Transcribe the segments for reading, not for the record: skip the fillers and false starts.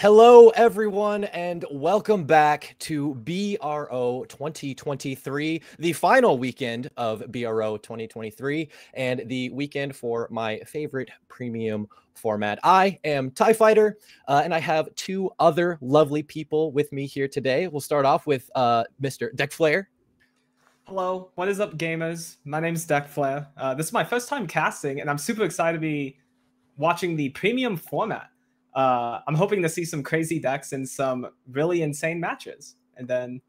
Hello, everyone, and welcome back to BRO 2023, the final weekend of BRO 2023, and the weekend for my favorite premium format. I am TIE Fighter, and I have two other lovely people with me here today. We'll start off with Mr. Deckflare. Hello, what is up, gamers? My name's Deckflare. This is my first time casting, and I'm super excited to be watching the premium format. I'm hoping to see some crazy decks and some really insane matches. And then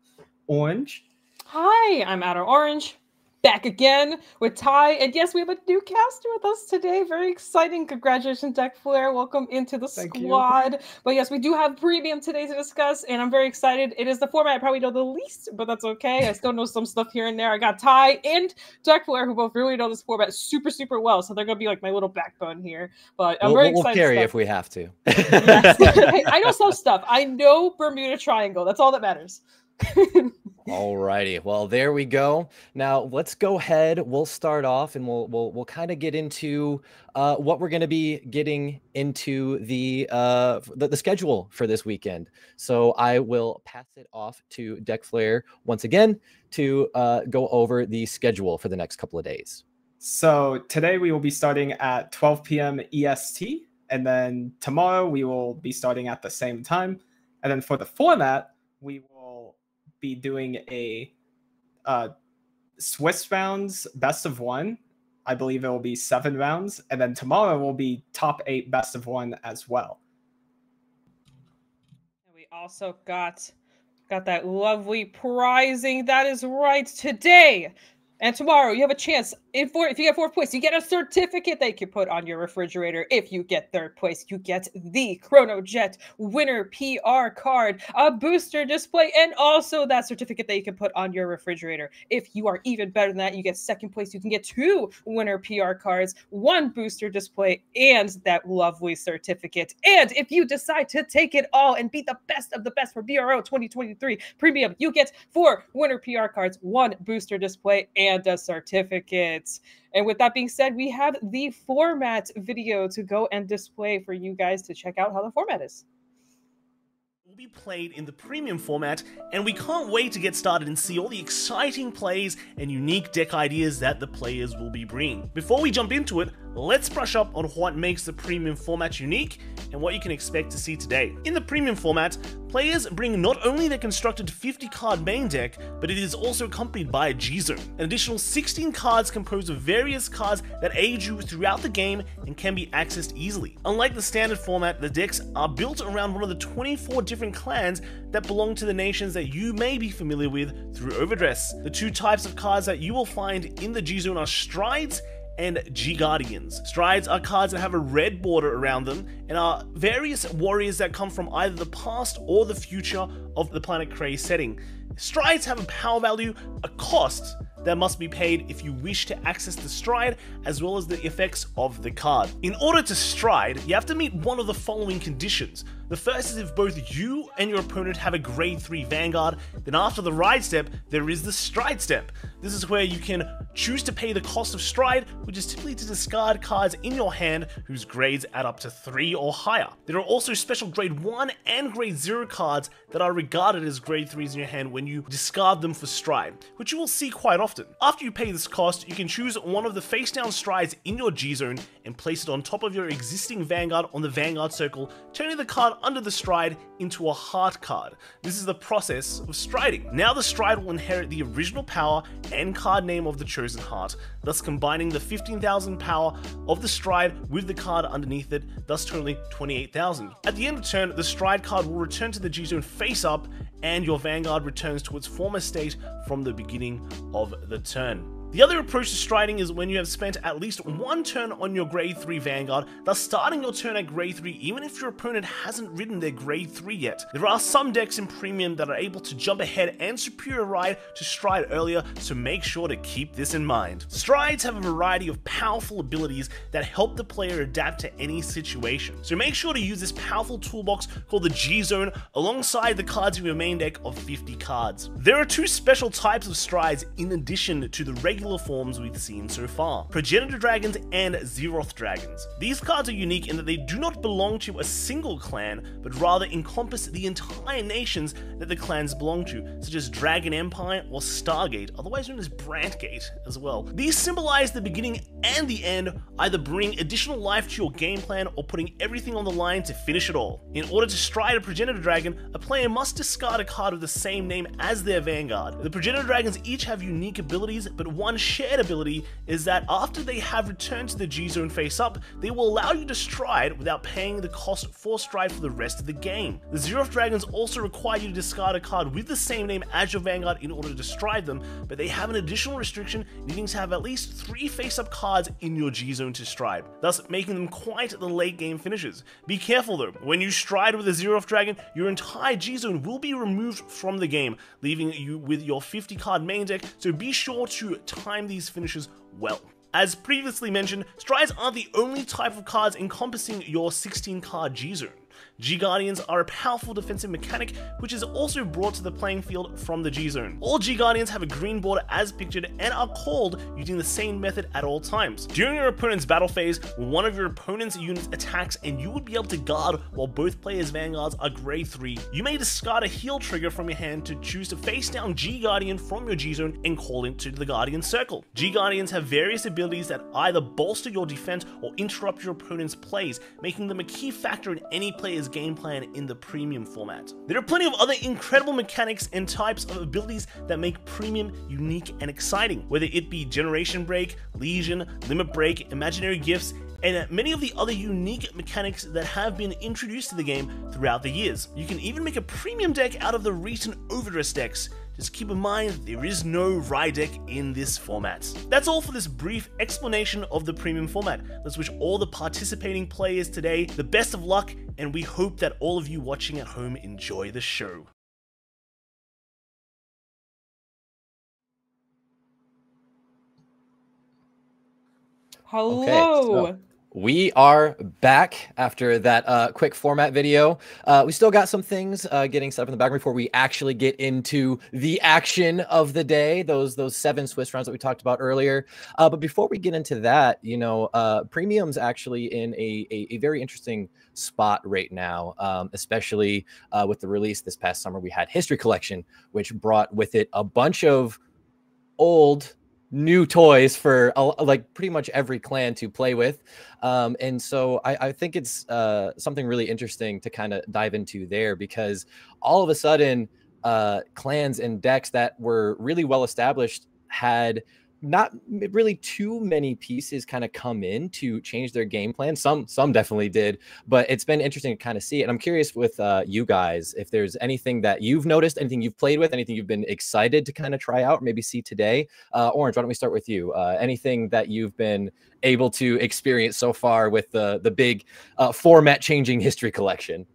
Orange. Hi, I'm Outer Orange, back again with Ty. And yes, we have a new caster with us today. Very exciting. Congratulations, Deckflare. Welcome into the squad. But yes, we do have premium today to discuss, and I'm very excited. It is the format I probably know the least, but that's okay. I still know some stuff here and there. I got Ty and Deckflare, who both really know this format super, super well. So they're going to be like my little backbone here. But I'm very excited. We'll carry if we have to. Yes. I know some stuff. I know Bermuda Triangle. That's all that matters. Alrighty, well, there we go. Now let's go ahead. We'll start off, and we'll kind of get into what we're going to be getting into the schedule for this weekend. So I will pass it off to Deckflare once again to go over the schedule for the next couple of days. So today we will be starting at 12 p.m. EST, and then tomorrow we will be starting at the same time. And then for the format, we will be doing a Swiss rounds best of one. I believe it will be 7 rounds, and then tomorrow will be top 8 best of one as well. And we also got that lovely prizing. That is right. Today and tomorrow, you have a chance. If you get 4th place, you get a certificate that you can put on your refrigerator. If you get 3rd place, you get the ChronoJet winner PR card, a booster display, and also that certificate that you can put on your refrigerator. If you are even better than that, you get 2nd place. You can get 2 winner PR cards, 1 booster display, and that lovely certificate. And if you decide to take it all and be the best of the best for BRO 2023 Premium, you get 4 winner PR cards, 1 booster display, and a certificate. And with that being said, we have the format video to go and display for you guys to check out how the format is. Will be played in the premium format, and we can't wait to get started and see all the exciting plays and unique deck ideas that the players will be bringing. Before we jump into it, let's brush up on what makes the premium format unique and what you can expect to see today. In the premium format, players bring not only their constructed 50-card main deck, but it is also accompanied by a G-Zone, an additional 16 cards composed of various cards that aid you throughout the game and can be accessed easily. Unlike the standard format, the decks are built around one of the 24 different clans that belong to the nations that you may be familiar with through Overdress. The 2 types of cards that you will find in the G-Zone are Strides and G-Guardians. Strides are cards that have a red border around them and are various warriors that come from either the past or the future of the Planet Krayt setting. Strides have a power value, a cost that must be paid if you wish to access the stride, as well as the effects of the card. In order to stride, you have to meet one of the following conditions. The first is if both you and your opponent have a grade 3 Vanguard, then after the ride step, there is the stride step. This is where you can choose to pay the cost of stride, which is typically to discard cards in your hand whose grades add up to 3 or higher. There are also special grade 1 and grade 0 cards that are regarded as grade 3s in your hand when you discard them for stride, which you will see quite often. After you pay this cost, you can choose one of the face down strides in your G-Zone and place it on top of your existing Vanguard on the Vanguard circle, turning the card under the stride into a heart card. This is the process of striding. Now the stride will inherit the original power and card name of the chosen heart, thus combining the 15,000 power of the stride with the card underneath it, thus totaling 28,000. At the end of turn, the stride card will return to the G-Zone face up, and your Vanguard returns to its former state from the beginning of the turn. The other approach to striding is when you have spent at least 1 turn on your grade 3 Vanguard, thus starting your turn at grade 3 even if your opponent hasn't ridden their grade 3 yet. There are some decks in Premium that are able to jump ahead and superior ride to stride earlier, so make sure to keep this in mind. Strides have a variety of powerful abilities that help the player adapt to any situation, so make sure to use this powerful toolbox called the G-Zone alongside the cards in your main deck of 50 cards. There are 2 special types of strides in addition to the regular regular forms we've seen so far, Progenitor Dragons and Zeroth Dragons. These cards are unique in that they do not belong to a single clan, but rather encompass the entire nations that the clans belong to, such as Dragon Empire or Stargate, otherwise known as Brandgate as well. These symbolize the beginning and the end, either bringing additional life to your game plan or putting everything on the line to finish it all. In order to stride a Progenitor Dragon, a player must discard a card with the same name as their Vanguard. The Progenitor Dragons each have unique abilities, but one shared ability is that after they have returned to the G-Zone face up, they will allow you to stride without paying the cost for stride for the rest of the game. The Zeroth Dragons also require you to discard a card with the same name as your Vanguard in order to stride them, but they have an additional restriction needing to have at least 3 face-up cards in your G-Zone to stride, thus making them quite the late game finishers. Be careful though, when you stride with a Zeroth Dragon, your entire G-Zone will be removed from the game, leaving you with your 50 card main deck, so be sure to time these finishes well. As previously mentioned, strides aren't the only type of cards encompassing your 16 card G-Zone. G-Guardians are a powerful defensive mechanic which is also brought to the playing field from the G-Zone. All G-Guardians have a green border as pictured and are called using the same method at all times. During your opponent's battle phase, one of your opponent's units attacks and you would be able to guard while both players' Vanguards are grade 3. You may discard a heal trigger from your hand to choose to face down G-Guardian from your G-Zone and call into the Guardian Circle. G-Guardians have various abilities that either bolster your defense or interrupt your opponent's plays, making them a key factor in any player's game plan in the premium format. There are plenty of other incredible mechanics and types of abilities that make premium unique and exciting, whether it be Generation Break, Legion, Limit Break, Imaginary Gifts, and many of the other unique mechanics that have been introduced to the game throughout the years. You can even make a premium deck out of the recent Overdress decks. Just keep in mind, there is no Rye deck in this format. That's all for this brief explanation of the premium format. Let's wish all the participating players today the best of luck, and we hope that all of you watching at home enjoy the show. Hello. Okay, so we are back after that quick format video. We still got some things getting set up in the background before we actually get into the action of the day, those 7 Swiss rounds that we talked about earlier. But before we get into that, you know, Premium's actually in a very interesting spot right now, especially with the release this past summer. We had History Collection, which brought with it a bunch of old new toys for like pretty much every clan to play with, and so I think it's something really interesting to kind of dive into there, because all of a sudden clans and decks that were really well established had not really too many pieces kind of come in to change their game plan. Some definitely did, but it's been interesting to kind of see it. And I'm curious with you guys, if there's anything that you've noticed, anything you've played with, anything you've been excited to kind of try out or maybe see today. Orange, why don't we start with you? Anything that you've been able to experience so far with the big format changing History Collection?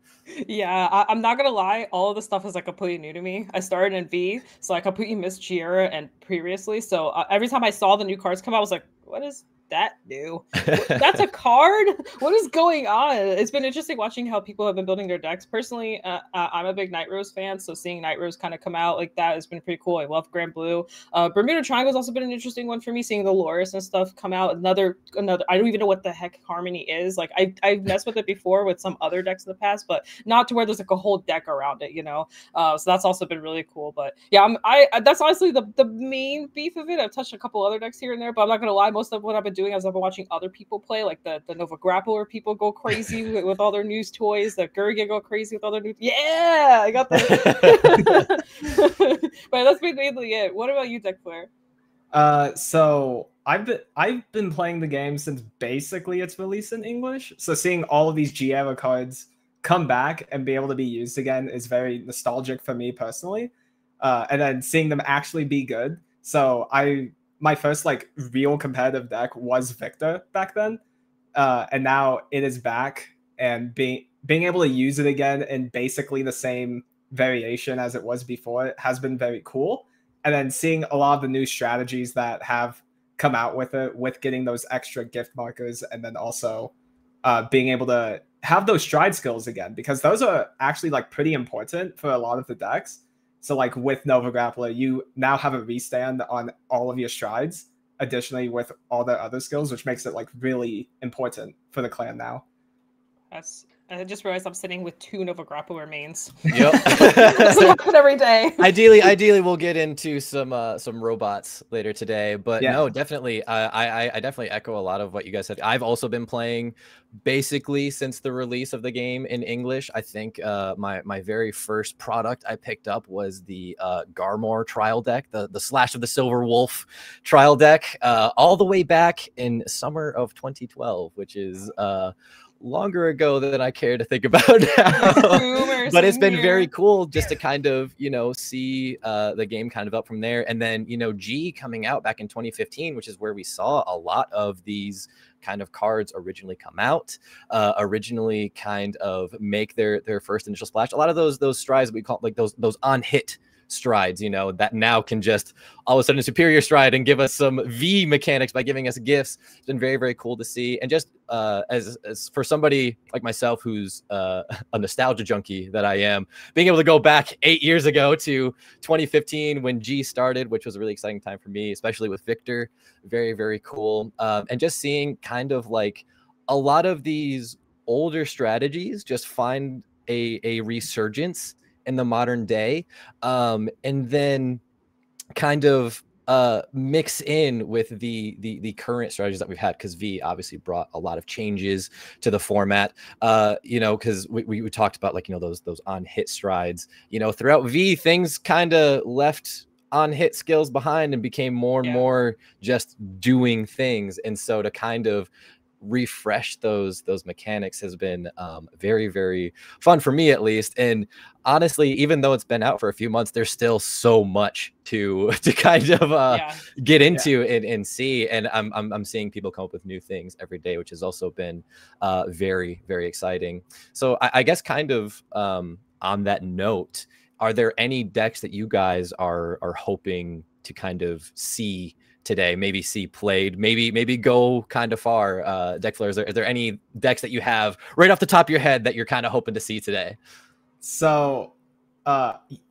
Yeah, I'm not gonna lie, all of this stuff is like completely new to me. I started in V, so I completely missed Giera and previously. So every time I saw the new cards come out, I was like, what is that new? That's a card? What is going on? It's been interesting watching how people have been building their decks. Personally, I'm a big Night Rose fan, so seeing Night Rose kind of come out like that has been pretty cool. I love Grand Blue. Bermuda Triangle has also been an interesting one for me, seeing the Loris and stuff come out. Another. I don't even know what the heck Harmony is. Like I've messed with it before with some other decks in the past, but not to where there's like a whole deck around it, you know. So that's also been really cool. But yeah, that's honestly the main beef of it. I've touched a couple other decks here and there, but I'm not gonna lie, most of what I've been doing is I've been watching other people play, like the Nova Grappler people go crazy with all their news toys, the Gurgia go crazy with all their new. Yeah, I got that. But that's been mainly it. What about you, Deck Player? So I've been playing the game since basically its release in English. So seeing all of these Giera cards come back and be able to be used again is very nostalgic for me personally. And then seeing them actually be good. So my first like real competitive deck was Victor back then, and now it is back, and being able to use it again in basically the same variation as it was before has been very cool. And then seeing a lot of the new strategies that have come out with it, with getting those extra gift markers, and then also being able to have those stride skills again, because those are actually like pretty important for a lot of the decks. So like with Nova Grappler, you now have a restand on all of your strides, additionally with all the other skills, which makes it like really important for the clan now. I just realized I'm sitting with 2 Nova Grapple remains. Yep. This happens every day. Ideally, we'll get into some robots later today. But Yeah. no, definitely, I definitely echo a lot of what you guys said. I've also been playing basically since the release of the game in English. I think my very first product I picked up was the Garmor trial deck, the Slash of the Silver Wolf trial deck, all the way back in summer of 2012, which is longer ago than I care to think about now. But it's been very cool just to kind of, you know, see the game kind of up from there. And then, you know, G coming out back in 2015, which is where we saw a lot of these kind of cards originally come out, originally kind of make their first initial splash. A lot of those strides that we call like those on hit strides, you know, that now can just all of a sudden superior stride and give us some V mechanics by giving us gifts. It's been very, very cool to see. And just as for somebody like myself who's a nostalgia junkie that I am, being able to go back 8 years ago to 2015 when G started, which was a really exciting time for me, especially with Victor. Very, very cool. And just seeing kind of like a lot of these older strategies just find a resurgence in the modern day, and then kind of mix in with the current strategies that we've had, because V obviously brought a lot of changes to the format, you know, because we talked about, like, you know, those on hit strides, you know, throughout V, things kind of left on hit skills behind and became more and more just doing things. And so to kind of refresh those mechanics has been very, very fun for me, at least. And honestly, even though it's been out for a few months, there's still so much to kind of get into and see. And I'm seeing people come up with new things every day, which has also been very, very exciting. So I guess kind of on that note, are there any decks that you guys are hoping to kind of see today, maybe see played, maybe go kind of far? Deck Flare, are there any decks that you have right off the top of your head that you're kind of hoping to see today? So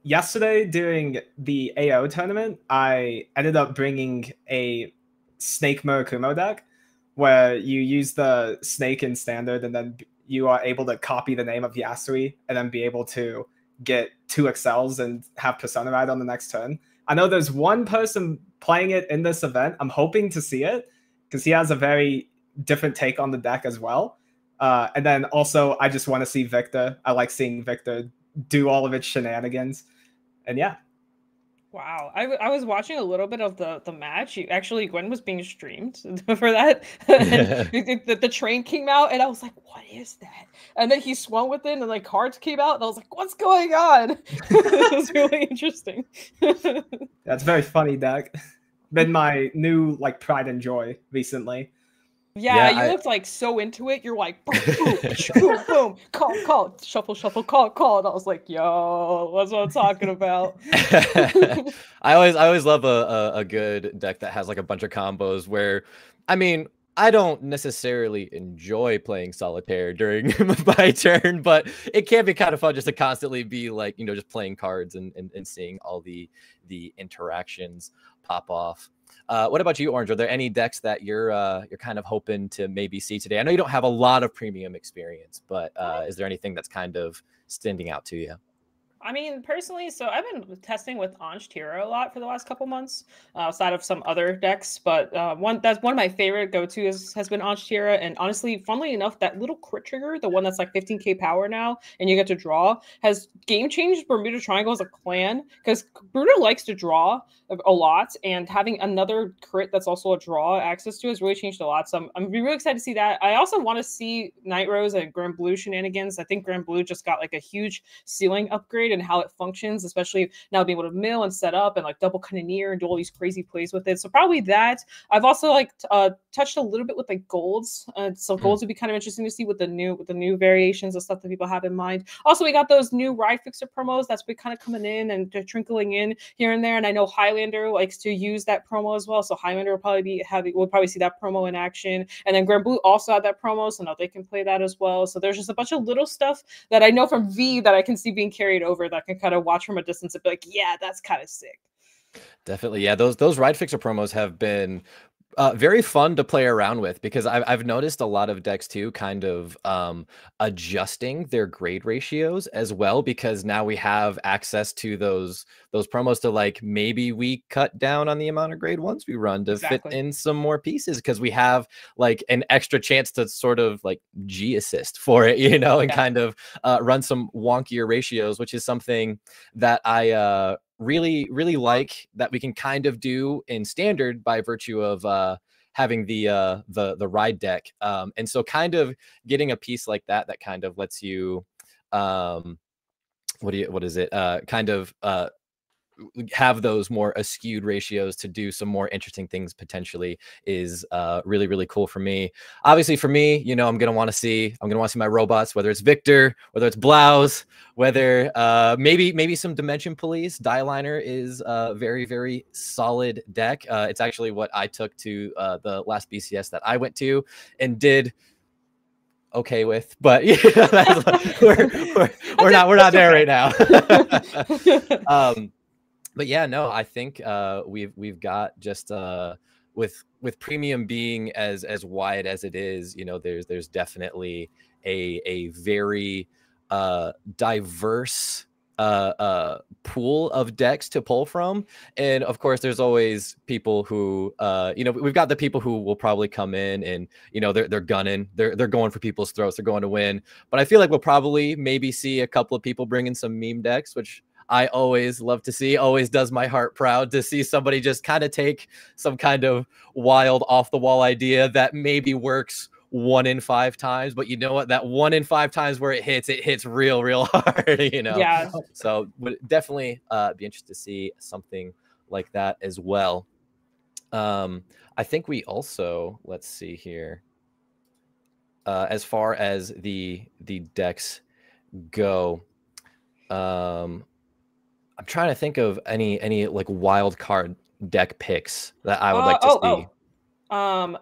yesterday during the AO tournament, I ended up bringing a Snake Murakumo deck where you use the snake in standard, and then you are able to copy the name of Yasui and then be able to get 2 excels and have Persona Ride on the next turn. I know there's one person playing it in this event. I'm hoping to see it because he has a very different take on the deck as well. And then also, I just want to see Victor. I like seeing Victor do all of its shenanigans. And yeah. Wow. I was watching a little bit of the match. Actually, Gwen was being streamed for that. The train came out, and I was like, what is that? And then he swung with it, and like cards came out, and I was like, what's going on? It was really interesting. That's very funny deck. Been my new like pride and joy recently. Yeah, you looked like so into it. You're like, boom, boom, boom, boom, call, shuffle, call. And I was like, yo, that's what I'm talking about. I always love a good deck that has like a bunch of combos where, I mean, I don't necessarily enjoy playing solitaire during my turn, but it can be kind of fun just to constantly be like, you know, just playing cards and seeing all the interactions pop off. What about you, Orange? Are there any decks that you're kind of hoping to maybe see today? I know you don't have a lot of premium experience, but is there anything that's kind of standing out to you? I mean, personally, so I've been testing with Anj Tira a lot for the last couple months, outside of some other decks. But one of my favorite go-tos has been Anj Tira. And honestly, funnily enough, that little crit trigger, the one that's like 15k power now, and you get to draw, has game changed Bermuda Triangle as a clan, because Bermuda likes to draw a lot, and having another crit that's also a draw access to has really changed a lot. So I'm really excited to see that. I also want to see Night Rose and Grand Blue shenanigans. I think Grand Blue just got like a huge ceiling upgrade and how it functions, especially now being able to mill and set up and like double cannoneer and do all these crazy plays with it. So probably that. I've also like touched a little bit with like golds. So golds would be kind of interesting to see with the new variations of stuff that people have in mind. Also, we got those new Ride Fixer promos that's been kind of coming in and trickling in here and there. And I know Highlander likes to use that promo as well. So Highlander will probably we'll probably see that promo in action. And then Grand Blue also had that promo, so now they can play that as well. So there's just a bunch of little stuff that I know from V that I can see being carried over, that I can kind of watch from a distance and be like, yeah, that's kind of sick. Definitely. Yeah, those Ride Fixer promos have been very fun to play around with, because I've noticed a lot of decks too kind of adjusting their grade ratios as well, because now we have access to those promos to, like, maybe we cut down on the amount of grade ones we run to fit in some more pieces, because we have like an extra chance to sort of like G assist for it, you know, and kind of run some wonkier ratios, which is something that I really like that we can kind of do in standard by virtue of having the ride deck, and so kind of getting a piece like that kind of lets you what is it kind of have those more askewed ratios to do some more interesting things potentially is really cool for me. Obviously for me, you know, I'm gonna want to see my robots, whether it's Victor, whether it's Blouse, whether maybe some Dimension Police. Dialiner is a very solid deck. It's actually what I took to the last BCS that I went to and did okay with, but yeah, we're not there right now. But yeah, no, I think we've got just with premium being as wide as it is, you know, there's definitely a very diverse pool of decks to pull from. And of course there's always people who you know, we've got the people who will probably come in and, you know, they're gunning, they're going for people's throats, they're going to win. But I feel like we'll probably maybe see a couple of people bring in some meme decks, which I always love to see. Always does my heart proud to see somebody just kind of take some kind of wild off the wall idea that maybe works 1 in 5 times, but you know what, that 1 in 5 times where it hits real hard, you know. Yeah. So would definitely be interested to see something like that as well. I think we also, let's see here, as far as the decks go, I'm trying to think of any like wild card deck picks that I would like to see.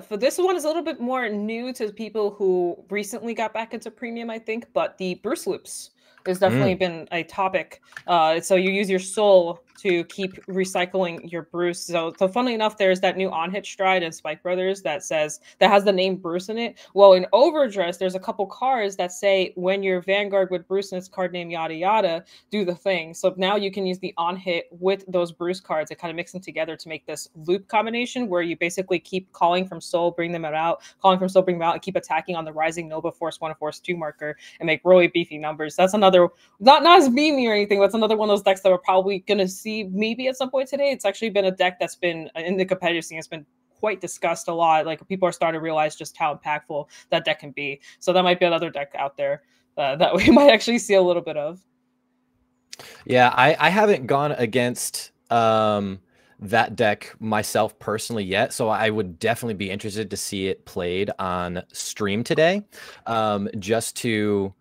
For this one is a little bit more new to people who recently got back into premium, I think, but the Bruce loops has definitely been a topic. So you use your soul to keep recycling your Bruce. So funnily enough, there's that new on-hit stride in Spike Brothers that has the name Bruce in it. Well, in Overdress, there's a couple cards that say when you're Vanguard with Bruce and its card name yada yada, do the thing. So now you can use the on-hit with those Bruce cards and kind of mix them together to make this loop combination where you basically keep calling from soul, bring them out, calling from soul, bring them out, and keep attacking on the Rising Nova Force 1 and Force 2 marker and make really beefy numbers. That's another, not as memey or anything, but it's another one of those decks that we're probably going to see maybe at some point today. It's actually been a deck that's been in the competitive scene. It's been quite discussed a lot. Like people are starting to realize just how impactful that deck can be. So that might be another deck out there that we might actually see a little bit of. Yeah, I haven't gone against that deck myself personally yet, so I would definitely be interested to see it played on stream today, just to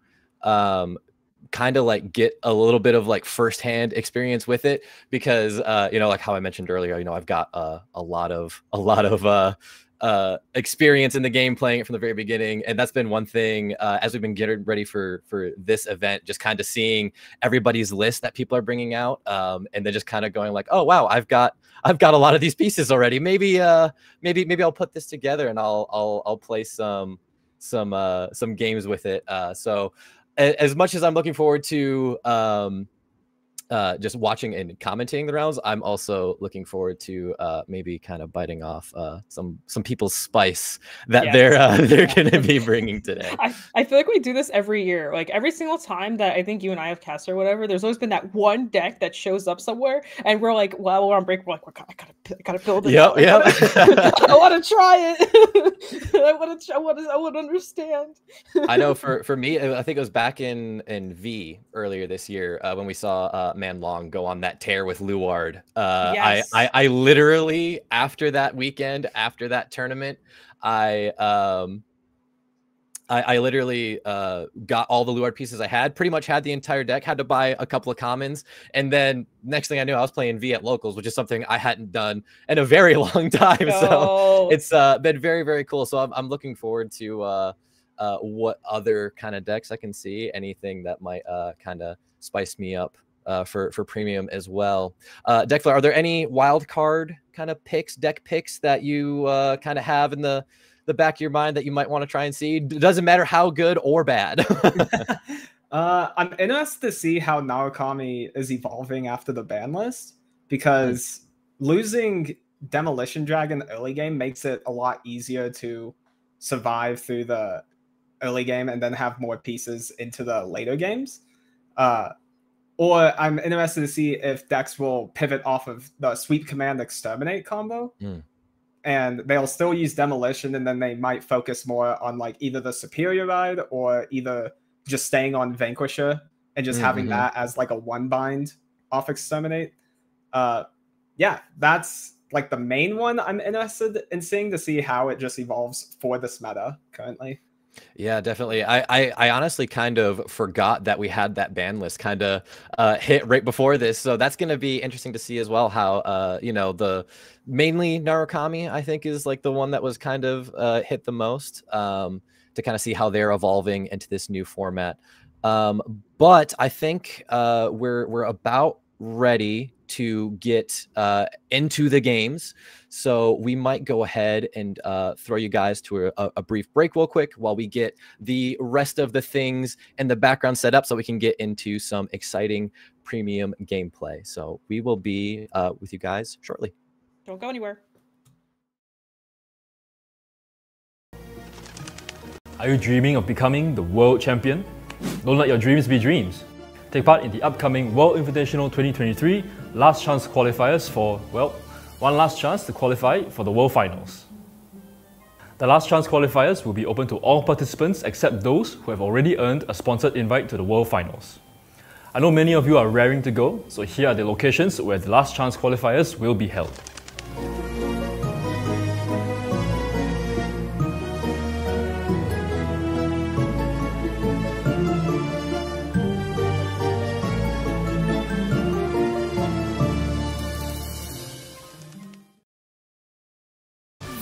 kind of like get a little bit of like firsthand experience with it, because you know, like how I mentioned earlier, you know, I've got a lot of experience in the game, playing it from the very beginning, and that's been one thing as we've been getting ready for this event, just kind of seeing everybody's list that people are bringing out, and then just kind of going like, oh wow, I've got a lot of these pieces already. Maybe I'll put this together and I'll play some games with it. So as much as I'm looking forward to just watching and commenting the rounds, I'm also looking forward to maybe kind of biting off some people's spice that they're going to be bringing today. I feel like we do this every year. Like every single time that I think you and I have cast or whatever, there's always been that one deck that shows up somewhere, and we're like, well, we're on break. We're like, I gotta build it. Yep. I want to try it. I want to understand. I know for me, I think it was back in V earlier this year when we saw Man Long go on that tear with Luard. Yes. I literally, after that weekend, after that tournament, I literally got all the Luard pieces I had, pretty much had the entire deck, had to buy a couple of commons, and then next thing I knew, I was playing V at locals, which is something I hadn't done in a very long time. So it's been very cool. So I'm looking forward to what other kind of decks I can see, anything that might kind of spice me up for premium as well. Deckflare, are there any wild card kind of picks, deck picks that you kind of have in the back of your mind that you might want to try and see? It doesn't matter how good or bad. I'm interested to see how Narukami is evolving after the ban list, because losing Demolition Dragon early game makes it a lot easier to survive through the early game and then have more pieces into the later games. Or I'm interested to see if decks will pivot off of the Sweep Command Exterminate combo. And they'll still use Demolition, and then they might focus more on like either the Superior Ride or either just staying on Vanquisher and just having that as like a one bind off Exterminate. Yeah, that's like the main one I'm interested in seeing, to see how it just evolves for this meta currently. Yeah, definitely. I honestly kind of forgot that we had that ban list kind of hit right before this, so that's going to be interesting to see as well how you know, the mainly Narukami I think is like the one that was kind of hit the most, to kind of see how they're evolving into this new format. But I think we're about ready to get into the games, so we might go ahead and throw you guys to a brief break real quick while we get the rest of the things and the background set up so we can get into some exciting premium gameplay. So we will be with you guys shortly. Don't go anywhere. Are you dreaming of becoming the world champion? Don't let your dreams be dreams. Take part in the upcoming World Invitational 2023 Last Chance Qualifiers for, well, one last chance to qualify for the World Finals. The Last Chance Qualifiers will be open to all participants except those who have already earned a sponsored invite to the World Finals. I know many of you are raring to go, so here are the locations where the Last Chance Qualifiers will be held.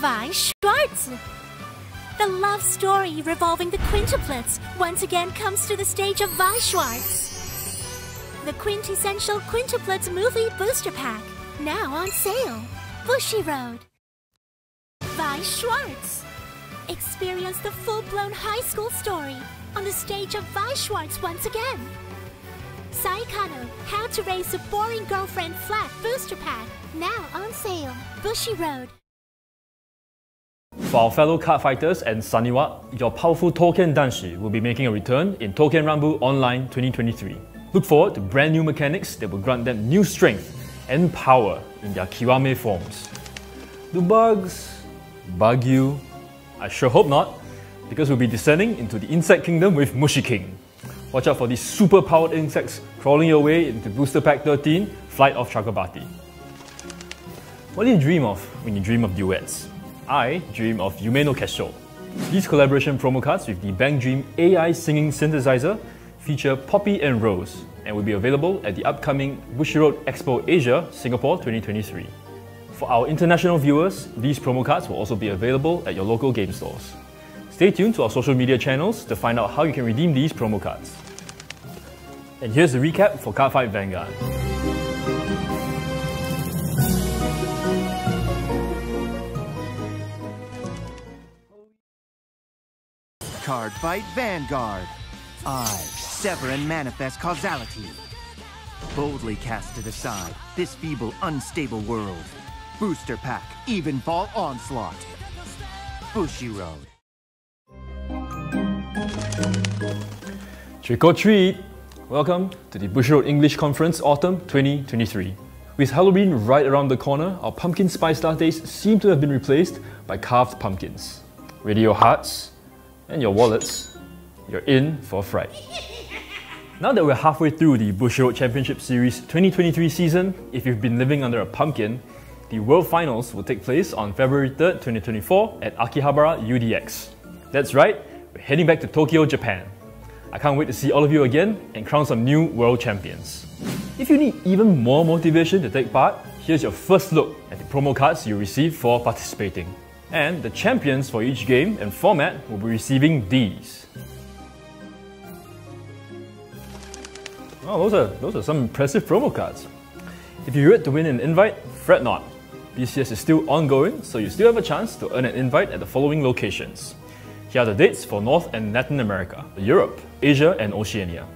Weiss Schwarz. The love story revolving the quintuplets once again comes to the stage of Weiss Schwarz. The quintessential quintuplets movie booster pack, now on sale. Bushiroad. Weiss Schwarz. Experience the full-blown high school story on the stage of Weiss Schwarz once again. Saikano, How to Raise a Boring Girlfriend Flat booster pack, now on sale. Bushiroad. For our fellow card fighters and Saniwa, your powerful Touken Danshi will be making a return in Touken Rumble Online 2023. Look forward to brand new mechanics that will grant them new strength and power in their Kiwame forms. Do bugs bug you? I sure hope not, because we'll be descending into the insect kingdom with Mushi King. Watch out for these super powered insects crawling your way into Booster Pack 13, Flight of Chakrabarti. What do you dream of when you dream of duets? I dream of Yume no Kesho. These collaboration promo cards with the Bang Dream AI singing synthesizer feature Poppy and Rose and will be available at the upcoming Bushiroad Expo Asia, Singapore 2023. For our international viewers, these promo cards will also be available at your local game stores. Stay tuned to our social media channels to find out how you can redeem these promo cards. And here's the recap for Cardfight Vanguard. Cardfight Vanguard. I sever and manifest causality. Boldly cast to the side this feeble, unstable world. Booster Pack, Evenfall Onslaught. Bushiroad. Trick or treat! Welcome to the Bushiroad English Conference Autumn 2023. With Halloween right around the corner, our pumpkin spice lattes seem to have been replaced by carved pumpkins. Ready your hearts and your wallets, you're in for a fright. Now that we're halfway through the Bushiroad Championship Series 2023 season, if you've been living under a pumpkin, the World Finals will take place on February 3rd, 2024 at Akihabara UDX. That's right, we're heading back to Tokyo, Japan. I can't wait to see all of you again and crown some new world champions. If you need even more motivation to take part, here's your first look at the promo cards you receive for participating. And the champions for each game and format will be receiving these. Oh, those are some impressive promo cards. If you were to win an invite, fret not. BCS is still ongoing, so you still have a chance to earn an invite at the following locations. Here are the dates for North and Latin America, Europe, Asia and Oceania.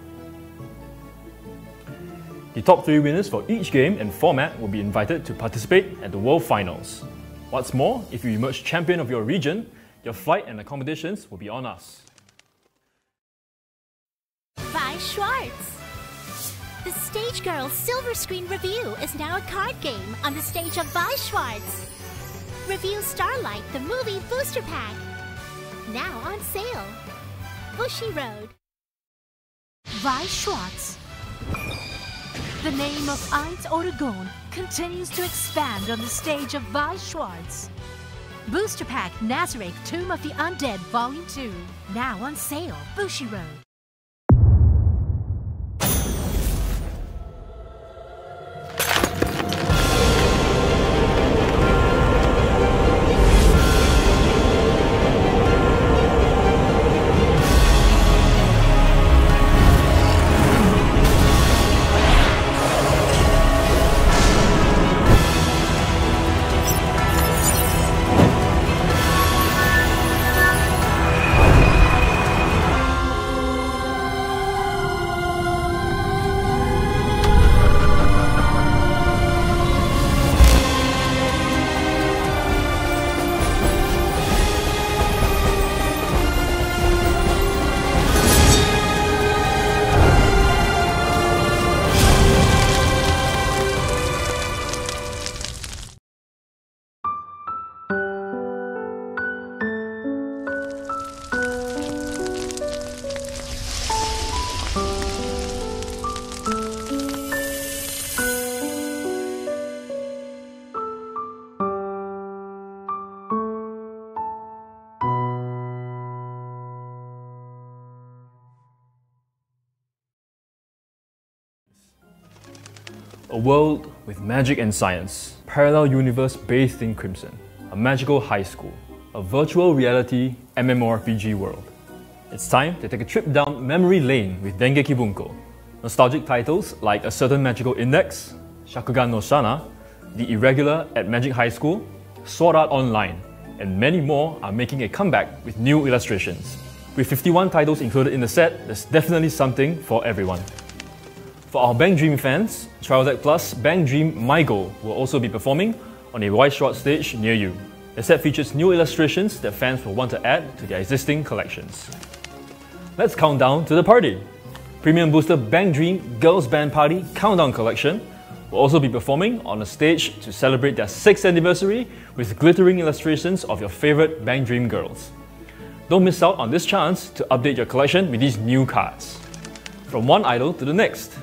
The top 3 winners for each game and format will be invited to participate at the World Finals. What's more, if you emerge champion of your region, your flight and accommodations will be on us. Weiss Schwarz. The Stage Girl Silver Screen Review is now a card game on the stage of Weiss Schwarz. Review Starlight, the movie booster pack. Now on sale. Bushiroad. Weiss Schwarz. The name of Eins Oregon continues to expand on the stage of Weiss Schwarz. Booster Pack Nazareth Tomb of the Undead Volume 2. Now on sale. Bushiroad. A world with magic and science, parallel universe bathed in crimson, a magical high school, a virtual reality MMORPG world. It's time to take a trip down memory lane with Dengeki Bunko. Nostalgic titles like A Certain Magical Index, Shakugan no Shana, The Irregular at Magic High School, Sword Art Online, and many more are making a comeback with new illustrations. With 51 titles included in the set, there's definitely something for everyone. For our Bang Dream fans, Trial Deck Plus Bang Dream My Goal will also be performing on a Weiss Schwarz stage near you. The set features new illustrations that fans will want to add to their existing collections. Let's count down to the party! Premium Booster Bang Dream Girls Band Party Countdown Collection will also be performing on a stage to celebrate their 6th anniversary with glittering illustrations of your favourite Bang Dream girls. Don't miss out on this chance to update your collection with these new cards. From one idol to the next.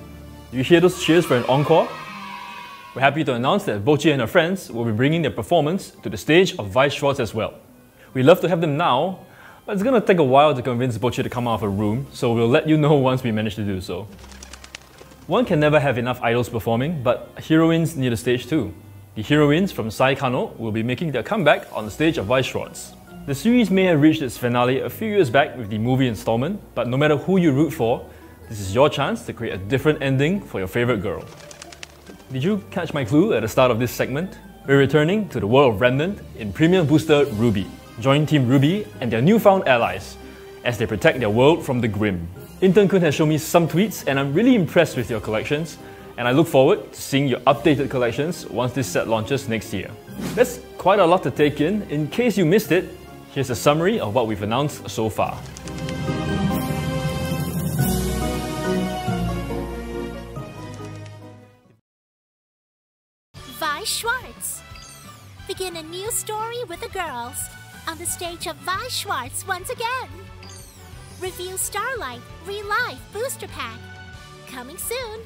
You hear those cheers for an encore? We're happy to announce that Bochi and her friends will be bringing their performance to the stage of Weiss Schwarz as well. We'd love to have them now, but it's gonna take a while to convince Bochi to come out of her room, so we'll let you know once we manage to do so. One can never have enough idols performing, but heroines need a stage too. The heroines from Sai Kano will be making their comeback on the stage of Weiss Schwarz. The series may have reached its finale a few years back with the movie installment, but no matter who you root for, this is your chance to create a different ending for your favourite girl. Did you catch my clue at the start of this segment? We're returning to the world of Remnant in Premium Booster Ruby. Join Team Ruby and their newfound allies as they protect their world from the Grim. Intern-kun has shown me some tweets and I'm really impressed with your collections, and I look forward to seeing your updated collections once this set launches next year. That's quite a lot to take in. In case you missed it, here's a summary of what we've announced so far. Weiss Schwarz. Begin a new story with the girls on the stage of Weiss Schwarz once again. Review Starlight Real Life Booster Pack. Coming soon.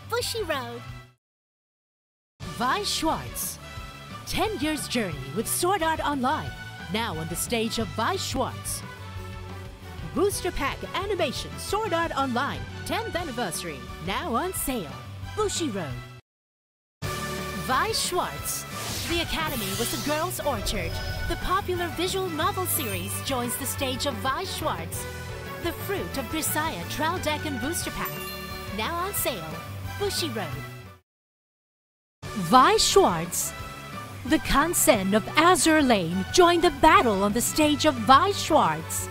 Bushiroad. Weiss Schwarz. 10 years journey with Sword Art Online. Now on the stage of Weiss Schwarz. Booster Pack Animation Sword Art Online 10th Anniversary. Now on sale. Bushiroad. Weiss Schwarz. The Academy was the Girls' Orchard. The popular visual novel series joins the stage of Weiss Schwarz. The Fruit of Grisaya Trial Deck and Booster Pack. Now on sale. Bushiroad. Weiss Schwarz. The Kansen of Azure Lane join the battle on the stage of Weiss Schwarz.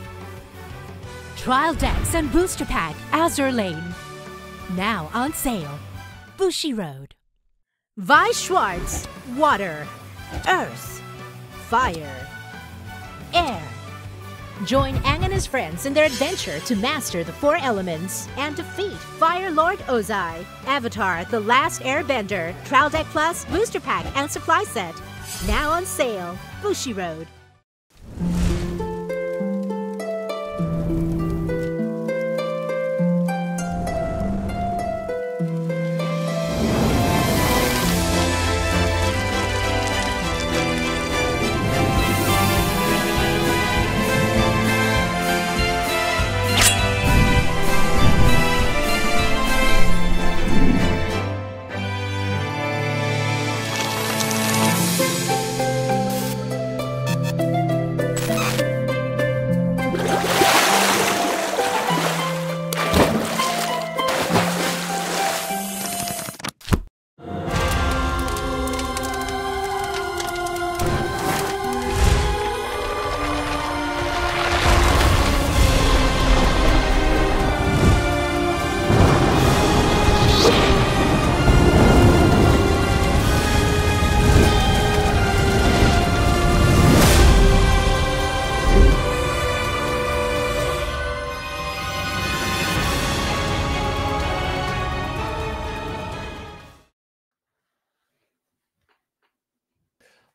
Trial decks and booster pack Azure Lane. Now on sale. Bushiroad. Weiss Schwarz. Water, Earth, Fire, Air. Join Aang and his friends in their adventure to master the 4 elements and defeat Fire Lord Ozai, Avatar The Last Airbender, Trial Deck Plus, Booster Pack, and Supply Set. Now on sale. Bushiroad.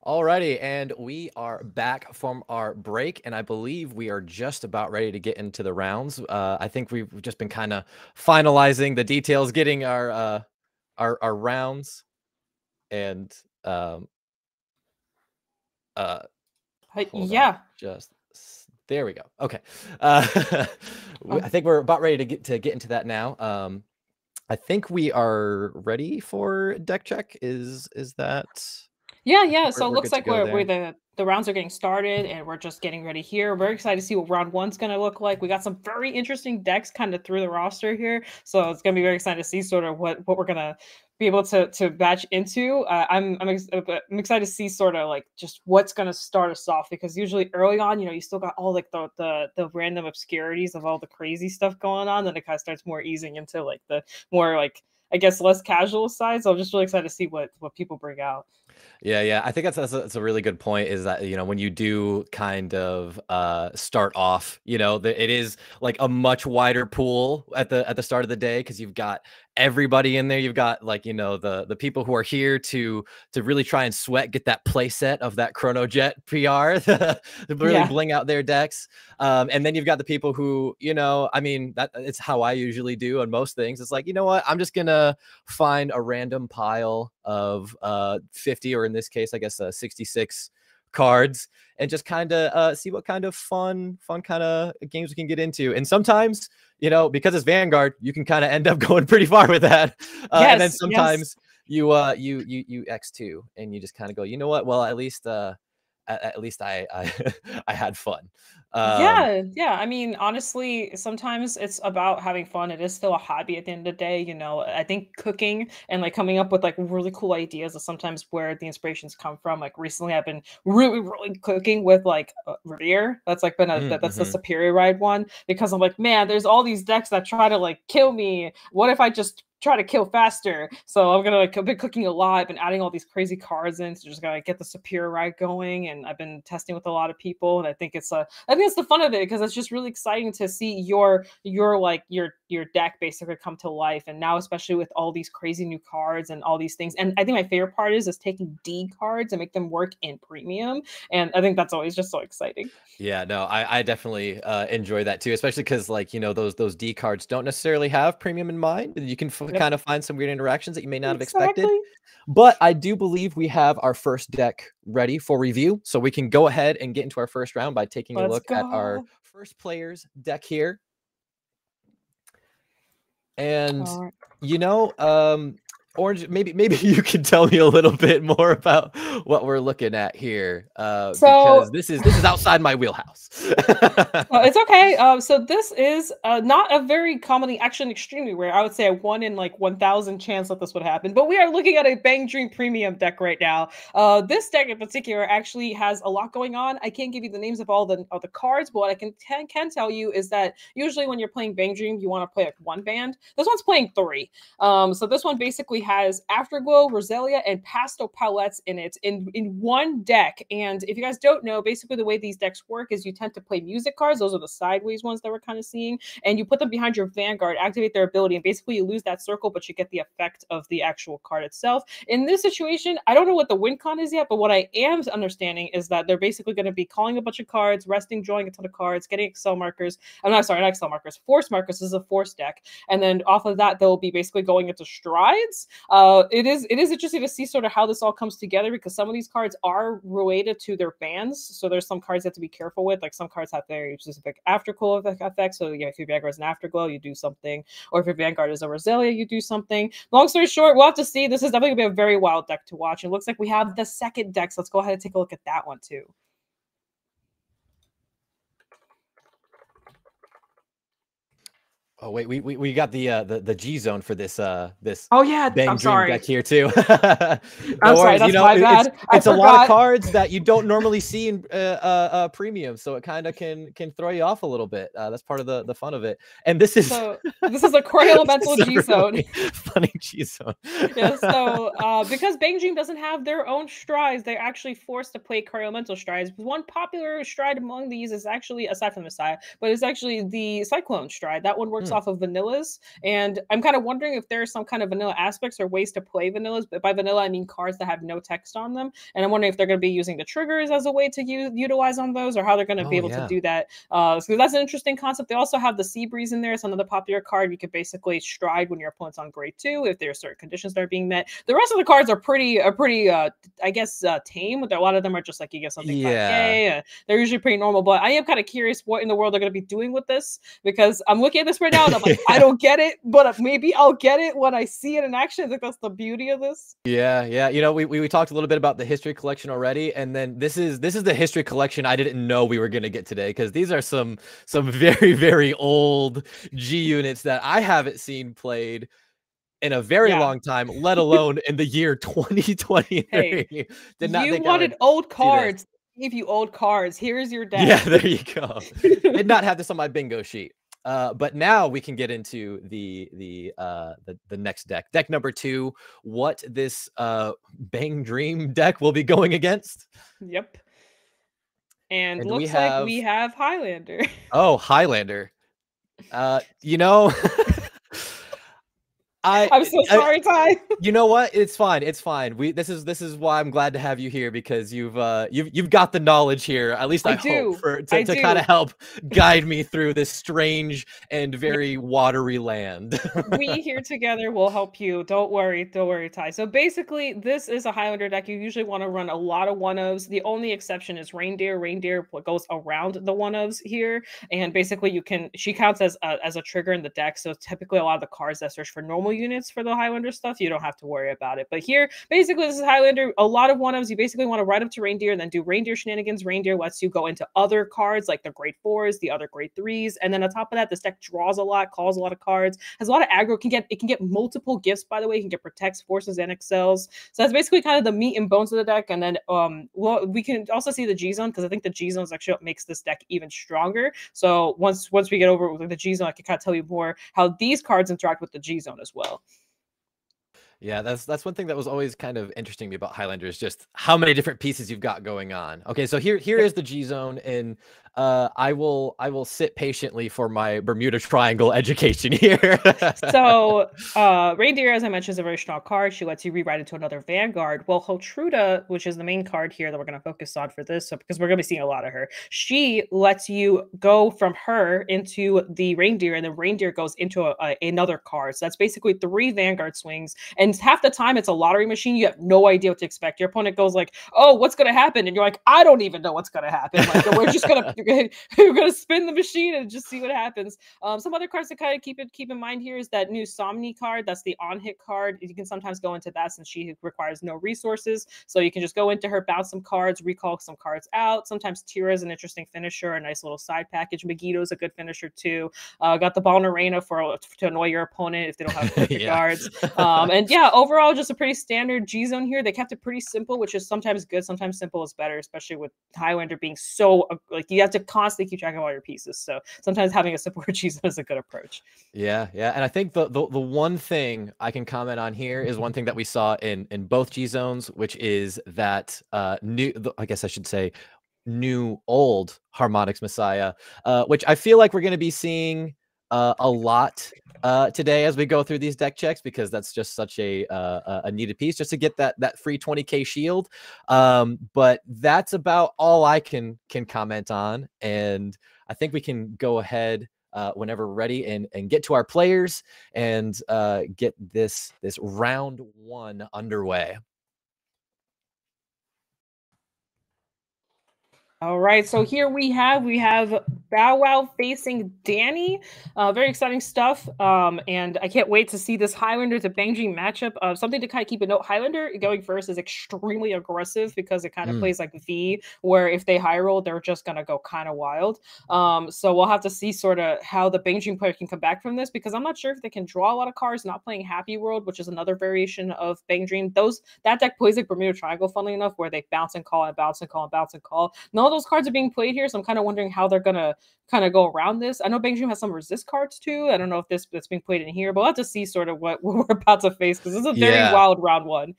Alrighty, and we are back from our break, and I believe we are just about ready to get into the rounds. I think we've just been kind of finalizing the details, getting our rounds, and yeah, just there we go. Okay, I think we're about ready to get into that now. I think we are ready for deck check. Is that? Yeah. So it we're looks good to like go we're there. the rounds are getting started and we're just getting ready here. We're very excited to see what round one's going to look like. We got some very interesting decks kind of through the roster here. So it's going to be very exciting to see sort of what we're going to be able to batch into. I'm excited to see sort of like just what's going to start us off, because usually early on, you still got all like the random obscurities of all the crazy stuff going on. Then it kind of starts more easing into like the more like, I guess, less casual side. So I'm just really excited to see what people bring out. Yeah. I think that's a really good point, is that, when you do kind of start off, it is like a much wider pool at the start of the day, because you've got everybody in there. You've got like, the people who are here to really try and get that play set of that Chrono Jet PR to really bling out their decks. And then you've got the people who, that it's how I usually do on most things. It's like, you know what, I'm just gonna find a random pile of 50, or in this case, I guess 66 cards, and just kind of see what kind of fun kind of games we can get into. And sometimes, because it's Vanguard, you can kind of end up going pretty far with that. And then sometimes you X2 and you just kind of go, you know what? Well, at least I I had fun. Yeah. I mean, honestly, sometimes it's about having fun. It is still a hobby at the end of the day. I think cooking and like coming up with like really cool ideas is sometimes where the inspirations come from. Like recently, I've been really cooking with like Revere. That's like been that's the Superior Ride one, because I'm like, man, there's all these decks that try to like kill me. What if I just try to kill faster? So I'm gonna I've been cooking a lot. I've been adding all these crazy cards in, so just gotta get the Superior Ride going. And I've been testing with a lot of people, and I think it's the fun of it, because it's just really exciting to see your deck basically come to life. And now, especially with all these crazy new cards and all these things, and I think my favorite part is taking D cards and make them work in premium. And I think that's always just so exciting. Yeah, no, I definitely enjoy that too, especially because like, those D cards don't necessarily have premium in mind. You can kind of find some weird interactions that you may not have expected. But I do believe we have our first deck ready for review, so we can go ahead and get into our first round by taking a look at our first player's deck here. And Orange, maybe you can tell me a little bit more about what we're looking at here, because this is outside my wheelhouse. It's okay. So this is not a very commonly, actually extremely rare. I would say a 1 in like 1,000 chance that this would happen. But we are looking at a Bang Dream Premium deck right now. This deck in particular actually has a lot going on. I can't give you the names of all the cards, but what I can tell you is that usually when you're playing Bang Dream, you want to play like one band. This one's playing 3. So this one basically has Afterglow, Roselia, and Pastel Palettes in it in one deck. And if you guys don't know, basically the way these decks work is you tend to play music cards. Those are the sideways ones that we're kind of seeing. And you put them behind your Vanguard, activate their ability, and basically you lose that circle, but you get the effect of the actual card itself. In this situation, I don't know what the win con is yet, but what I am understanding is that they're basically going to be calling a bunch of cards, resting, drawing a ton of cards, getting Excel markers. I'm not sorry, not Excel markers, Force markers. This is a Force deck. And then off of that, they'll be basically going into strides. It is interesting to see sort of how this all comes together, because some of these cards are related to their bands. So there's some cards you have to be careful with. Like some cards have very specific afterglow effects. So yeah, if your Vanguard is an afterglow, you do something. Or if your Vanguard is a Roselia, you do something. Long story short, we'll have to see. This is definitely gonna be a very wild deck to watch. It looks like we have the second deck. So let's go ahead and take a look at that one too. Oh wait, we got the G zone for this this oh yeah, Bang I'm Dream sorry deck here too. I'm sorry, that's my bad. It's a lot of cards that you don't normally see in premium, so it kind of can throw you off a little bit. That's part of the fun of it. And this is a Cray Elemental G zone. Really funny G zone. Yeah, so because Bang Dream doesn't have their own strides, they're actually forced to play Cray Elemental strides. One popular stride among these is actually, aside from Messiah, but it's actually the Cyclone stride. That one works off of vanillas, and I'm kind of wondering if there's some kind of vanilla aspects or ways to play vanillas. But by vanilla, I mean cards that have no text on them, and I'm wondering if they're going to be using the triggers as a way to utilize on those, or how they're going to be able to do that. So that's an interesting concept. They also have the Sea Breeze in there. It's another popular card. You could basically stride when your opponent's on grade 2 if there are certain conditions that are being met. The rest of the cards are pretty I guess tame. A lot of them are just like you get something 5K. They're usually pretty normal, but I am kind of curious what in the world they're going to be doing with this, because I'm looking at this right now and I'm like, I don't get it, but maybe I'll get it when I see it in action. I think that's the beauty of this. Yeah. You know, we talked a little bit about the history collection already, and then this is the history collection I didn't know we were gonna get today, because these are some very, very old G units that I haven't seen played in a very long time, let alone in the year 2023. Hey, did not you wanted old cards. Give you old cards. Here's your deck. Yeah, there you go. Did not have this on my bingo sheet. But now we can get into the next deck. Deck number 2, what this Bang Dream deck will be going against. Yep. And looks like we have Highlander. Oh, Highlander. You know, I'm so sorry, Ty. You know what? It's fine. It's fine. This is why I'm glad to have you here, because you've got the knowledge here. At least I hope to kind of help guide me through this strange and very watery land. We here together will help you. Don't worry, Ty. So basically, this is a Highlander deck. You usually want to run a lot of 1-ofs. The only exception is Reindeer. Reindeer goes around the 1-ofs here, and basically she counts as a trigger in the deck. So typically, a lot of the cards that search for normal units for the Highlander stuff, you don't have to worry about it. But here, basically, this is Highlander. A lot of 1-ofs. You basically want to ride up to Reindeer and then do Reindeer shenanigans. Reindeer lets you go into other cards like the grade 4s, the other grade 3s, and then on top of that, this deck draws a lot, calls a lot of cards, has a lot of aggro. It can get multiple gifts, by the way. It can get protects, forces, and excels. So that's basically kind of the meat and bones of the deck. And then well, we can also see the G zone, because I think the G zone is actually what makes this deck even stronger. So once we get over with the G zone, I can kind of tell you more how these cards interact with the G zone as well. Yeah, that's one thing that was always kind of interesting to me about Highlander, is just how many different pieces you've got going on. Okay, so here is the G zone, and I will sit patiently for my Bermuda Triangle education here. So Reindeer, as I mentioned, is a very strong card. She lets you rewrite into another Vanguard. Well, Hotruda, which is the main card here that we're going to focus on for this, because we're going to be seeing a lot of her, she lets you go from her into the Reindeer, and the Reindeer goes into another card. So that's basically 3 Vanguard swings, and half the time it's a lottery machine. You have no idea what to expect. Your opponent goes like, oh, what's going to happen? And you're like, I don't even know what's going to happen. Like, we're just going to You're gonna spin the machine and just see what happens. Some other cards to kind of keep in mind here is that new Somni card. That's the on-hit card. You can sometimes go into that since she requires no resources. So you can just go into her, bounce some cards, recall some cards out. Sometimes Tira is an interesting finisher, a nice little side package. Megiddo is a good finisher too. Got the Balnerina to annoy your opponent if they don't have perfect guards. And yeah, overall, just a pretty standard G zone here. They kept it pretty simple, which is sometimes good, sometimes simple is better, especially with Highlander being so like you have to constantly keep track of all your pieces. So sometimes having a simpler G zone is a good approach. Yeah, and I think the one thing I can comment on here is one thing that we saw in both G zones, which is that I guess I should say new old Harmonix Messiah, which I feel like we're going to be seeing a lot today as we go through these deck checks, because that's just such a needed piece just to get that free 20k shield. But that's about all I can comment on, and I think we can go ahead whenever ready and get to our players and get this round one underway. All right, so here we have Bow Wow facing Danny. Very exciting stuff. And I can't wait to see this Highlander to Bang Dream matchup. Something to kind of keep a note: Highlander going first is extremely aggressive because it kind of plays like V, where if they high roll, they're just gonna go kind of wild. So we'll have to see sort of how the Bang Dream player can come back from this, because I'm not sure if they can draw a lot of cards not playing Happy World, which is another variation of Bang Dream. That deck plays like Bermuda Triangle, funnily enough, where they bounce and call and bounce and call and bounce and call. None of those cards are being played here, so I'm kind of wondering how they're gonna kind of go around this. I know Bang Dream has some resist cards too. I don't know if that's being played in here, but we'll have to see sort of what we're about to face, because this is a very wild round one.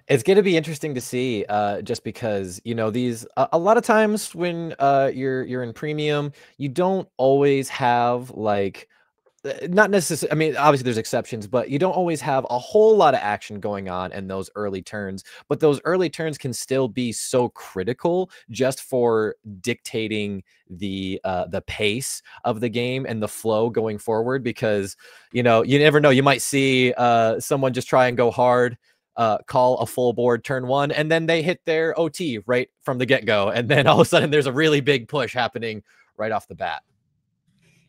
It's going to be interesting to see, just because, you know, these a lot of times when you're in premium, you don't always have like, not necessarily, I mean, obviously there's exceptions, but you don't always have a whole lot of action going on in those early turns. But those early turns can still be so critical just for dictating the pace of the game and the flow going forward, because, you know, you never know. You might see someone just try and go hard, call a full board turn one, and then they hit their OT right from the get-go. And then all of a sudden there's a really big push happening right off the bat.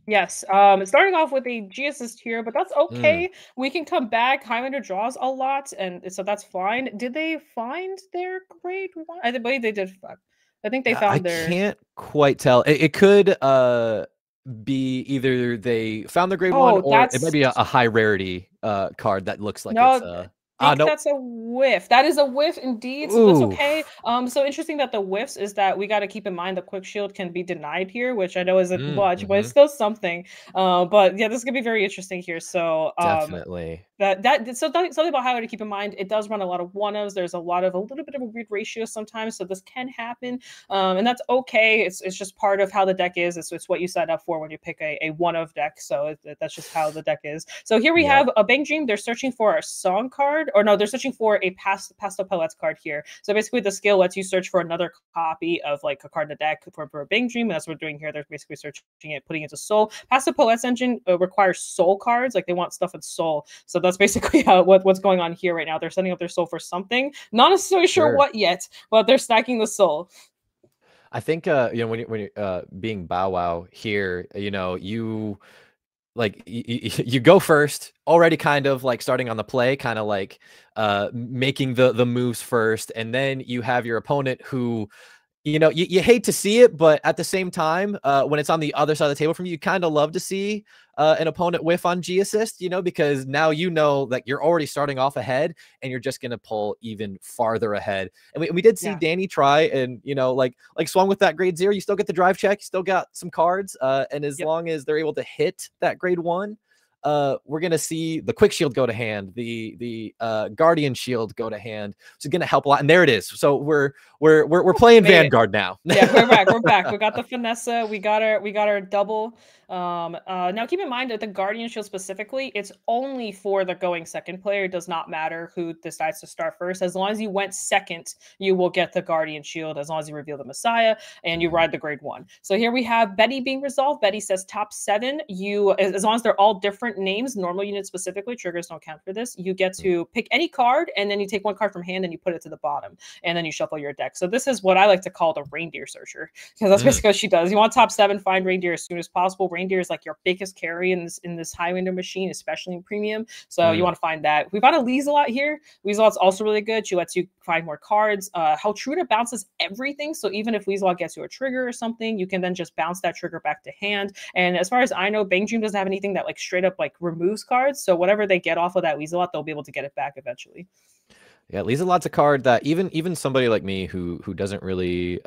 Yes, starting off with a G assist here, but that's okay. We can come back. Highlander draws a lot, and so that's fine. Did they find their grade one? I believe they did. I think they found their... I can't quite tell. It could be either they found their grade one, or it might be a high rarity card that looks like it's... Nope. That's a whiff. That is a whiff indeed. So that's okay. So interesting that the whiffs is that we got to keep in mind the quick shield can be denied here, which I know isn't much, but it's still something. But yeah, this is gonna be very interesting here. So definitely. Something about how to keep in mind. It does run a lot of one-ofs. There's a little bit of a weird ratio sometimes, so this can happen, and that's okay. It's just part of how the deck is. It's what you sign up for when you pick a one-of deck. So that's just how the deck is. So here we have a Bang Dream. They're searching for a song card, or no, they're searching for a Pastel Palettes card here. So basically, the skill lets you search for another copy of like a card in the deck for a Bang Dream. And that's what we're doing here. They're basically searching it, putting it into Soul. Pastel Palettes engine requires Soul cards, like they want stuff in Soul. So that's basically what's going on here right now. They're setting up their Soul for something. Not necessarily sure what yet, but they're stacking the Soul. I think you know, when you're being Bow Wow here, you know, you go first, already kind of like starting on the play, kind of like making the moves first, and then you have your opponent who, you know, you hate to see it, but at the same time, when it's on the other side of the table from you, you kind of love to see an opponent whiff on G assist, you know, because now you know that you're already starting off ahead and you're just going to pull even farther ahead. And we did see Danny try and, you know, like swung with that grade 0. You still get the drive check, you still got some cards. And as long as they're able to hit that grade 1, we're gonna see the quick shield go to hand, the guardian shield go to hand. So it's gonna help a lot. And there it is. So we're playing Vanguard now. Yeah, we're back. We got the Finessa. We got our double. Now keep in mind that the guardian shield specifically, it's only for the going second player. It does not matter who decides to start first. As long as you went second, you will get the guardian shield, as long as you reveal the Messiah and you ride the grade 1. So here we have Betty being resolved. Betty says top 7. You, as long as they're all different names, normal units specifically, triggers don't count for this. You get to pick any card, and then you take one card from hand and you put it to the bottom, and then you shuffle your deck. deck. So this is what I like to call the reindeer searcher, because that's basically what she does. You want top 7, find reindeer as soon as possible. Reindeer is like your biggest carry in this Highlander machine, especially in premium. So you want to find that. We found a Lieselot here. Lieselot's also really good. She lets you find more cards. Heltruda bounces everything. So even if Lieselot gets you a trigger or something, you can then just bounce that trigger back to hand. And as far as I know, Bang Dream doesn't have anything that like straight up like removes cards. So whatever they get off of that Lieselot, they'll be able to get it back eventually. Yeah, Lieselot's a card that even somebody like me who doesn't really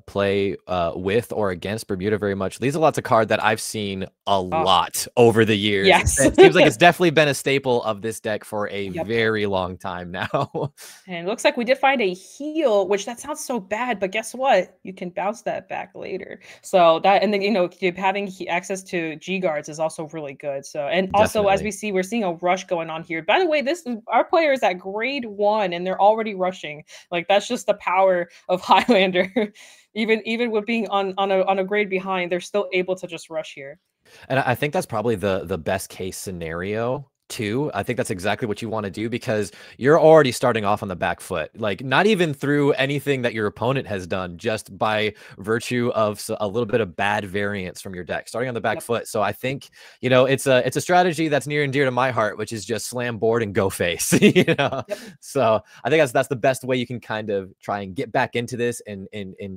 play with or against Bermuda very much, Lieselot's a card that I've seen a lot over the years. Yes. It seems like it's definitely been a staple of this deck for a very long time now. And it looks like we did find a heal, which that sounds so bad, but guess what? You can bounce that back later. So that, and then, you know, having access to G guards is also really good. So, and also as we see, we're seeing a rush going on here. By the way, our player is at grade 1 and they're already rushing. Like, that's just the power of Highlander. even with being on a grade behind, they're still able to just rush here. And I think that's probably the best case scenario too. I think that's exactly what you want to do, because you're already starting off on the back foot, like not even through anything that your opponent has done, just by virtue of a little bit of bad variance from your deck, starting on the back foot. So I think, you know, it's a strategy that's near and dear to my heart, which is just slam board and go face. You know, so I think that's the best way you can kind of try and get back into this and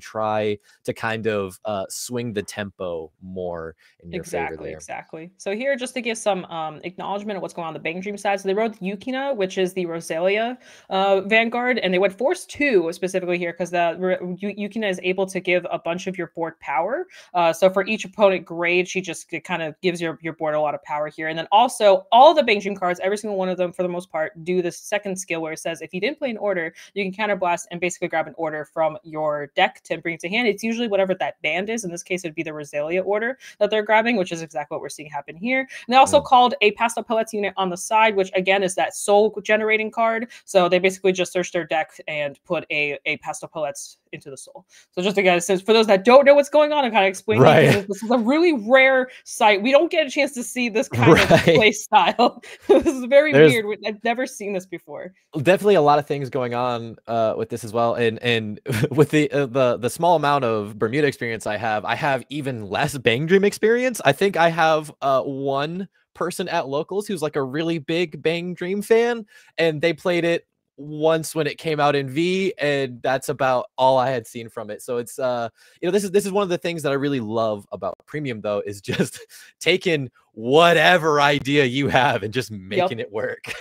try to kind of swing the tempo more in your favor there. Exactly. So here, just to give some acknowledgement of what's going on the Bang Dream side. So they wrote Yukina, which is the Rosalia Vanguard, and they went Force 2 specifically here because the Yukina is able to give a bunch of your board power. So for each opponent grade, she just kind of gives your board a lot of power here. And then also all the Bang Dream cards, every single one of them for the most part, do the second skill where it says if you didn't play an order, you can counterblast and basically grab an order from your deck to bring it to hand. It's usually whatever that band is. In this case, it would be the Rosalia order that they're grabbing, which is exactly what we're seeing happen here. And they also called a Pastel Pellets unit on the side, which again is that soul generating card. So they basically just search their deck and put a Pastel Pellets into the soul. So just again, since for those that don't know what's going on, and kind of explain this is a really rare sight. We don't get a chance to see this kind of play style. This is very weird. I've never seen this before. Definitely a lot of things going on with this as well, and with the small amount of Bermuda experience I have even less Bang Dream experience. I think I have one person at locals who's like a really big Bang Dream fan, and they played it once when it came out in V, and that's about all I had seen from it. So it's you know, this is one of the things that I really love about premium, though, is just taking whatever idea you have and just making it work.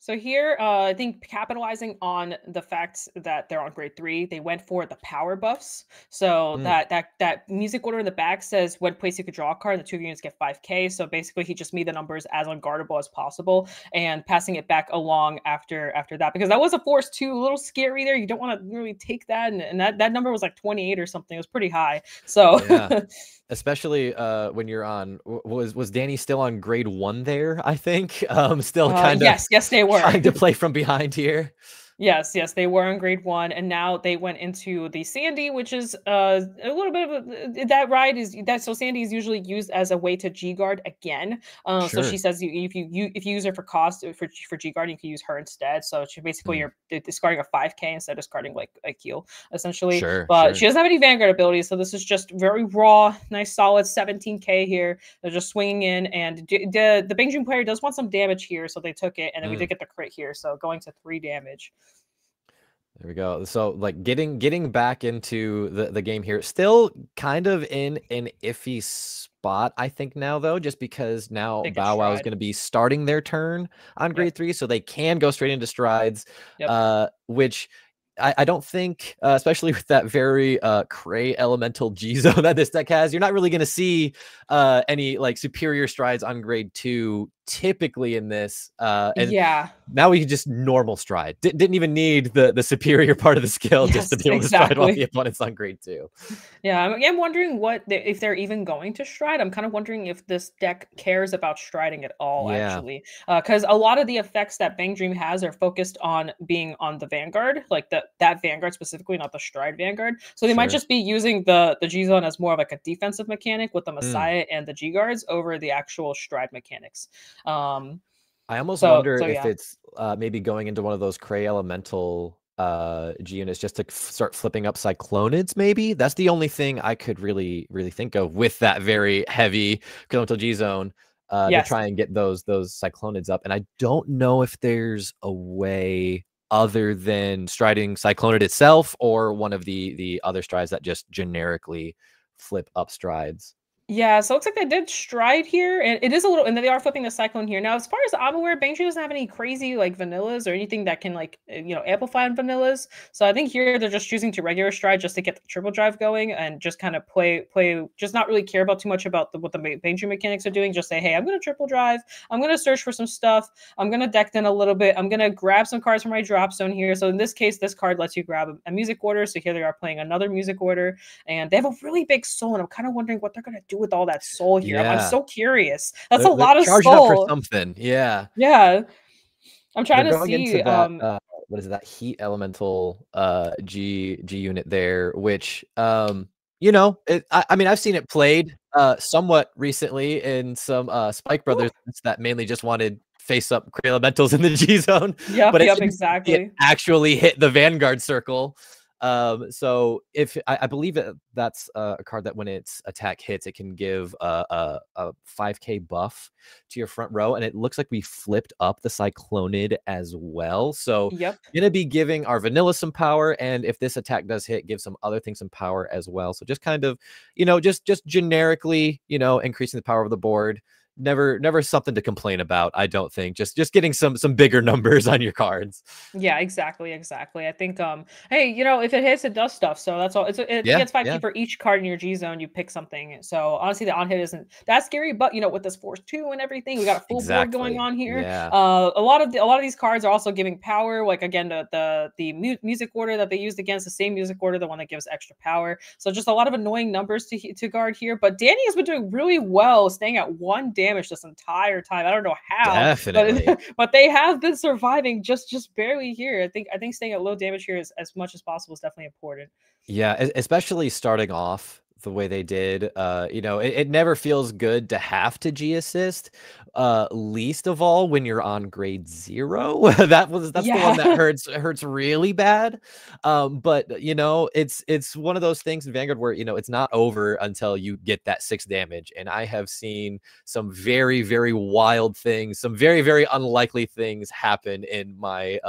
So here, I think capitalizing on the fact that they're on grade 3, they went for the power buffs. So that music order in the back says when placed you could draw a card, the 2 units get 5k. So basically he just made the numbers as unguardable as possible and passing it back along after that, because that was a Force 2, a little scary there. You don't want to really take that, and that number was like 28 or something. It was pretty high. So yeah. Especially when you're on, was Danny still on grade 1 there? I think still kind of yes they were trying to play from behind here. Yes, they were on grade 1, and now they went into the Sandy, which is a little bit of that ride is that. So Sandy is usually used as a way to G guard again. So she says if you use her for cost for G guard, you can use her instead. So she basically you're discarding a 5k instead of discarding like a heal essentially. But she doesn't have any Vanguard abilities, so this is just very raw, nice solid 17k here. They're just swinging in, and the Bang Dream player does want some damage here, so they took it, and then we did get the crit here, so going to 3 damage. There we go. So like getting back into the game here, still kind of in an iffy spot, I think now, though, just because now Bow Wow is going to be starting their turn on grade 3, so they can go straight into strides, which I don't think, especially with that very cray elemental G-Zone that this deck has, you're not really going to see any like superior strides on grade 2 typically in this. And now we can just normal stride. Didn't even need the superior part of the skill just to be able to stride while the opponent's on grade 2. Yeah, I'm wondering if they're even going to stride. I'm kind of wondering if this deck cares about striding at all, actually. Because a lot of the effects that Bang Dream has are focused on being on the Vanguard, like that Vanguard specifically, not the stride Vanguard. So they might just be using the G-Zone as more of like a defensive mechanic with the Messiah and the G-Guards over the actual stride mechanics. I almost wonder if it's maybe going into one of those cray elemental G units just to start flipping up Cyclonids, maybe. That's the only thing I could really think of with that very heavy Elemental G zone to try and get those Cyclonids up. And I don't know if there's a way other than striding Cyclonid itself or one of the other strides that just generically flip up strides. Yeah, so it looks like they did stride here, and it is a little, and they are flipping the Cyclone here. Now, as far as I'm aware, Bangtree doesn't have any crazy like vanillas or anything that can like amplify on vanillas. So I think here they're just choosing to regular stride just to get the triple drive going and just kind of play, just not really care about too much about what the Bangtree mechanics are doing. Just say, hey, I'm gonna triple drive, I'm gonna search for some stuff, I'm gonna deck in a little bit, I'm gonna grab some cards from my drop zone here. So in this case, this card lets you grab a music order. So here they are playing another music order, and they have a really big soul, and I'm kind of wondering what they're gonna do with all that soul here. I'm so curious. That's a lot of soul. Up for something. Yeah. I'm trying to see into that, what is that heat elemental G unit there, which I mean, I've seen it played somewhat recently in some Spike Brothers that mainly just wanted face up elementals in the G zone. But exactly. It actually hit the Vanguard circle. So if I believe that's a card that when its attack hits, it can give a 5k buff to your front row, and it looks like we flipped up the Cyclonid as well. So gonna be giving our vanilla some power, and if this attack does hit, give some other things some power as well. So just kind of just generically increasing the power of the board. Never something to complain about, I don't think. Just getting some bigger numbers on your cards. Yeah, exactly. I think hey, if it hits, it does stuff. So that's all. It gets 5k for each card in your G zone. You pick something. So honestly, the on hit isn't that scary. But with this Force 2 and everything, we got a full board going on here. A lot of these cards are also giving power. Like again, the music order that they used against the same music order, the one that gives extra power. So just a lot of annoying numbers to guard here. But Danny has been doing really well, staying at 1 damage this entire time. I don't know how. Definitely. But they have been surviving just barely here. I think staying at low damage here is as much as possible is definitely important. Yeah, especially starting off the way they did. It never feels good to have to G assist, least of all when you're on grade 0. that's the one that hurts really bad. But it's one of those things in Vanguard where it's not over until you get that 6 damage. And I have seen some very, very wild things, some very, very unlikely things happen in my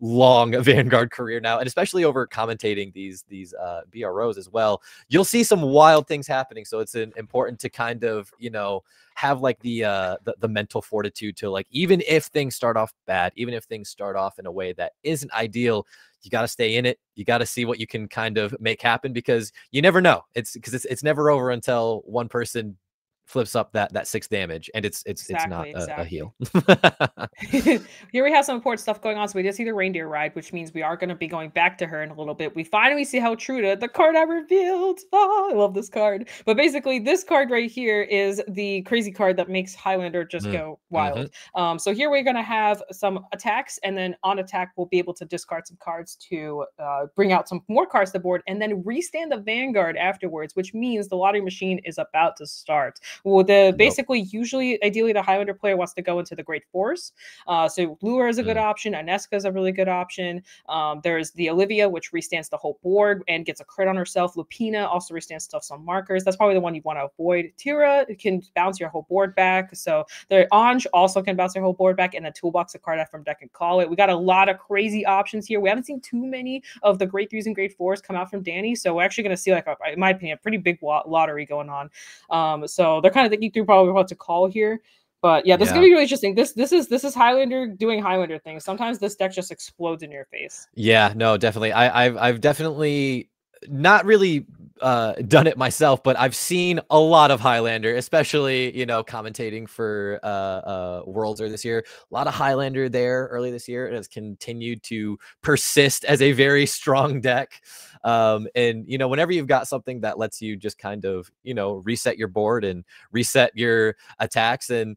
long Vanguard career now, and especially over commentating these BROs as well. You'll see some wild things happening, so it's important to kind of have like the mental fortitude to, like, even if things start off bad, even if things start off in a way that isn't ideal, you got to stay in it. You got to see what you can kind of make happen, because you never know. It's never over until one person flips up that 6 damage, and it's not a heal. Here we have some important stuff going on. So we did see the reindeer ride, which means we are going to be going back to her in a little bit. We finally see how true to the card I revealed. Oh, I love this card. But basically, this card right here is the crazy card that makes Highlander just go wild. So here we're going to have some attacks, and then on attack, we'll be able to discard some cards to bring out some more cards to the board, and then restand the Vanguard afterwards, which means the lottery machine is about to start. Well, basically, usually, ideally, the Highlander player wants to go into the Great Force. So Lure is a good option. Aneska is a really good option. There's the Olivia, which restands the whole board and gets a crit on herself. Lupina also restands stuff on markers. That's probably the one you want to avoid. Tira can bounce your whole board back. So the Anj also can bounce your whole board back, and the toolbox a card out from deck and call it. We got a lot of crazy options here. We haven't seen too many of the Great 3s and Great 4s come out from Danny. So we're actually going to see, like, in my opinion, a pretty big lottery going on. So they're kind of thinking through probably what to call here. But yeah, this is gonna be really interesting. This is Highlander doing Highlander things. Sometimes this deck just explodes in your face. Yeah, no, definitely. I've definitely not really done it myself, but I've seen a lot of Highlander, especially commentating for Worlds this year. A lot of Highlander there early this year. It has continued to persist as a very strong deck. And whenever you've got something that lets you just kind of reset your board and reset your attacks, and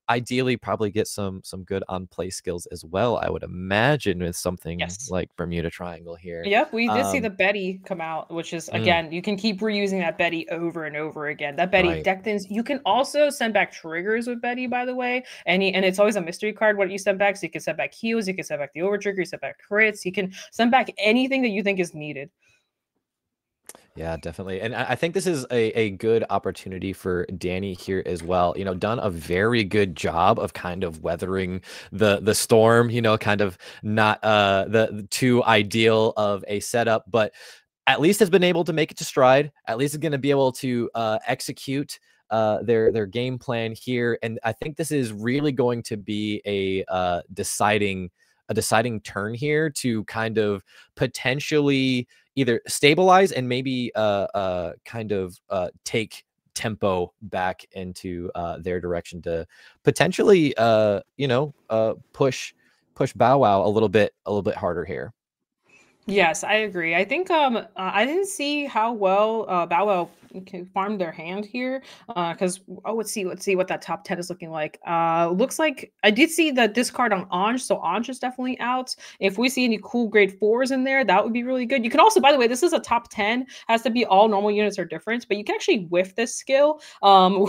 ideally probably get some good on play skills as well, I would imagine, with something like Bermuda Triangle here. Yep, we did see the Betty come out, which is, again, you can keep reusing that Betty over and over again. That Betty deck thins. You can also send back triggers with Betty, by the way, and it's always a mystery card what you send back. So you can send back heals, you can send back the over trigger, you send back crits, you can send back anything that you think is needed. Yeah, definitely. And I think this is a good opportunity for Danny here as well. You know, done a very good job of kind of weathering the storm, you know, kind of not the too ideal of a setup, but at least has been able to make it to stride. At least is going to be able to execute their game plan here. And I think this is really going to be a deciding turn here to kind of potentially either stabilize and maybe kind of take tempo back into their direction to potentially you know, push Bow Wow a little bit harder here. Yes, I agree. I think I didn't see how well Bow Wow farmed their hand here, because let's see what that top 10 is looking like. Looks like I did see the discard on Anj, so Anj is definitely out. If we see any cool grade 4s in there, that would be really good. You can also, by the way, this is a top 10, has to be all normal units are different, but you can actually whiff this skill,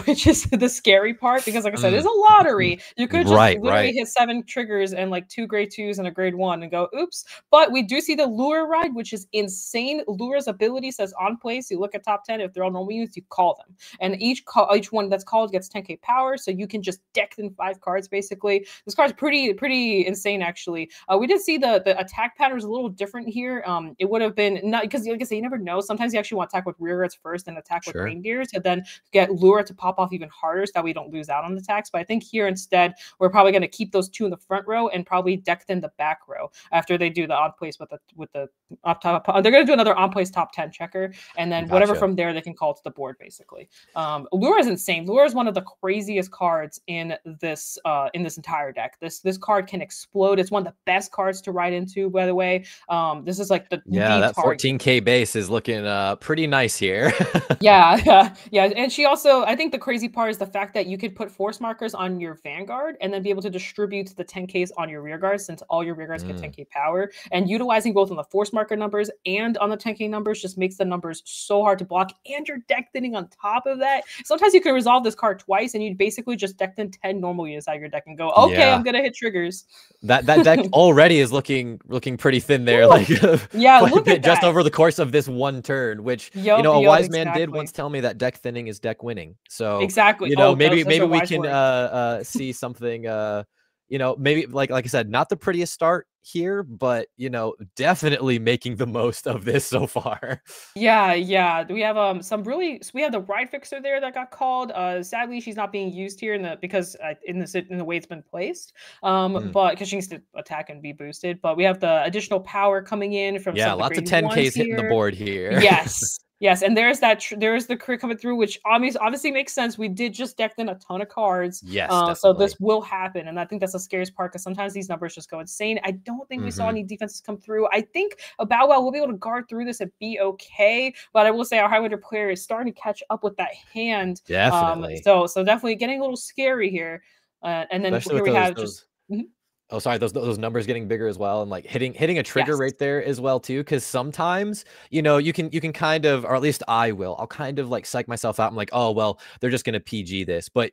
which is the scary part, because like I said, it's a lottery. You could just literally hit 7 triggers and like 2 grade 2s and a grade 1 and go, oops. But we do see the Lure ride, which is insane. Lure's ability says on place, you look at top 10, if they're all normal units, you call them. And each one that's called gets 10k power, so you can just deck in 5 cards, basically. This card's pretty insane, actually. We did see the attack pattern is a little different here. It would have been, not because like I say, you never know. Sometimes you actually want to attack with rear guards first and attack with reindeers, and then get Lure to pop off even harder so that we don't lose out on the attacks. But I think here instead, we're probably going to keep those 2 in the front row and probably deck in the back row after they do the on place with the up top. They're going to do another on place top 10 checker, and then whatever from there they can call to the board, basically. Lure is insane. Lure is one of the craziest cards in this entire deck. This card can explode. It's one of the best cards to ride into, by the way. This is like that 14k base is looking pretty nice here. yeah. And she also, I think the crazy part is the fact that you could put force markers on your Vanguard and then be able to distribute the 10ks on your rear guards, since all your rear guards get 10k power. And utilizing both on the force marker numbers and on the 10k numbers just makes the numbers so hard to block, and your deck thinning on top of that. Sometimes you can resolve this card twice and you basically just deck in 10 normal units out of your deck and go, okay, I'm gonna hit triggers. That deck already is looking pretty thin there. Ooh. Like look at just over the course of this one turn, which you know, a wise man did once tell me that deck thinning is deck winning. So you know, maybe we can see something you know, maybe like I said, not the prettiest start here, but you know, definitely making the most of this so far. Yeah. We have we have the ride fixer there that got called. Sadly, she's not being used here because in the way it's been placed. But because she needs to attack and be boosted. But we have the additional power coming in from lots of 10ks hitting the board here. Yes, and there's the crit coming through, which obviously makes sense. We did just deck in a ton of cards. Yes, so this will happen, and I think that's the scariest part, because sometimes these numbers just go insane. I don't think we saw any defenses come through. I think Bow Wow will be able to guard through this and be okay, but I will say our Highlander player is starting to catch up with that hand. Definitely. So definitely getting a little scary here. And then especially here we have just. Oh, sorry, those numbers getting bigger as well, and like hitting a trigger right there as well too, because sometimes, you know, you can kind of, or at least I'll kind of like psych myself out. I'm like, oh well, they're just gonna PG this, but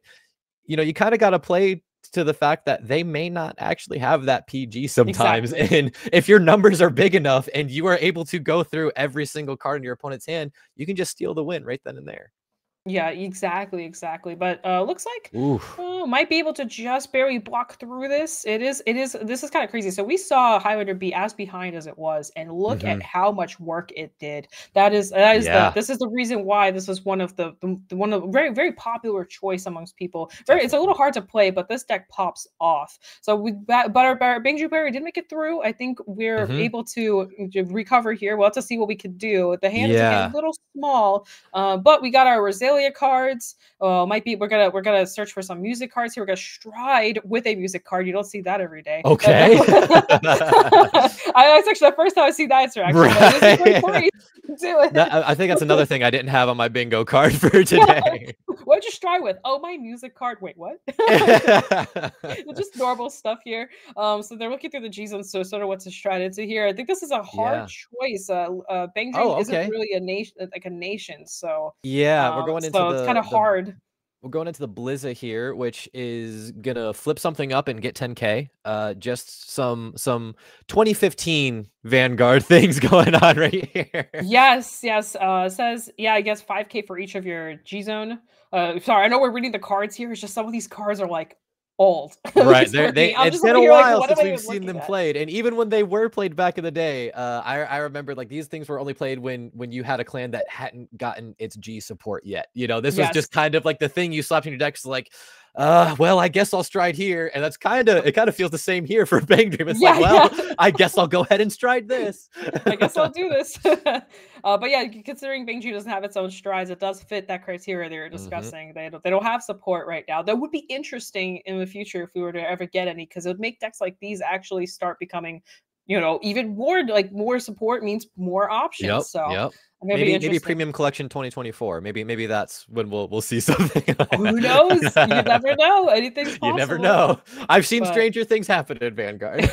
you know, you kind of got to play to the fact that they may not actually have that PG sometimes. And if your numbers are big enough and you are able to go through every single card in your opponent's hand, you can just steal the win right then and there. Yeah, exactly. But looks like might be able to just barely block through this. This is kind of crazy. So we saw Highlander be as behind as it was, and look at how much work it did. This is the reason why this was one of the very, very popular choice amongst people. It's a little hard to play, but this deck pops off. So but our Bing Ju player did make it through. I think we're able to recover here. We'll have to see what we could do. The hand is again a little small, but we got our Rosalia cards. We're gonna search for some music cards here. We're gonna stride with a music card. You don't see that every day. Okay. That's actually the first time I see that answer. Actually, I think that's another thing I didn't have on my bingo card for today. What'd you stride with? Oh, my music card. Wait, what? Just normal stuff here. So they're looking through the G zone, so sort of what to stride into here. I think this is a hard choice. Bang Dream isn't really a nation, like a nation. So yeah, we're going into so it's kind of hard. We're going into the Blizza here, which is gonna flip something up and get 10K. Just some 2015 Vanguard things going on right here. Yes. Says I guess 5K for each of your G zone. Sorry, I know we're reading the cards here. It's just some of these cards are like old. Right. It's been a while since we've seen them played. And even when they were played back in the day, I remember like these things were only played when you had a clan that hadn't gotten its G support yet. You know, this was just kind of like the thing you slapped in your deck. Like, well, I guess I'll stride here. And that's it kind of feels the same here for Bang Dream. It's like, well, I guess I'll go ahead and stride this. I guess I'll do this. But yeah, considering Bang Dream doesn't have its own strides, it does fit that criteria they were discussing. They don't have support right now. That would be interesting in the future if we were to ever get any, because it would make decks like these actually start becoming, you know, even more like more support means more options. Maybe Premium Collection 2024. Maybe that's when we'll see something. Who knows? You never know. Anything's possible. You never know. I've seen stranger things happen in Vanguard.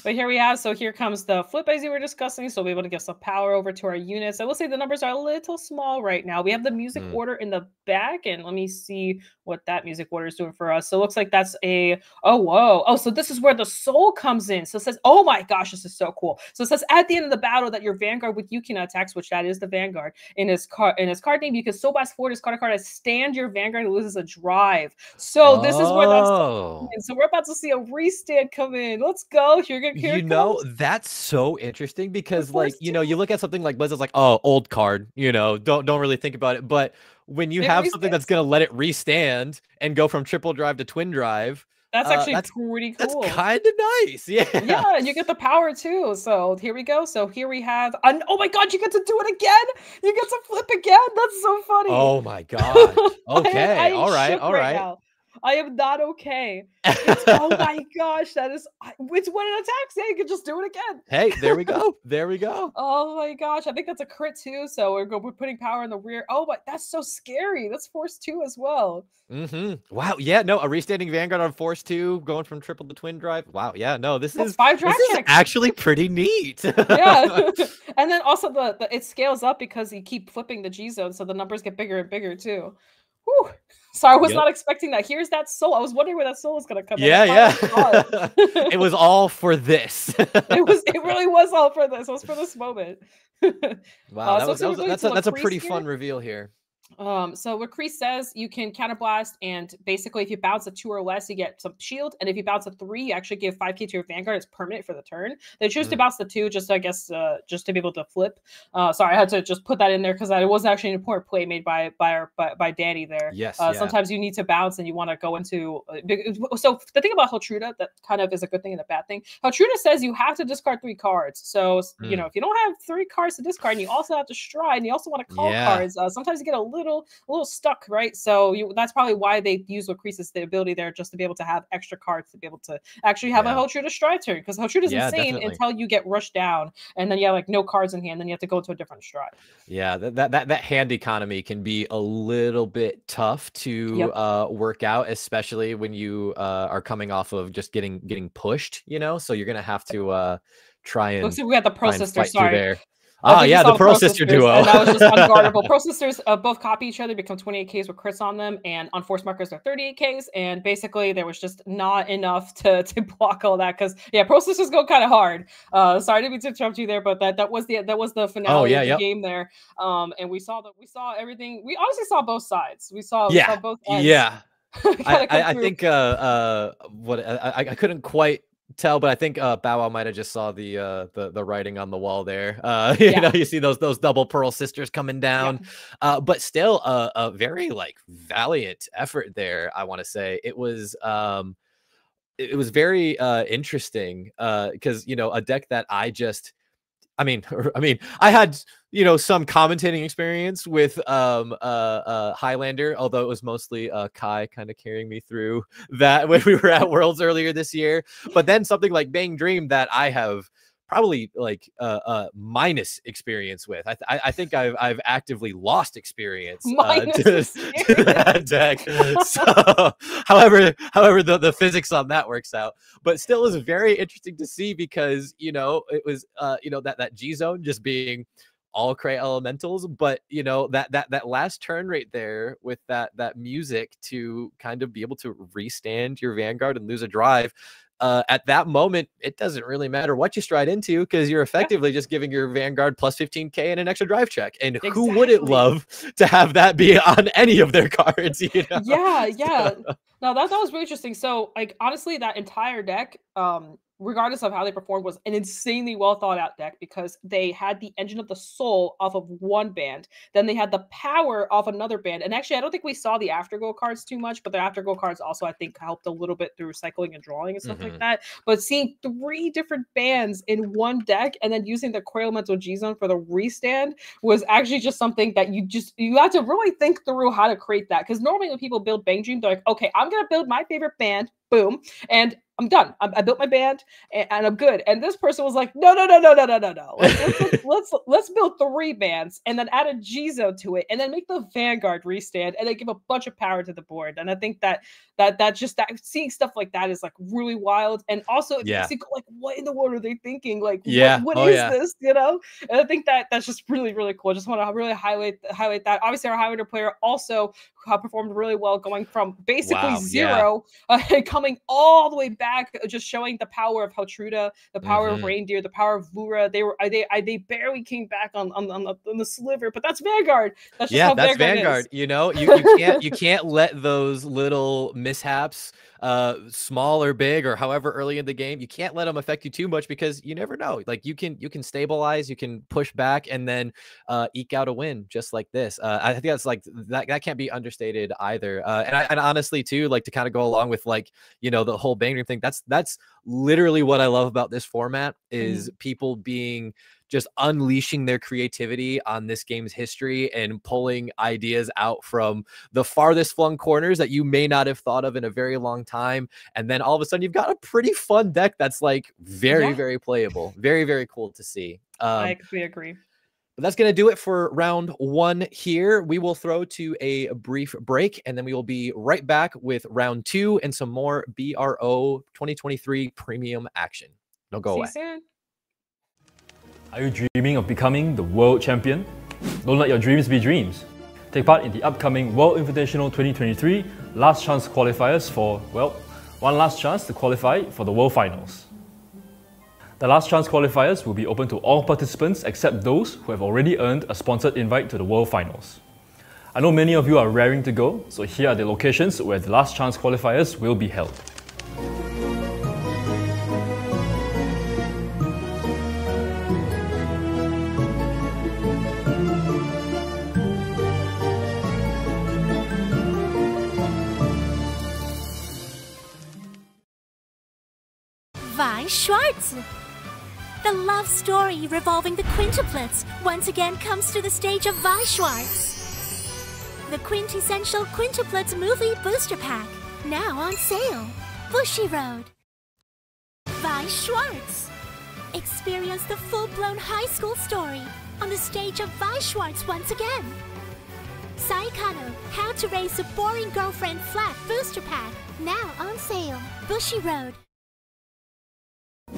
But here we have, so here comes the flip as you were discussing, so we'll be able to give some power over to our units. I will say the numbers are a little small right now. We have the music order in the back, and let me see what that music order is doing for us. So it looks like that's a, so this is where the soul comes in. So it says, oh my gosh, this is so cool. So it says at the end of the battle that your Vanguard with Yukina attacks, which that is the Vanguard, in his card name, you can soul blast forward his card as stand your Vanguard and loses a drive. So this is where that's coming in. So we're about to see a restand come in. Let's go. That's so interesting because like, you know, you look at something like Blizz, it's like, oh, old card, you know, don't really think about it. But when you have something that's going to let it restand and go from triple drive to twin drive, that's actually pretty cool. That's kind of nice. Yeah. Yeah, and you get the power too. So here we go. So here we have oh my god, you get to do it again. You get to flip again. That's so funny. Oh my god. Okay. All right. Now. I am not okay. Oh my gosh, it's when it attacks. Yeah, you can just do it again. Hey, there we go. There we go. Oh my gosh, I think that's a crit too. So we're putting power in the rear. Oh, but that's so scary. That's force 2 as well. Wow. Yeah. No, a restanding Vanguard on force 2, going from triple to twin drive. Wow. Yeah. No, this is actually pretty neat. Yeah. And then also it scales up because you keep flipping the G zone, so the numbers get bigger and bigger too. Whew. So I was not expecting that. Here's that soul. I was wondering where that soul was going to come in. Yeah. It was all for this. It really was all for this. It was for this moment. Wow, that's a pretty fun reveal here. So what Kreese says, you can counterblast, and basically if you bounce a 2 or less, you get some shield, and if you bounce a 3, you actually give 5k to your Vanguard. It's permanent for the turn. They choose to bounce the 2 just, I guess, just to be able to flip. Sorry, I had to just put that in there because it was actually an important play made by Danny there. Yes. Sometimes you need to bounce and you want to go into so the thing about Hotruda that kind of is a good thing and a bad thing. Hotruda says you have to discard 3 cards. So you know, if you don't have 3 cards to discard, and you also have to stride, and you also want to call cards, sometimes you get a little stuck, right? So that's probably why they use what Kreese the ability there, just to be able to have extra cards to be able to actually have a Hotruda stride turn, because Hotruda is insane until you get rushed down, and then you have like no cards in hand, then you have to go to a different stride. Yeah, that hand economy can be a little bit tough to work out, especially when you are coming off of just getting pushed, you know. So you're gonna have to try and looks like we got the Pro Sister. Sorry. There. Oh yeah, the Pro Sister duo. And that was just unguardable. Pro Sisters both copy each other, become 28Ks with crits on them, and on force markers they're 38Ks. And basically there was just not enough to block all that, because Pro Sisters go kind of hard. Sorry to interrupt you there, but that was the finale of the game there. And we saw everything. We honestly saw both sides. We saw both ends. Yeah. I think I couldn't quite tell, but I think Bow Wow might have just saw the writing on the wall there. You know, you see those double Pearl Sisters coming down, but still a very like valiant effort there. I want to say it was very interesting because, you know, a deck that I mean, I had, you know, some commentating experience with Highlander, although it was mostly Kai kind of carrying me through that when we were at Worlds earlier this year. But then something like Bang Dream that I have probably like minus experience with. I think I've actively lost experience to that deck. So, however the physics on that works out, but still is very interesting to see because it was that G zone just being all Cray elementals, but that last turn right there with that music to kind of be able to restand your Vanguard and lose a drive. At that moment, it doesn't really matter what you stride into because you're effectively just giving your Vanguard plus 15k and an extra drive check. And who wouldn't love to have that be on any of their cards? Yeah. No, that was really interesting. So, like, honestly, that entire deck, regardless of how they performed, was an insanely well thought out deck because they had the Engine of the Soul off of one band, then they had the Power off another band, and actually I don't think we saw the Afterglow cards too much, but the Afterglow cards also I think helped a little bit through cycling and drawing and stuff like that. But seeing 3 different bands in one deck and then using the Cray Elemental G Zone for the restand was actually just something that you have to really think through how to create that, because normally when people build Bang Dream, they're like, okay, I'm gonna build my favorite band, boom, and I'm done. I built my band and I'm good. And this person was like, no. Let's build 3 bands and then add a G Zone to it and then make the Vanguard restand and then give a bunch of power to the board. And I think that seeing stuff like that is like really wild. And also it makes you go like, what in the world are they thinking? Like, what is this? And I think that's just really, really cool. I just want to really highlight that. Obviously our Highlander player also performed really well, going from basically 0 coming all the way back, just showing the power of Heltruda, the power of Reindeer, the power of Vura. They barely came back on the sliver, but that's Vanguard. That's just how that's Vanguard. You can't let those little mishaps, small or big or however early in the game, you can't let them affect you too much because you never know. Like you can stabilize, you can push back, and then eke out a win just like this. I think that's like that can't be understated either. And honestly too, like to kind of go along with like the whole Bang Dream thing. That's literally what I love about this format is people being just unleashing their creativity on this game's history and pulling ideas out from the farthest flung corners that you may not have thought of in a very long time. And then all of a sudden you've got a pretty fun deck that's like very, very playable. Very, very cool to see. I completely agree. But that's going to do it for round 1 here. We will throw to a brief break, and then we will be right back with round 2 and some more BRO 2023 premium action. Don't go away. See you soon. Are you dreaming of becoming the world champion? Don't let your dreams be dreams. Take part in the upcoming World Invitational 2023 last chance qualifiers for, well, one last chance to qualify for the World Finals. The last chance qualifiers will be open to all participants except those who have already earned a sponsored invite to the World Finals. I know many of you are raring to go, so here are the locations where the last chance qualifiers will be held. Weiss Schwarz. The love story revolving the quintuplets once again comes to the stage of Weiss Schwarz. The quintessential quintuplets movie booster pack, now on sale. Bushiroad. Weiss Schwarz. Experience the full-blown high school story on the stage of Weiss Schwarz once again. Saikano, How to Raise a Boring Girlfriend Flat booster pack, now on sale. Bushiroad.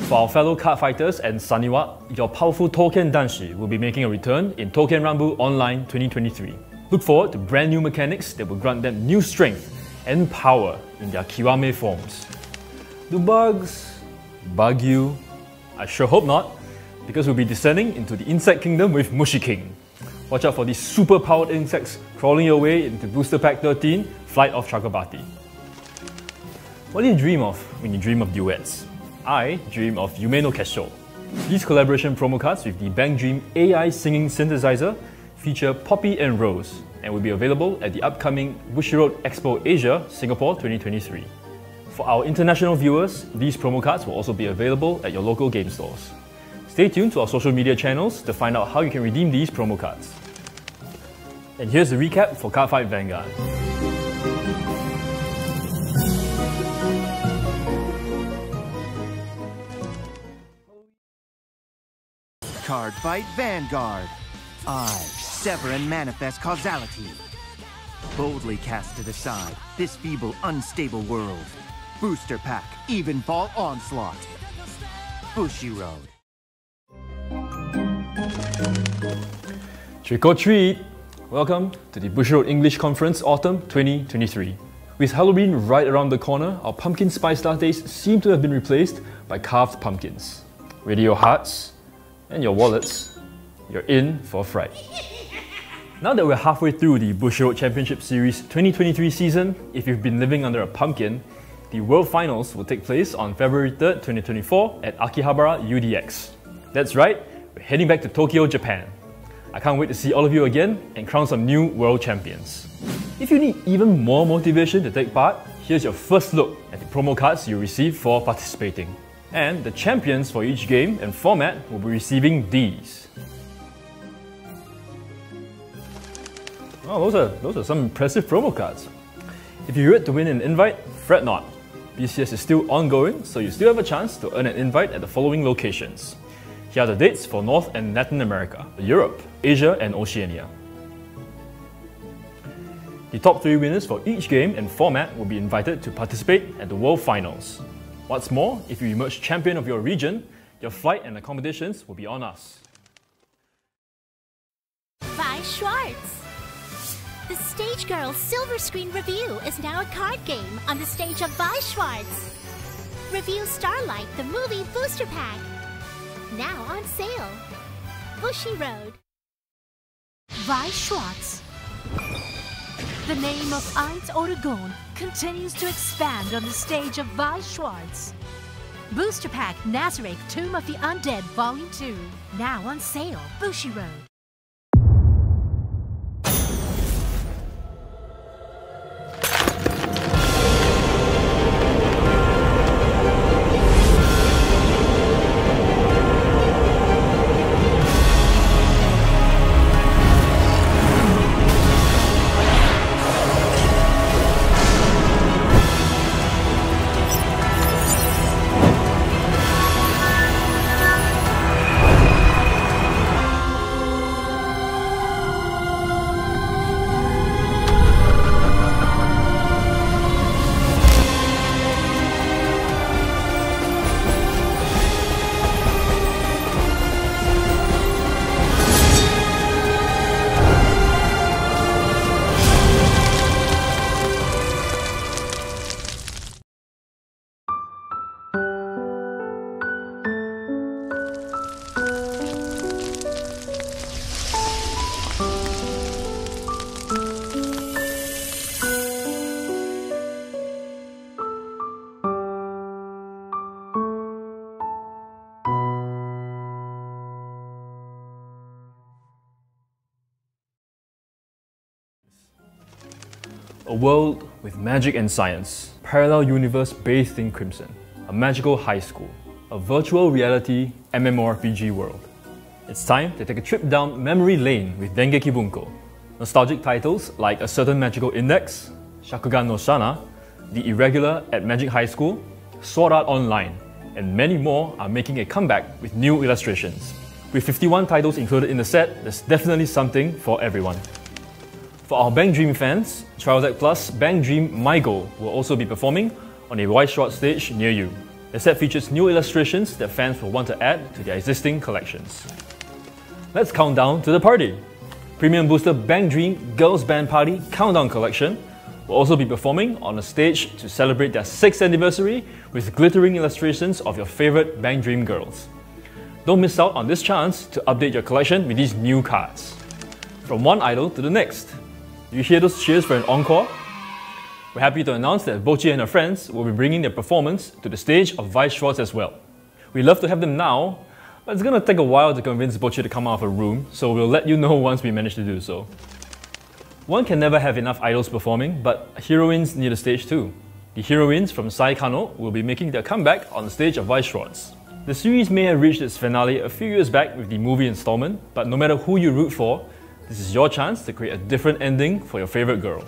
For our fellow card fighters and Saniwa, your powerful Touken Danshi will be making a return in Touken Rumble Online 2023. Look forward to brand new mechanics that will grant them new strength and power in their Kiwame forms. Do bugs bug you? I sure hope not, because we'll be descending into the insect kingdom with Mushi King. Watch out for these super powered insects crawling your way into Booster Pack 13, Flight of Chakrabarti. What do you dream of when you dream of duets? I dream of Yume no Kesho. These collaboration promo cards with the Bang Dream AI singing synthesizer feature Poppy and Rose and will be available at the upcoming Bushiroad Expo Asia, Singapore 2023. For our international viewers, these promo cards will also be available at your local game stores. Stay tuned to our social media channels to find out how you can redeem these promo cards. And here's the recap for Cardfight Vanguard. Cardfight Vanguard. I sever and manifest causality. Boldly cast to the side this feeble, unstable world. Booster Pack, Evenfall Onslaught. Bushiroad. Trick or treat! Welcome to the Bushiroad English Conference Autumn 2023. With Halloween right around the corner, our pumpkin spice lattes seem to have been replaced by carved pumpkins. Ready your hearts and your wallets, you're in for a fright. Now that we're halfway through the Bushiroad Championship Series 2023 season, if you've been living under a pumpkin, the World Finals will take place on February 3rd, 2024 at Akihabara UDX. That's right, we're heading back to Tokyo, Japan. I can't wait to see all of you again and crown some new world champions. If you need even more motivation to take part, here's your first look at the promo cards you'll receive for participating. And the champions for each game and format will be receiving these. Oh, those are some impressive promo cards. If you're ready to win an invite, fret not. BCS is still ongoing, so you still have a chance to earn an invite at the following locations. Here are the dates for North and Latin America, Europe, Asia and Oceania. The top 3 winners for each game and format will be invited to participate at the World Finals. What's more, if you emerge champion of your region, your flight and accommodations will be on us. Weiss Schwarz. The Stage Girl Silver Screen Review is now a card game on the stage of Weiss Schwarz. Review Starlight, the movie booster pack. Now on sale. Bushiroad. Weiss Schwarz. The name of Eins Oregon continues to expand on the stage of Weiss Schwarz. Booster Pack Nazareth Tomb of the Undead Volume 2. Now on sale. Bushiroad. A world with magic and science, parallel universe bathed in crimson, a magical high school, a virtual reality MMORPG world. It's time to take a trip down memory lane with Dengeki Bunko. Nostalgic titles like A Certain Magical Index, Shakugan no Shana, The Irregular at Magic High School, Sword Art Online, and many more are making a comeback with new illustrations. With 51 titles included in the set, there's definitely something for everyone. For our Bang Dream fans, Trials Act Plus Bang Dream My Goal will also be performing on a Weiss Schwarz stage near you. The set features new illustrations that fans will want to add to their existing collections. Let's count down to the party! Premium Booster Bang Dream Girls Band Party Countdown Collection will also be performing on a stage to celebrate their 6th anniversary with glittering illustrations of your favourite Bang Dream girls. Don't miss out on this chance to update your collection with these new cards. From one idol to the next. You hear those cheers for an encore? We're happy to announce that Bochi and her friends will be bringing their performance to the stage of Weiss Schwarz as well. We'd love to have them now, but it's gonna take a while to convince Bochi to come out of her room, so we'll let you know once we manage to do so. One can never have enough idols performing, but heroines need a stage too. The heroines from Sai Kano will be making their comeback on the stage of Weiss Schwarz. The series may have reached its finale a few years back with the movie installment, but no matter who you root for, this is your chance to create a different ending for your favourite girl.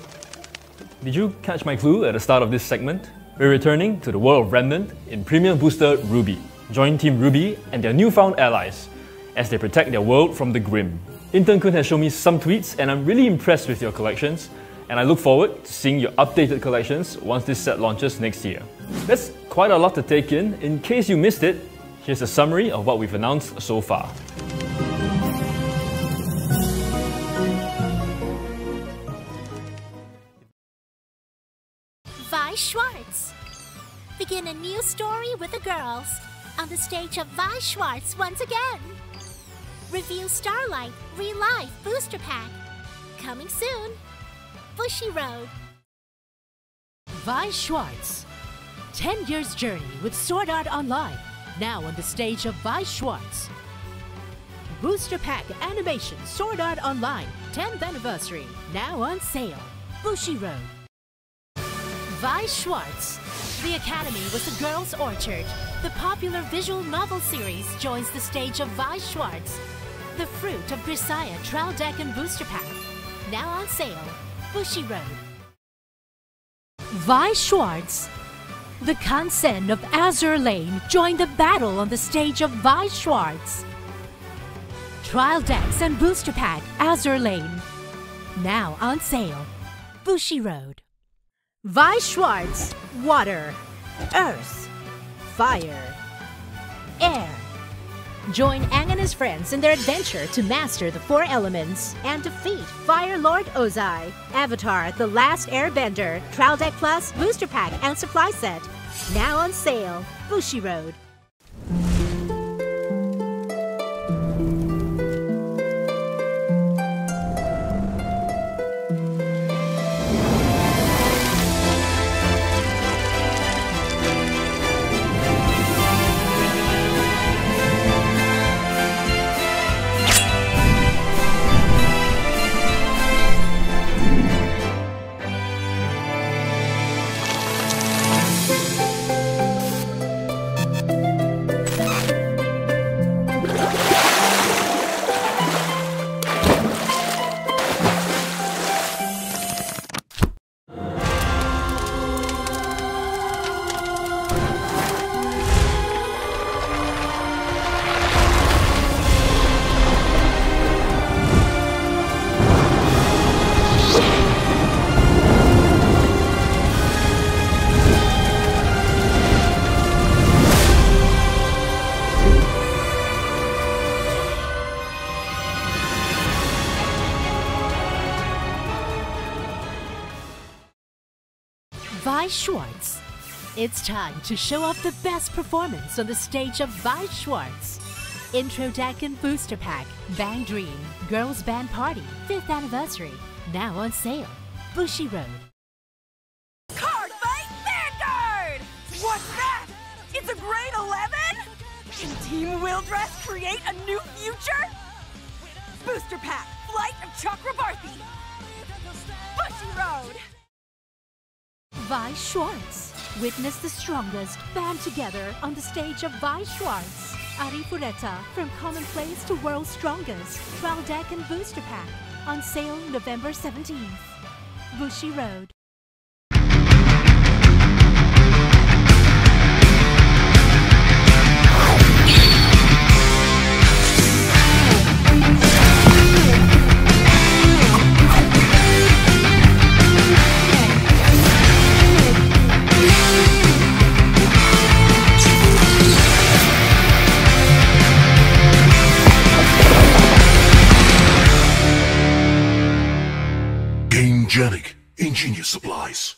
Did you catch my clue at the start of this segment? We're returning to the world of Remnant in Premium Booster Ruby. Join Team Ruby and their newfound allies as they protect their world from the grim. Intern-kun has shown me some tweets and I'm really impressed with your collections, and I look forward to seeing your updated collections once this set launches next year. That's quite a lot to take in. In case you missed it, here's a summary of what we've announced so far. Weiss Schwarz. Begin a new story with the girls on the stage of Weiss Schwarz once again. Review Starlight Real Life Booster Pack. Coming soon. Bushiroad. Weiss Schwarz. 10 years journey with Sword Art Online. Now on the stage of Weiss Schwarz. Booster Pack Animation Sword Art Online 10th Anniversary. Now on sale. Bushiroad. Weiss Schwarz. The Academy was the Girls' Orchard. The popular visual novel series joins the stage of Weiss Schwarz. The Fruit of Grisaya Trial Deck and Booster Pack. Now on sale. Bushiroad. Weiss Schwarz. The Kansen of Azur Lane joined the battle on the stage of Weiss Schwarz. Trial Decks and Booster Pack Azur Lane. Now on sale. Bushiroad. Weiss Schwarz. Water, Earth, Fire, Air. Join Aang and his friends in their adventure to master the 4 elements and defeat Fire Lord Ozai. Avatar The Last Airbender, Trial Deck Plus, Booster Pack and Supply Set. Now on sale. Bushiroad. Weiss Schwarz. It's time to show off the best performance on the stage of Weiss Schwarz. Intro Deck and Booster Pack, Bang Dream, Girls Band Party, 5th Anniversary. Now on sale. Bushiroad. Cardfight Vanguard! What's that? It's a grade 11? Can Team Wildress create a new future? Booster Pack, Flight of Chakrabarthi. Bushiroad. Weiss Schwarz. Witness the strongest band together on the stage of Weiss Schwarz. Arifureta, from commonplace to world's strongest. Trial Deck and Booster Pack. On sale November 17th. Bushiroad. Genic Ingenious Supplies.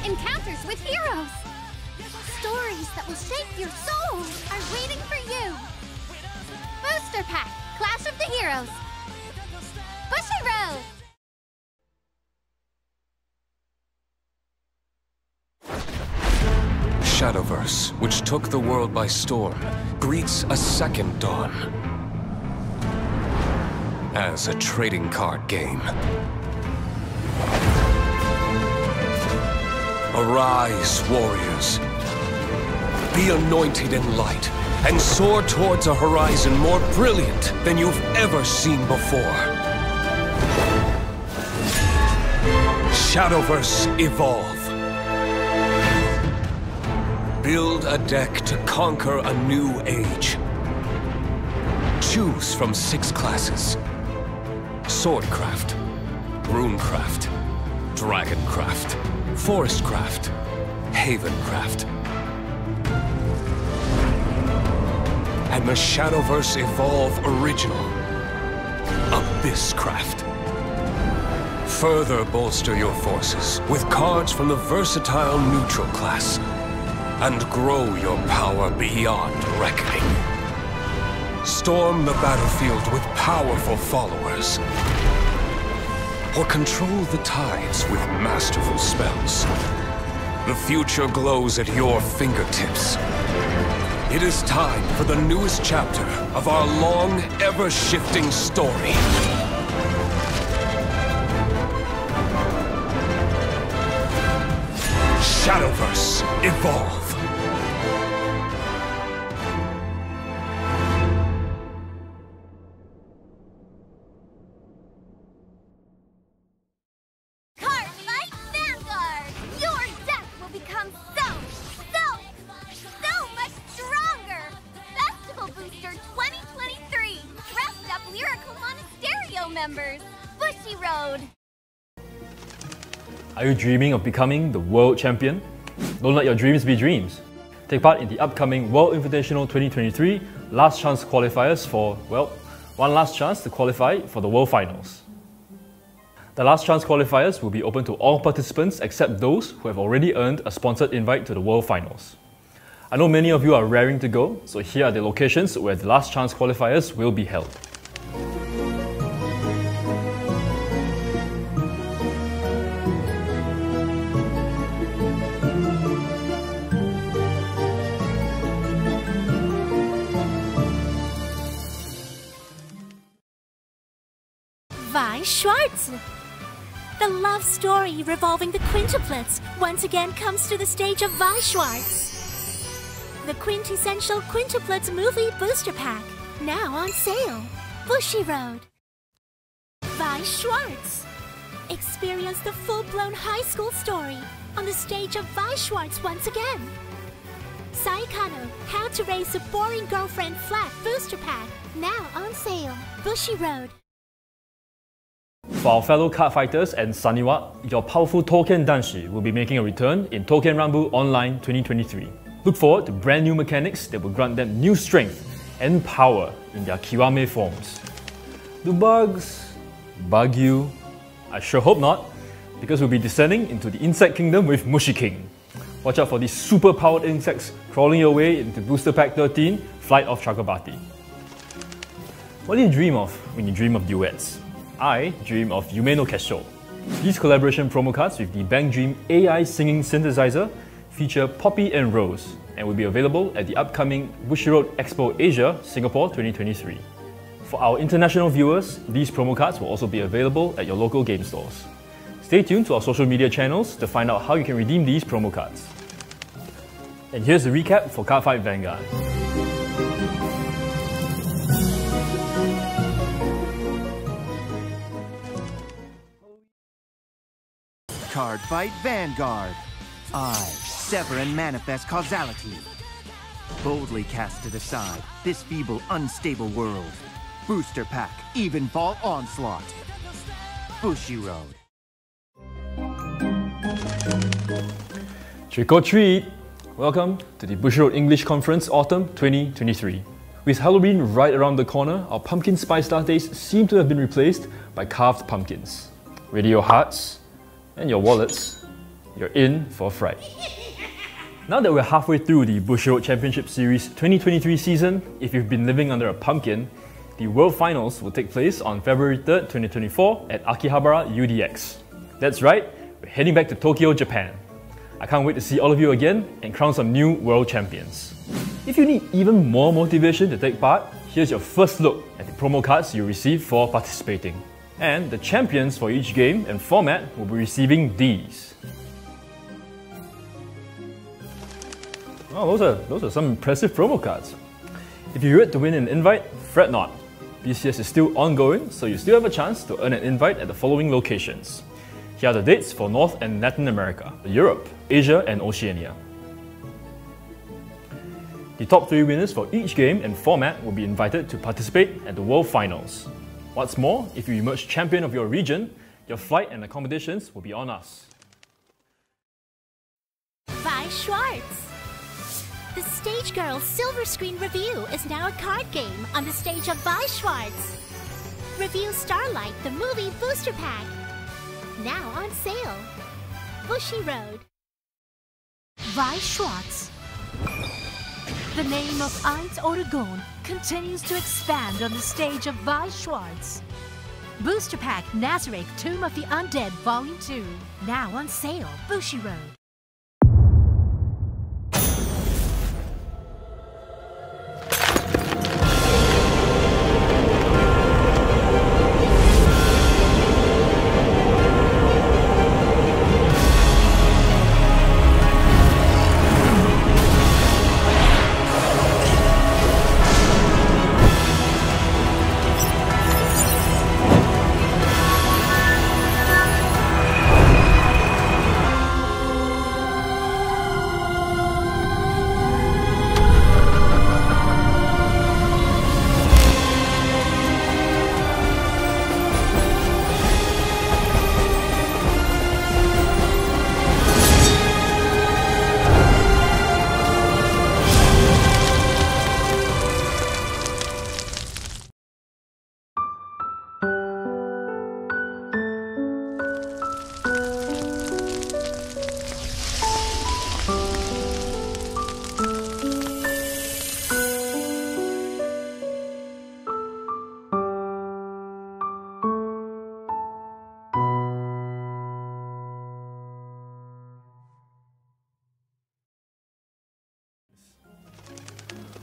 Encounters with heroes! Stories that will shape your soul are waiting for you! Booster Pack, Clash of the Heroes! Bushiroad! Shadowverse, which took the world by storm, greets a second dawn. As a trading card game. Arise, warriors. Be anointed in light, and soar towards a horizon more brilliant than you've ever seen before. Shadowverse Evolve. Build a deck to conquer a new age. Choose from 6 classes. Swordcraft, Runecraft, Dragoncraft, Forestcraft, Havencraft. And the Shadowverse Evolve Original, Abysscraft. Further bolster your forces with cards from the versatile neutral class, and grow your power beyond reckoning. Storm the battlefield with powerful followers, or control the tides with masterful spells. The future glows at your fingertips. It is time for the newest chapter of our long, ever-shifting story. Shadowverse Evolve. Cardfight Vanguard! Your deck will become so much stronger! Festival Booster 2023! Dressed up Lyrical Monasterio members! Bushiroad! Are you dreaming of becoming the world champion? Don't let your dreams be dreams. Take part in the upcoming World Invitational 2023 last chance qualifiers for, well, one last chance to qualify for the World Finals. The last chance qualifiers will be open to all participants except those who have already earned a sponsored invite to the World Finals. I know many of you are raring to go, so here are the locations where the last chance qualifiers will be held. Weiss Schwarz. The love story revolving the quintuplets once again comes to the stage of Weiss Schwarz. The quintessential quintuplets movie booster pack, now on sale. Bushiroad. Weiss Schwarz. Experience the full-blown high school story on the stage of Weiss Schwarz once again. Saikano, How to Raise a Boring Girlfriend Flat booster pack, now on sale. Bushiroad. For our fellow card fighters and Saniwa, your powerful Touken Danshi will be making a return in Touken Rumble Online 2023. Look forward to brand new mechanics that will grant them new strength and power in their Kiwame forms. Do bugs bug you? I sure hope not, because we'll be descending into the insect kingdom with Mushi King. Watch out for these super powered insects crawling your way into Booster Pack 13, Flight of Chakrabarti. What do you dream of when you dream of duets? I dream of Yume no Kesho. These collaboration promo cards with the Bang Dream AI singing synthesizer feature Poppy and Rose and will be available at the upcoming Bushiroad Expo Asia, Singapore 2023. For our international viewers, these promo cards will also be available at your local game stores. Stay tuned to our social media channels to find out how you can redeem these promo cards. And here's the recap for Cardfight Vanguard. Cardfight Vanguard. I sever and manifest causality. Boldly cast to the side this feeble, unstable world. Booster Pack, Evenfall Onslaught. Bushiroad. Trick or treat! Welcome to the Bushiroad English Conference Autumn 2023. With Halloween right around the corner, our pumpkin spice lattes seem to have been replaced by carved pumpkins. Ready your hearts and your wallets, you're in for a fright. Now that we're halfway through the Bushiroad Championship Series 2023 season, if you've been living under a pumpkin, the World Finals will take place on February 3rd, 2024 at Akihabara UDX. That's right, we're heading back to Tokyo, Japan. I can't wait to see all of you again and crown some new world champions. If you need even more motivation to take part, here's your first look at the promo cards you receive for participating. And the champions for each game and format will be receiving these. Oh, those are some impressive promo cards. If you were to win an invite, fret not. BCS is still ongoing, so you still have a chance to earn an invite at the following locations. Here are the dates for North and Latin America, Europe, Asia and Oceania. The top 3 winners for each game and format will be invited to participate at the World Finals. What's more, if you emerge champion of your region, your flight and accommodations will be on us. Weiss Schwarz. The Stage Girl Silver Screen Review is now a card game on the stage of Weiss Schwarz. Review Starlight, the movie booster pack. Now on sale. Bushiroad. Weiss Schwarz. The name of Eins Oregon continues to expand on the stage of Weiss Schwarz. Booster Pack Nazareth Tomb of the Undead Volume 2. Now on sale. Bushiroad.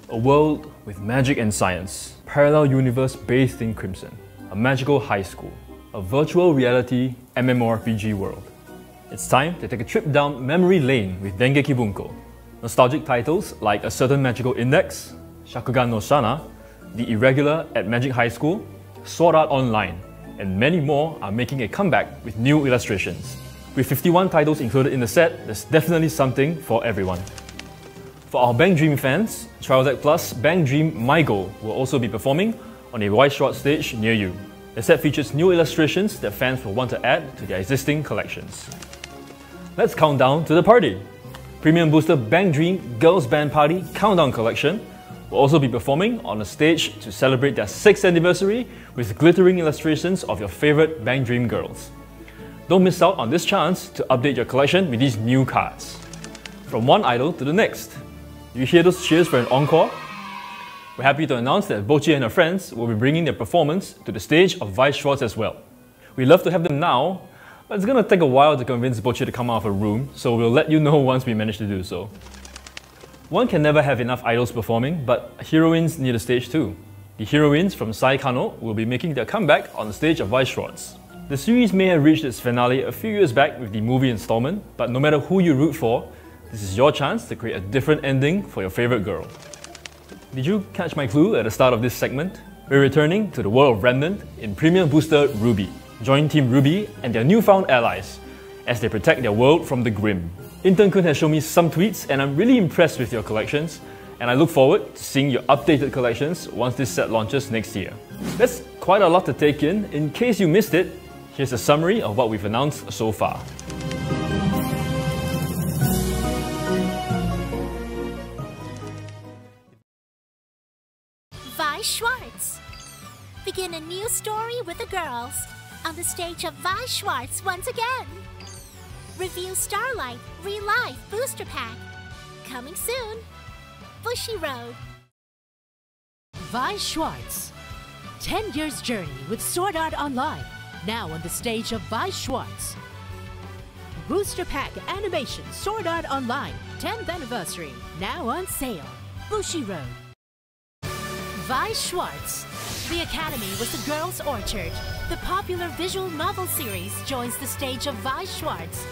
A world with magic and science, parallel universe bathed in crimson, a magical high school, a virtual reality MMORPG world. It's time to take a trip down memory lane with Dengeki Bunko. Nostalgic titles like A Certain Magical Index, Shakugan no Shana, The Irregular at Magic High School, Sword Art Online, and many more are making a comeback with new illustrations. With 51 titles included in the set, there's definitely something for everyone. For our Bang Dream fans, Trial Deck Plus Bang Dream My Goal will also be performing on a Weiss Schwarz stage near you. The set features new illustrations that fans will want to add to their existing collections. Let's count down to the party! Premium Booster Bang Dream Girls Band Party Countdown Collection will also be performing on a stage to celebrate their 6th anniversary with glittering illustrations of your favourite Bang Dream girls. Don't miss out on this chance to update your collection with these new cards. From one idol to the next. You hear those cheers for an encore? We're happy to announce that Bochi and her friends will be bringing their performance to the stage of Weiss Schwarz as well. We'd love to have them now, but it's gonna take a while to convince Bochi to come out of her room, so we'll let you know once we manage to do so. One can never have enough idols performing, but heroines need a stage too. The heroines from Sai Kano will be making their comeback on the stage of Weiss Schwarz. The series may have reached its finale a few years back with the movie installment, but no matter who you root for, this is your chance to create a different ending for your favourite girl. Did you catch my clue at the start of this segment? We're returning to the world of Remnant in Premium Booster Ruby. Join Team Ruby and their newfound allies as they protect their world from the Grim. Intern-kun has shown me some tweets and I'm really impressed with your collections, and I look forward to seeing your updated collections once this set launches next year. That's quite a lot to take in. In case you missed it, here's a summary of what we've announced so far. Weiss Schwarz. Begin a new story with the girls on the stage of Weiss Schwarz once again. Review Starlight Real Life Booster Pack. Coming soon. Bushiroad. Weiss Schwarz. 10 years journey with Sword Art Online. Now on the stage of Weiss Schwarz. Booster Pack Animation Sword Art Online 10th Anniversary, now on sale. Bushiroad. Weiss Schwarz. The Academy was the Girls' Orchard. The popular visual novel series joins the stage of Weiss Schwarz.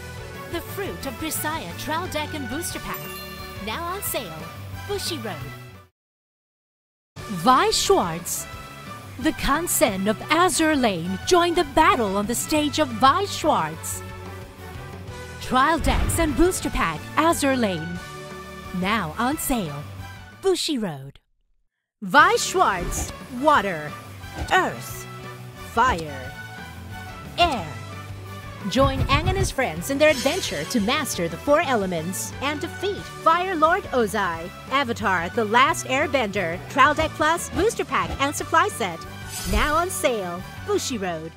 The fruit of Grisaya Trial Deck and Booster Pack, now on sale. Bushiroad. Weiss Schwarz. The Kansen of Azur Lane joined the battle on the stage of Weiss Schwarz. Trial Decks and Booster Pack Azur Lane, now on sale. Bushiroad. Weiss Schwarz. Water, Earth, Fire, Air. Join Aang and his friends in their adventure to master the 4 elements and defeat Fire Lord Ozai, Avatar The Last Airbender, Trial Deck Plus, Booster Pack, and Supply Set. Now on sale. Bushiroad.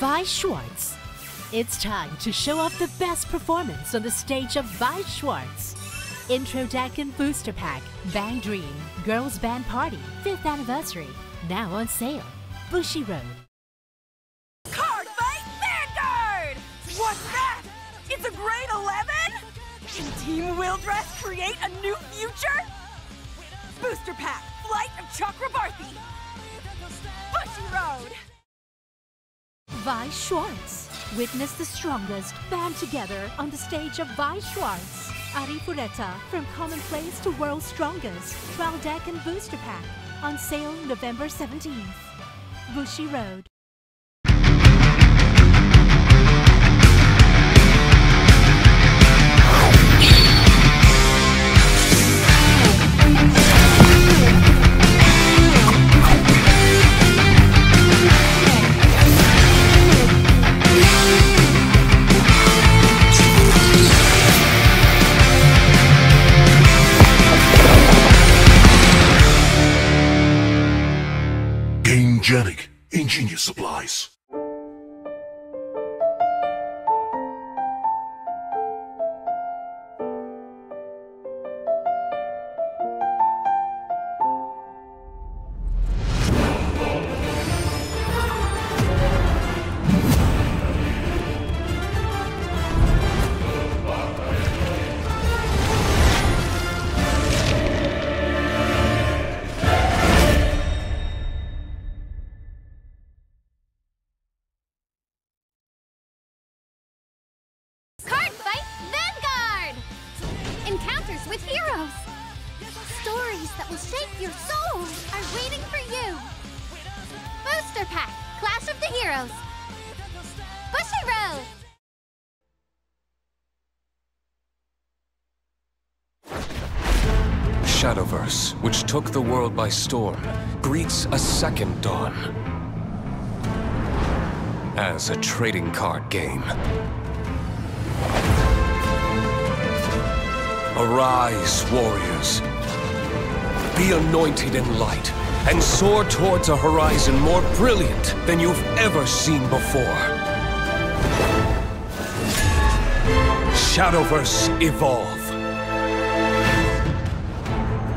Weiss Schwarz. It's time to show off the best performance on the stage of Weiss Schwarz. Intro Deck and Booster Pack, Bang Dream, Girls Band Party, 5th Anniversary, now on sale. Bushiroad. Cardfight Vanguard! What's that? It's a grade 11? Can Team Wildress create a new future? Booster Pack, Flight of Chakrabarthi. Bushiroad. Weiss Schwarz. Witness the strongest band together on the stage of Weiss Schwarz. Arifureta, from commonplace to world's strongest. Trial Deck and Booster Pack. On sale November 17th. Bushiroad. Genic Ingenious Supplies. Encounters with heroes! Stories that will shape your soul are waiting for you! Booster Pack, Clash of the Heroes! Bushiroad! Shadowverse, which took the world by storm, greets a second dawn. As a trading card game. Arise, warriors. Be anointed in light, and soar towards a horizon more brilliant than you've ever seen before. Shadowverse Evolve.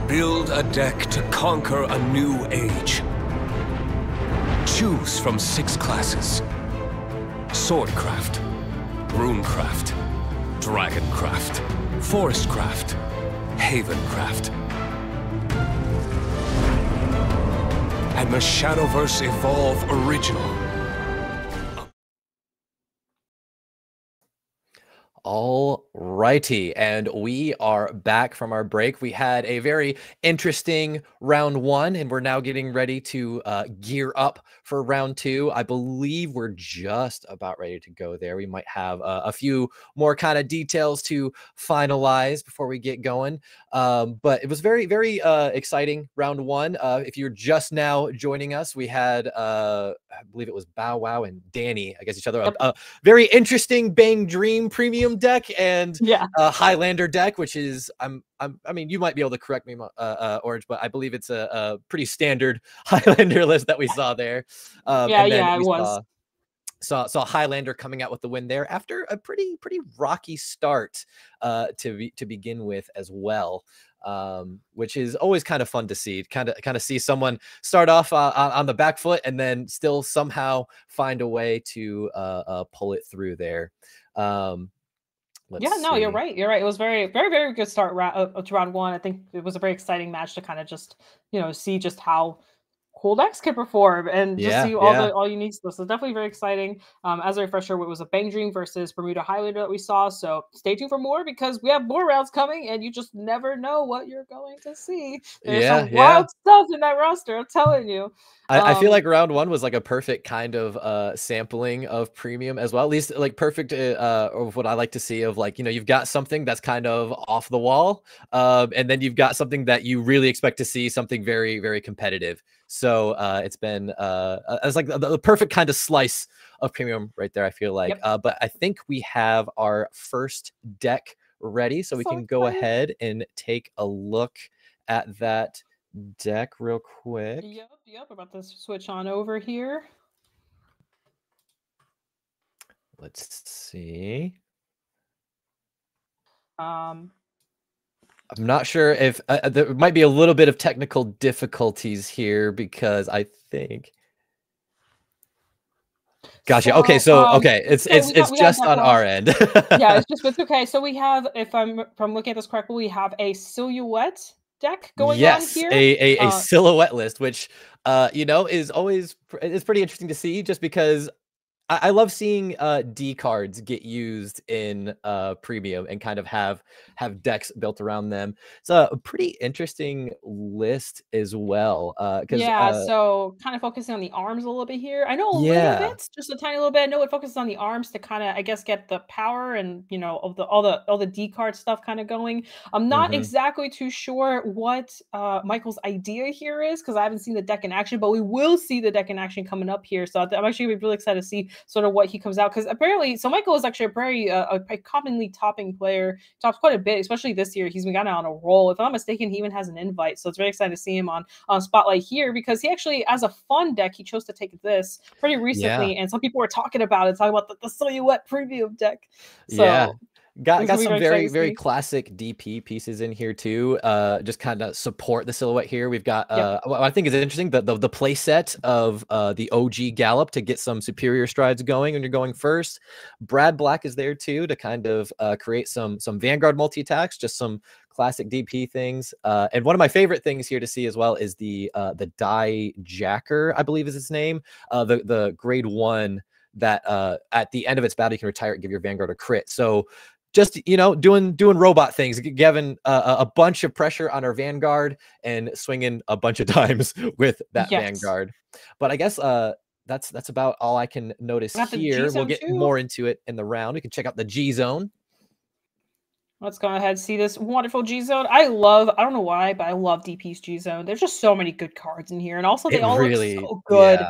Build a deck to conquer a new age. Choose from 6 classes. Swordcraft, Runecraft, Dragoncraft, Forestcraft, Havencraft. And the Shadowverse Evolve Original. All righty, and we are back from our break. We had a very interesting round one, and we're now getting ready to gear up for round two. I believe we're just about ready to go there. We might have a few more kind of details to finalize before we get going. But it was very, very exciting round one. If you're just now joining us, we had, I believe it was Bow Wow and Danny against each other. Yep. A very interesting Bang Dream premium deck and Highlander deck, which is I mean, you might be able to correct me, Orange, but I believe it's a pretty standard Highlander list that we saw there. It was. Saw Highlander coming out with the win there after a pretty rocky start to begin with as well, which is always kind of fun to see. Kind of see someone start off on the back foot and then still somehow find a way to pull it through there. You're right. You're right. It was very, very, very good start to round one. I think it was a very exciting match to kind of just, see just how cool decks can perform and just see all unique stuff. So definitely very exciting. As a refresher, it was a Bang Dream versus Bermuda Highlander that we saw. So stay tuned for more because we have more rounds coming and you just never know what you're going to see. There's some wild stuff in that roster, I'm telling you. I feel like round one was like a perfect kind of sampling of premium as well. At least like perfect of what I like to see of like, you've got something that's kind of off the wall. And then you've got something that you really expect to see something very, very competitive. So it's been it's like the perfect kind of slice of premium right there, I feel like. But I think we have our first deck ready. So we can go ahead and take a look at that deck real quick. Yep. About to switch on over here. Let's see. I'm not sure if there might be a little bit of technical difficulties here because I think. Gotcha. Okay, so it's just on our end. It's okay. So we have, if I'm looking at this correctly, we have a silhouette deck going on here. A silhouette list, which is always pretty interesting to see, just because I love seeing D cards get used in premium and kind of have decks built around them. It's a pretty interesting list as well. So kind of focusing on the arms a little bit here. I know a little bit, just a tiny little bit. I know it focuses on the arms to kind of, I guess, get the power and of all the D card stuff kind of going. I'm not exactly too sure what Michael's idea here is because I haven't seen the deck in action, but we will see the deck in action coming up here. So I'm actually really excited to see sort of what he comes out, because apparently, so Michael is actually a very a commonly topping player, tops quite a bit, especially this year. He's been kind of on a roll. If I'm not mistaken, he even has an invite, so it's very exciting to see him on Spotlight here, because he actually, as a fun deck, he chose to take this pretty recently, and some people were talking about it, talking about the silhouette premium deck. So got some very, very classic DP pieces in here too. Just kind of support the silhouette here. We've got what I think is interesting, the play set of the OG Gallop to get some superior strides going when you're going first. Brad Black is there too to kind of create some Vanguard multi-attacks, just some classic DP things. And one of my favorite things here to see as well is the Die Jacker, I believe is its name. The grade 1 that at the end of its battle you can retire it and give your Vanguard a crit. So just, doing robot things, giving a bunch of pressure on our Vanguard and swinging a bunch of times with that Vanguard. But I guess that's about all I can notice here. We'll get more into it in the round. We can check out the G Zone. Let's go ahead and see this wonderful G Zone. I don't know why, but I love DP's G Zone. There's just so many good cards in here, and also they all really look so good.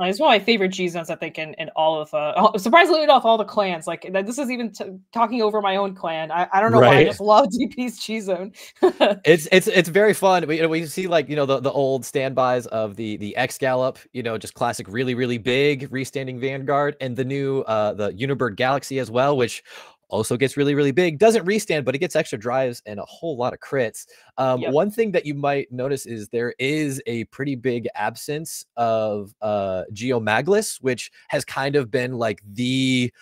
It's one of my favorite G Zones, I think, in all of surprisingly enough, all the clans. Like this is even talking over my own clan. I don't know why, I just love DP's G Zone. it's very fun. We see like the old standbys of the X Gallop, just classic, really, really big restanding Vanguard, and the new the Unibird Galaxy as well, which also gets really, really big. Doesn't restand, but it gets extra drives and a whole lot of crits. One thing that you might notice is there is a pretty big absence of Geomaglus, which has kind of been like the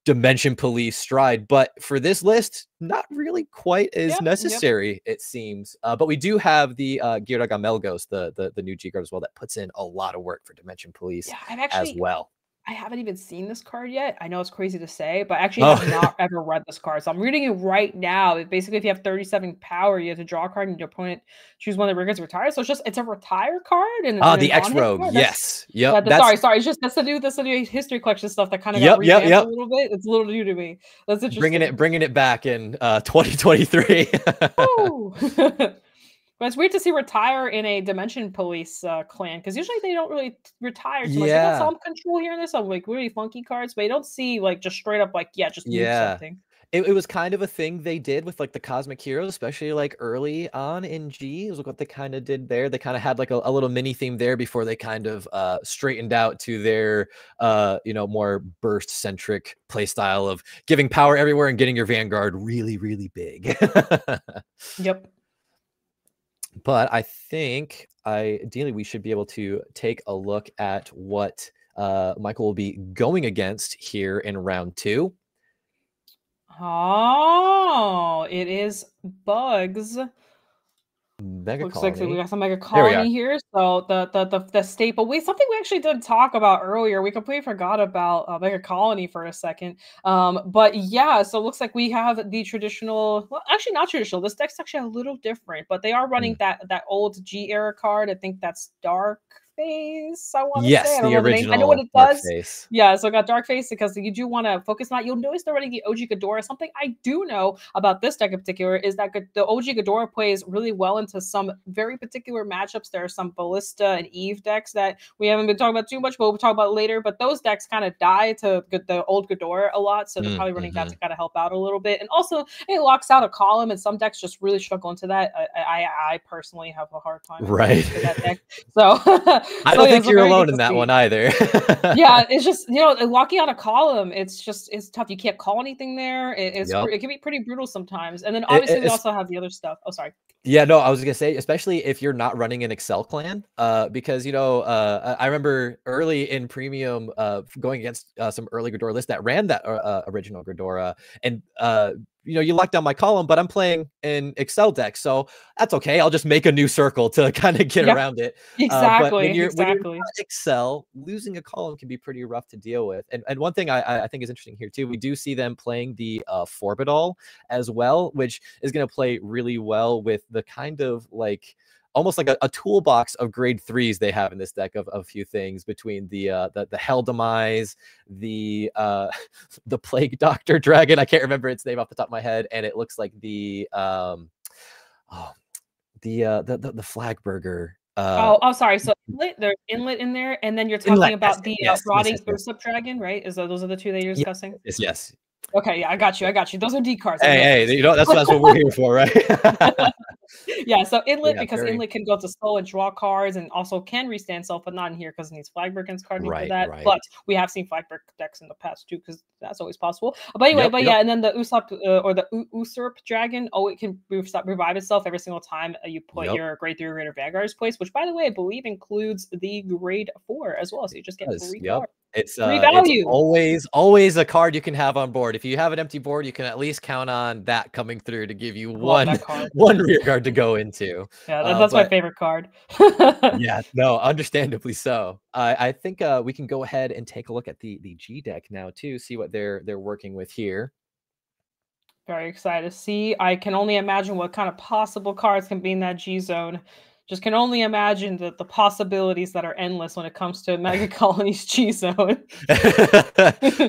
Dimension Police Stride, but for this list, not really quite as necessary, it seems. But we do have the Gira Gamelgos, the new G card as well, that puts in a lot of work for Dimension Police as well. I haven't even seen this card yet. I know it's crazy to say, but I actually have not ever read this card. So I'm reading it right now. Basically, if you have 37 power, you have to draw a card and your opponent choose one of the Riggers retire. So it's a retire card. And the X-Rogue, yes. Yep. Sorry. It's just that's the new history collection stuff that kind of got revamped a little bit. It's a little new to me. That's interesting. Bringing it back in 2023. But it's weird to see retire in a Dimension Police clan, because usually they don't really retire too much. They got some control here and there, some like really funky cards, but you don't see like just straight up like just move something. It was kind of a thing they did with like the Cosmic Heroes, especially like early on in G. It was what they kind of did there. They kind of had like a little mini theme there before they kind of straightened out to their more burst centric play style of giving power everywhere and getting your Vanguard really, really big. Yep. But I think ideally we should be able to take a look at what Michael will be going against here in round 2. Oh, it is Bugs. Mega Looks Colony. like we got some Mega Colony here. So the staple, something we actually did talk about earlier. We completely forgot about Mega Colony for a second. But yeah, so it looks like we have the traditional. Well, actually not traditional. This deck's actually a little different, but they are running that old G era card. I think that's Dark Face. I want to say. I don't know the name. I know what it does. Face. Yeah, so I got Dark Face because you do want to focus on that. You'll notice they're running the OG Ghidorah. Something I do know about this deck in particular is that the OG Ghidorah plays really well into some very particular matchups. There are some Ballista and Eve decks that we haven't been talking about too much, but we'll talk about later. But those decks kind of die to the old Ghidorah a lot, so they're probably running that to kind of help out a little bit. And also, it locks out a column, and some decks just really struggle into that. I personally have a hard time with that deck. So I don't think you're alone in that one either. Yeah, it's just walking on a column. It's tough. You can't call anything there. It can be pretty brutal sometimes. And then obviously we also have the other stuff. Oh, sorry. Yeah, no, I was gonna say, especially if you're not running an Excel clan, because I remember early in Premium going against some early Ghidorah lists that ran that original Ghidorah, and you lock down my column, but I'm playing an Excel deck, so that's okay. I'll just make a new circle to kind of get around it. Exactly. But when you're not Excel, losing a column can be pretty rough to deal with. And one thing I think is interesting here too, we do see them playing the Forbidal as well, which is going to play really well with the kind of like almost like a toolbox of grade 3s they have in this deck of a few things, between the Hell Demise, the Plague Doctor Dragon. I can't remember its name off the top of my head, and it looks like the Flagburger. Sorry. So there's Inlet in there, and then you're talking about the Rotting Ursip Dragon, right? Those are the two that you're discussing? Yes. Okay, yeah, I got you. Those are D cards. Hey, that's what we're here for, right? Yeah, so Inlet, because Inlet can go to Soul and draw cards, and also can restand self, but not in here because it needs Flagbergen's card for that. Right. But we have seen Flagberg decks in the past too, because that's always possible. But anyway, yeah, and then the Usurp or the Usurp Dragon, it can revive itself every single time you put your grade 3 or greater Vanguard's place, which by the way, I believe includes the grade 4 as well. So you just get 3 cards. It's always a card you can have on board. If you have an empty board, you can at least count on that coming through to give you one rear guard to go into. Yeah, that's my favorite card. Yeah, no, understandably so. I think we can go ahead and take a look at the G deck now too, see what they're working with here. Very excited to see. I can only imagine what kind of possible cards can be in that G zone. Just can only imagine the possibilities that are endless when it comes to Mega Colony's G zone.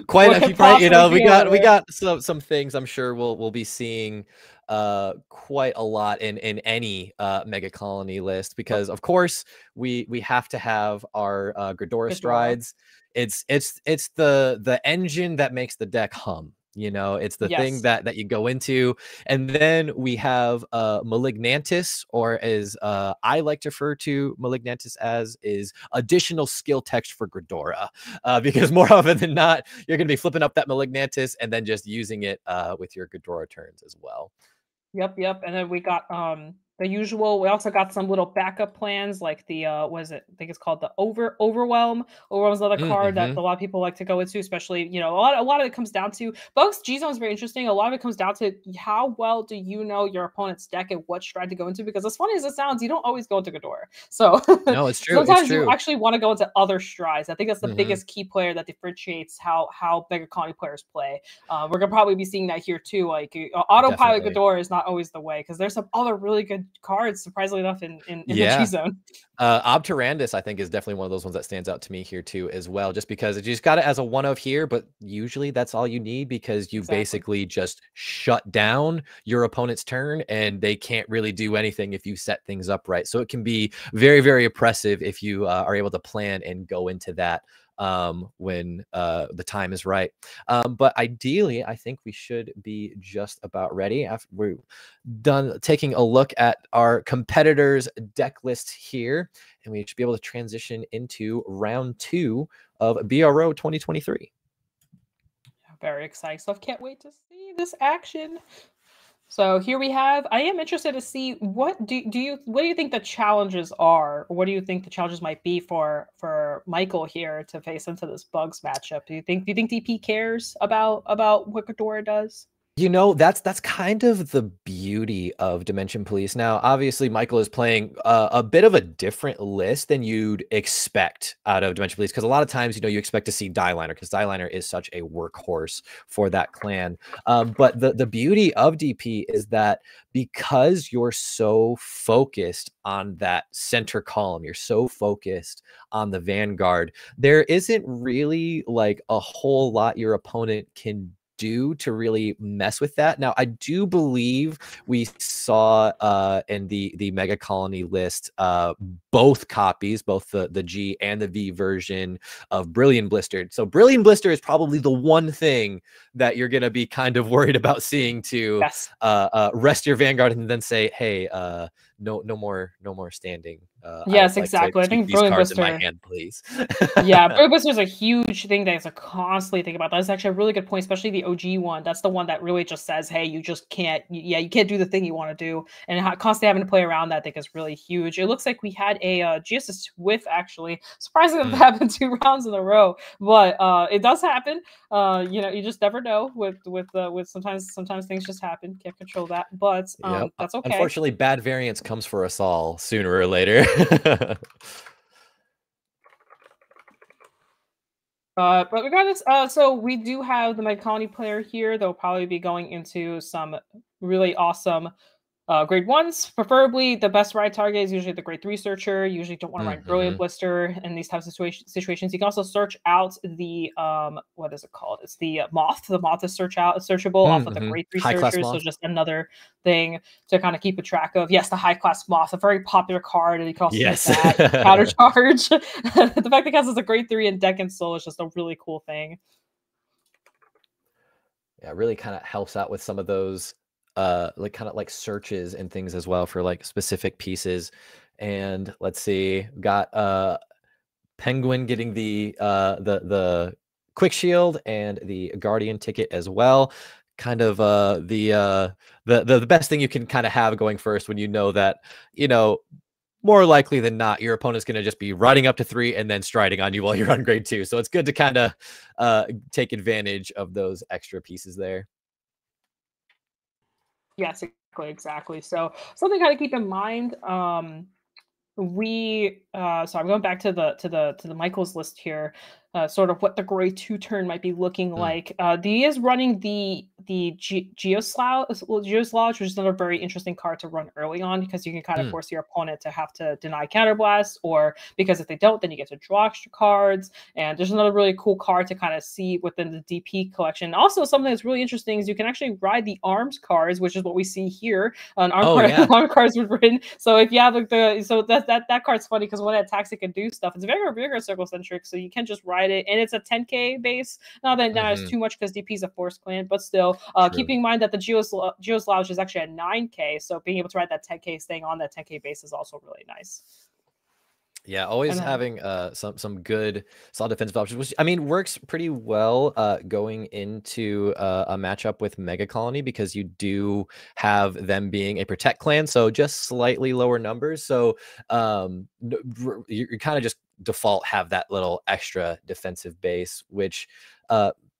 Quite a few, right? We got some things I'm sure we'll be seeing quite a lot in any Mega Colony list, because of course we have to have our Ghidorah strides. It's the engine that makes the deck hum. It's the thing that you go into. And then we have Malignantis, or as I like to refer to Malignantis as, is additional skill text for Ghidorah, because more often than not, you're going to be flipping up that Malignantis and then just using it with your Ghidorah turns as well. Yep. And then we got the usual. We also got some little backup plans, like the what is it? I think it's called the Overwhelm. Overwhelm is another card that a lot of people like to go into, especially, you know, a lot of it comes down to Bugs G Zone is very interesting. A lot of it comes down to how well do you know your opponent's deck and what stride to go into, because as funny as it sounds, you don't always go into Ghidorah. So no, it's true. Sometimes it's true. you actually want to go into other strides. I think that's the biggest key player that differentiates how Mega Colony players play. We're gonna probably be seeing that here too. Like autopilot Ghidorah is not always the way, because there's some other really good cards, surprisingly enough, in the G Zone. Obturandus, I think, is definitely one of those ones that stands out to me here too, as well, just because you just got it as a one of here, but usually that's all you need, because you basically just shut down your opponent's turn and they can't really do anything if you set things up right. So it can be very, very oppressive if you are able to plan and go into that when the time is right. But ideally, I think we should be just about ready after we're done taking a look at our competitors' deck lists here, and we should be able to transition into round 2 of BRO 2023. Very exciting stuff. Can't wait to see this action. So here we have, I am interested to see what do you think the challenges are? Or what do you think the challenges might be for Michael here to face into this Bugs matchup? Do you think DP cares about what Ghidorah does? You know, that's kind of the beauty of Dimension Police. Now, obviously, Michael is playing a bit of a different list than you'd expect out of Dimension Police, because a lot of times, you know, you expect to see Dieliner, because Dieliner is such a workhorse for that clan. But the beauty of DP is that because you're so focused on that center column, you're so focused on the Vanguard, there isn't really like a whole lot your opponent can do to really mess with that. Now, I do believe we saw in the Mega Colony list both copies, both the G and the V version of Brilliant Blistered. So Brilliant Blister is probably the one thing that you're going to be kind of worried about seeing to rest your Vanguard and then say, hey, no more standing. Yes, exactly. I think Brilliant Blister in my hand, please. Yeah, Brilliant Blister is a huge thing that I constantly think about. That's actually a really good point, especially the OG one. That's the one that really just says, hey, you just can't, you can't do the thing you want to do. And constantly having to play around that, I think, is really huge. It looks like we had a GSS whiff, actually. Surprisingly, that happened 2 rounds in a row, but it does happen. You know, you just never know with sometimes things just happen. Can't control that, but that's okay. Unfortunately, bad variance comes for us all sooner or later. But regardless, so we do have the Mega Colony player here. They'll probably be going into some really awesome grade 1s. Preferably, the best ride target is usually the grade 3 searcher. You usually don't want to ride Brilliant Blister in these types of situations. You can also search out the what is it called? It's the Moth. The Moth is searchable off of the grade 3 searchers. So just another thing to kind of keep a track of. Yes, the high class Moth, a very popular card, and you can also use that counter charge. The fact that it counts as a grade 3 in Deck and Soul is just a really cool thing. Yeah, it really kind of helps out with some of those like kind of like searches and things as well for like specific pieces. And let's see, got Penguin getting the quick shield and the Guardian ticket as well. Kind of the best thing you can kind of have going first when you know that, you know, more likely than not, your opponent's going to just be riding up to 3 and then striding on you while you're on grade 2. So it's good to kind of take advantage of those extra pieces there. Yes, exactly. So something to kind of keep in mind. So I'm going back to the Michael's list here. Sort of what the grade 2 turn might be looking like. He is running the Geosludge, which is another very interesting card to run early on, because you can kind of force your opponent to have to deny counterblast, or because if they don't, then you get to draw extra cards. And there's another really cool card to kind of see within the DP collection. Also, something that's really interesting is you can actually ride the arms cards, which is what we see here. An arm cards were written. So if you have that card's funny, because when it attacks, it can do stuff. It's very vigorous circle centric, so you can just ride it, and it's a 10k base. Not that that is too much, because DP is a force clan, but still, keeping in mind that the Geosludge is actually at 9k, so being able to ride that 10k, staying on that 10k base is also really nice. Yeah, always And then, having some good solid defensive options, which I mean works pretty well going into a matchup with Mega Colony, because you do have them being a protect clan, so just slightly lower numbers. So you kind of just default have that little extra defensive base, which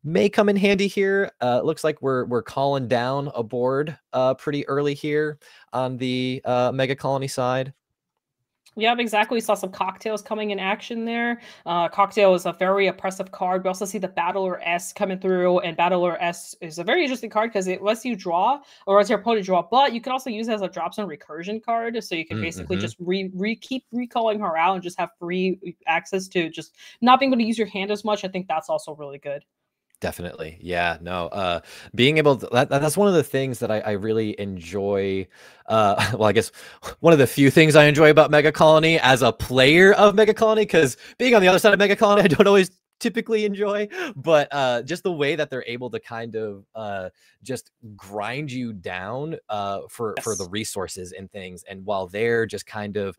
may come in handy here. Looks like we're calling down a board pretty early here on the Mega Colony side. yep, exactly. We saw some cocktails coming in action there. Cocktail is a very oppressive card. We also see the Battler S coming through, and Battler S is a very interesting card because it lets you draw, or lets your opponent draw, but you can also use it as a drop zone recursion card. So you can basically just keep recalling her out and just have free access to just not being able to use your hand as much. I think that's also really good. Definitely. Yeah, no, being able to, that's one of the things that I really enjoy. Well, I guess one of the few things I enjoy about Mega Colony as a player of Mega Colony, because being on the other side of Mega Colony, I don't always typically enjoy, but just the way that they're able to kind of just grind you down for the resources and things, and while they're just kind of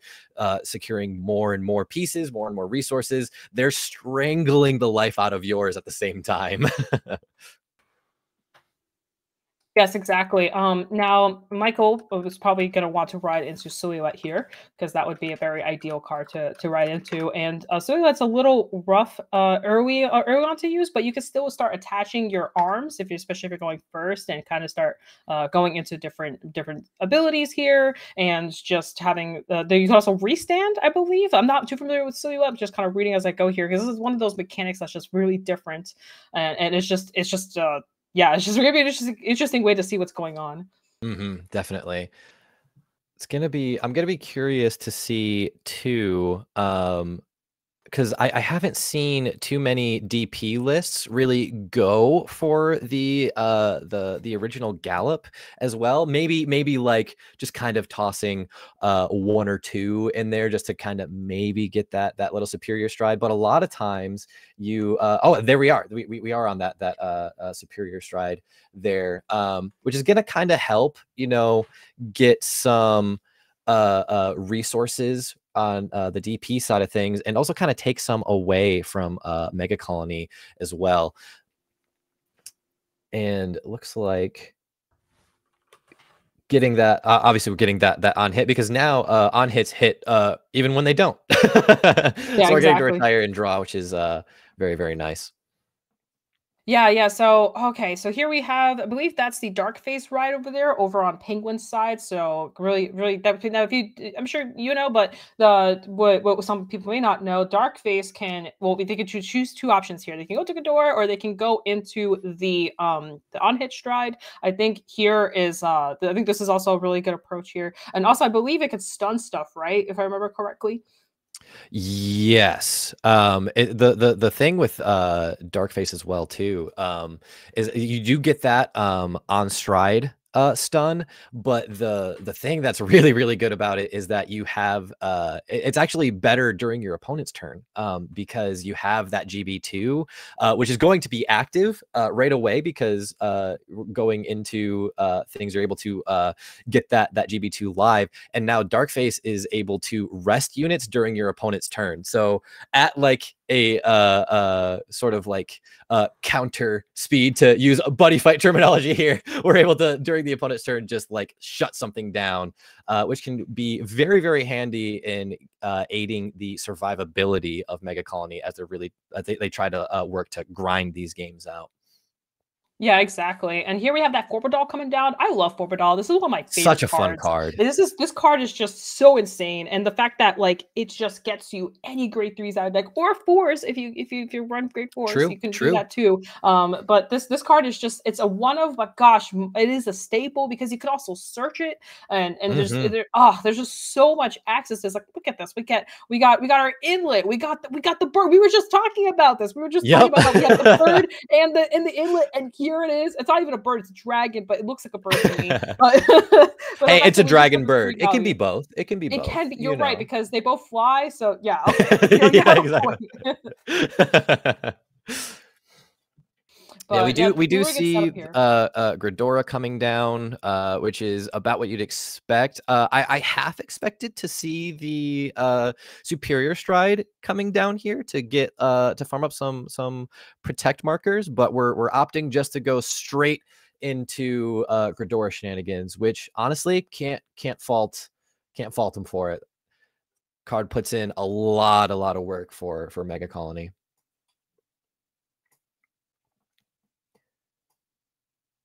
securing more and more pieces, more and more resources, they're strangling the life out of yours at the same time. Yes, exactly. Now Michael was probably going to want to ride into Silhouette here, because that would be a very ideal card to ride into. And Silhouette's a little rough early on to use, but you can still start attaching your arms especially if you're going first, and kind of start going into different abilities here, and just having you can also restand. I believe I'm not too familiar with Silhouette, I'm just kind of reading as I go here, because this is one of those mechanics that's just really different, and it's just yeah, it's just gonna be an interesting way to see what's going on. Definitely. I'm gonna be curious to see too, because I haven't seen too many DP lists really go for the original Gallop as well. Maybe like just kind of tossing one or two in there just to kind of maybe get that little superior stride. But a lot of times you oh, there we are. We are on that superior stride there, which is gonna kind of help, you know, get some resources on the DP side of things, and also kind of take some away from Mega Colony as well. And it looks like getting that obviously we're getting that on hit, because now on hits hit even when they don't. Yeah, so we're getting to retire and draw, which is very, very nice. Yeah. So, okay. So here we have, I believe that's the Dark Face ride over on Penguin's side. So really, now I'm sure you know, but what some people may not know, Dark Face they can choose two options here. They can go to Ghidorah, or they can go into the on-hit stride. I think here is, I think this is also a really good approach here. And also I believe it can stun stuff, right? If I remember correctly. Yes. The thing with Darkface as well too, is you do get that on stride stun, but the thing that's really, really good about it is that you have it's actually better during your opponent's turn, because you have that GB2, which is going to be active right away, because going into things, you're able to get that GB2 live, and now Darkface is able to rest units during your opponent's turn. So at like a sort of like counter speed, to use a buddy fight terminology here, we're able to, during the opponent's turn, just like shut something down, which can be very, very handy in aiding the survivability of Mega Colony, as they're really they try to work to grind these games out. Yeah, exactly. And here we have that Forbidal coming down. I love Forbidal. This is one of my favorite Such a cards. fun card. This card is just so insane, and the fact that like it just gets you any grade 3s out of deck, or 4s if you run grade 4s, you can do that too. But this card is just, it's a one of, but gosh, it is a staple, because you could also search it, and there's just so much access. There's like, look at this. We got our inlet. We got the bird. We were just talking about this. We were just talking about how we have the bird and the inlet, and here it is. It's not even a bird, it's a dragon, but it looks like a bird to me. Hey, it's a dragon bird. It can be both. It can be both. It can be. You're right, because they both fly. So yeah. Okay. Yeah, exactly. Yeah, But yeah, we do really good see setup here. Gridora coming down, which is about what you'd expect. I half expected to see the superior stride coming down here to get to farm up some protect markers, but we're opting just to go straight into Gridora shenanigans, which honestly can't fault him for it. Card puts in a lot of work for Mega Colony.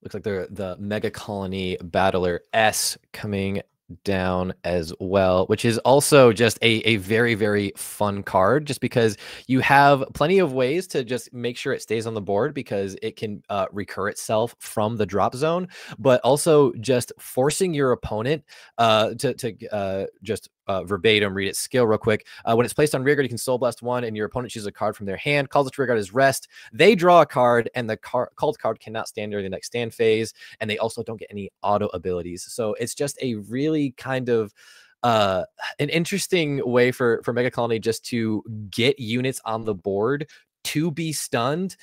Looks like the Mega Colony Battler S coming down as well, which is also just a very fun card, just because you have plenty of ways to just make sure it stays on the board, because it can recur itself from the drop zone, but also just forcing your opponent to just verbatim read its skill real quick. When it's placed on rearguard, you can Soul Blast one, and your opponent chooses a card from their hand, calls it to rearguard as rest. They draw a card, and the called card cannot stand during the next stand phase, and they also don't get any auto abilities. So it's just a really kind of an interesting way for Mega Colony just to get units on the board to be stunned,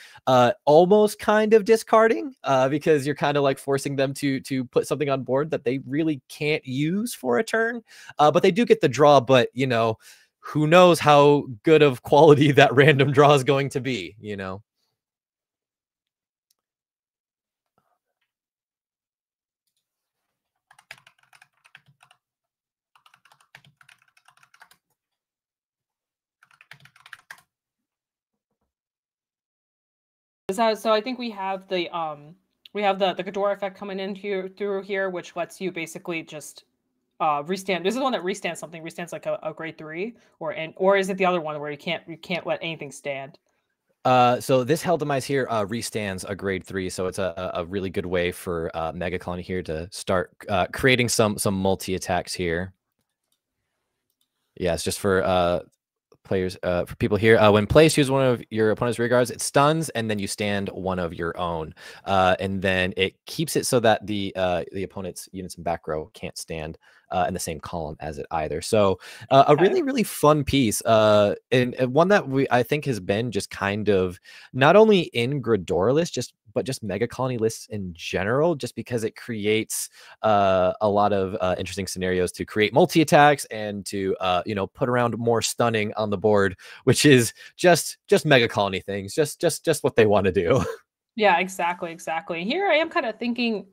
almost kind of discarding, because you're kind of like forcing them to put something on board that they really can't use for a turn, but they do get the draw. But you know, who knows how good of quality that random draw is going to be, you know. So I think we have the Ghidorah effect coming in through here, which lets you basically just restand. This is the one that restands something. Restands like a grade 3, or is it the other one where you can't let anything stand? So this Hell Demise here restands a grade 3, so it's a really good way for Mega Colony here to start creating some multi attacks here. Yeah, it's just for players, for people here. When placed, use one of your opponent's rear guards. It stuns, and then you stand one of your own, and then it keeps it so that the opponent's units in back row can't stand in the same column as it either. So a really fun piece, and one that I think has been just kind of not only in Ghidorah lists, but just Mega Colony lists in general, just because it creates a lot of interesting scenarios to create multi attacks and to you know, put around more stunning on the board, which is just Mega Colony things, just what they want to do. Yeah, exactly. Here I am kind of thinking,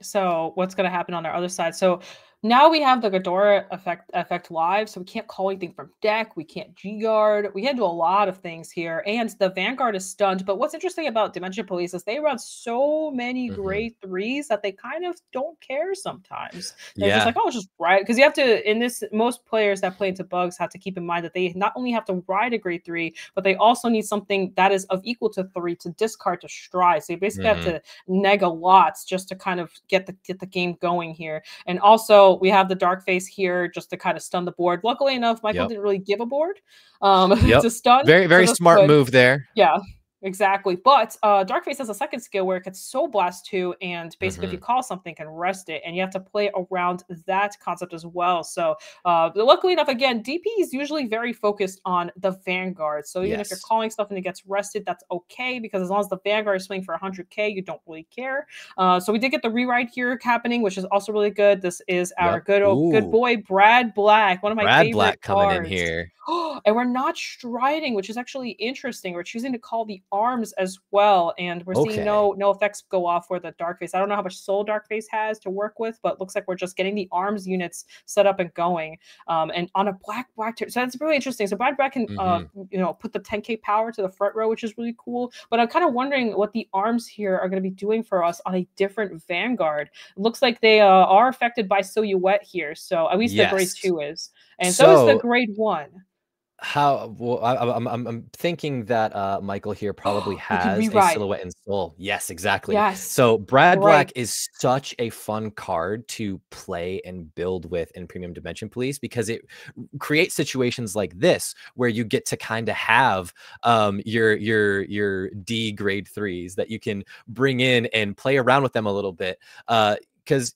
so what's going to happen on our other side? So now we have the Ghidorah effect live, so we can't call anything from deck. We can't G-Guard. We can do a lot of things here, and the Vanguard is stunned. But what's interesting about Dimension Police is they run so many grade 3s that they kind of don't care sometimes. They're just like, oh, just ride, because you have to, in this, most players that play into bugs have to keep in mind that they not only have to ride a grade 3, but they also need something that is of equal to 3 to discard to stride. So you basically have to neg a lot just to kind of get the game going here. And also we have the Dark Face here just to kind of stun the board. Luckily enough, Michael didn't really give a board to stun. Very smart move there. Yeah. Exactly. But Darkface has a second skill where it can Soul Blast 2, and basically if you call something, can rest it, and you have to play around that concept as well. So luckily enough, again, DP is usually very focused on the Vanguard. So even if you're calling stuff and it gets rested, that's okay, because as long as the Vanguard is swinging for 100k, you don't really care. So we did get the rewrite here happening, which is also really good. This is our good boy Brad Black, one of my favorite Black cards. coming in here. And we're not striding, which is actually interesting. We're choosing to call the arms as well, and we're seeing no effects go off for the Dark Face. I don't know how much soul Dark Face has to work with, but it looks like we're just getting the arms units set up and going. And on a black so that's really interesting. So Brad Black can you know, put the 10k power to the front row, which is really cool. But I'm kind of wondering what the arms here are going to be doing for us on a different Vanguard. It looks like they are affected by Silhouette here, so at least the grade 2 is, and so is the grade 1. How well, I'm thinking that Michael here probably has a Silhouette and Soul. Yes, exactly. Yes. So Brad Black is such a fun card to play and build with in Premium Dimension Police, because it creates situations like this where you get to kind of have your D grade 3s that you can bring in and play around with them a little bit. because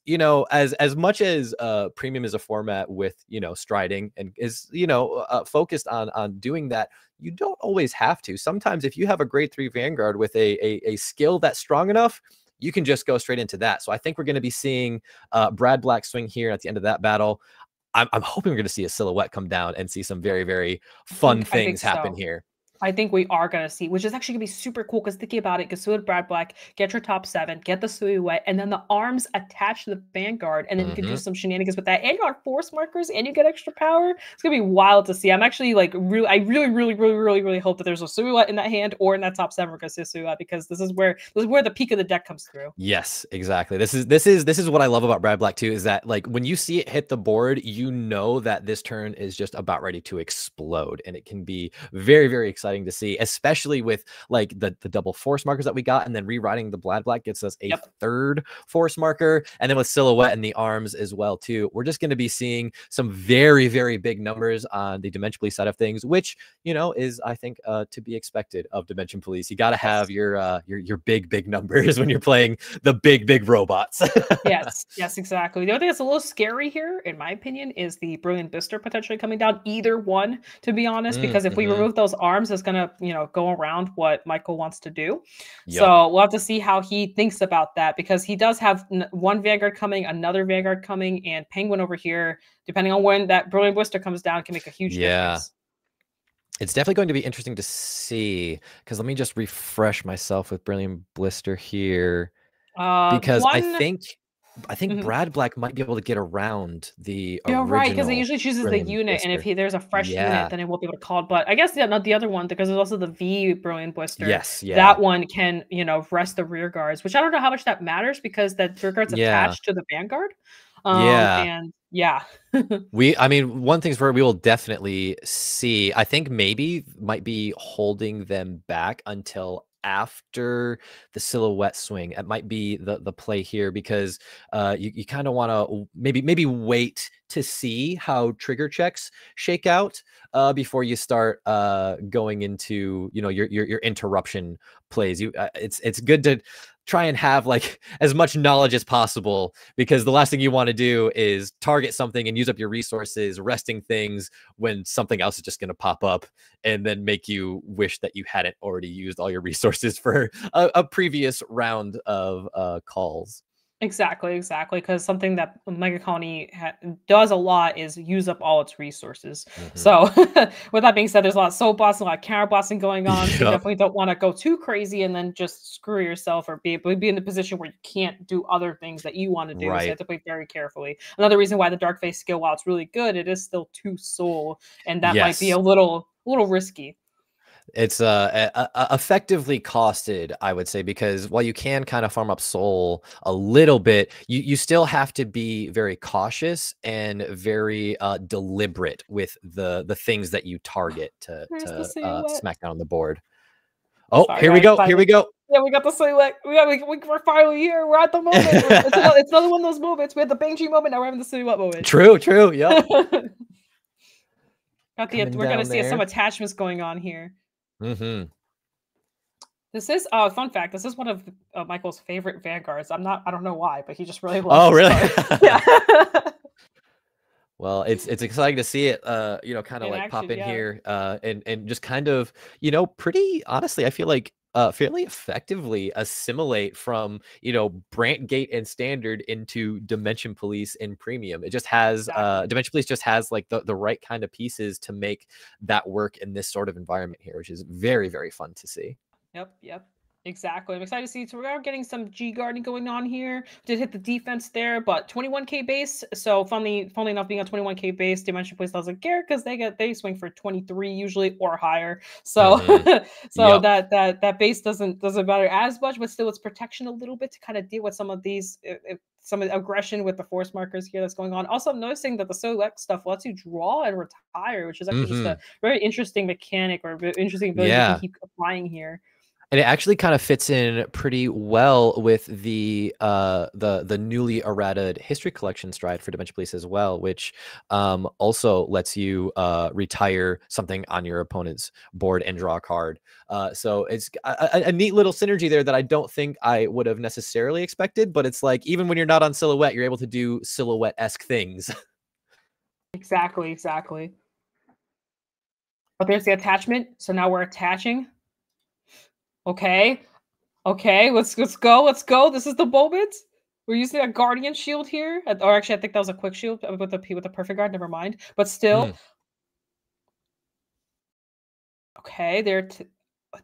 as much as premium is a format with striding and is focused on doing that, you don't always have to. Sometimes if you have a grade 3 Vanguard with a skill that's strong enough, you can just go straight into that. So I think we're going to be seeing Brad Black swing here at the end of that battle. I'm hoping we're going to see a silhouette come down and see some very, very fun things happen here. I think we are going to see, which is actually going to be super cool, because thinking about it, because Brad Black, get your top 7, get the silhouette, and then the arms attached to the Vanguard, and then you can do some shenanigans with that, and you got force markers, and you get extra power. It's going to be wild to see. I'm actually like, I really hope that there's a silhouette in that hand or in that top 7 we're going to see a silhouette, because this is where the peak of the deck comes through. Yes, exactly. This is what I love about Brad Black too, is that like when you see it hit the board, you know that this turn is just about ready to explode, and it can be very, very exciting to see, especially with like the double force markers that we got, and then rewriting the Brad Black gets us a third force marker, and then with silhouette and the arms as well too. We're just going to be seeing some very, very big numbers on the Dimension Police side of things, which is, I think, to be expected of Dimension Police. You got to have your big numbers when you're playing the big robots. yes, exactly. The other thing that's a little scary here, in my opinion, is the Brilliant Booster potentially coming down. Either one, to be honest, because if we remove those arms, it's gonna go around what Michael wants to do. So we'll have to see how he thinks about that, because he does have one Vanguard coming, another Vanguard coming, and Penguin over here, depending on when that Brilliant Booster comes down, can make a huge difference. It's definitely going to be interesting to see, because let me just refresh myself with Brilliant Blister here, because I think Brad Black might be able to get around the original. Right, because he usually chooses the unit, and if there's a fresh unit, then it won't be able to call it. But I guess not the other one, because there's also the V Brilliant Blister. Yes, that one can rest the rear guards, which I don't know how much that matters, because that rear guard's attached to the Vanguard. And I mean, one thing's for we will definitely see. I think might be holding them back until after the silhouette swing. It might be the play here, because you kind of want to maybe wait to see how trigger checks shake out before you start going into your interruption plays. It's good to try and have like as much knowledge as possible, because the last thing you want to do is target something and use up your resources resting things when something else is just going to pop up and then make you wish that you hadn't already used all your resources for a previous round of calls. Exactly, because something that Mega Colony does a lot is use up all its resources. So with that being said, there's a lot of soul blasting, a lot of counter blasting going on. So you definitely don't want to go too crazy and then just screw yourself, or be in the position where you can't do other things that you want to do. So you have to play very carefully. Another reason why the Dark Face skill, while it's really good, it is still 2 soul, and that might be a little risky. It's effectively costed, I would say, because while you can kind of farm up soul a little bit, you still have to be very cautious and very deliberate with the things that you target to smack down on the board. Oh, here we go. Here we go. Yeah, we got the silhouette. We're finally here. We're at the moment. It's another one of those moments. We had the Bang G moment. Now we're having the silhouette moment. True. Yep. We're going to see some attachments going on here. This is fun fact. This is one of Michael's favorite Vanguards. I don't know why, but he just really loves Oh, really? Yeah. Well, it's exciting to see it, kind of like pop in here, and just kind of, pretty honestly, I feel like fairly effectively assimilate from Brant Gate and Standard into Dimension Police in Premium. It just has Dimension Police just has like the right kind of pieces to make that work in this sort of environment here, which is very, very fun to see. Yep. Exactly. I'm excited to see. So we are getting some G guarding going on here. Did hit the defense there, but 21k base. So funnily enough, being on 21k base, Dimension Police doesn't care, because they swing for 23 usually or higher. So that base doesn't matter as much, but still it's protection a little bit to kind of deal with some of these some aggression with the force markers here that's going on. Also, I'm noticing that the silhouette stuff lets you draw and retire, which is actually just a very interesting mechanic, or interesting ability you can keep applying here. And it actually kind of fits in pretty well with the newly errated history collection stride for Dimension Police as well, which also lets you retire something on your opponent's board and draw a card. So it's a neat little synergy there that I don't think I would have necessarily expected, but it's like even when you're not on silhouette, you're able to do silhouette-esque things. Exactly, exactly. But there's the attachment. So now we're attaching. Okay. Okay, let's go. Let's go. This is the moment. We're using a guardian shield here. Or actually, I think that was a quick shield with the perfect guard. Never mind. But still. Okay,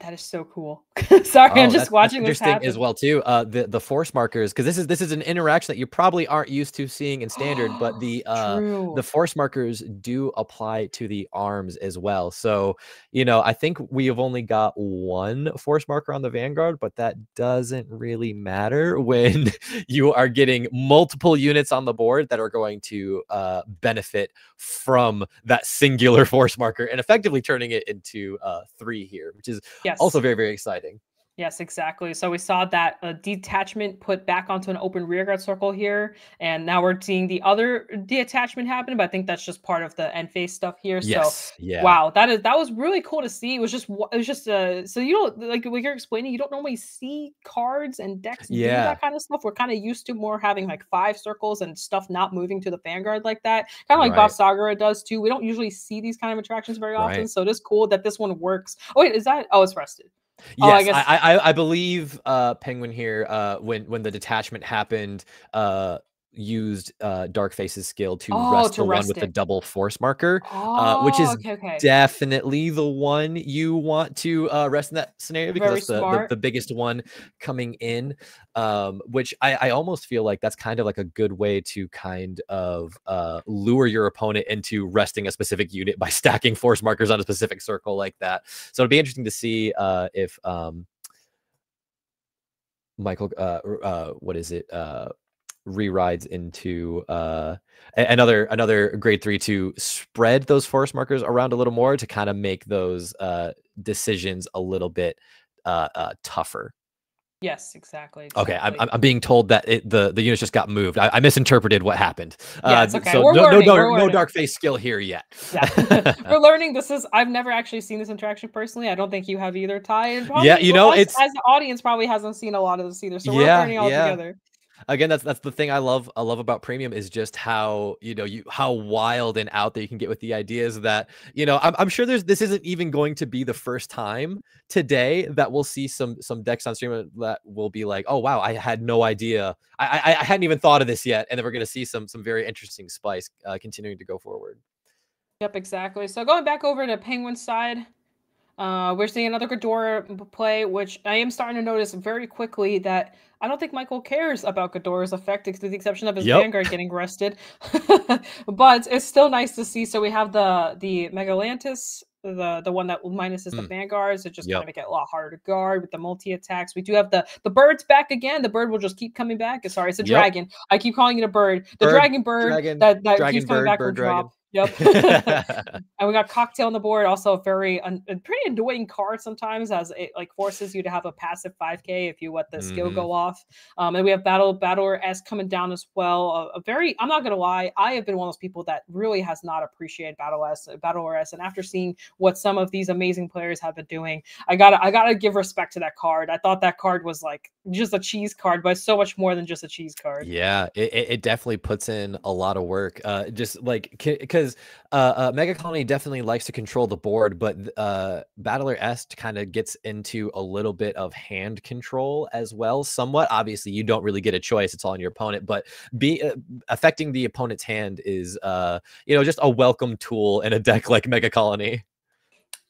that is so cool. Sorry, I'm just watching this happen. As well too. The force markers, because this is an interaction that you probably aren't used to seeing in standard, but the force markers do apply to the arms as well. So I think we have only got one force marker on the Vanguard, but that doesn't really matter when you are getting multiple units on the board that are going to benefit from that singular force marker and effectively turning it into 3 here, which is also very, very exciting. Yes, exactly. So we saw that detachment put back onto an open rearguard circle here, and now we're seeing the other detachment happen. But I think that's just part of the end phase stuff here. Yes, so yeah. Wow, that was really cool to see. It was just so you don't like what you're explaining. You don't normally see cards and decks do that kind of stuff. We're kind of used to more having like 5 circles and stuff not moving to the Vanguard like that. Kind of like Bob Sagara does too. We don't usually see these kind of attractions very often. So it is cool that this one works. Oh wait, is that? Oh, it's rested. Yes, I believe Penguin here when the detachment happened used Dark Face's skill to rest the one with the double force marker, which is definitely the one you want to rest in that scenario, because that's the biggest one coming in, which I almost feel like that's kind of like a good way to kind of lure your opponent into resting a specific unit by stacking force markers on a specific circle like that. So it'll be interesting to see if Michael what is it re-rides into another grade 3 to spread those force markers around a little more to kind of make those decisions a little bit tougher. Yes, exactly. Okay, I'm being told that the units just got moved. I misinterpreted what happened. Yeah, it's okay. So we're no Dark Face skill here yet. Yeah. We're learning. I've never actually seen this interaction personally. I don't think you have either, Ty. And probably, it's as the audience probably hasn't seen a lot of this either. So we're learning all together. Again, that's the thing I love about Premium is just how how wild and out there you can get with the ideas that I'm sure this isn't even going to be the first time today that we'll see some decks on stream that will be like, oh wow, I had no idea, I hadn't even thought of this yet, and then we're going to see some very interesting spice continuing to go forward. Yep, exactly. So going back over to Penguin side, we're seeing another Ghidorah play, which I am starting to notice very quickly that I don't think Michael cares about Ghidorah's effect, to the exception of his Vanguard getting rested. But it's still nice to see. So we have the Megalantis, the one that minuses the Vanguards. It just kind of make it a lot harder to guard with the multi-attacks. We do have the birds back again. The bird will just keep coming back. Sorry, it's a dragon. I keep calling it a bird. The dragon bird that keeps coming back from drop. Yep. And we got Cocktail on the board, also a pretty annoying card sometimes, as it like forces you to have a passive 5k if you let the skill go off. And we have Battler S coming down as well. I'm not gonna lie, I have been one of those people that really has not appreciated Battler S, and after seeing what some of these amazing players have been doing, I gotta give respect to that card. I thought that card was like just a cheese card, but it's so much more than just a cheese card. Yeah, it definitely puts in a lot of work. Just like because Mega Colony definitely likes to control the board, but Battler S kind of gets into a little bit of hand control as well, somewhat. Obviously, you don't really get a choice; it's all on your opponent. But affecting the opponent's hand is, just a welcome tool in a deck like Mega Colony.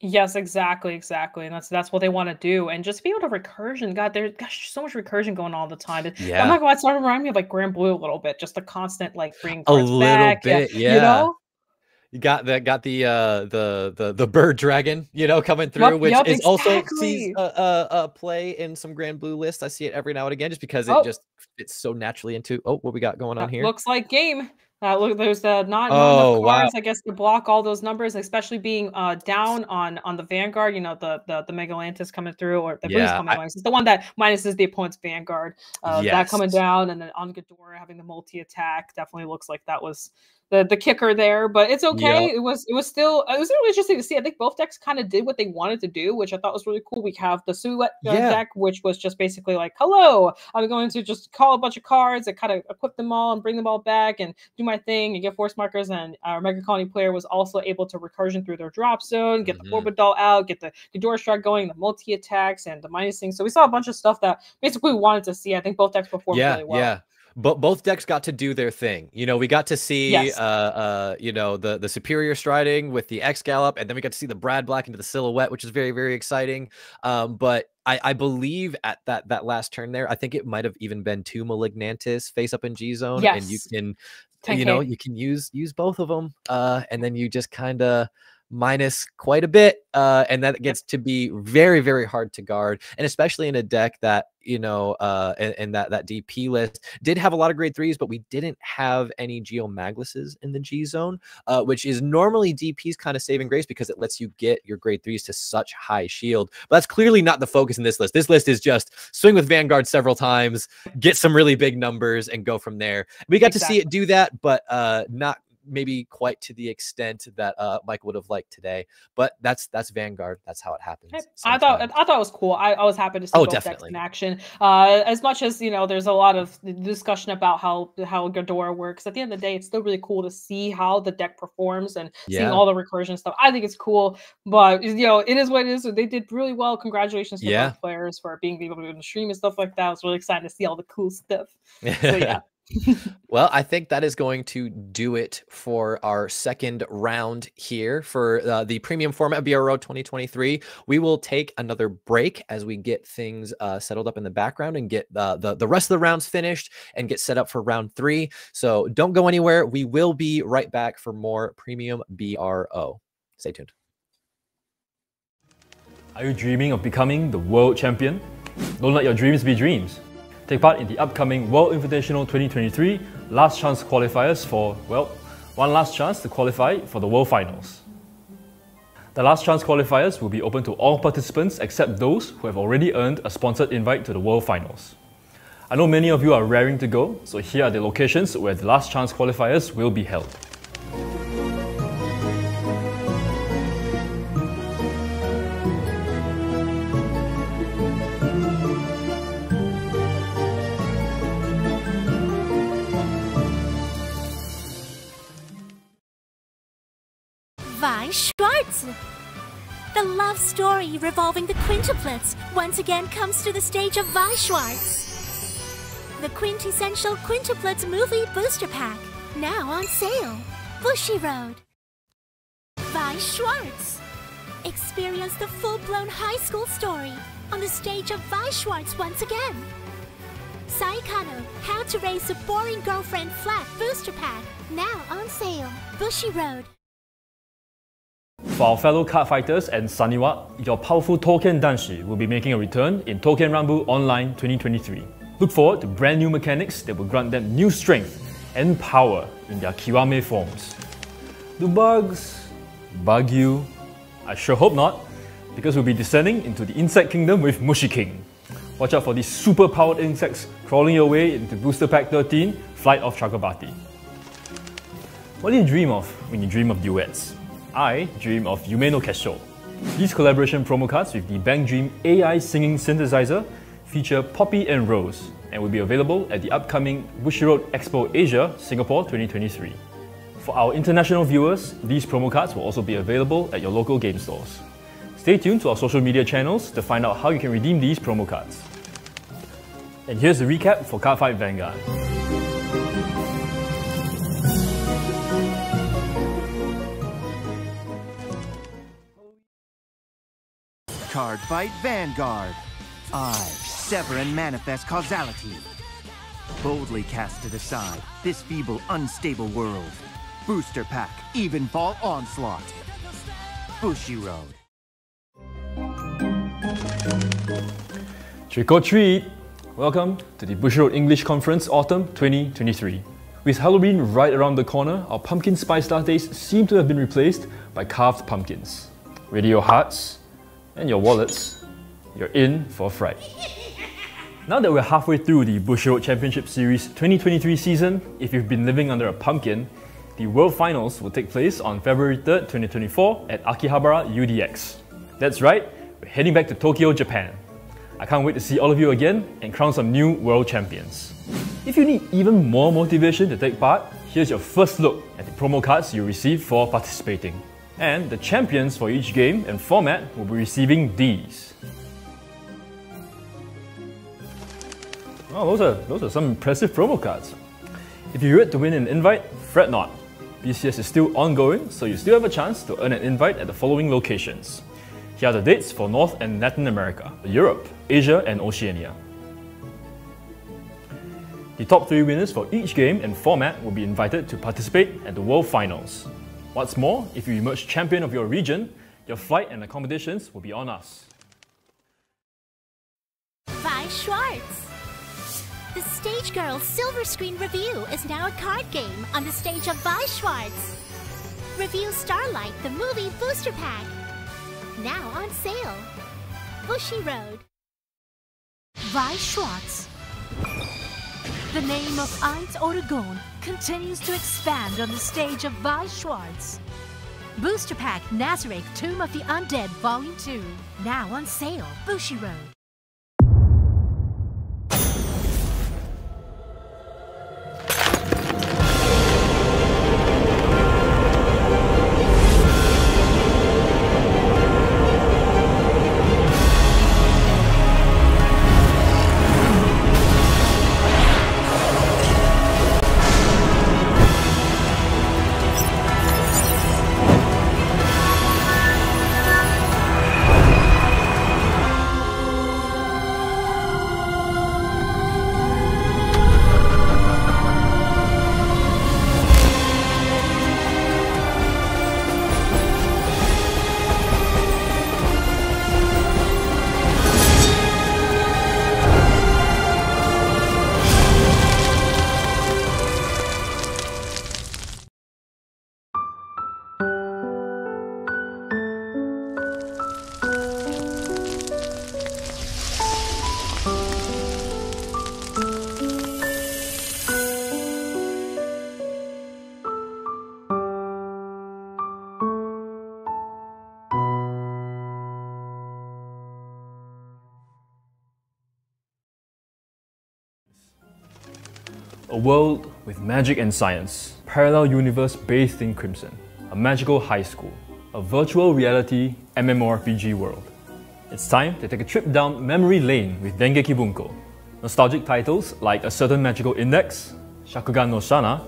Yes, exactly, and that's what they want to do, and just be able to recursion. God, there's so much recursion going on all the time. Yeah, I'm not going to start reminding me of like Grand Blue a little bit, just the constant like bringing a cards little back. bit, yeah. You got the bird dragon, coming through, which is also sees a play in some Grand Blue lists. I see it every now and again, just because it just fits so naturally into what we got going on here. Looks like game. Look, there's not enough cards, I guess, to block all those numbers, especially being down on the Vanguard. You know, the Megalantis coming through, or the Megalantis. It's the one that minuses the opponent's Vanguard. That coming down, and then on Ghidorah having the multi-attack definitely looks like that was the kicker there, but it's okay. It was really interesting to see. I think both decks kind of did what they wanted to do, which I thought was really cool. We have the Silhouette deck, which was just basically like, hello, I'm going to just call a bunch of cards and kind of equip them all and bring them all back and do my thing and get force markers. And our Mega Colony player was also able to recursion through their drop zone, get the Orbidol out, get the Ghidorah Strike going, the multi-attacks and the minusing. So we saw a bunch of stuff that basically we wanted to see. I think both decks performed really well. Yeah. But both decks got to do their thing. You know, we got to see, you know, the superior striding with the X Gallop, and then we got to see the Brad Black into the Silhouette, which is very, very exciting. But I believe at that last turn there, I think it might have even been 2 Malignantis face up in G zone, and you can, 10K. You know, you can use both of them, and then you just kind of minus quite a bit, and that gets to be very, very hard to guard, and especially in a deck that, you know, and that DP list did have a lot of grade 3s, but we didn't have any Geomagluses in the G zone, which is normally DP's kind of saving grace because it lets you get your grade 3s to such high shield. But that's clearly not the focus in this list. This list is just swing with Vanguard several times, get some really big numbers, and go from there. We got to see it do that, but not maybe quite to the extent that Mike would have liked today, but that's Vanguard. That's how it happens. I thought it was cool. I was happy to see both decks in action. As much as, you know, there's a lot of discussion about how Ghidorah works. At the end of the day, it's still really cool to see how the deck performs and seeing all the recursion stuff. I think it's cool, but you know, it is what it is. They did really well. Congratulations to both players for being able to do the stream and stuff like that. I was really excited to see all the cool stuff. So yeah. Well, I think that is going to do it for our second round here for the premium format of BRO 2023. We will take another break as we get things settled up in the background and get the rest of the rounds finished and get set up for round 3. So don't go anywhere. We will be right back for more premium BRO. Stay tuned. Are you dreaming of becoming the world champion? Don't let your dreams be dreams. Take part in the upcoming World Invitational 2023 last chance qualifiers for, well, one last chance to qualify for the World Finals. The last chance qualifiers will be open to all participants except those who have already earned a sponsored invite to the World Finals. I know many of you are raring to go, so here are the locations where the last chance qualifiers will be held. Weiss Schwarz. The love story revolving the quintuplets once again comes to the stage of Weiss Schwarz. The quintessential quintuplets movie booster pack, now on sale. Bushiroad. Weiss Schwarz. Experience the full-blown high school story on the stage of Weiss Schwarz once again. Saikano, How to Raise a Boring Girlfriend Flat booster pack, now on sale. Bushiroad. For our fellow card fighters and Saniwa, your powerful Touken Danshi will be making a return in Touken Rumble Online 2023. Look forward to brand new mechanics that will grant them new strength and power in their Kiwame forms. Do bugs bug you? I sure hope not, because we'll be descending into the insect kingdom with Mushi King. Watch out for these super powered insects crawling your way into Booster Pack 13, Flight of Chakrabarti. What do you dream of when you dream of duets? I dream of Yume no Kesho. These collaboration promo cards with the Bang Dream AI singing synthesizer feature Poppy and Rose and will be available at the upcoming Bushiroad Expo Asia, Singapore 2023. For our international viewers, these promo cards will also be available at your local game stores. Stay tuned to our social media channels to find out how you can redeem these promo cards. And here's the recap for Cardfight Vanguard. Cardfight Vanguard. I sever and manifest causality. Boldly cast to the side this feeble, unstable world. Booster Pack, Evenfall Onslaught. Bushiroad. Trick or treat! Welcome to the Bushiroad English Conference Autumn 2023. With Halloween right around the corner, our pumpkin spice lattes seem to have been replaced by carved pumpkins. Ready your hearts and your wallets, you're in for a fright. Now that we're halfway through the Bushiroad Championship Series 2023 season, if you've been living under a pumpkin, the World Finals will take place on February 3rd, 2024 at Akihabara UDX. That's right, we're heading back to Tokyo, Japan. I can't wait to see all of you again and crown some new world champions. If you need even more motivation to take part, here's your first look at the promo cards you receive for participating. And the champions for each game and format will be receiving these. Oh, those are some impressive promo cards. If you're yet to win an invite, fret not. BCS is still ongoing, so you still have a chance to earn an invite at the following locations. Here are the dates for North and Latin America, Europe, Asia and Oceania. The top 3 winners for each game and format will be invited to participate at the World Finals. What's more, if you emerge champion of your region, your flight and accommodations will be on us. Weiss Schwarz. The Stage Girl Silver Screen Review is now a card game on the stage of Weiss Schwarz. Review Starlight, the movie booster pack. Now on sale. Bushiroad. Weiss Schwarz. The name of Eins Oregon continues to expand on the stage of Weiss Schwarz. Booster Pack Nazareth Tomb of the Undead Volume 2. Now on sale. Bushiroad. A world with magic and science, parallel universe bathed in crimson, a magical high school, a virtual reality MMORPG world. It's time to take a trip down memory lane with Dengeki Bunko. Nostalgic titles like A Certain Magical Index, Shakugan no Shana,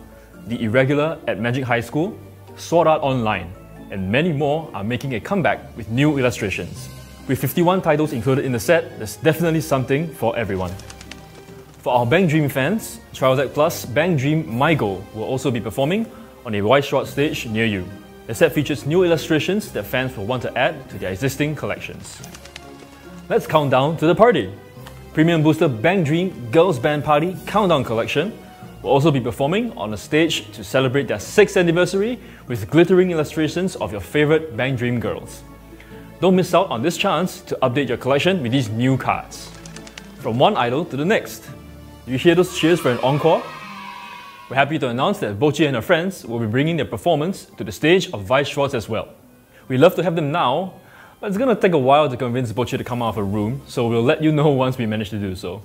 The Irregular at Magic High School, Sword Art Online, and many more are making a comeback with new illustrations. With 51 titles included in the set, there's definitely something for everyone. For our Bang Dream fans, Trials Deck Plus Bang Dream My Goal will also be performing on a Weiss Schwarz stage near you. The set features new illustrations that fans will want to add to their existing collections. Let's count down to the party! Premium Booster Bang Dream Girls Band Party Countdown Collection will also be performing on a stage to celebrate their 6th anniversary with glittering illustrations of your favourite Bang Dream girls. Don't miss out on this chance to update your collection with these new cards. From one idol to the next. You hear those cheers for an encore? We're happy to announce that Bochi and her friends will be bringing their performance to the stage of Weiss Schwarz as well. We'd love to have them now, but it's gonna take a while to convince Bochi to come out of her room, so we'll let you know once we manage to do so.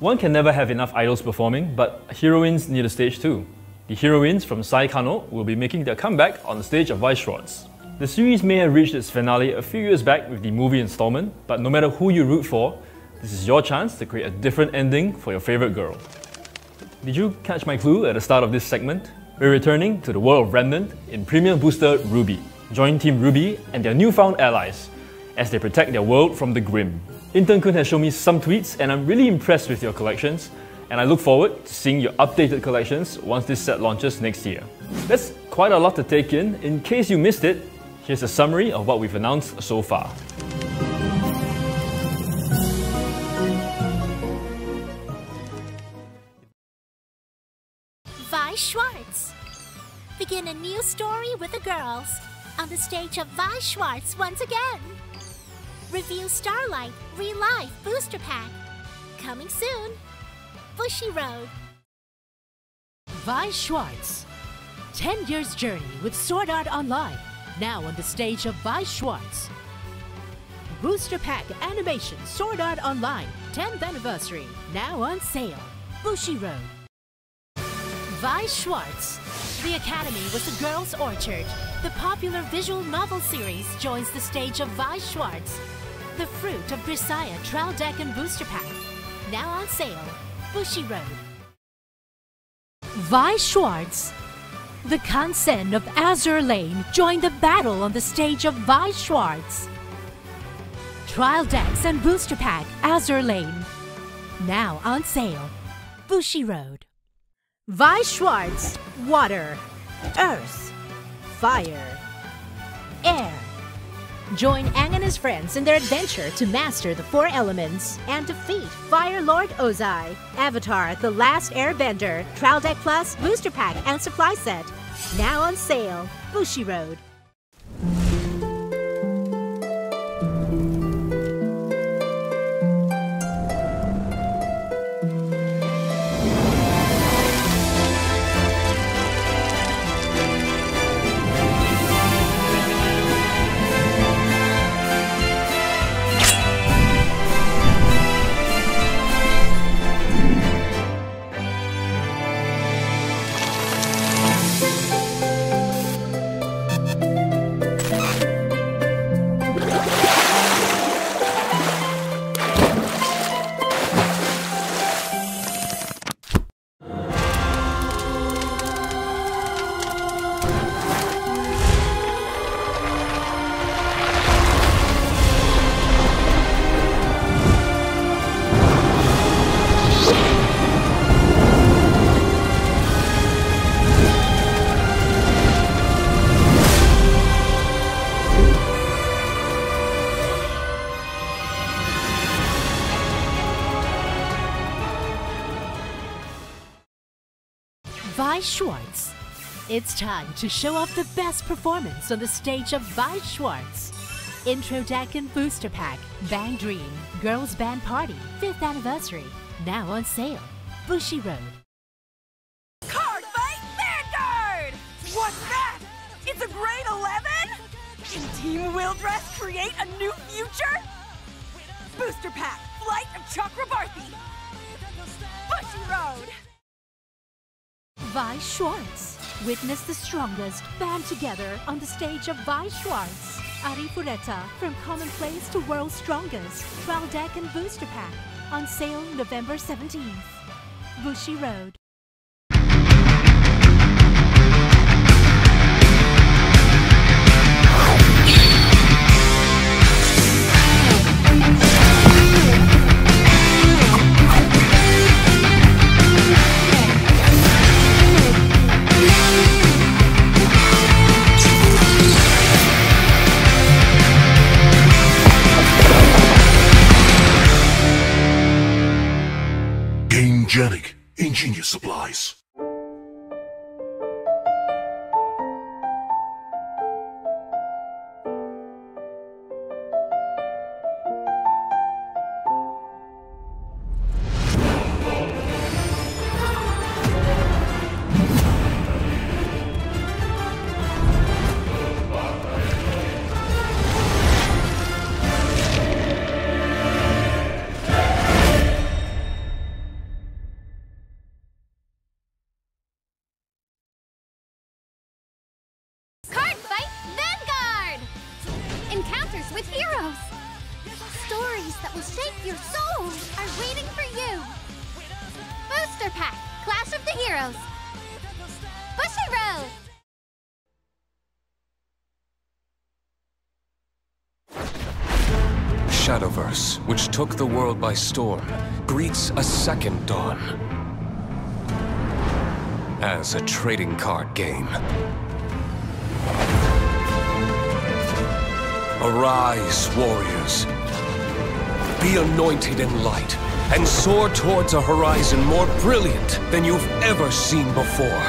One can never have enough idols performing, but heroines need a stage too. The heroines from Sai Kano will be making their comeback on the stage of Weiss Schwarz. The series may have reached its finale a few years back with the movie installment, but no matter who you root for, this is your chance to create a different ending for your favourite girl. Did you catch my clue at the start of this segment? We're returning to the world of Remnant in Premium Booster Ruby. Join Team Ruby and their newfound allies as they protect their world from the Grim. Intern-kun has shown me some tweets and I'm really impressed with your collections, and I look forward to seeing your updated collections once this set launches next year. That's quite a lot to take in. In case you missed it, here's a summary of what we've announced so far. a story with the girls on the stage of Weiss Schwarz once again. Review Starlight Relive Booster Pack. Coming soon. Bushiroad. Weiss Schwarz. 10 years journey with Sword Art Online. Now on the stage of Weiss Schwarz. Booster Pack Animation Sword Art Online 10th Anniversary. Now on sale. Bushiroad. Weiss Schwarz. The Academy was the Girls' Orchard. The popular visual novel series joins the stage of Weiss Schwarz. The Fruit of Grisaya Trial Deck and Booster Pack. Now on sale. Bushiroad. Weiss Schwarz. The Kansen of Azur Lane joined the battle on the stage of Weiss Schwarz. Trial Decks and Booster Pack Azur Lane. Now on sale. Bushiroad. Weiss Schwarz. Water, Earth, Fire, Air. Join Aang and his friends in their adventure to master the 4 elements and defeat Fire Lord Ozai. Avatar The Last Airbender, Trial Deck Plus, Booster Pack and Supply Set. Now on sale. Bushiroad. Weiss Schwarz. It's time to show off the best performance on the stage of Weiss Schwarz. Intro Deck and Booster Pack, Bang Dream, Girls Band Party, 5th Anniversary. Now on sale. Bushiroad. Cardfight Vanguard! What's that? It's a grade 11? Can Team Wildress create a new future? Booster Pack, Flight of Chakrabarthi. Bushiroad. Weiss Schwarz. Witness the strongest band together on the stage of Weiss Schwarz. Arifureta, from commonplace to world's strongest. Trial Deck and Booster Pack. On sale November 17th. Bushiroad. Genic, ingenious supplies. Encounters with heroes! Stories that will shape your soul are waiting for you! Booster Pack, Clash of the Heroes! Bushiroad! Shadowverse, which took the world by storm, greets a second dawn. As a trading card game. Arise, warriors. Be anointed in light, and soar towards a horizon more brilliant than you've ever seen before.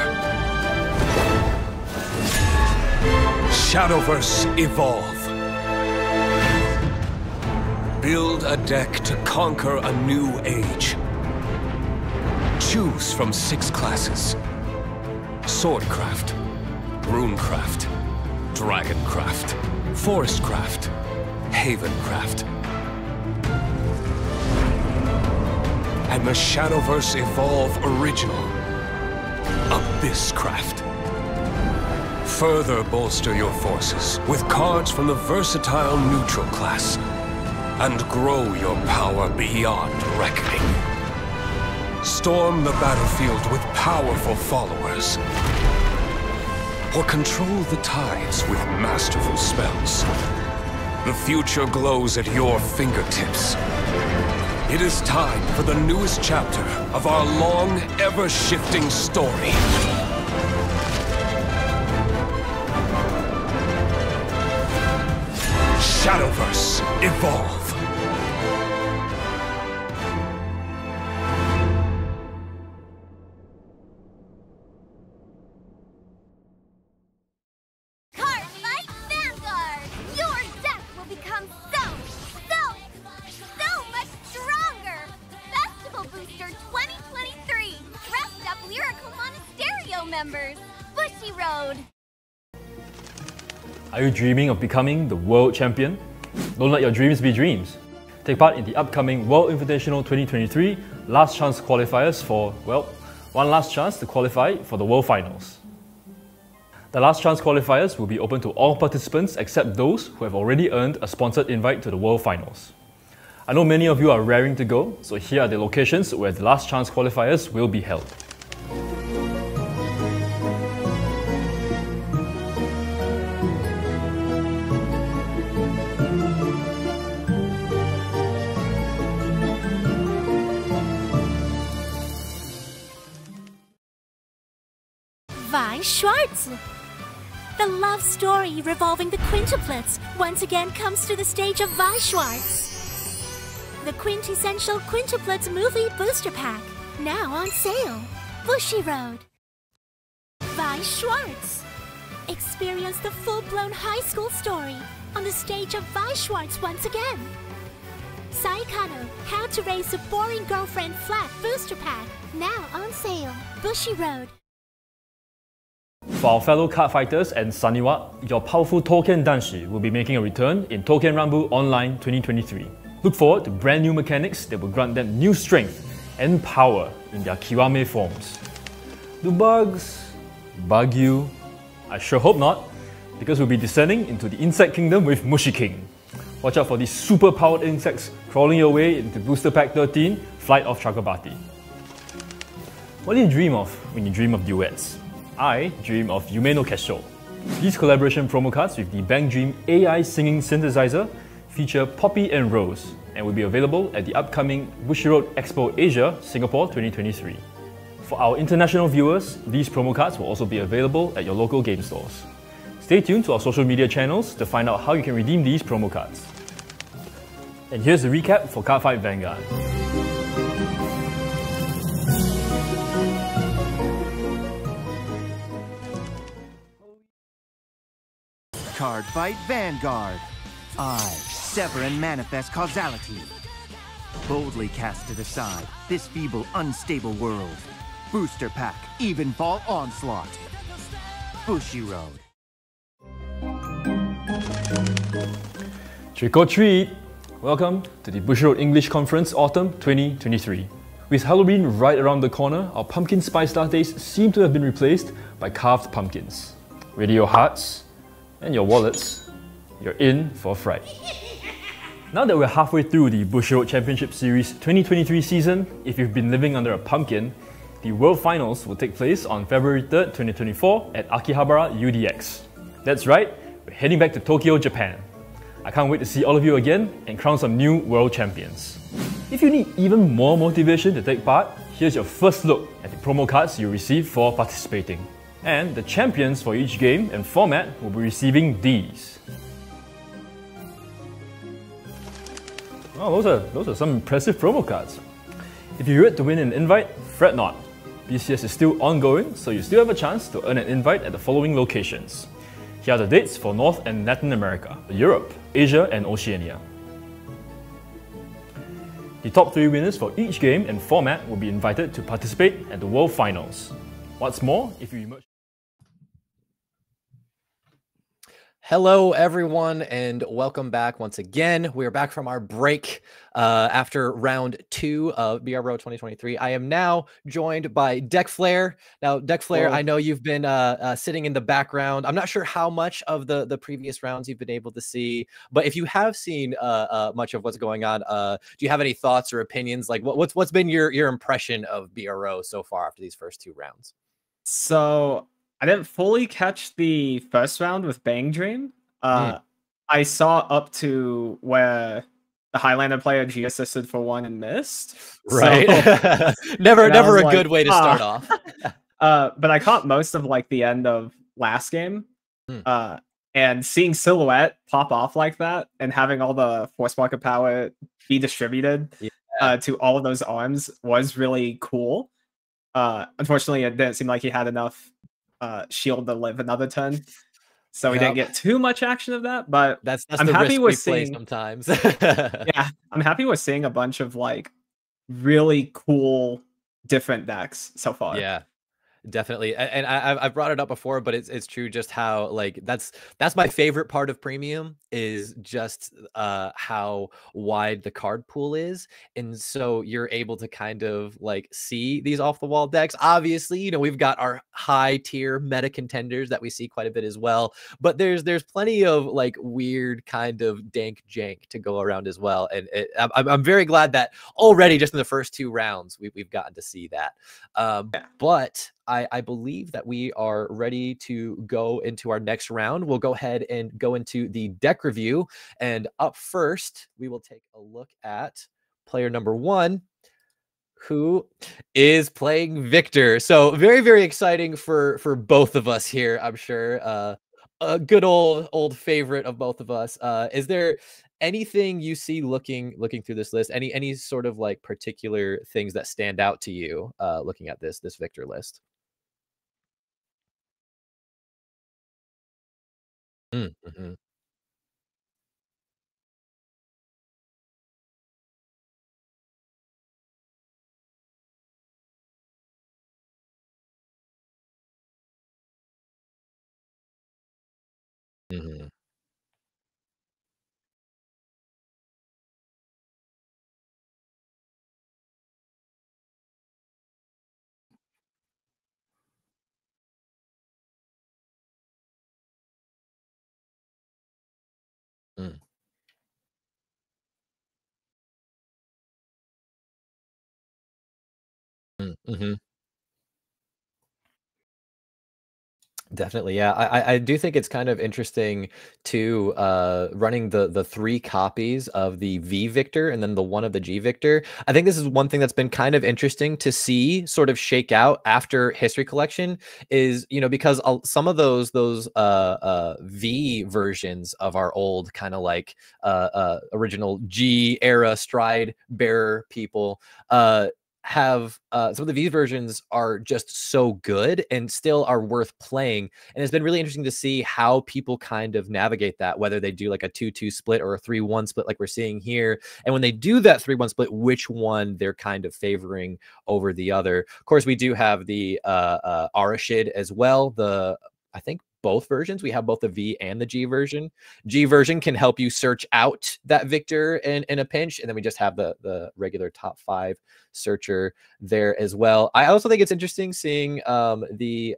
Shadowverse Evolve. Build a deck to conquer a new age. Choose from 6 classes: Swordcraft, Runecraft, Dragoncraft, Forestcraft, Havencraft. And the Shadowverse Evolve Original, Abysscraft. Further bolster your forces with cards from the versatile neutral class, and grow your power beyond reckoning. Storm the battlefield with powerful followers, or control the tides with masterful spells. The future glows at your fingertips. It is time for the newest chapter of our long, ever-shifting story. Shadowverse Evolve. Cardfight Vanguard! Your deck will become so much stronger! Festival Booster 2023! Dressed up Lyrical Monasterio members! Bushiroad! Are you dreaming of becoming the world champion? Don't let your dreams be dreams. Take part in the upcoming World Invitational 2023 Last Chance Qualifiers for, well, one last chance to qualify for the World Finals. The Last Chance Qualifiers will be open to all participants except those who have already earned a sponsored invite to the World Finals. I know many of you are raring to go, so here are the locations where the Last Chance Qualifiers will be held. Weiss Schwarz. The love story revolving the quintuplets once again comes to the stage of Weiss Schwarz. The quintessential quintuplets movie booster pack, now on sale. Bushiroad. Weiss Schwarz. Experience the full-blown high school story on the stage of Weiss Schwarz once again. Saikano, How to Raise a Boring Girlfriend Flat booster pack, now on sale. Bushiroad. For our fellow card fighters and Saniwa, your powerful Touken Danshi will be making a return in Touken Rumble Online 2023. Look forward to brand new mechanics that will grant them new strength and power in their Kiwame forms. Do bugs bug you? I sure hope not, because we'll be descending into the insect kingdom with Mushi King. Watch out for these super powered insects crawling your way into Booster Pack 13, Flight of Chakrabarti. What do you dream of when you dream of duets? I dream of Yume no Kesho. These collaboration promo cards with the Bang Dream AI singing synthesizer feature Poppy and Rose and will be available at the upcoming Bushiroad Expo Asia, Singapore 2023. For our international viewers, these promo cards will also be available at your local game stores. Stay tuned to our social media channels to find out how you can redeem these promo cards. And here's the recap for Cardfight Vanguard. Cardfight Vanguard. I sever and manifest causality. Boldly cast to the side this feeble, unstable world. Booster Pack, Evenfall Onslaught. Bushiroad. Trick or treat! Welcome to the Bushiroad English Conference Autumn 2023. With Halloween right around the corner, our pumpkin spice lattes seem to have been replaced by carved pumpkins. Ready your hearts and your wallets, you're in for a fright. Now that we're halfway through the Bushiroad Championship Series 2023 season, if you've been living under a pumpkin, the World Finals will take place on February 3rd, 2024 at Akihabara UDX. That's right, we're heading back to Tokyo, Japan. I can't wait to see all of you again and crown some new world champions. If you need even more motivation to take part, here's your first look at the promo cards you receive for participating. And the champions for each game and format will be receiving these. Oh, those are some impressive promo cards. If you're yet to win an invite, fret not. BCS is still ongoing, so you still have a chance to earn an invite at the following locations: Here are the dates for North and Latin America, Europe, Asia, and Oceania. The top 3 winners for each game and format will be invited to participate at the World Finals. What's more, if you emerge... Hello, everyone, and welcome back once again. We are back from our break after round 2 of BRO 2023. I am now joined by Deckflare. Now, Deckflare, I know you've been sitting in the background. I'm not sure how much of the previous rounds you've been able to see, but if you have seen much of what's going on, do you have any thoughts or opinions? Like, what's been your impression of BRO so far after these first 2 rounds? So I didn't fully catch the first round with Bang Dream. I saw up to where the Highlander player G assisted for 1 and missed. Right. So, never a like, good way to start off. But I caught most of like the end of last game. And seeing Silhouette pop off like that and having all the Force Walker power be distributed to all of those arms was really cool. Unfortunately, it didn't seem like he had enough shield to live another turn, so we didn't get too much action of that. But that's I'm the happy risk we're we play seeing sometimes. Yeah, I'm happy we're seeing a bunch of like really cool different decks so far. Yeah, definitely. And I've brought it up before, but it's true just how like that's my favorite part of premium is just how wide the card pool is, and so you're able to kind of like see these off the wall decks. Obviously, you know, we've got our high tier meta contenders that we see quite a bit as well, but there's plenty of like weird kind of dank jank to go around as well, and I'm very glad that already just in the first 2 rounds we've gotten to see that. But I believe that we are ready to go into our next round. We'll go ahead and go into the deck review. And up first, we will take a look at player number 1, who is playing Victor. So very, very exciting for both of us here, I'm sure. A good old favorite of both of us. Is there anything you see looking through this list? Any sort of like particular things that stand out to you looking at this Victor list? Mm-hmm. Mm-hmm. Mm. Mm-hmm. Definitely, yeah. I do think it's kind of interesting to running the 3 copies of the V Victor and then the 1 of the G Victor. I think this is one thing that's been kind of interesting to see sort of shake out after History Collection is, you know, because some of those V versions of our old kind of like original G era stride bearer people have some of the V versions are just so good and still are worth playing. And it's been really interesting to see how people kind of navigate that, whether they do like a 2-2 split or a 3-1 split like we're seeing here. And when they do that 3-1 split, which one they're kind of favoring over the other. Of course, we do have the Arashid as well. I think both versions. We have both the V and the G version. G version can help you search out that Victor in a pinch. And then we just have the regular top 5 searcher there as well. I also think it's interesting seeing the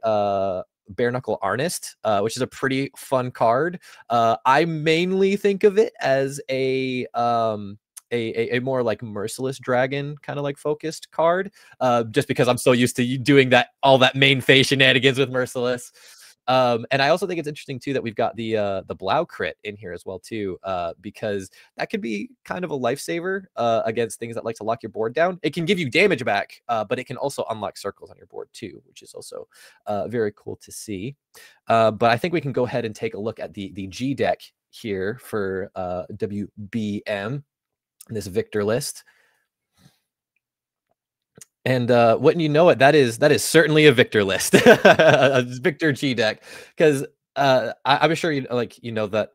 Bare Knuckle Arnist, which is a pretty fun card. I mainly think of it as a more like merciless dragon kind of like focused card, just because I'm so used to doing all that main phase shenanigans with merciless. And I also think it's interesting too that we've got the Blau crit in here as well too, because that could be kind of a lifesaver against things that like to lock your board down. It can give you damage back, but it can also unlock circles on your board too, which is also very cool to see. But I think we can go ahead and take a look at the G deck here for WBM, this Victor list. And wouldn't you know it, that is certainly a Victor list, a Victor G deck, because I'm sure you know that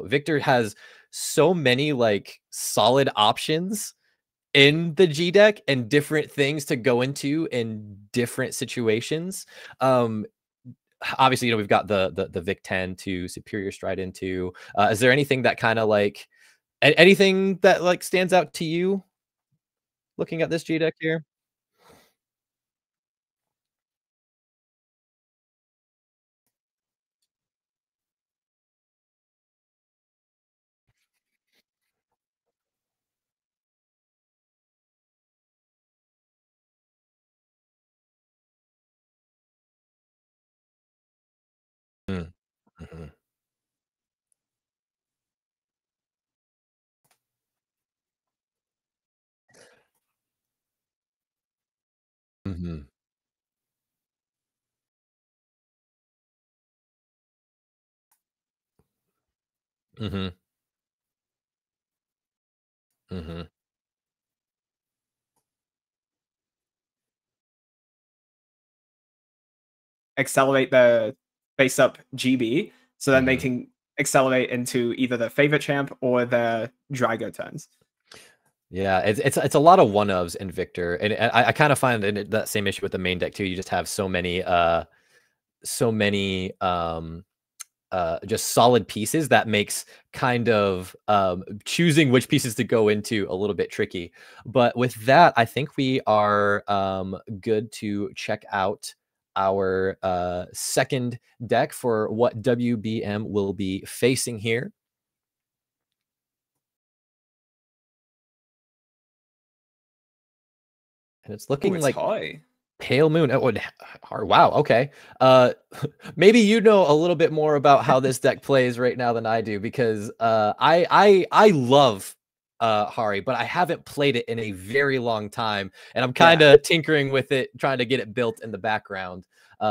Victor has so many like solid options in the G deck and different things to go into in different situations. Obviously, we've got the Vic 10 to Superior Stride into. Is there anything that kind of like anything that like stands out to you looking at this G deck here? Mm. Mhm. Mhm. Mhm. Mhm. Accelerate the face up GB, so then they Mhm. can accelerate into either the favorite champ or the Drago turns. Yeah, it's a lot of one ofs in Victor, and I kind of find that same issue with the main deck too. You just have so many just solid pieces that makes kind of choosing which pieces to go into a little bit tricky. But with that, I think we are good to check out our second deck for what WBM will be facing here. And it's Ooh, looking it's like high. Pale Moon. Oh, wow. Okay. Maybe you know a little bit more about how this deck plays right now than I do, because I love Hari, but I haven't played it in a very long time, and I'm kind of tinkering with it, trying to get it built in the background.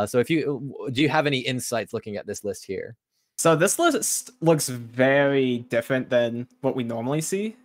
So do you have any insights looking at this list here? So this list looks very different than what we normally see.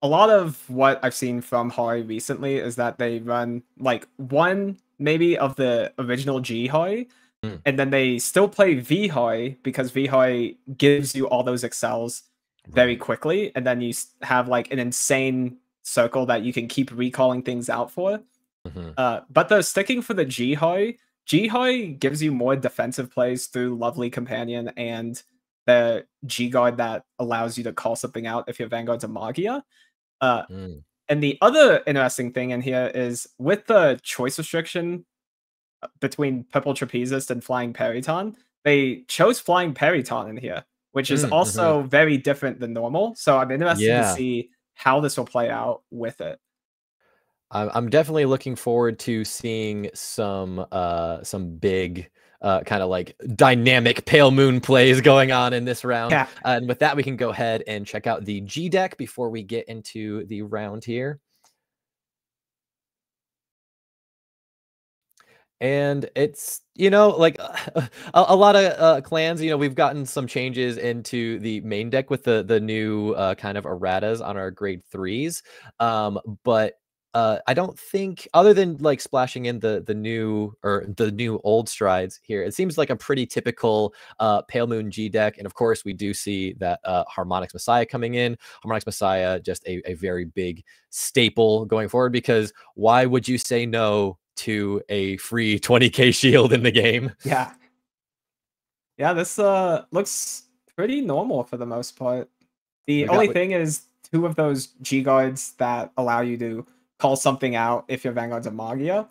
A lot of what I've seen from Hari recently is that they run like one maybe of the original G Hari, Mm. and then they still play V Hari because V Hari gives you all those excels very Right. quickly, and then you have like an insane circle that you can keep recalling things out for. Mhm. But they're sticking for the G High. G High gives you more defensive plays through Lovely Companion and the G Guard that allows you to call something out if your Vanguard's a Magia. Uh, Mm. and the other interesting thing in here is with the choice restriction between Purple Trapezist and Flying Periton, they chose Flying Periton in here, which is Mhm. also very different than normal. So I'm interested to Yeah. see how this will play out with it. I'm definitely looking forward to seeing some big kind of like dynamic Pale Moon plays going on in this round. Yeah. And with that, we can go ahead and check out the G deck before we get into the round here. And it's, like a lot of clans, we've gotten some changes into the main deck with the new kind of erratas on our grade 3s. But I don't think, other than like splashing in the new or the new old strides here, it seems like a pretty typical Pale Moon G deck. And of course, we do see that Harmonix Messiah coming in. Harmonix Messiah, just a very big staple going forward, because why would you say no to a free 20k shield in the game? Yeah. Yeah, this looks pretty normal for the most part. The We only got thing is two of those G guards that allow you to call something out if your Vanguard's a Magia.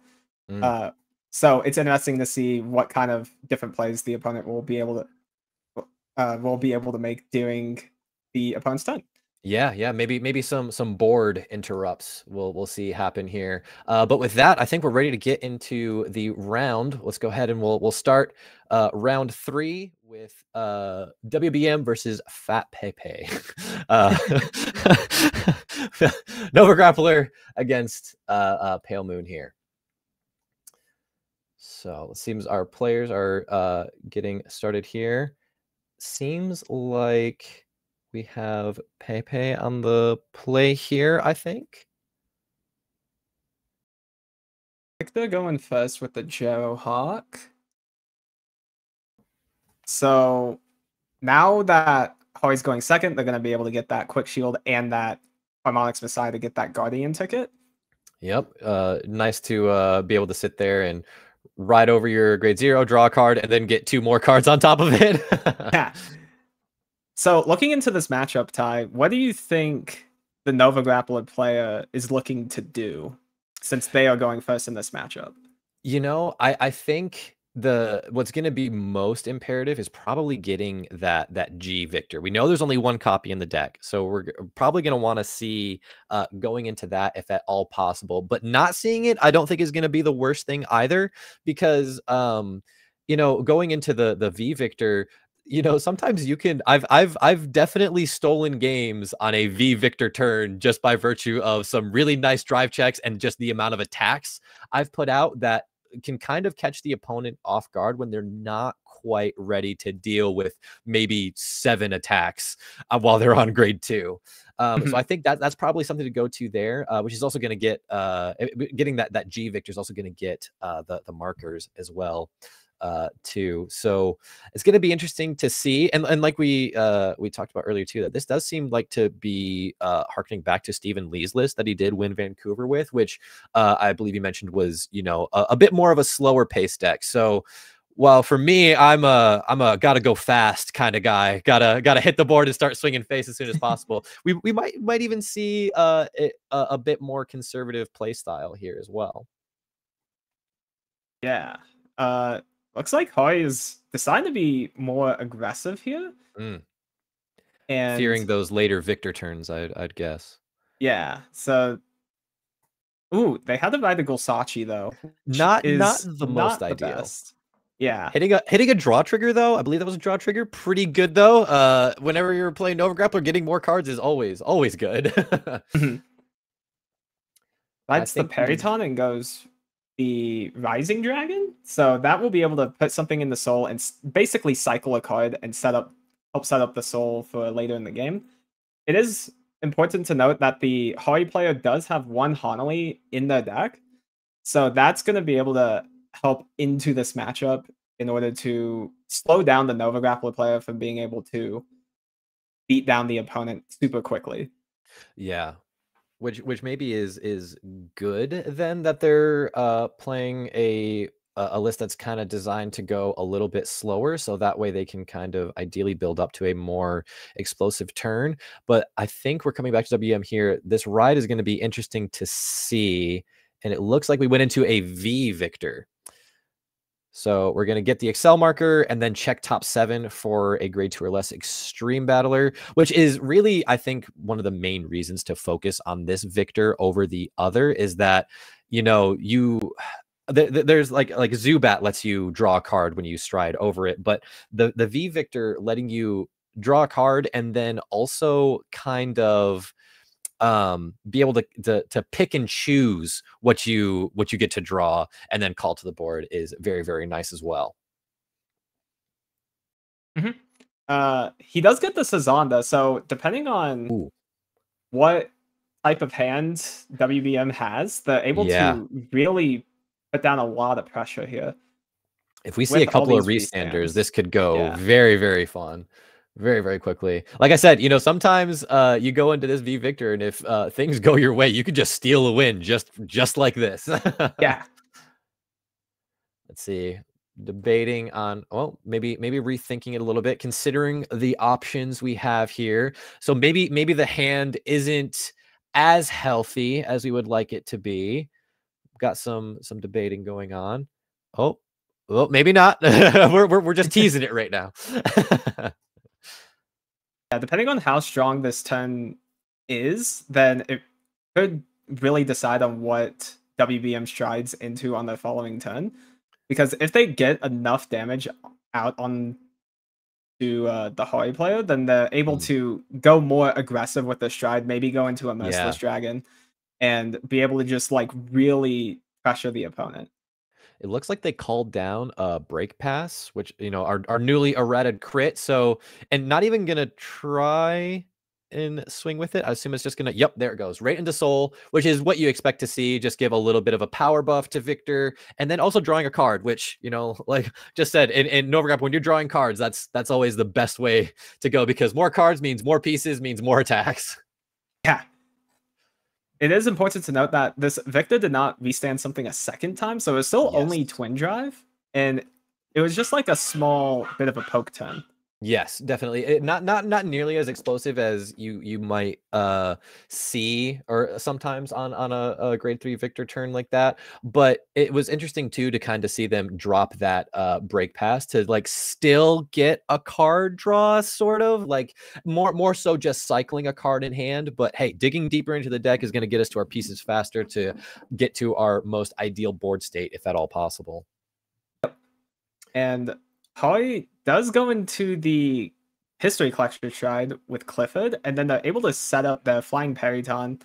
Mm. Uh, so it's interesting to see what kind of different plays the opponent will be able to make during the opponent's turn. Yeah, maybe some board interrupts we'll see happen here. But with that, I think we're ready to get into the round. Let's go ahead and we'll start round 3 with WBM versus Fat Pepe. Nova Grappler against Pale Moon here. So it seems our players are getting started here. Seems like we have Pepe on the play here, I think. I think they're going first with the Joe Hawk. So now that Hori's going second, they're going to be able to get that quick shield and that Harmonix Messiah to get that Guardian ticket. Yep. Nice to be able to sit there and ride over your grade 0, draw a card, and then get 2 more cards on top of it. Yeah. So looking into this matchup, Ty, what do you think the Nova Grappler player is looking to do since they are going first in this matchup? You know, I think what's going to be most imperative is probably getting that G Victor. We know there's only 1 copy in the deck, so we're probably going to want to see going into that if at all possible. But not seeing it, I don't think is going to be the worst thing either, because you know, going into the V Victor, you know, sometimes you can. I've definitely stolen games on a V Victor turn just by virtue of some really nice drive checks and just the amount of attacks I've put out that can kind of catch the opponent off guard when they're not quite ready to deal with maybe 7 attacks while they're on grade 2. So I think that's probably something to go to there, which is also going to get getting that G Victor is also going to get the markers as well too. So it's going to be interesting to see, and like we talked about earlier too, that this does seem like to be harkening back to Stephen Lee's list that he did win Vancouver with, which I believe he mentioned was, you know, a bit more of a slower pace deck. So while for me, I'm a gotta go fast kind of guy, gotta hit the board and start swinging face as soon as possible. we might even see a bit more conservative play style here as well. Yeah. Looks like Hoi is deciding to be more aggressive here. And fearing those later Victor turns, I'd guess. Yeah. So, ooh, they had to buy the Gulsachi though. Not the most ideal. Yeah. Hitting a draw trigger though, I believe that was a draw trigger. Pretty good though. Whenever you're playing Nova Grappler, getting more cards is always good. That's the Periton and goes the Rising Dragon, so that will be able to put something in the soul and basically cycle a card and help set up the soul for later in the game. It is important to note that the Hori player does have 1 Hanali in their deck, so that's going to be able to help into this matchup in order to slow down the Nova Grappler player from being able to beat down the opponent super quickly. Yeah. Which maybe is good then, that they're playing a list that's kind of designed to go a little bit slower, so that way they can kind of ideally build up to a more explosive turn. But I think we're coming back to WM here. This ride is going to be interesting to see, and it looks like we went into a V Victor. So we're going to get the Excel marker and then check top 7 for a grade 2 or less extreme battler, which is really, I think, one of the main reasons to focus on this Victor over the other is that, you know, there's like Zubat lets you draw a card when you stride over it, but the V Victor letting you draw a card and then also kind of be able to pick and choose what you get to draw and then call to the board is very, very nice as well. He does get the Sazanda, so depending on what type of hand WBM has, they're able to really put down a lot of pressure here. If we see a couple of restanders, this could go very, very fun. Very, very quickly. Like I said, you know, sometimes you go into this V Victor, and if things go your way, you could just steal a win just like this. Yeah. Let's see. Debating on, well, maybe rethinking it a little bit, considering the options we have here. So maybe the hand isn't as healthy as we would like it to be. Got some debating going on. Oh, well, maybe not. we're just teasing it right now. Yeah, depending on how strong this turn is, then it could really decide on what WBM strides into on the following turn. Because if they get enough damage out on to the Hori player, then they're able to go more aggressive with the stride, maybe go into a Merciless Dragon, and be able to just like really pressure the opponent. It looks like they called down a break pass, which, you know, our newly errated crit. So, and not even gonna try. and swing with it. I assume it's just gonna, yep, there it goes, right into Soul, which is what you expect to see. Just give a little bit of a power buff to Victor, and then also drawing a card, which, you know, like just said, in Novigraph, when you're drawing cards, that's always the best way to go, because more cards means more pieces, means more attacks. Yeah. It is important to note that this Victor did not restand something a second time, so it was still only Twin Drive, and it was just like a small bit of a poke turn. Yes, definitely. Not nearly as explosive as you might see or sometimes on a grade 3 Victor turn like that. But it was interesting too to kind of see them drop that break pass to like still get a card draw, sort of like more so just cycling a card in hand. But hey, digging deeper into the deck is going to get us to our pieces faster to get to our most ideal board state, if at all possible. And Hoy does go into the History Collector Shrine with Clifford, and then they're able to set up the Flying Periton,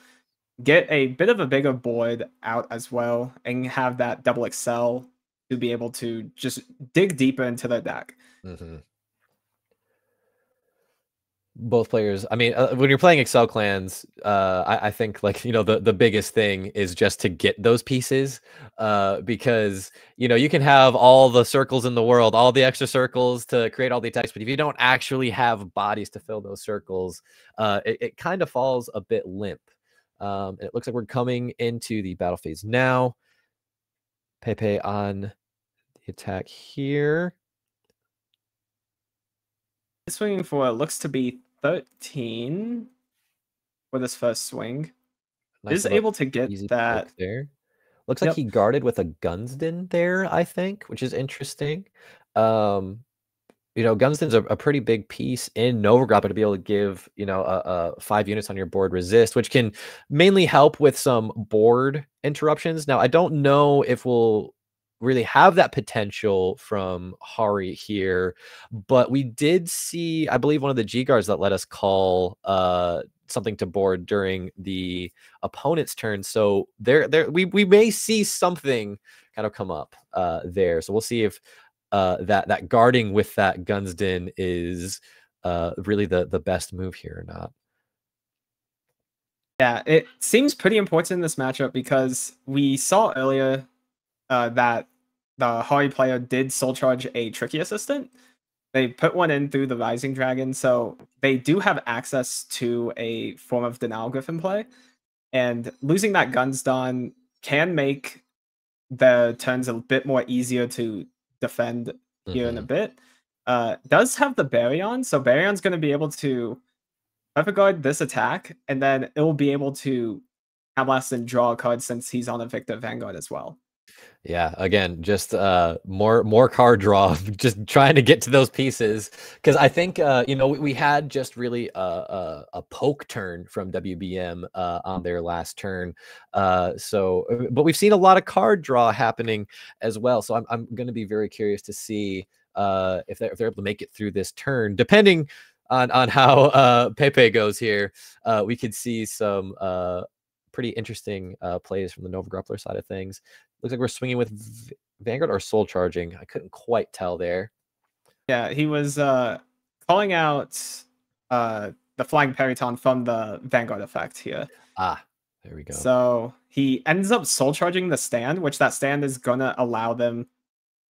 get a bit of a bigger board out as well, and have that double excel to be able to just dig deeper into the deck. Mm-hmm. Both players, I mean, when you're playing Excel clans, I think, like, you know, the biggest thing is just to get those pieces, because, you know, you can have all the circles in the world, all the extra circles to create all the attacks, but if you don't actually have bodies to fill those circles, it kind of falls a bit limp. And it looks like we're coming into the battle phase now. Pepe on the attack here. Swinging for looks to be 13 for this first swing. Nice, is able to get that there. Looks like he guarded with a Gunsden there, I think, which is interesting. You know, Gunsden's a pretty big piece in Novigraph to be able to give, you know, 5 units on your board resist, which can mainly help with some board interruptions. Now, I don't know if we'll really have that potential from Hari here, but we did see, I believe, one of the G guards that let us call something to board during the opponent's turn. So we may see something kind of come up there. So we'll see if that guarding with that Gunsden is really the best move here or not. Yeah, it seems pretty important in this matchup because we saw earlier that the Hari player did soul charge a Tricky Assistant. They put one in through the Rising Dragon, so they do have access to a form of Denial Griffin play. And losing that Gunsden can make the turns a bit more easier to defend here in a bit. Does have the Baryon, so Baryon's going to be able to Perfect Guard this attack, and then it will be able to Blast and draw a card since he's on a Victor Vanguard as well. Yeah, again, just more card draw, just trying to get to those pieces, because I think you know, we had just really a poke turn from WBM on their last turn, but we've seen a lot of card draw happening as well. So I'm going to be very curious to see if they're able to make it through this turn, depending on how Pepe goes here. We could see some pretty interesting plays from the Novigrappler side of things. Looks like we're swinging with Vanguard or soul charging. I couldn't quite tell there. Yeah, he was calling out the Flying Periton from the Vanguard effect here. Ah, there we go. So he ends up soul charging the stand, which that stand is going to allow them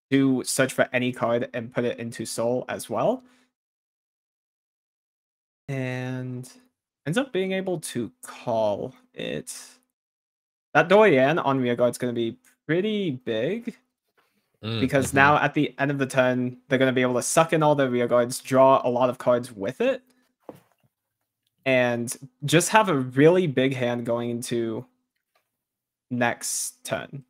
to search for any card and put it into soul as well. And ends up being able to call it. That Doyen on rearguard is going to be pretty big, because now at the end of the turn, they're going to be able to suck in all the rearguards, draw a lot of cards with it, and just have a really big hand going into next turn.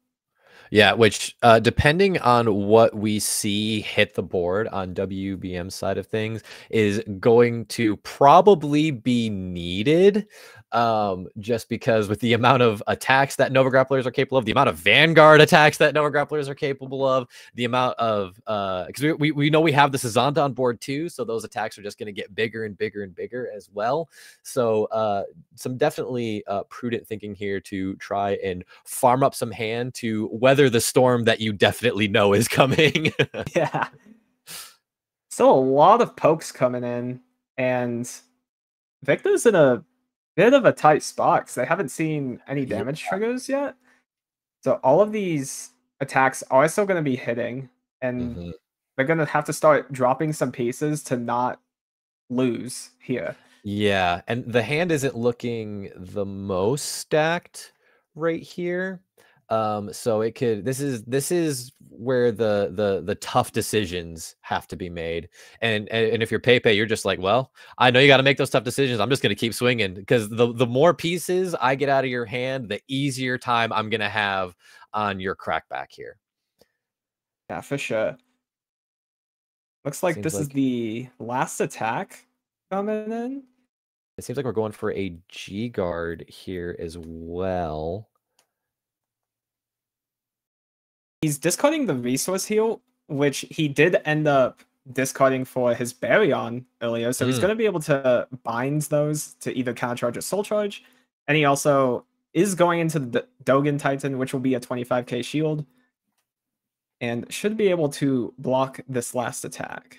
Yeah, which depending on what we see hit the board on WBM's side of things is going to probably be needed, just because with the amount of attacks that Novigrapplers are capable of, the amount of Vanguard attacks that Novigrapplers are capable of, the amount of because we know we have the Sazanta on board too, so those attacks are just going to get bigger and bigger and bigger as well. So some definitely prudent thinking here to try and farm up some hand to weather the storm that you definitely know is coming. Yeah. Still a lot of pokes coming in, and Victor's in a bit of a tight spot 'cause they haven't seen any damage triggers yet. So all of these attacks are still going to be hitting, and they're going to have to start dropping some pieces to not lose here. Yeah, and the hand isn't looking the most stacked right here. So it could this is where the tough decisions have to be made. And if you're Pepe, you're just like, well, I know you got to make those tough decisions. I'm just going to keep swinging because the more pieces I get out of your hand, the easier time I'm going to have on your crackback here. Yeah, for sure. Looks like Seems this is like- the last attack coming in. It seems like we're going for a G guard here as well. He's discarding the resource heal, which he did end up discarding for his Baryon earlier. So he's going to be able to bind those to either countercharge or soul charge. And he also is going into the Dogen Titan, which will be a 25k shield. And should be able to block this last attack.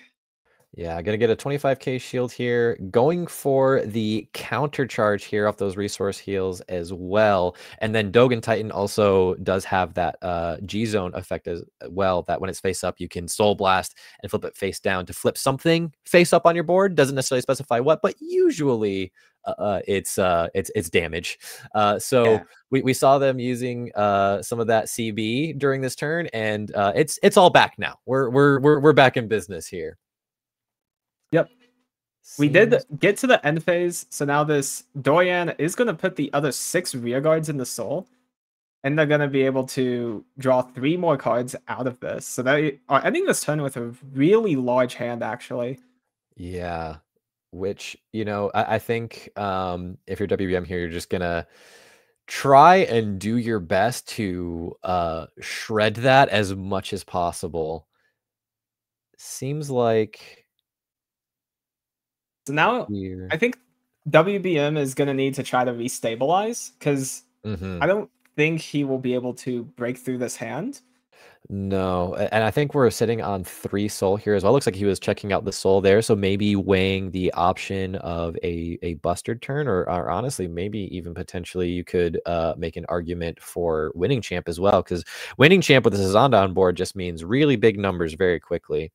Yeah, gonna get a 25k shield here. Going for the counter charge here off those resource heals as well. And then Dogen Titan also does have that G-Zone effect as well, that when it's face up, you can Soul Blast and flip it face down to flip something face up on your board. Doesn't necessarily specify what, but usually it's damage. So we saw them using some of that CB during this turn, and it's all back now. We're back in business here. Yep. We did get to the end phase, so now this Dorian is going to put the other 6 rear guards in the soul, and they're going to be able to draw 3 more cards out of this. So they are ending this turn with a really large hand, actually. Yeah, which, you know, I think if you're WBM here, you're just going to try and do your best to shred that as much as possible. Seems like... So now I think WBM is going to need to try to restabilize because I don't think he will be able to break through this hand. No, and I think we're sitting on 3 soul here as well. Looks like he was checking out the soul there, so maybe weighing the option of a busted turn, or honestly, maybe even potentially you could make an argument for winning champ as well, because winning champ with the Zazanda on board just means really big numbers very quickly.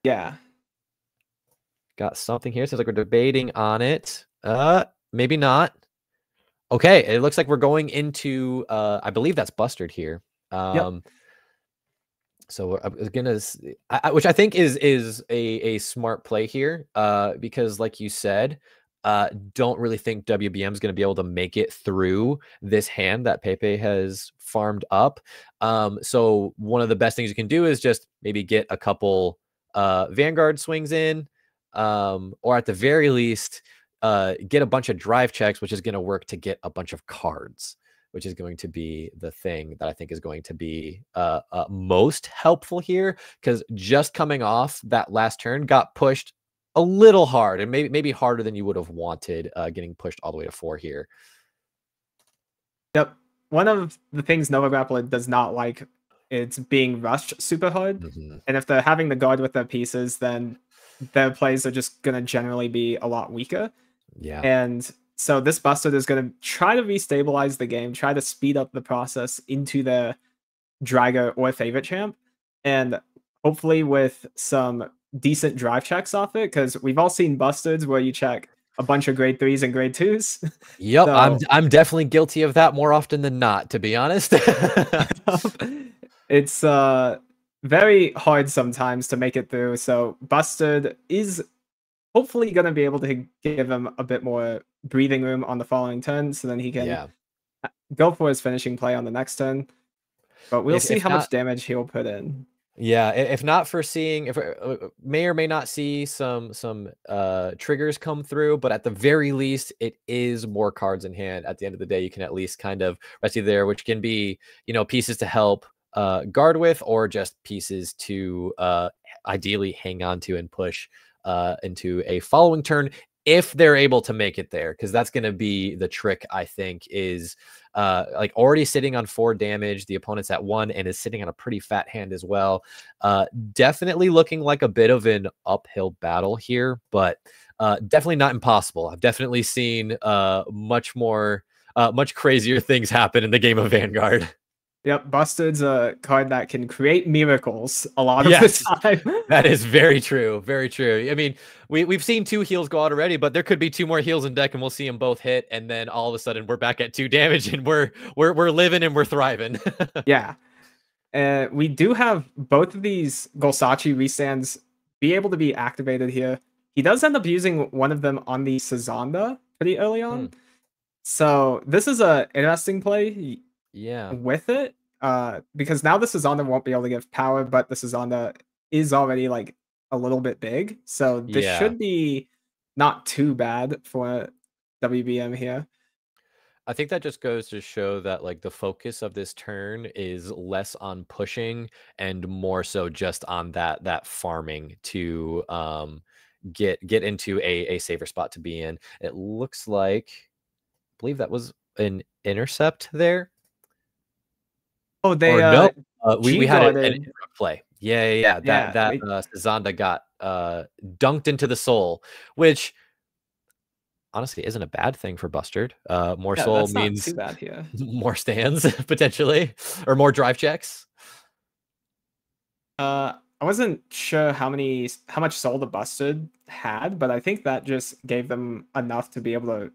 Yeah. Got something here. Seems like we're debating on it. Maybe not. Okay, it looks like we're going into I believe that's busted here. So I was gonna, which I think is a smart play here, because like you said, don't really think WBM is going to be able to make it through this hand that Pepe has farmed up. So one of the best things you can do is just maybe get a couple Vanguard swings in, or at the very least, get a bunch of drive checks, which is going to work to get a bunch of cards, which is going to be the thing that I think is going to be most helpful here, because just coming off that last turn got pushed a little hard, and maybe harder than you would have wanted, getting pushed all the way to 4 here. Yep. One of the things Nova Grappler does not like, it's being rushed super hard. And if they're having the guard with their pieces, then their plays are just going to generally be a lot weaker. Yeah. And so this Busted is going to try to restabilize the game, try to speed up the process into the Drago or Favorite Champ, and hopefully with some decent drive checks off it, because we've all seen Busteds where you check a bunch of grade 3s and grade 2s. Yep, So, I'm definitely guilty of that more often than not, to be honest. it's very hard sometimes to make it through. So Busted is hopefully going to be able to give him a bit more breathing room on the following turn, so then he can go for his finishing play on the next turn. But we'll see how much damage he'll put in. Yeah, if not for seeing, if may or may not see some triggers come through, but at the very least, it is more cards in hand. At the end of the day, you can at least kind of rest you there, which can be, you know, pieces to help guard with, or just pieces to ideally hang on to and push into a following turn, if they're able to make it there, because that's going to be the trick, I think, is like already sitting on 4 damage, the opponent's at 1 and is sitting on a pretty fat hand as well. Definitely looking like a bit of an uphill battle here, but Definitely not impossible. I've definitely seen much crazier things happen in the game of Vanguard. Yep, Busted's a card that can create miracles a lot of the time. That is very true. Very true. I mean, we've seen 2 heals go out already, but there could be 2 more heals in deck, and we'll see them both hit, and then all of a sudden we're back at 2 damage, and we're living and we're thriving. Yeah. We do have both of these Golsachi restands be able to be activated here. He does end up using one of them on the Sazanda pretty early on. So this is a interesting play. Yeah. With it, because now the Sazanda won't be able to give power, but the Sazanda is already like a little bit big, so this should be not too bad for WBM here. I think that just goes to show that like the focus of this turn is less on pushing and more so just on that farming to get into a safer spot to be in. It looks like, I believe that was an intercept there. Oh, they no, we had an interrupt play. Yeah. That Sazanda got dunked into the soul, which honestly isn't a bad thing for Bustard. More soul means not too bad here. More stands potentially, or more drive checks. I wasn't sure how much soul the Bustard had, but I think that just gave them enough to be able to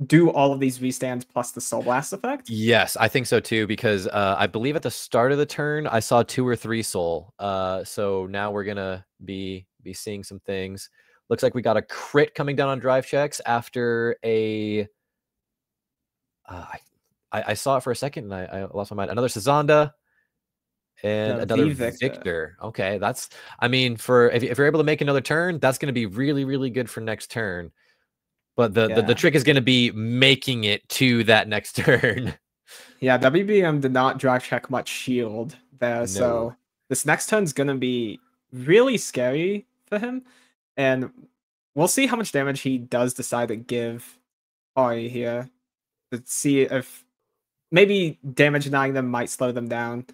do all of these restands plus the Soul Blast effect. Yes, I think so too, because I believe at the start of the turn I saw 2 or 3 soul. So now we're gonna be seeing some things. Looks like we got a crit coming down on drive checks after a I saw it for a second and I lost my mind. Another Sazanda and another Victor. Okay, that's, I mean, for if you're able to make another turn, that's going to be really, really good for next turn. But the trick is going to be making it to that next turn. Yeah, WBM did not drive check much shield there, so this next turn's going to be really scary for him. And we'll see how much damage he does decide to give Ari here to see if maybe damage denying them might slow them down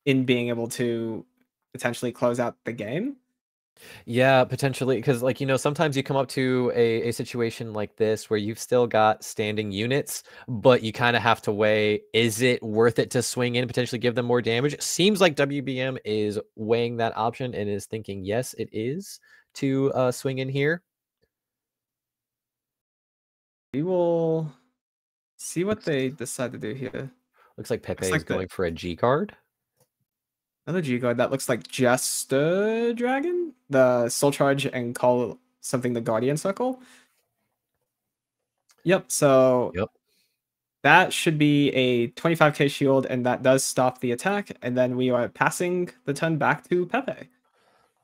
in being able to potentially close out the game. Yeah, potentially, because like, you know, sometimes you come up to a situation like this where you've still got standing units, but you kind of have to weigh, is it worth it to swing in, potentially give them more damage? Seems like WBM is weighing that option and is thinking, yes, it is to swing in here. We will see what they decide to do here. Looks like Pepe is going for a G card. Another G card that looks like Jester Dragon, the Soul Charge, and call something the Guardian Circle. Yep, so that should be a 25k shield, and that does stop the attack, and then we are passing the turn back to Pepe.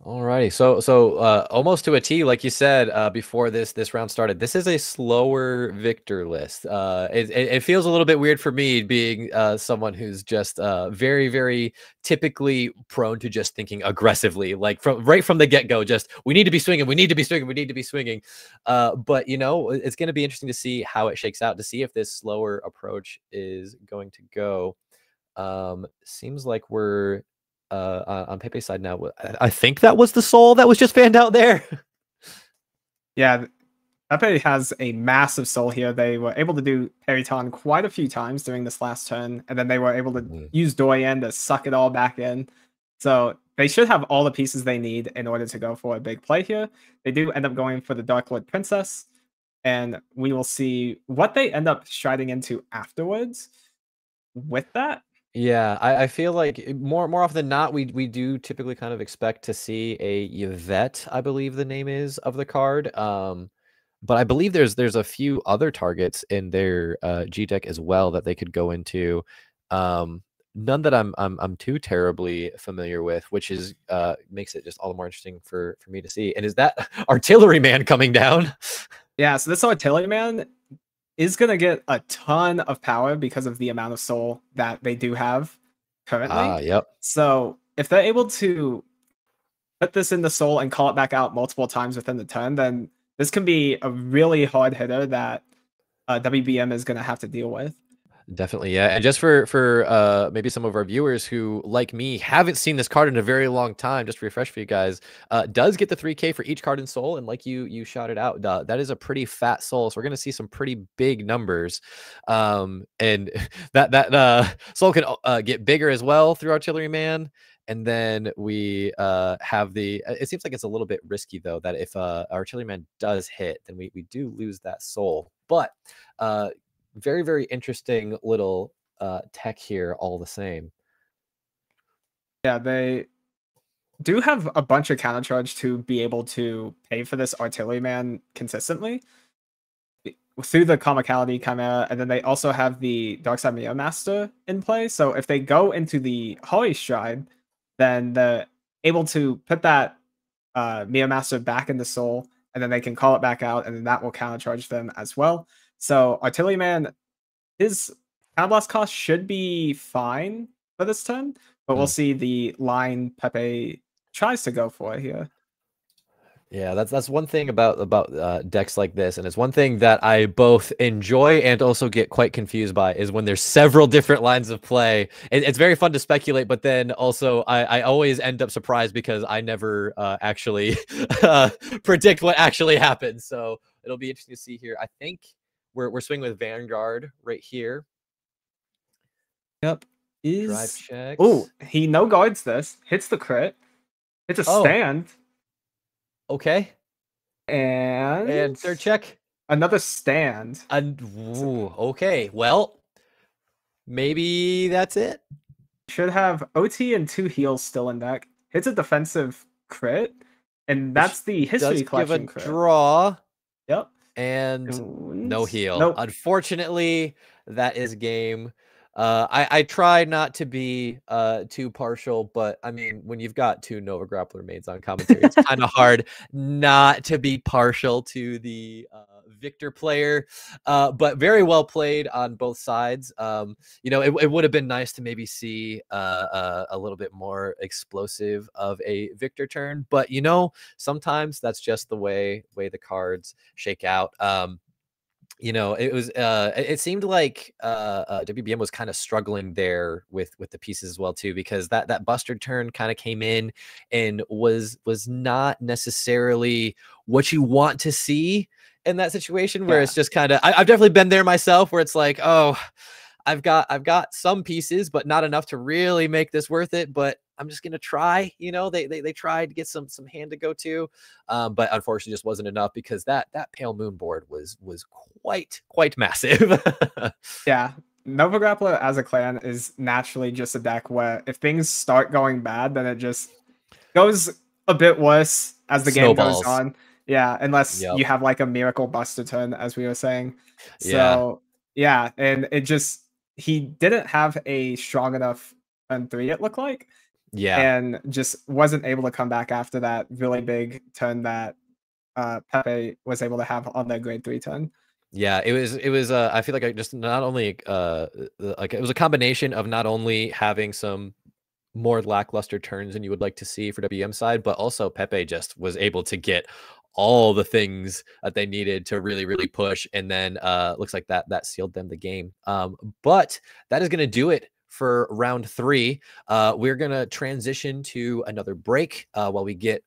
Alrighty, so almost to a T, like you said before this round started. This is a slower Victor list. It feels a little bit weird for me being someone who's just very, very typically prone to just thinking aggressively, like right from the get-go. Just we need to be swinging, we need to be swinging, we need to be swinging. But you know, it's going to be interesting to see how it shakes out, to see if this slower approach is going to go. Seems like we're on Pepe's side now. I think that was the soul that was just fanned out there. Yeah, Pepe has a massive soul here. They were able to do Periton quite a few times during this last turn, and then they were able to use Doyen to suck it all back in. So they should have all the pieces they need in order to go for a big play here. They do end up going for the Dark Lord Princess, and we will see what they end up striding into afterwards with that. Yeah, I feel like more often than not, we do typically kind of expect to see a Yvette, I believe the name is, of the card. But I believe there's a few other targets in their G deck as well that they could go into. None that I'm too terribly familiar with, which is makes it just all the more interesting for me to see. And is that Artilleryman coming down? Yeah, so this Artilleryman is going to get a ton of power because of the amount of soul that they do have currently. Yep. So if they're able to put this in the soul and call it back out multiple times within the turn, then this can be a really hard hitter that WBM is going to have to deal with. Definitely, yeah. And just for maybe some of our viewers who, like me, haven't seen this card in a very long time, just to refresh for you guys, does get the 3K for each card in Soul, and like you shouted out, that is a pretty fat Soul, so we're gonna see some pretty big numbers, and that Soul can get bigger as well through Artilleryman. And then we have the. It seems like it's a little bit risky though, that if Artilleryman does hit, then we do lose that Soul, but. Very, very interesting little tech here all the same. Yeah, they do have a bunch of counter charge to be able to pay for this Artilleryman consistently through the Comicality Chimera, and then they also have the Darkside Mio Master in play. So if they go into the Holy Stride, then they're able to put that Mio Master back into Soul, and then they can call it back out, and then that will counter charge them as well. So Artilleryman, his Counterblast cost should be fine for this turn, but we'll see the line Pepe tries to go for here. Yeah, that's one thing about decks like this, and it's one thing that I both enjoy and also get quite confused by, is when there's several different lines of play. It's very fun to speculate, but then also I always end up surprised because I never actually predict what actually happens. So it'll be interesting to see here. I think we're swinging with Vanguard right here. Yep. Drive checks. Oh, he no guards this. Hits the crit. It's a stand. Okay. And third check. Another stand. Okay. Well, maybe that's it. Should have OT and 2 heals still in deck. Hits a defensive crit. And that's the history collection crit. Draw. Yep. And no heal. Nope. Unfortunately, that is game. I try not to be too partial, but I mean, when you've got 2 Nova Grappler mains on commentary, it's kind of hard not to be partial to the Victor player. But very well played on both sides. You know, it would have been nice to maybe see a little bit more explosive of a Victor turn, but you know, sometimes that's just the way the cards shake out. You know, it was it seemed like WBM was kind of struggling there with the pieces as well too, because that Buster turn kind of came in and was not necessarily what you want to see in that situation, where it's just kind of, I've definitely been there myself, where it's like, oh, I've got some pieces, but not enough to really make this worth it. But I'm just gonna try. You know, they tried to get some hand to go to, but unfortunately, just wasn't enough, because that Pale Moon board was quite massive. Yeah, Nova Grappler as a clan is naturally just a deck where if things start going bad, then it just goes a bit worse as the game goes on. Yeah, unless you have like a Miracle Buster turn, as we were saying. So yeah, and it just, he didn't have a strong enough turn 3, it looked like. Yeah, and just wasn't able to come back after that really big turn that Pepe was able to have on their grade 3 turn. Yeah, it was I feel like I just not only like it was a combination of not only having some more lackluster turns than you would like to see for WM side, but also Pepe just was able to get all the things that they needed to really push, and then looks like that sealed them the game. But that is going to do it for round 3. We're gonna transition to another break while we get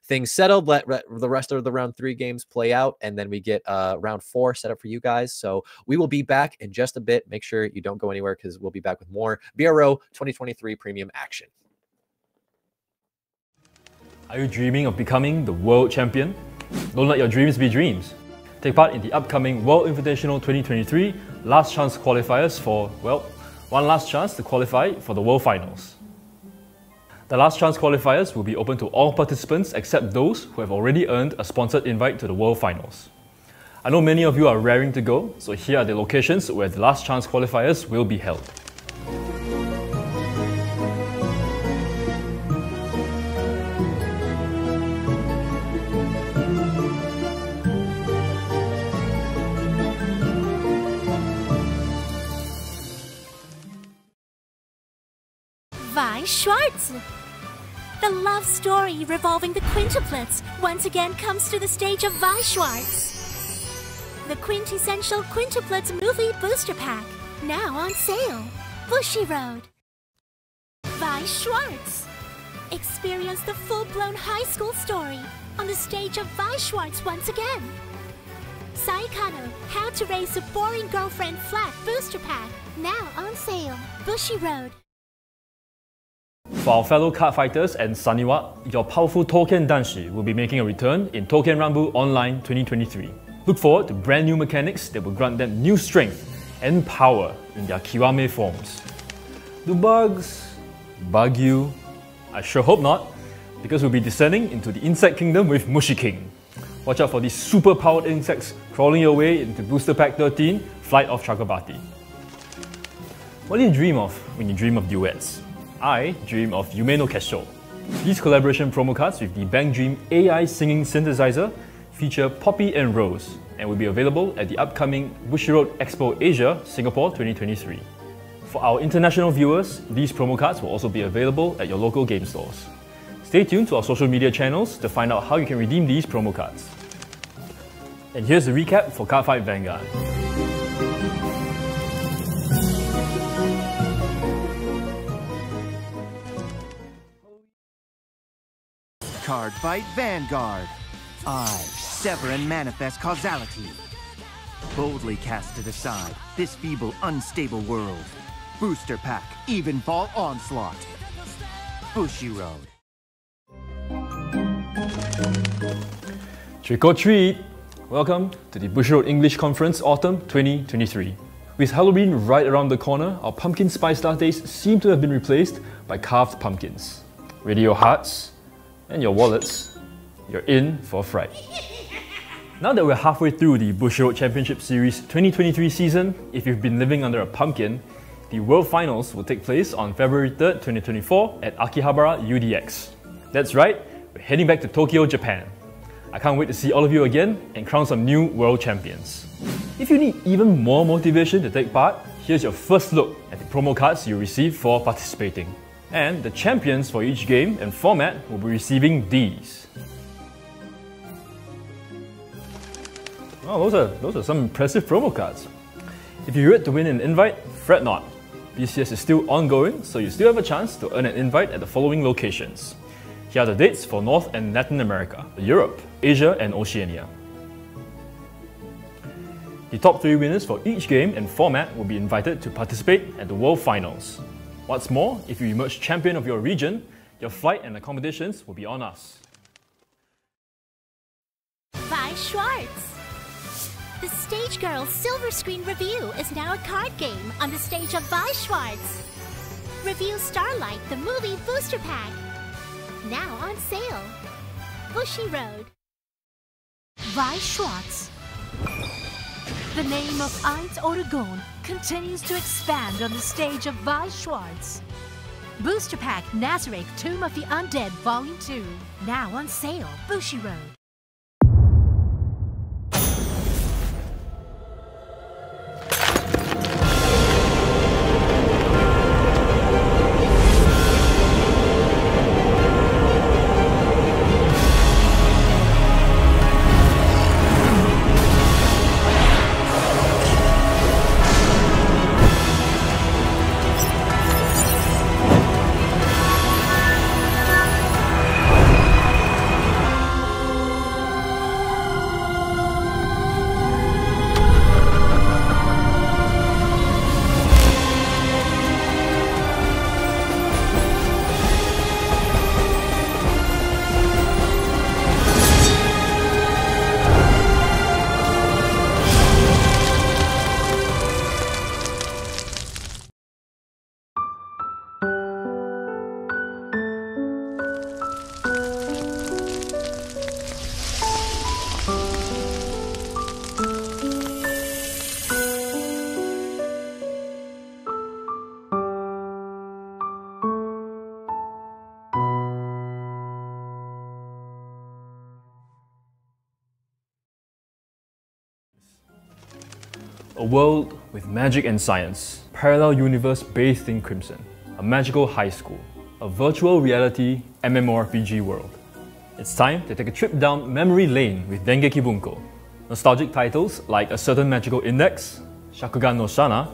things settled, let the rest of the round 3 games play out, and then we get round 4 set up for you guys. So we will be back in just a bit. Make sure you don't go anywhere, because we'll be back with more BRO 2023 premium action. Are you dreaming of becoming the world champion? Don't let your dreams be dreams. Take part in the upcoming World Invitational 2023 last chance qualifiers for, well, one last chance to qualify for the World Finals. The last chance qualifiers will be open to all participants except those who have already earned a sponsored invite to the World Finals. I know many of you are raring to go, so here are the locations where the last chance qualifiers will be held. Weiss Schwarz. The love story revolving the quintuplets once again comes to the stage of Weiss Schwarz. The quintessential quintuplets movie booster pack, now on sale. Bushiroad. Weiss Schwarz. Experience the full-blown high school story on the stage of Weiss Schwarz once again. Saikano, How to Raise a Boring Girlfriend Flat Booster Pack, now on sale. Bushiroad. For our fellow card fighters and Saniwa, your powerful Touken Danshi will be making a return in Touken Rumble Online 2023. Look forward to brand new mechanics that will grant them new strength and power in their Kiwame forms. Do bugs bug you? I sure hope not, because we'll be descending into the insect kingdom with Mushi King. Watch out for these super powered insects crawling your way into Booster Pack 13, Flight of Chakrabarti. What do you dream of when you dream of duets? I dream of Yume no Kesho. These collaboration promo cards with the Bang Dream AI singing synthesizer feature Poppy and Rose and will be available at the upcoming Bushiroad Expo Asia, Singapore 2023. For our international viewers, these promo cards will also be available at your local game stores. Stay tuned to our social media channels to find out how you can redeem these promo cards. And here's the recap for Cardfight Vanguard. Cardfight Vanguard. I sever and manifest causality. Boldly casted aside this feeble, unstable world. Booster Pack, Evenfall Onslaught. Bushiroad. Trick or treat! Welcome to the Bushiroad English Conference Autumn 2023. With Halloween right around the corner, our pumpkin spice lattes seem to have been replaced by carved pumpkins. Ready your hearts and your wallets, you're in for a fright. Now that we're halfway through the Bushiroad Championship Series 2023 season, if you've been living under a pumpkin, the World Finals will take place on February 3rd, 2024 at Akihabara UDX. That's right, we're heading back to Tokyo, Japan. I can't wait to see all of you again and crown some new world champions. If you need even more motivation to take part, here's your first look at the promo cards you receive for participating. And the champions for each game and format will be receiving these. Oh, those are some impressive promo cards. If you're yet to win an invite, fret not. BCS is still ongoing, so you still have a chance to earn an invite at the following locations. Here are the dates for North and Latin America, Europe, Asia and Oceania. The top 3 winners for each game and format will be invited to participate at the World Finals. What's more, if you emerge champion of your region, your flight and accommodations will be on us. Weiss Schwarz. The Stage Girl Silver Screen Review is now a card game on the stage of Weiss Schwarz. Review Starlight, the movie Booster Pack. Now on sale. Bushiroad. Weiss Schwarz. The name of Eins Oregon continues to expand on the stage of Weiss Schwarz. Booster Pack Nazareth Tomb of the Undead Volume 2. Now on sale. Bushiroad. A world with magic and science, parallel universe bathed in crimson, a magical high school, a virtual reality MMORPG world. It's time to take a trip down memory lane with Dengeki Bunko. Nostalgic titles like A Certain Magical Index, Shakugan no Shana,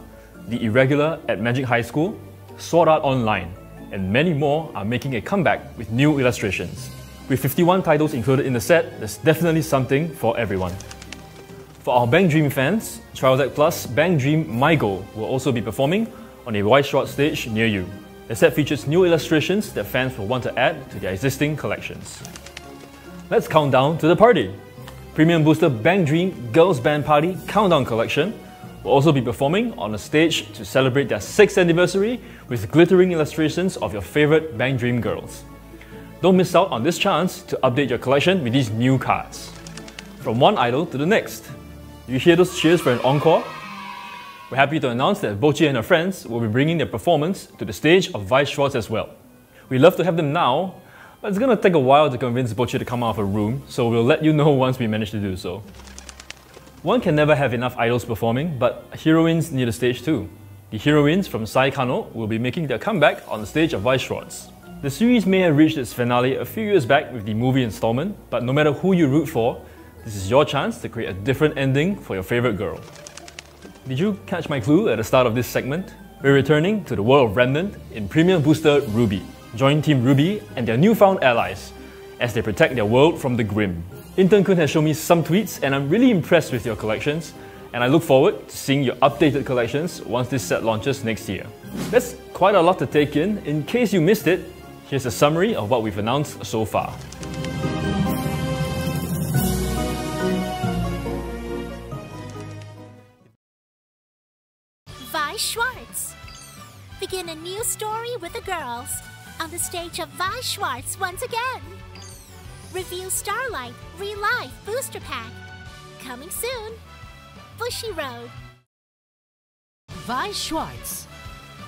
The Irregular at Magic High School, Sword Art Online, and many more are making a comeback with new illustrations. With 51 titles included in the set, there's definitely something for everyone. For our Bang Dream fans, Trial Deck Plus Bang Dream My Goal will also be performing on a Weiss Schwarz stage near you. The set features new illustrations that fans will want to add to their existing collections. Let's count down to the party! Premium Booster Bang Dream Girls Band Party Countdown Collection will also be performing on a stage to celebrate their 6th anniversary with glittering illustrations of your favourite Bang Dream girls. Don't miss out on this chance to update your collection with these new cards. From one idol to the next. You hear those cheers for an encore? We're happy to announce that Bochi and her friends will be bringing their performance to the stage of Weiss Schwarz as well. We'd love to have them now, but it's gonna take a while to convince Bochi to come out of her room, so we'll let you know once we manage to do so. One can never have enough idols performing, but heroines need a stage too. The heroines from Sai Kano will be making their comeback on the stage of Weiss Schwarz. The series may have reached its finale a few years back with the movie installment, but no matter who you root for, this is your chance to create a different ending for your favourite girl. Did you catch my clue at the start of this segment? We're returning to the world of Remnant in Premium Booster Ruby. Join Team Ruby and their newfound allies as they protect their world from the Grim. Intern-kun has shown me some tweets and I'm really impressed with your collections, and I look forward to seeing your updated collections once this set launches next year. That's quite a lot to take in. In case you missed it, here's a summary of what we've announced so far. Weiss Schwarz. Begin a new story with the girls on the stage of Weiss Schwarz once again. Reveal Starlight Re-Life Booster Pack. Coming soon. Bushiroad. Weiss Schwarz.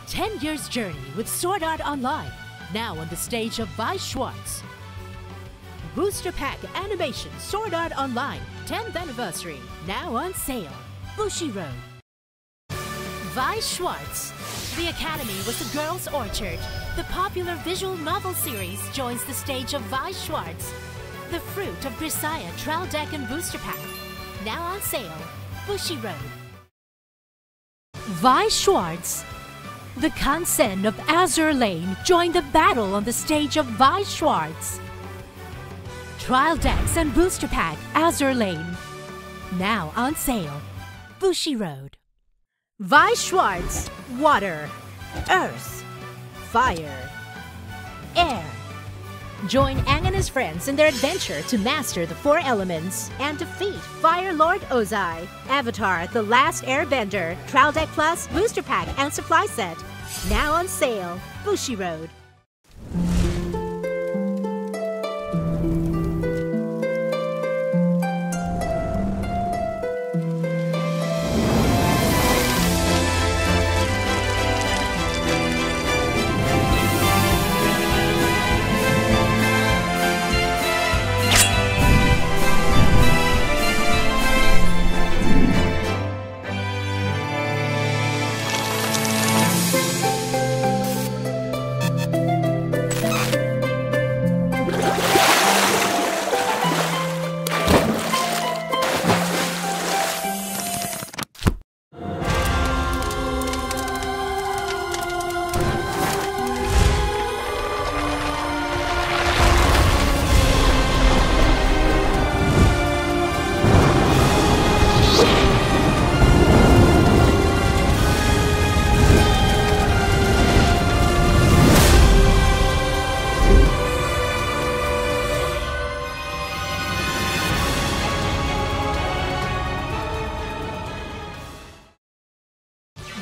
10 years journey with Sword Art Online. Now on the stage of Weiss Schwarz. Booster Pack Animation Sword Art Online 10th Anniversary. Now on sale. Bushiroad. Weiss Schwarz. The Academy was the Girls' Orchard. The popular visual novel series joins the stage of Weiss Schwarz. The Fruit of Grisaya Trial Deck and Booster Pack. Now on sale. Bushiroad. Weiss Schwarz. The Kansen of Azur Lane join the battle on the stage of Weiss Schwarz. Trial Decks and Booster Pack Azur Lane. Now on sale. Bushiroad. Weiss Schwarz. Water, Earth, Fire, Air. Join Aang and his friends in their adventure to master the 4 elements and defeat Fire Lord Ozai. Avatar The Last Airbender, Trial Deck Plus, Booster Pack and Supply Set. Now on sale. Bushiroad.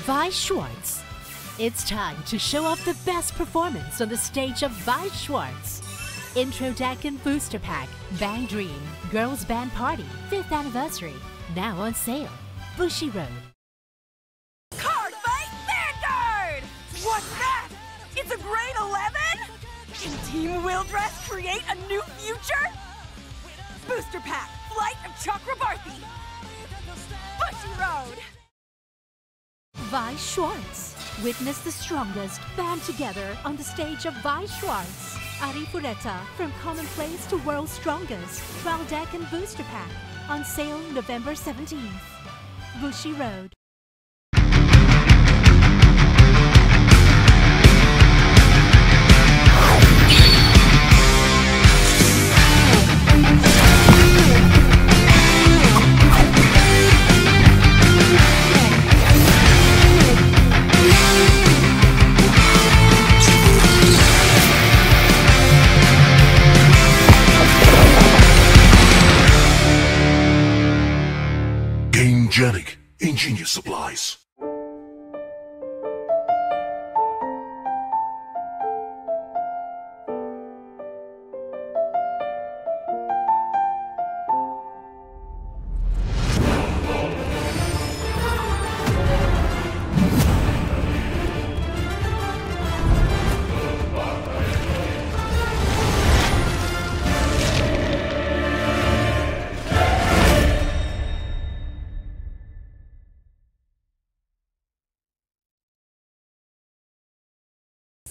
Weiss Schwarz. It's time to show off the best performance on the stage of Weiss Schwarz. Intro Deck and Booster Pack, Bang Dream, Girls Band Party, 5th Anniversary. Now on sale. Bushiroad. Cardfight Vanguard! What's that? It's a grade 11? Can Team Wildress create a new future? Booster Pack, Flight of Chakrabarthi. Bushiroad. Weiss Schwarz. Witness the strongest band together on the stage of Weiss Schwarz. Ari Fureta, from Commonplace to World's Strongest. Trial Deck and Booster Pack. On sale November 17th. Bushiroad. Genic Ingenious Supplies.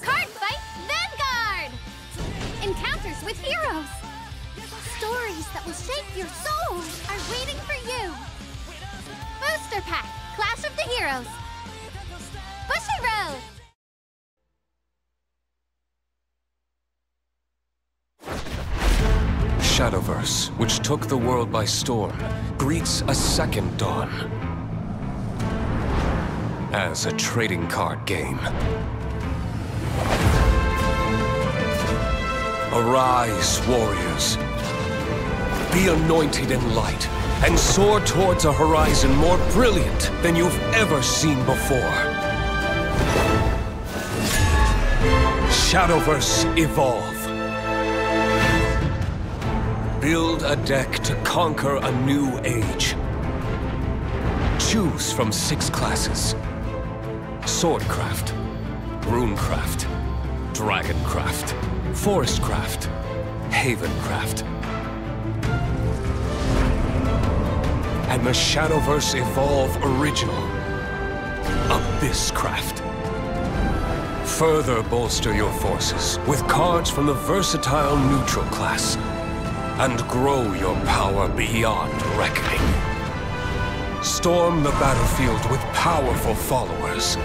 Cardfight Vanguard! Encounters with heroes! Stories that will shape your soul are waiting for you! Booster Pack, Clash of the Heroes! Bushiroad! Shadowverse, which took the world by storm, greets a second dawn. As a trading card game. Arise, warriors. Be anointed in light, and soar towards a horizon more brilliant than you've ever seen before. Shadowverse Evolve. Build a deck to conquer a new age. Choose from 6 classes. Swordcraft, Runecraft, Dragoncraft, Forestcraft, Havencraft. And the Shadowverse Evolve Original, Abysscraft. Further bolster your forces with cards from the versatile neutral class, and grow your power beyond reckoning. Storm the battlefield with powerful followers,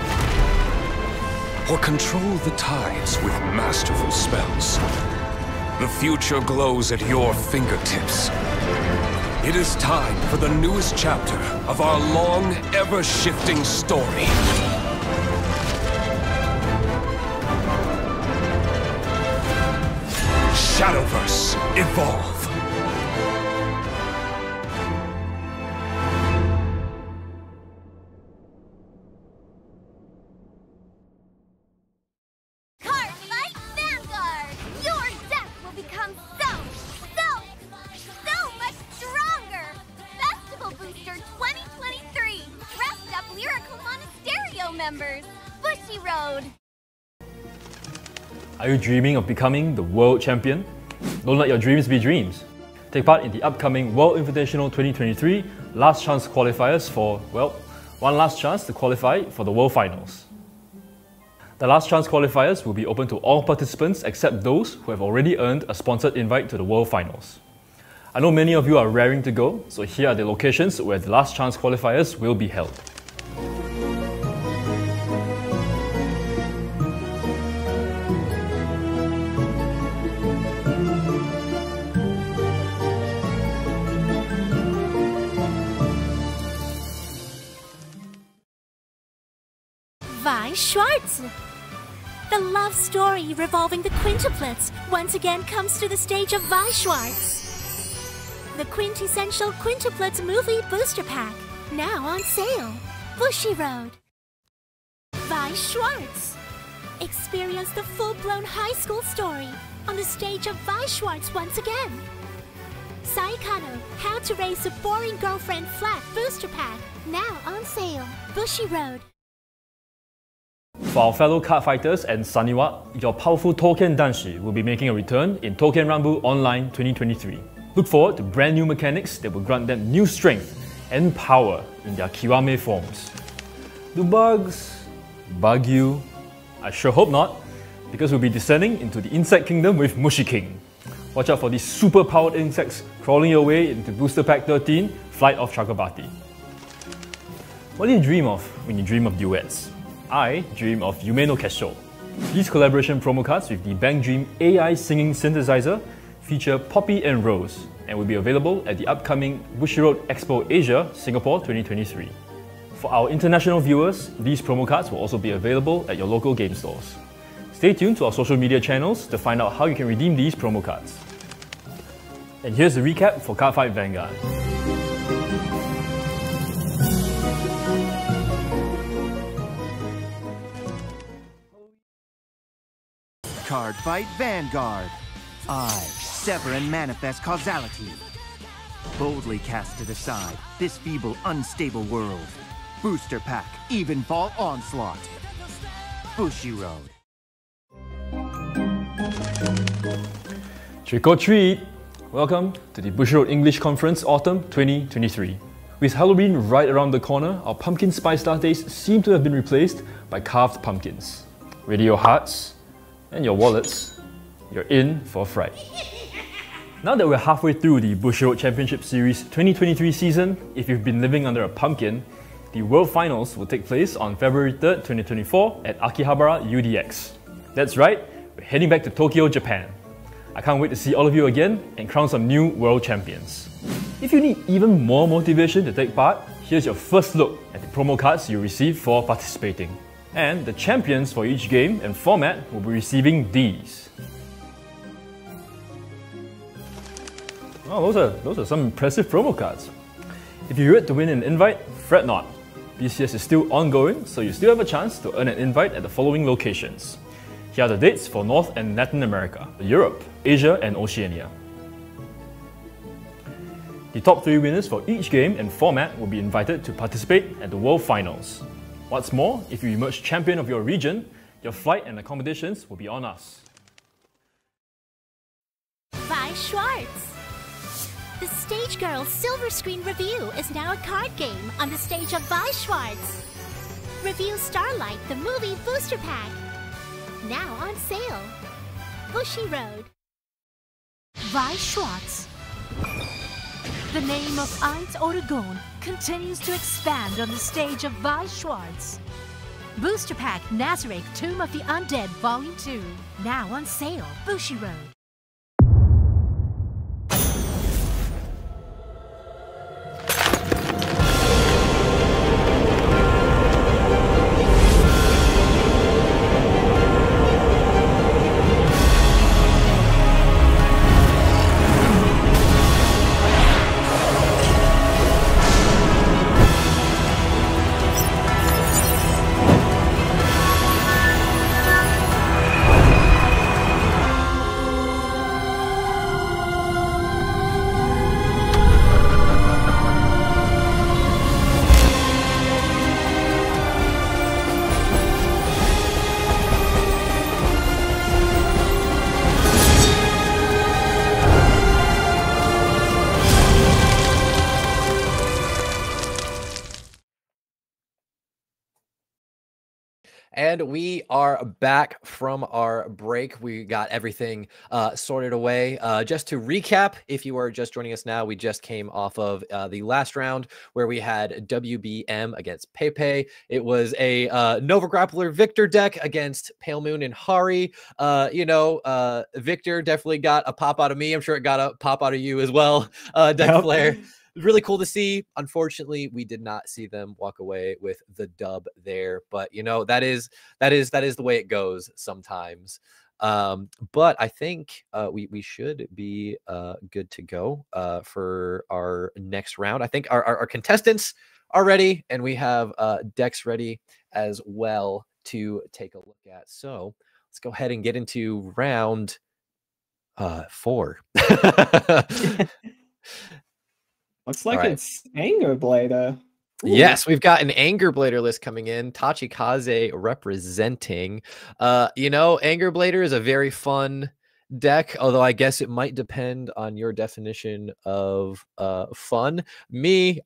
or control the tides with masterful spells. The future glows at your fingertips. It is time for the newest chapter of our long, ever-shifting story. Shadowverse Evolve. Cardfight Vanguard! Your deck will become so much stronger! Festival Booster 2023! Dressed up Lyrical Monasterio members! Bushiroad! Are you dreaming of becoming the world champion? Don't let your dreams be dreams. Take part in the upcoming World Invitational 2023 Last Chance Qualifiers for, well, one last chance to qualify for the World Finals. The Last Chance Qualifiers will be open to all participants except those who have already earned a sponsored invite to the World Finals. I know many of you are raring to go, so here are the locations where the Last Chance Qualifiers will be held. Weiss Schwarz. The love story revolving the quintuplets once again comes to the stage of Weiss Schwarz. The quintessential quintuplets movie booster pack, now on sale. Bushiroad. Weiss Schwarz. Experience the full-blown high school story on the stage of Weiss Schwarz once again. Saikano, How to Raise a Boring Girlfriend Flat booster pack, now on sale. Bushiroad. For our fellow card fighters and Saniwa, your powerful Touken Danshi will be making a return in Touken Rumble Online 2023. Look forward to brand new mechanics that will grant them new strength and power in their Kiwame forms. Do bugs bug you? I sure hope not, because we'll be descending into the insect kingdom with Mushi King. Watch out for these super powered insects crawling your way into Booster Pack 13, Flight of Chakrabarti. What do you dream of when you dream of duets? I dream of Yume no Kesho. These collaboration promo cards with the Bang Dream AI singing synthesizer feature Poppy and Rose, and will be available at the upcoming Bushiroad Expo Asia, Singapore 2023. For our international viewers, these promo cards will also be available at your local game stores. Stay tuned to our social media channels to find out how you can redeem these promo cards. And here's the recap for Cardfight Vanguard. Cardfight Vanguard. I sever and manifest causality. Boldly cast to the side this feeble, unstable world. Booster Pack, Evenfall Onslaught. Bushiroad. Trick or treat! Welcome to the Bushiroad English Conference Autumn 2023. With Halloween right around the corner, our pumpkin spice lattes seem to have been replaced by carved pumpkins. Ready your hearts and your wallets, you're in for a fright. Now that we're halfway through the Bushiroad Championship Series 2023 season, if you've been living under a pumpkin, the World Finals will take place on February 3rd, 2024 at Akihabara UDX. That's right, we're heading back to Tokyo, Japan. I can't wait to see all of you again and crown some new world champions. If you need even more motivation to take part, here's your first look at the promo cards you receive for participating. And the champions for each game and format will be receiving these. Oh, those are some impressive promo cards. If you're ready to win an invite, fret not. BCS is still ongoing, so you still have a chance to earn an invite at the following locations. Here are the dates for North and Latin America, Europe, Asia and Oceania. The top 3 winners for each game and format will be invited to participate at the World Finals. What's more, if you emerge champion of your region, your flight and accommodations will be on us. Weiss Schwarz. The Stage Girl Silver Screen Review is now a card game on the stage of Weiss Schwarz. Review Starlight, the movie booster pack. Now on sale. Bushiroad. Weiss Schwarz. The name of Eins Oregon continues to expand on the stage of Weiss Schwarz. Booster Pack Nazareth Tomb of the Undead Volume 2. Now on sale. Bushiroad. And we are back from our break. We got everything sorted away. Just to recap, if you are just joining us now, we just came off of the last round where we had WBM against Pepe. It was a Nova Grappler Victor deck against Pale Moon and Hari. Victor definitely got a pop out of me. I'm sure it got a pop out of you as well, Deck Flare. Really cool to see. Unfortunately, we did not see them walk away with the dub there, but that is the way it goes sometimes. But I think we should be good to go for our next round. I think our contestants are ready, and we have decks ready as well to take a look at. So let's go ahead and get into round 4. Looks like it's Anger Blader. Yes, we've got an Anger Blader list coming in. Tachikaze representing. Anger Blader is a very fun deck, although I guess it might depend on your definition of fun.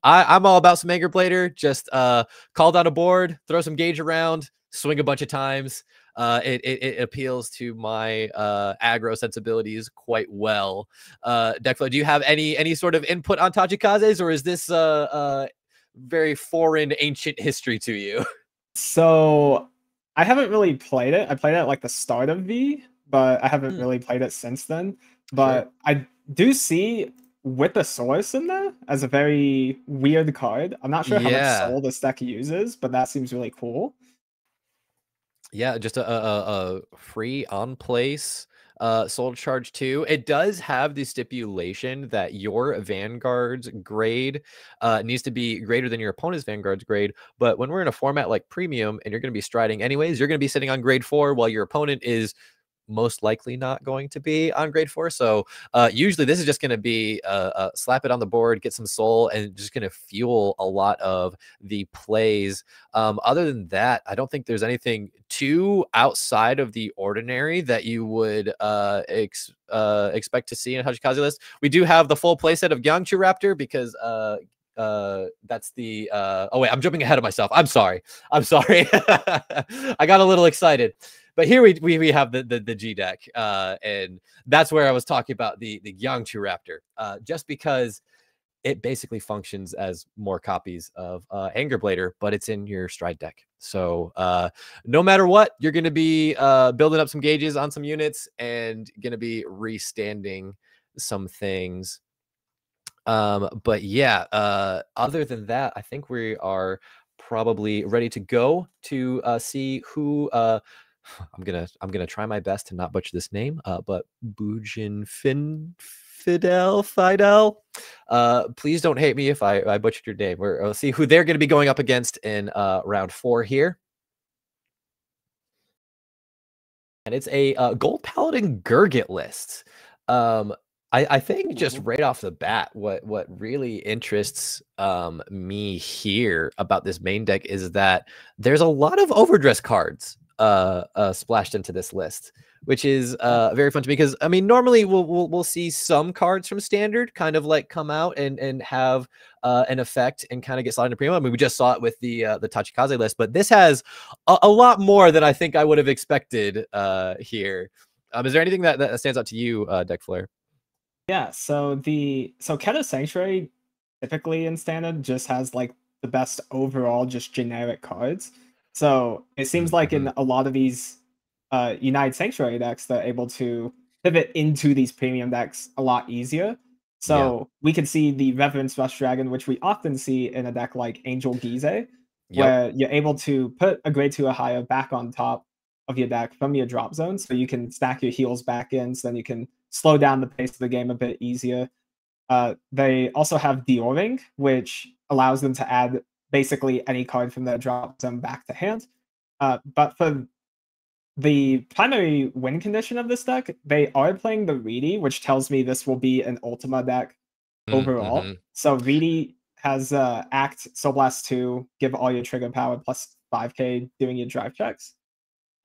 I'm all about some Anger Blader. Just call down a board, throw some gauge around, swing a bunch of times. It appeals to my aggro sensibilities quite well. Declan, do you have any sort of input on Tachikazes, or is this very foreign ancient history to you? So I haven't really played it. I played it at like the start of V, but I haven't really played it since then. But I do see with the source in there as a very weird card. I'm not sure how much soul this deck uses, but that seems really cool. Yeah, just a free on place soul charge 2. It does have the stipulation that your Vanguard's grade needs to be greater than your opponent's Vanguard's grade. But when we're in a format like Premium and you're going to be striding anyways, you're going to be sitting on grade 4 while your opponent is most likely not going to be on grade 4. So usually this is just going to be slap it on the board, get some soul, and just going to fuel a lot of the plays. Other than that, I don't think there's anything too outside of the ordinary that you would expect to see in a Hachikaze list. We do have the full playset of Yangchu Raptor because that's the oh wait, I'm jumping ahead of myself. I'm sorry. I got a little excited. But here we have the G deck, and that's where I was talking about the Yangchu Raptor, just because it basically functions as more copies of Anger Blader, but it's in your Stride deck. So no matter what, you're going to be building up some gauges on some units and going to be restanding some things. But yeah, other than that, I think we are probably ready to go to see who I'm gonna try my best to not butcher this name, but Fidel. Please don't hate me if I butchered your name. We'll see who they're gonna be going up against in round 4 here. And it's a Gold Paladin Gurgit list. I think just right off the bat, what really interests me here about this main deck is that there's a lot of overdress cards splashed into this list, which is very fun to me, because I mean normally we'll see some cards from standard kind of like come out and have an effect and kind of get slotted into premium. I mean, we just saw it with the Tachikaze list, but this has a lot more than I think I would have expected here. Is there anything that stands out to you, Deck Flare? Yeah, so Keto Sanctuary typically in standard just has like the best overall just generic cards. So it seems like in a lot of these United Sanctuary decks, they're able to pivot into these premium decks a lot easier. So we could see the Reverence Rush Dragon, which we often see in a deck like Angel Gize, where you're able to put a grade 2 or higher back on top of your deck from your drop zone, so you can stack your heals back in, so then you can slow down the pace of the game a bit easier. They also have Deoring, which allows them to add basically any card from their drop zone back to hand. But for the primary win condition of this deck, they are playing the Reedy, which tells me this will be an Ultima deck overall. So Reedy has Act, Soul Blast 2, give all your trigger power plus 5k doing your drive checks.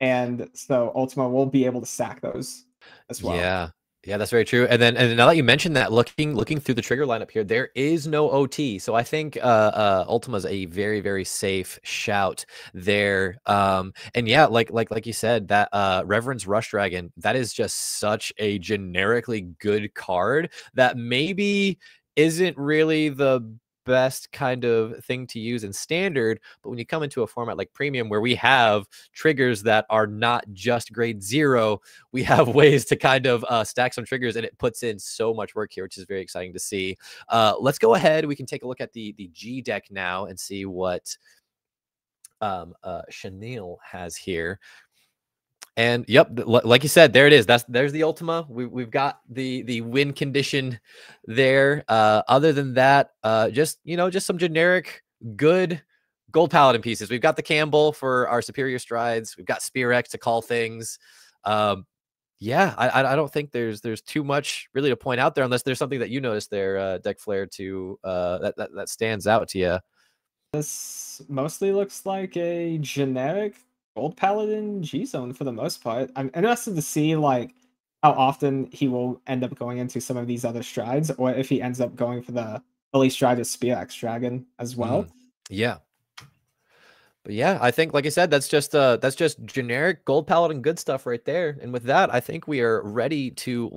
And so Ultima will be able to stack those as well. Yeah, that's very true. And then now that you mentioned that, looking through the trigger lineup here, there is no OT. So I think Ultima is a very, very safe shout there. And yeah, like you said, that Reverence Rush Dragon, that is just such a generically good card that maybe isn't really the best kind of thing to use in standard, but when you come into a format like premium where we have triggers that are not just grade 0, we have ways to kind of stack some triggers, and it puts in so much work here, which is very exciting to see. Let's go ahead, we can take a look at the G deck now and see what Chanel has here. And yep, like you said, there it is. There's the Ultima. We've got the win condition there. Other than that, just some generic good Gold Paladin pieces. We've got the Campbell for our superior strides. We've got Spear X to call things. Yeah, I don't think there's too much really to point out there, unless there's something that you noticed there, Deck Flare, to that stands out to you. This mostly looks like a generic Gold Paladin G-Zone for the most part. I'm interested to see like how often he will end up going into some of these other strides, or if he ends up going for the early stride of Spear X Dragon as well. Yeah. But yeah, I think, like I said, that's just generic Gold Paladin good stuff right there. And with that, I think we are ready to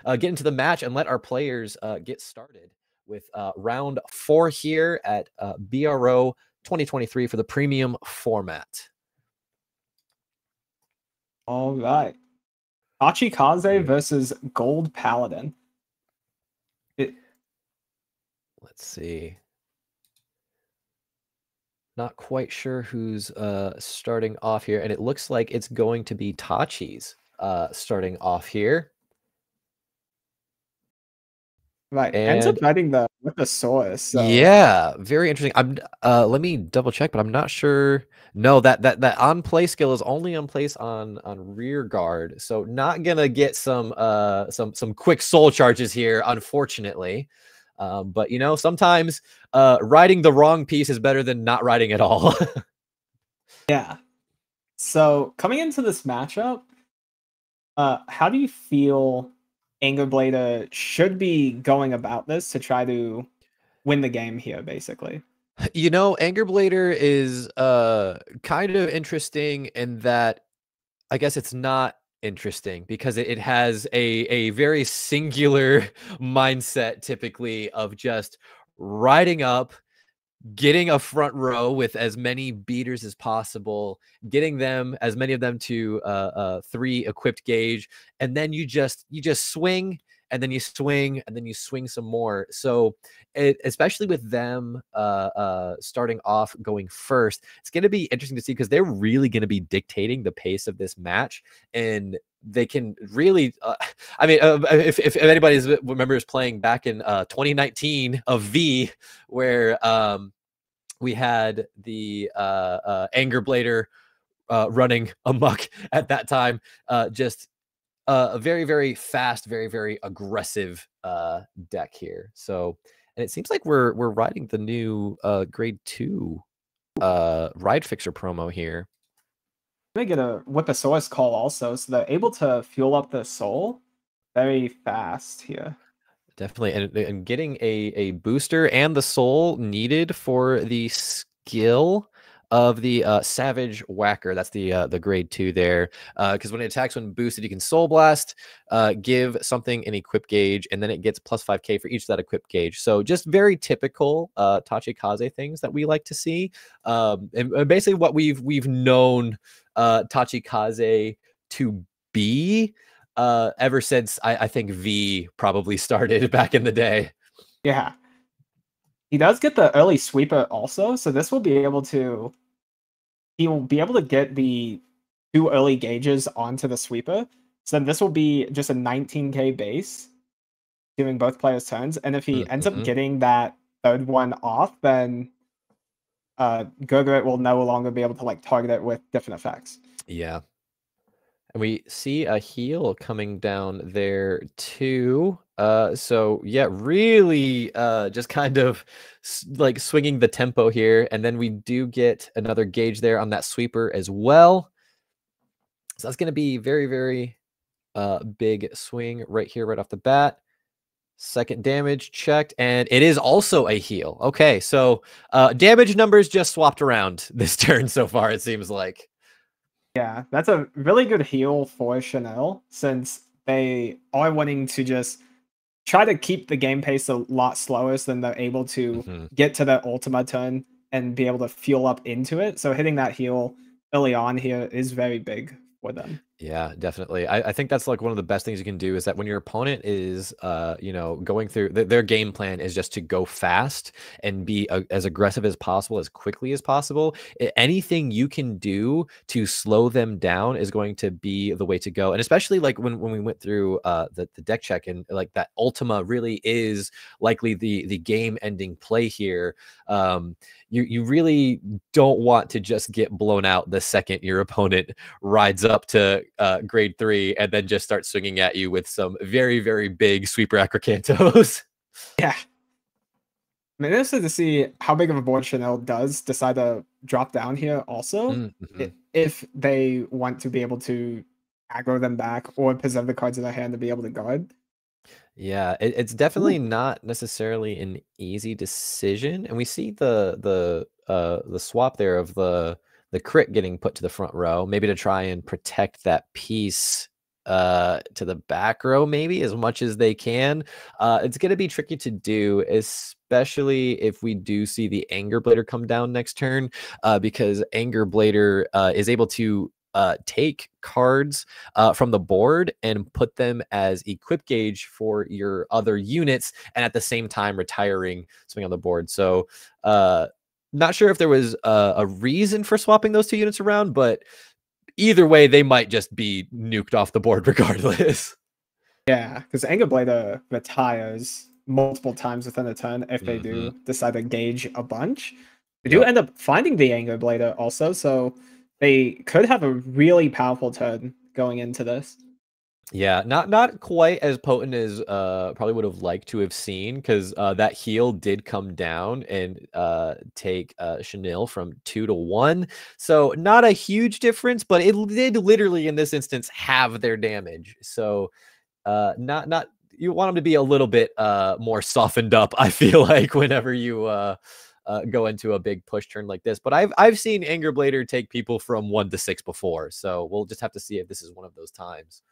get into the match and let our players get started with round 4 here at BRO 2023 for the premium format. All right. Tachikaze versus Gold Paladin. Let's see. Not quite sure who's starting off here, and it looks like it's going to be Tachi's starting off here. Right, ends up riding with the source. So. Yeah, very interesting. I'm let me double check, but I'm not sure. No, that on play skill is only on place on rear guard, so not gonna get some quick soul charges here, unfortunately. But you know, sometimes riding the wrong piece is better than not riding at all. Yeah. So coming into this matchup, how do you feel Angerblader should be going about this to try to win the game here, basically? You know, Angerblader is kind of interesting in that I guess it's not interesting because it has a very singular mindset typically of just riding up, getting a front row with as many beaters as possible, getting them, as many of them to 3 equipped gauge, and then you just swing, and then you swing, and then you swing some more. So especially with them starting off going first, it's going to be interesting to see because they're really going to be dictating the pace of this match, and they can really I mean, if anybody remembers playing back in 2019 of V, where we had the Angerblader running amok at that time, just a very, very fast, very, very aggressive deck here. So, and it seems like we're riding the new grade 2 ride fixer promo here. They get a with the source call also, so they're able to fuel up the soul very fast here. Definitely, and getting a booster and the soul needed for the skill of the Savage Whacker. That's the grade 2 there. Because when it attacks when boosted, you can Soul Blast, give something an equip gauge, and then it gets plus 5k for each of that equip gauge. So just very typical Tachikaze things that we like to see. And basically what we've known Tachikaze to be ever since I think V probably started back in the day. Yeah. He does get the early sweeper also, so this will be able to he will be able to get the 2 early gauges onto the sweeper. So then this will be just a 19k base doing both players' turns. And if he ends up getting that third one off, then Gurgurt will no longer be able to like target it with different effects. Yeah. And we see a heal coming down there too. So yeah, really just kind of like swinging the tempo here. And then we do get another gauge there on that sweeper as well. So that's going to be very, very big swing right here, right off the bat. Second damage checked, and it is also a heal. Okay, so damage numbers just swapped around this turn so far, it seems like. Yeah, that's a really good heal for Chanel, since they are wanting to just try to keep the game pace a lot slower so then they're able to get to the Ultima turn and be able to fuel up into it. So hitting that heal early on here is very big for them. Yeah, definitely. I think that's like one of the best things you can do is that when your opponent is, you know, going through their game plan is just to go fast and be as aggressive as possible, as quickly as possible. Anything you can do to slow them down is going to be the way to go. And especially like when we went through the deck check, and like that Ultima really is likely the game ending play here. You really don't want to just get blown out the second your opponent rides up to grade 3 and then just start swinging at you with some very, very big sweeper Acrocantos. Yeah. I'm interested to see how big of a board Chanel does decide to drop down here also, if they want to be able to aggro them back or preserve the cards in their hand to be able to guard. Yeah, it's definitely not necessarily an easy decision, and we see the swap there of the crit getting put to the front row, maybe to try and protect that piece to the back row, maybe as much as they can. It's going to be tricky to do, especially if we do see the Angerblader come down next turn, because Angerblader is able to take cards from the board and put them as equip gauge for your other units, and at the same time retiring something on the board. So not sure if there was a reason for swapping those two units around, but either way, they might just be nuked off the board regardless. Yeah, because Anger Blader retires multiple times within a turn if they do decide to gauge a bunch. They do end up finding the Anger Blader also, so they could have a really powerful turn going into this. Yeah, not quite as potent as probably would have liked to have seen, because that heal did come down and take Chanel from 2 to 1. So not a huge difference, but it did literally in this instance have their damage. So not you want them to be a little bit more softened up, I feel like, whenever you go into a big push turn like this. But I've seen Anger Blader take people from 1 to 6 before, so we'll just have to see if this is one of those times.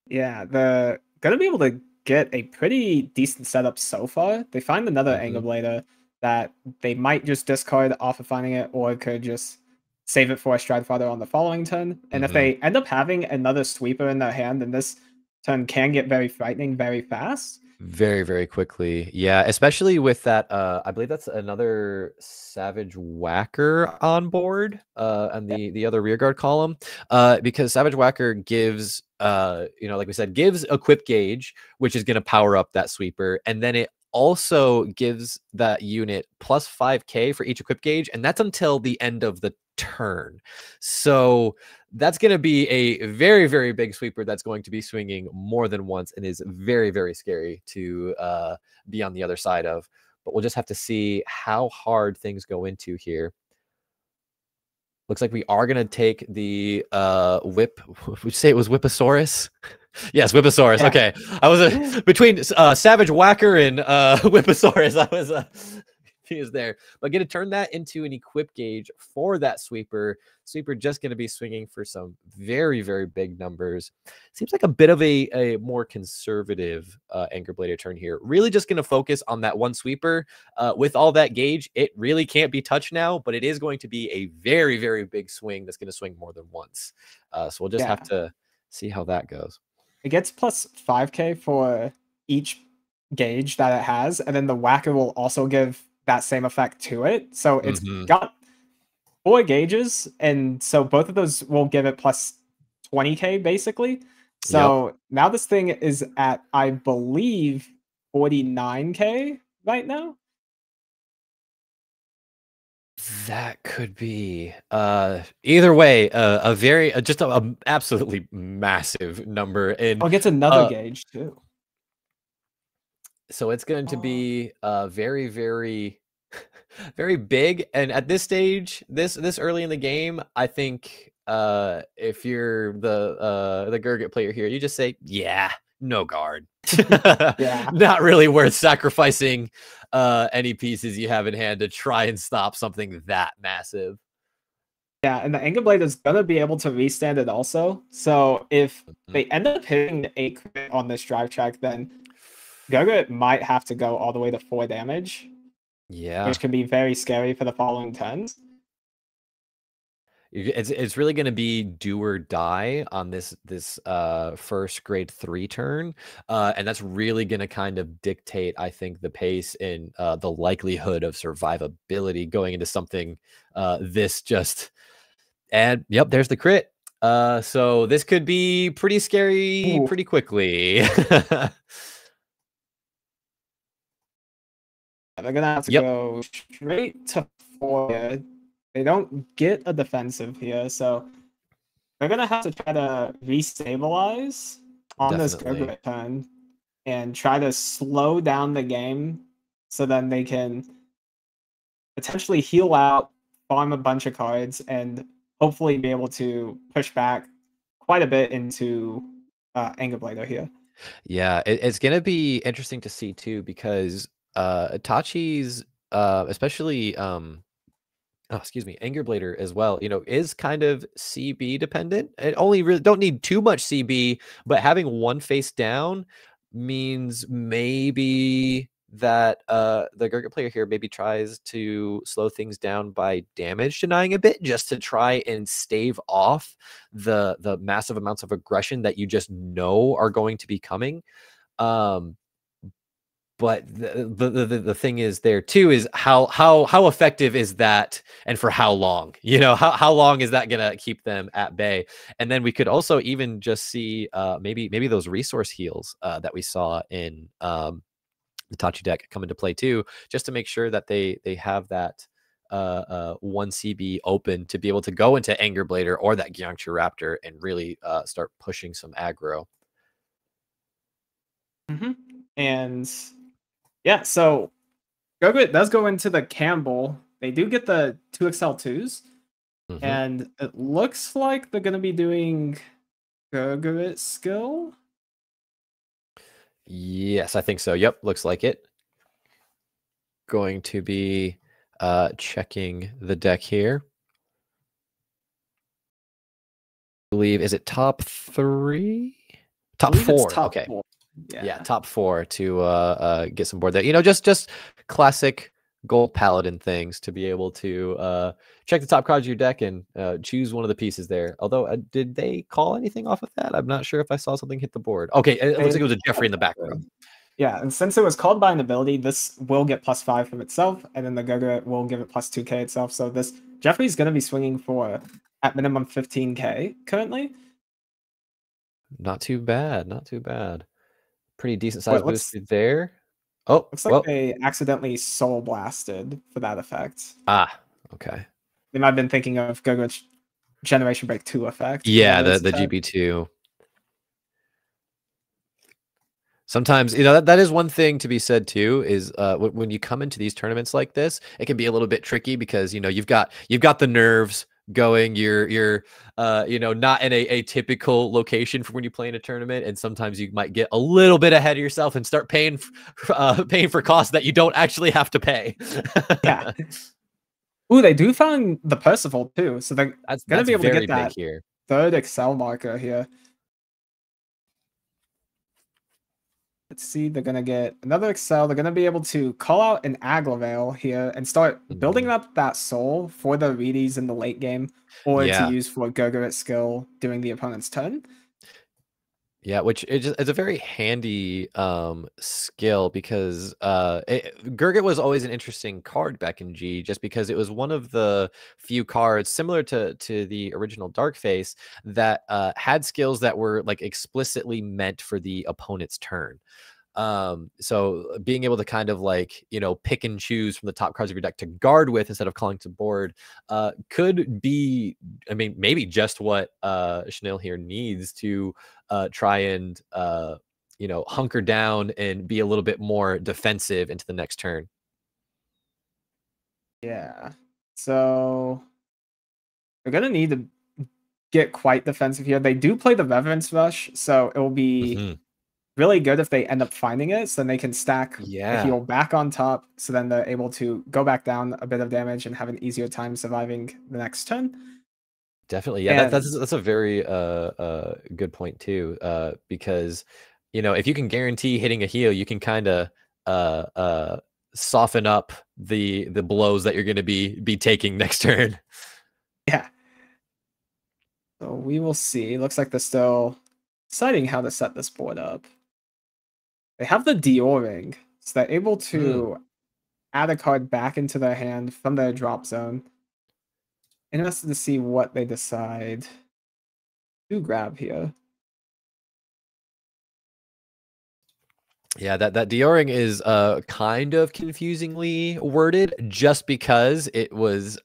Yeah, they're gonna be able to get a pretty decent setup so far. They find another Anger Blader that they might just discard off of finding it, or could just save it for a Stride Fighter on the following turn. And if they end up having another sweeper in their hand, then this turn can get very frightening very fast. Very, very quickly. Yeah, especially with that, I believe that's another Savage Whacker on board, and the other rearguard column, because Savage Whacker gives, you know, like we said, gives equip gauge, which is going to power up that sweeper, and then it also gives that unit plus 5k for each equip gauge, and that's until the end of the turn. So that's going to be a very, very big sweeper that's going to be swinging more than once, and is very, very scary to be on the other side of. But we'll just have to see how hard things go into here. Looks like we are going to take the whip. Would you say it was Whipposaurus? Yes, Whipposaurus. Yeah. Okay. I was between Savage Whacker and Whipposaurus. I was confused there. But going to turn that into an equip gauge for that sweeper. Sweeper just going to be swinging for some very, very big numbers. Seems like a bit of a more conservative Anger Blader turn here. Really just going to focus on that one sweeper. With all that gauge, it really can't be touched now, but it is going to be a very, very big swing that's going to swing more than once. So we'll just have to see how that goes. It gets plus 5k for each gauge that it has, and then the Whacker will also give that same effect to it. So it's got 4 gauges, and so both of those will give it plus 20k basically. So now this thing is at, I believe, 49k right now. That could be either way a very just a absolutely massive number. And it gets another gauge too. So it's going to be very, very very big. And at this stage, this early in the game, I think if you're the Gurgit player here, you just say, yeah, no guard. Not really worth sacrificing any pieces you have in hand to try and stop something that massive. Yeah, and the Anger Blade is gonna be able to restand it also. So if they end up hitting a crit on this drive track, then Gurgit might have to go all the way to 4 damage. Yeah, which can be very scary for the following turns. It's really going to be do or die on this first grade 3 turn, and that's really going to kind of dictate, I think, the pace and the likelihood of survivability going into something this just. And yep, there's the crit. So this could be pretty scary pretty quickly. They're gonna have to go straight to 4. They don't get a defensive here, so they're gonna have to try to restabilize on this Gurgit turn and try to slow down the game, so then they can potentially heal out, farm a bunch of cards, and hopefully be able to push back quite a bit into Anger Blader here. Yeah, it's gonna be interesting to see too, because Tachi's especially Anger Blader as well, you know, is kind of CB dependent. It only really don't need too much CB, but having one face down means maybe that the Gurgit player here maybe tries to slow things down by damage denying a bit, just to try and stave off the massive amounts of aggression that you just know are going to be coming. But the thing is there too is how effective is that, and for how long? You know, how long is that gonna keep them at bay? And then we could also even just see maybe those resource heals that we saw in the Tachi deck come into play too, just to make sure that they have that 1 CB open to be able to go into Anger Blader or that Gyeongchu Raptor and really start pushing some aggro. And yeah, so Gurgit does go into the Campbell. They do get the 2XL2s. And it looks like they're going to be doing Gurgit skill. Yes, I think so. Yep, looks like it. Going to be checking the deck here. I believe, is it top 3? Top 4. Top okay. 4. Yeah, top 4 to get some board there. You know, just classic gold paladin things to be able to check the top cards of your deck and choose one of the pieces there. Although, did they call anything off of that? I'm not sure if I saw something hit the board. Okay, it looks like it was a Jeffrey in the background. Yeah, and since it was called by an ability, this will get +5 from itself, and then the Gurgit will give it +2k itself. So this Jeffrey's going to be swinging for at minimum 15k currently. Not too bad. Not too bad. Pretty decent size boost there. Oh, looks like they accidentally soul blasted for that effect. Ah, okay. They might have been thinking of Gurgit's Generation Break 2 effect. Yeah, the GB2. Sometimes, you know, that is one thing to be said too, is when you come into these tournaments like this, it can be a little bit tricky because, you know, you've got the nerves going, you're you know, not in a typical location for when you play in a tournament, and sometimes you might get a little bit ahead of yourself and start paying for costs that you don't actually have to pay. Yeah. Ooh, they do find the Percival too, so they're gonna be able to get that here. 3rd Excel marker here. Let's see, they're gonna get another Excel. They're gonna be able to call out an Aglavale here and start building up that soul for the Reedies in the late game, or to use for Gurgit skill during the opponent's turn. Yeah, which it's a very handy skill, because Gurgit was always an interesting card back in G, just because it was one of the few cards similar to the original Darkface that had skills that were like explicitly meant for the opponent's turn. So being able to kind of like, you know, pick and choose from the top cards of your deck to guard with instead of calling to board could be, I mean, maybe just what Chanel here needs to try and you know, hunker down and be a little bit more defensive into the next turn. Yeah, so they're gonna need to get quite defensive here. They do play the Reverence Rush, so it will be really good if they end up finding it, so then they can stack the heal back on top, so then they're able to go back down a bit of damage and have an easier time surviving the next turn. Definitely, yeah. That's a very good point too, because, you know, if you can guarantee hitting a heal, you can kind of soften up the blows that you're going to be taking next turn. Yeah. So we will see. Looks like they're still deciding how to set this board up. They have the Dioring, so they're able to add a card back into their hand from their drop zone. Interested to see what they decide to grab here. Yeah, that Dioring is kind of confusingly worded, just because it was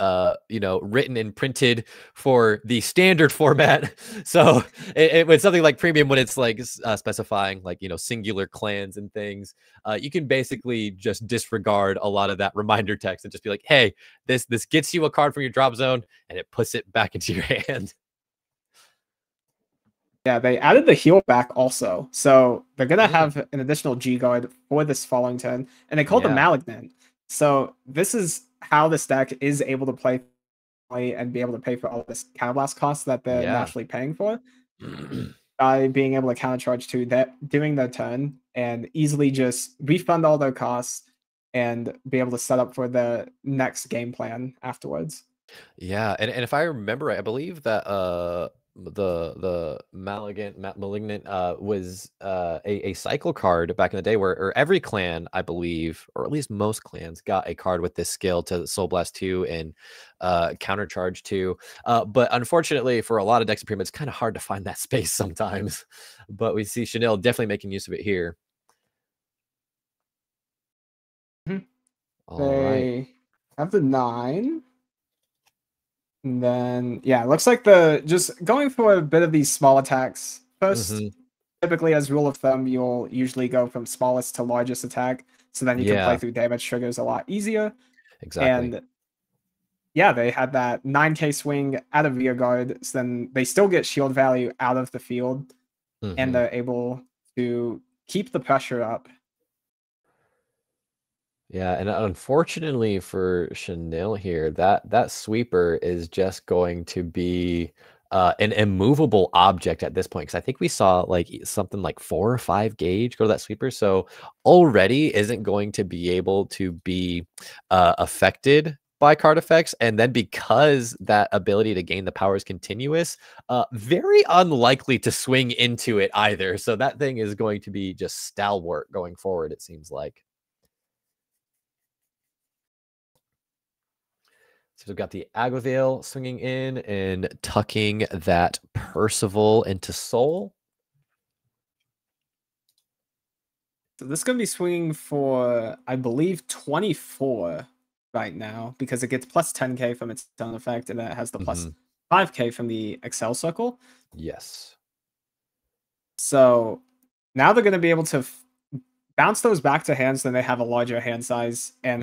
you know, written and printed for the standard format. So it was something like premium, when it's like specifying like, you know, singular clans and things, you can basically just disregard a lot of that reminder text and just be like, hey, this gets you a card from your drop zone and it puts it back into your hand. Yeah, they added the heal back also. So they're going to have an additional G guard for this following turn. And they call the Malignant. So this is how this deck is able to play and be able to pay for all this counterblast costs that they're naturally paying for. By being able to countercharge to that during their turn and easily just refund all their costs and be able to set up for the next game plan afterwards. Yeah, and if I remember right, I believe that the malignant was a cycle card back in the day where or every clan, I believe, or at least most clans, got a card with this skill to Soul Blast 2 and Countercharge 2. But unfortunately, for a lot of decks of Prima, it's kind of hard to find that space sometimes. But we see Chanel definitely making use of it here. They have the 9. And then, yeah, it looks like the just going for a bit of these small attacks. First, typically as rule of thumb, you'll usually go from smallest to largest attack. So then you can play through damage triggers a lot easier. Exactly. And yeah, they had that 9k swing out of rear guard. So then they still get shield value out of the field. And they're able to keep the pressure up. Yeah, and unfortunately for Chanel here, that sweeper is just going to be an immovable object at this point, because I think we saw like something like 4 or 5 gauge go to that sweeper, so already isn't going to be able to be affected by card effects. And then because that ability to gain the power is continuous, very unlikely to swing into it either. So that thing is going to be just stalwart going forward, it seems like. So we've got the Aglavale swinging in and tucking that Percival into Soul. So this is going to be swinging for, I believe, 24 right now, because it gets plus 10k from its own effect, and then it has the plus 5k from the Excel Circle. Yes. So now they're going to be able to bounce those back to hands, then they have a larger hand size and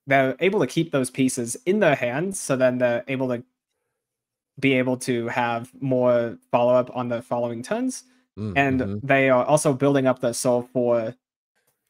they're able to keep those pieces in their hands, so then they're able to have more follow-up on the following turns. And they are also building up the soul for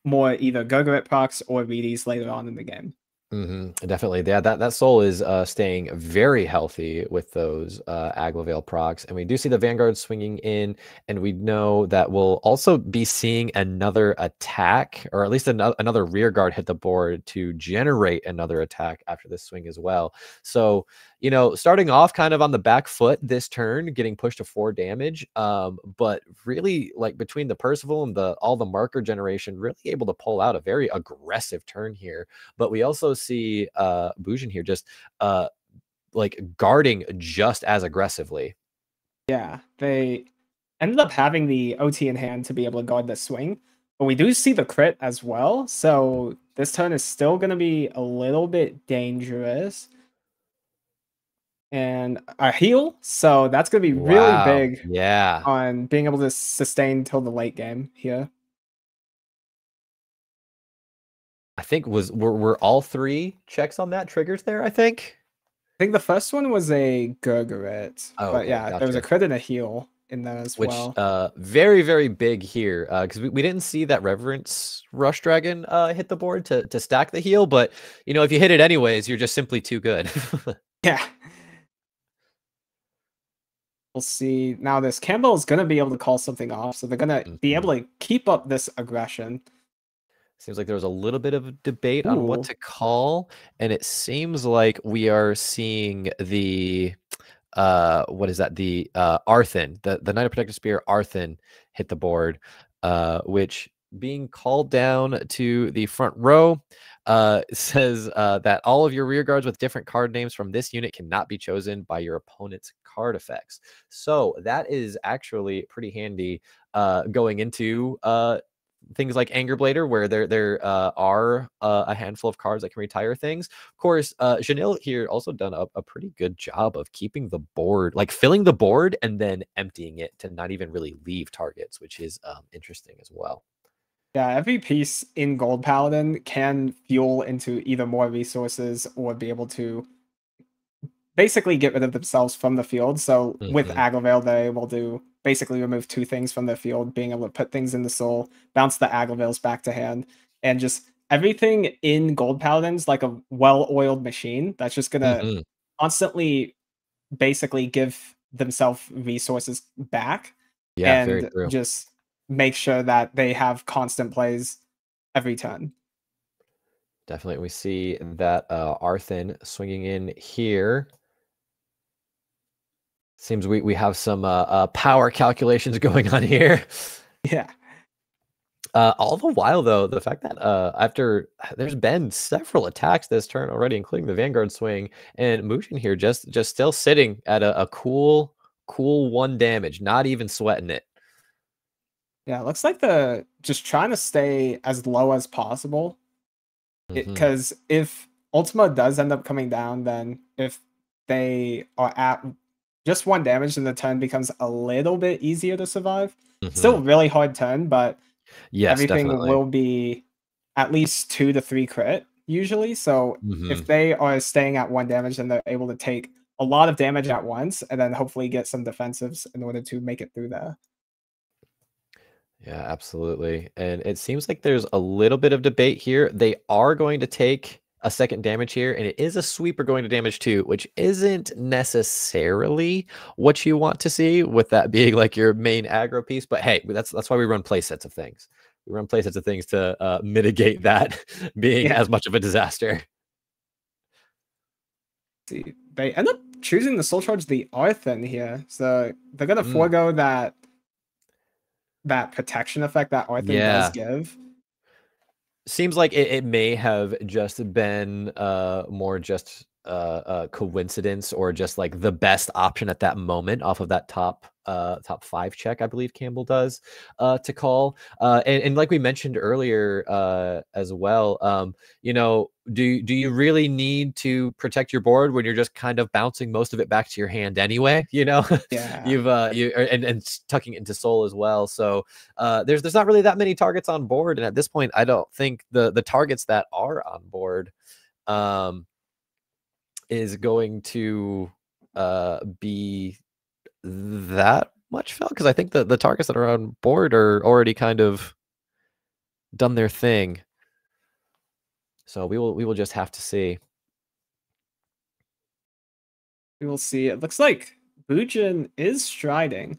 more either Gurgurit procs or Reedies later on in the game. Definitely. Yeah, that soul is staying very healthy with those Aglavale procs. And we do see the Vanguard swinging in, and we know that we'll also be seeing another attack, or at least another rear guard hit the board to generate another attack after this swing as well. So, you know, starting off kind of on the back foot this turn, getting pushed to 4 damage, but really, like, between the Percival and all the marker generation, really able to pull out a very aggressive turn here. But we also see Bujin here just like guarding just as aggressively. Yeah, they ended up having the OT in hand to be able to guard the swing, but we do see the crit as well, so this turn is still going to be a little bit dangerous. And a heal, so that's going to be really big on being able to sustain till the late game here. I think were all 3 checks on that triggers there, I think the first one was a Gurgurit, but yeah, there was a crit and a heal in that as well. Which very, very big here, because we didn't see that Reverence Rush Dragon hit the board to stack the heal, but you know, if you hit it anyways, you're just simply too good. Yeah. We'll see. Now this Campbell is going to be able to call something off, so they're going to be able to keep up this aggression. Seems like there was a little bit of a debate on what to call, and it seems like we are seeing the what is that? The Arthen, the Knight of Protective Spear Arthen hit the board, which, being called down to the front row, says that all of your rear guards with different card names from this unit cannot be chosen by your opponent's card effects. So that is actually pretty handy going into things like Anger Blader, where there are a handful of cards that can retire things. Of course, Janelle here also done a pretty good job of keeping the board, like filling the board and then emptying it to not even really leave targets, which is interesting as well. Yeah, every piece in Gold Paladin can fuel into either more resources or be able to basically get rid of themselves from the field. So with Aglavale, they're able to basically remove 2 things from their field, being able to put things in the soul, bounce the Aglavales back to hand, and just everything in Gold Paladin's like a well-oiled machine that's just going to constantly basically give themselves resources back. Yeah, and very true. Just make sure that they have constant plays every turn. Definitely. We see that Arthin swinging in here. Seems we have some power calculations going on here. Yeah. All the while, though, the fact that after there's been several attacks this turn already, including the Vanguard swing, and Mushin here just still sitting at a cool 1 damage, not even sweating it. Yeah, it looks like they're just trying to stay as low as possible. Because if Ultima does end up coming down, then if they are at just 1 damage, then the turn becomes a little bit easier to survive. Still a really hard turn, but yes, everything definitely will be at least 2 to 3 crit usually. So if they are staying at 1 damage, then they're able to take a lot of damage at once and then hopefully get some defensives in order to make it through there. Yeah, absolutely. And it seems like there's a little bit of debate here. They are going to take a second damage here, and it is a sweeper going to damage 2, which isn't necessarily what you want to see, with that being like your main aggro piece. But hey, that's why we run play sets of things. We run play sets of things to mitigate that being as much of a disaster. See, they end up choosing the Soul Charge the Arthin here, so they're gonna forego that protection effect that Arthin does give. Seems like it may have just been more just a coincidence, or just like the best option at that moment off of that top 5 check, I believe Campbell does to call. And like we mentioned earlier as well, you know, do you really need to protect your board when you're just kind of bouncing most of it back to your hand anyway? You know, you've and tucking into soul as well. So there's not really that many targets on board, and at this point, I don't think the targets that are on board is going to be that much felt, because I think the targets that are on board are already kind of done their thing. So we will just have to see. We will see. It looks like Bujin is striding.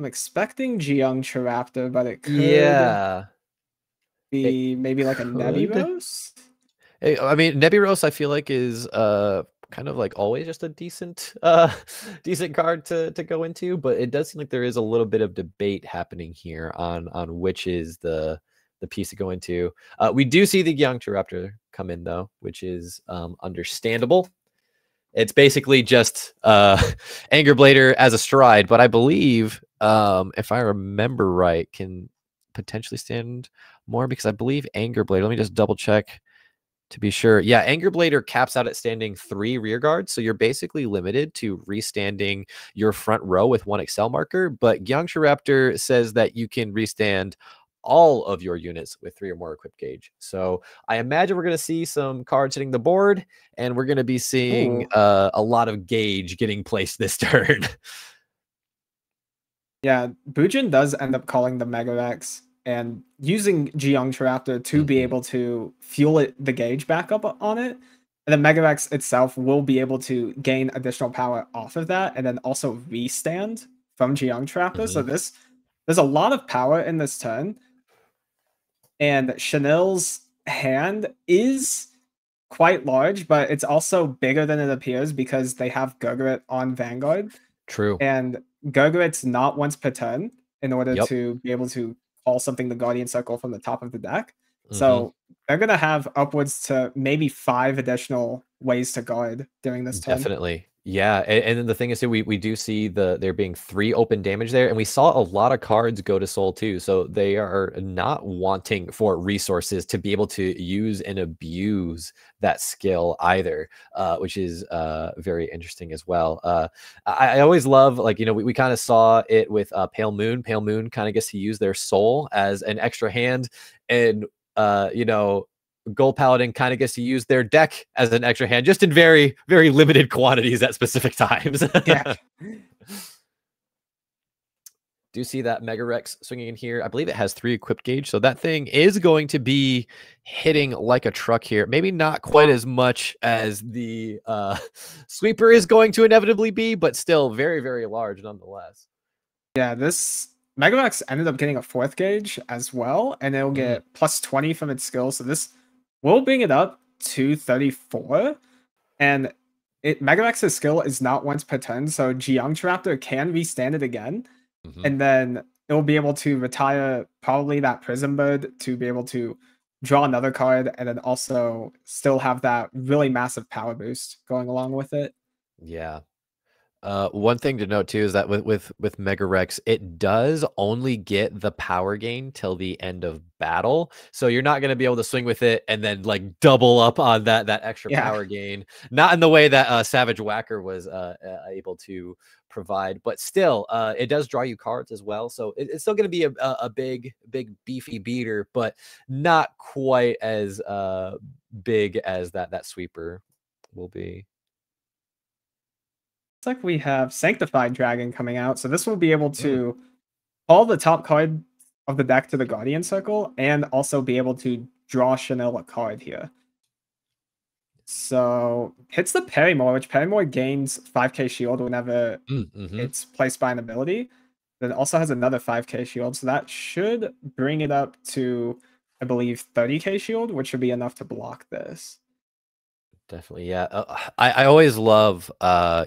I'm expecting Jiyoung Chiraptor, but it could be maybe like a Nebiros. I mean, Nebiros I feel like is kind of like always just a decent card to go into, but it does seem like there is a little bit of debate happening here on which is the piece to go into. We do see the Jiyoung Chiraptor come in though, which is understandable. It's basically just Anger Blader as a stride, but I believe if I remember right, can potentially stand more, because I believe Anger Blader, let me just double check to be sure. Yeah, Anger Blader caps out at standing 3 rear guards, so you're basically limited to restanding your front row with 1 Excel marker, but Jiyoung Chiraptor says that you can restand all of your units with 3 or more equipped gauge. So I imagine we're going to see some cards hitting the board, and we're going to be seeing a lot of gauge getting placed this turn. Yeah, Bujin does end up calling the Mega X and using Jiyoung Chiraptor to be able to fuel the gauge back up on it. And the Mega X itself will be able to gain additional power off of that, and then also restand from Jiyoung Chiraptor. So there's a lot of power in this turn. And Chanel's hand is quite large, but it's also bigger than it appears because they have Gurgurit on Vanguard. True. And Gurgurit's not once per turn in order to be able to call something the Guardian Circle from the top of the deck. So they're going to have upwards to maybe 5 additional ways to guard during this turn. Definitely. Yeah, and then the thing is, too, we do see there being 3 open damage there, and we saw a lot of cards go to soul too, so they are not wanting for resources to be able to use and abuse that skill either, which is very interesting as well. I always love, like, you know, we kind of saw it with Pale Moon. Pale Moon kind of gets to use their soul as an extra hand, and you know, Gold Paladin kind of gets to use their deck as an extra hand, just in very, very limited quantities at specific times. Yeah. Do see that Mega Rex swinging in here. I believe it has 3 equipped gauge, so that thing is going to be hitting like a truck here. Maybe not quite as much as the sweeper is going to inevitably be, but still very, very large nonetheless. Yeah, this Mega Rex ended up getting a 4th gauge as well, and it'll get plus 20 from its skill. So this will bring it up to 34. And Mega Rex's skill is not once per turn, so Geoncraptor can restand it again. And then it will be able to retire probably that Prism Bird to be able to draw another card, and then also still have that really massive power boost going along with it. Yeah. One thing to note too is that with Mega Rex, it does only get the power gain till the end of battle. So you're not going to be able to swing with it and then like double up on that extra power gain. Not in the way that Savage Whacker was able to provide, but still, it does draw you cards as well. So it's still going to be a big beefy beater, but not quite as big as that sweeper will be. Looks like we have Sanctified Dragon coming out, so this will be able to call the top card of the deck to the Guardian Circle, and also be able to draw Chanel a card here. So hits the Paramore, which Paramore gains 5k shield whenever it's placed by an ability. Then also has another 5k shield, so that should bring it up to, I believe, 30k shield, which should be enough to block this. Definitely, yeah. I always love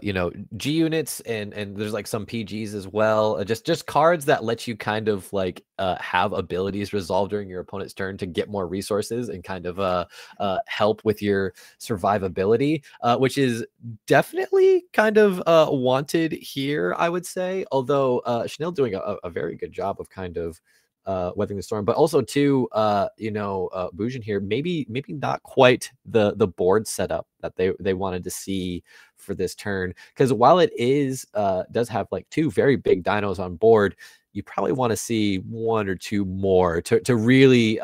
you know, G units, and there's like some PGs as well. Just cards that let you kind of like have abilities resolve during your opponent's turn to get more resources and kind of help with your survivability, which is definitely kind of wanted here, I would say. Although Chanel doing a very good job of kind of weathering the storm, but also too you know, Bujin here maybe not quite the board setup that they wanted to see for this turn, because while it is does have like 2 very big dinos on board, you probably want to see 1 or 2 more to really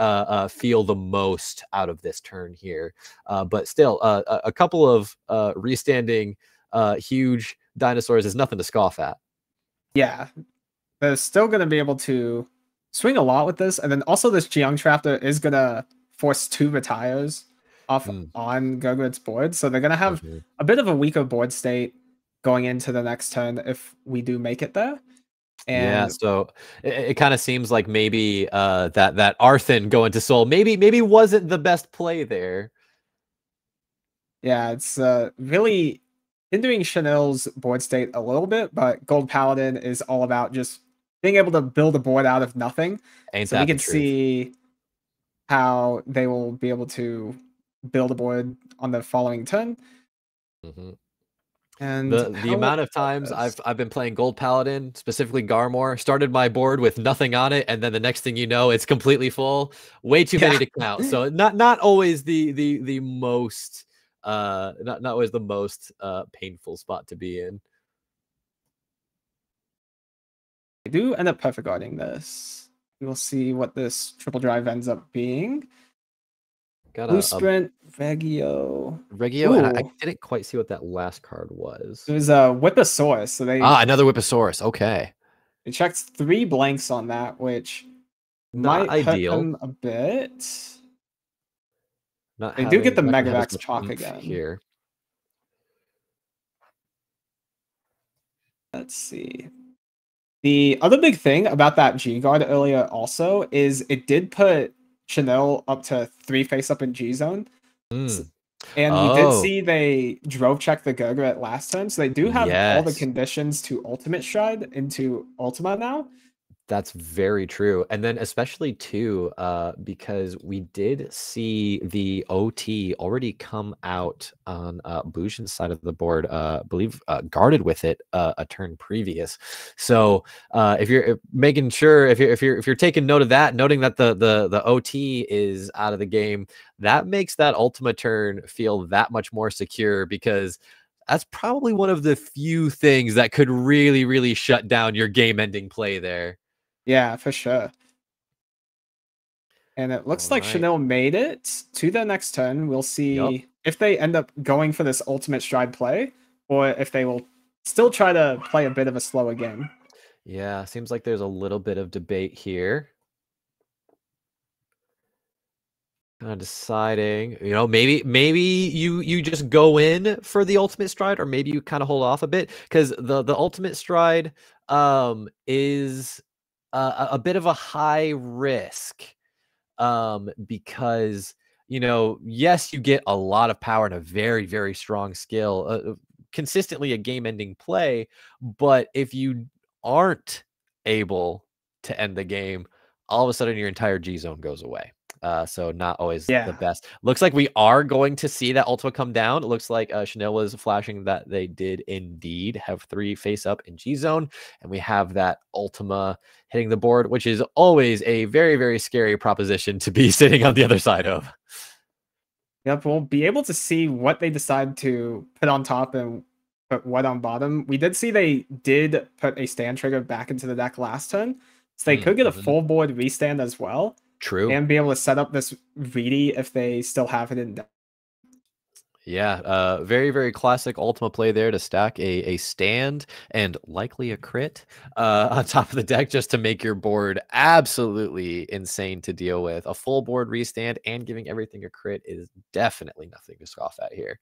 feel the most out of this turn here. But still, a couple of restanding huge dinosaurs is nothing to scoff at. Yeah, they're still going to be able to swing a lot with this, and then also this Geoncraptor is gonna force 2 retires off on Gurgrit's board, so they're gonna have a bit of a weaker board state going into the next turn if we do make it there. And yeah, so it kind of seems like maybe that Arthen going to Soul maybe wasn't the best play there. Yeah, it's really hindering Chanel's board state a little bit, but Gold Paladin is all about just being able to build a board out of nothing. So we can see how they will be able to build a board on the following turn. And the amount of times I've been playing Gold Paladin, specifically Garmor, started my board with nothing on it, and then the next thing you know, it's completely full. Way too many to count. So not always the most not always the most painful spot to be in. I do end up perfect guarding this. We will see what this triple drive ends up being. Got Blue Sprint, Regio. And I didn't quite see what that last card was. It was a Whipposaurus. So they another Whipposaurus. Okay. They checked 3 blanks on that, which not might ideal. hurt them a bit. Not they do get the not Megavax chalk again. Here. Let's see. The other big thing about that G guard earlier also is it did put Chanel up to 3 face up in G zone. And we did see they drove check the Gurgrit last turn, so they do have all the conditions to ultimate stride into Ultima now. That's very true. And then especially too, because we did see the OT already come out on Bujin's side of the board, I believe guarded with it a turn previous. So if you're making sure, if you're taking note of that, noting that the OT is out of the game, that makes that Ultima turn feel that much more secure, because that's probably one of the few things that could really, really shut down your game-ending play there. Yeah, for sure. And it looks like Chanel made it to the next turn. We'll see if they end up going for this ultimate stride play, or if they will still try to play a bit of a slower game. Yeah, seems like there's a little bit of debate here. Kind of deciding, maybe you just go in for the ultimate stride, or maybe you kind of hold off a bit, because the ultimate stride is a bit of a high risk, because yes, you get a lot of power and a very, very strong skill, consistently a game-ending play, but if you aren't able to end the game, all of a sudden your entire G zone goes away. So not always the best. Looks like we are going to see that Ultima come down. It looks like Chanel was flashing that they did indeed have 3 face up in G zone, and we have that Ultima hitting the board, which is always a very, very scary proposition to be sitting on the other side of. Yep, we'll be able to see what they decide to put on top and put what on bottom. We did see they did put a stand trigger back into the deck last turn, so they could get a full board restand as well. True. And be able to set up this Reedy if they still have it in deck. Yeah, very, very classic Ultima play there to stack a stand and likely a crit on top of the deck, just to make your board absolutely insane to deal with. A full board restand and giving everything a crit is definitely nothing to scoff at here.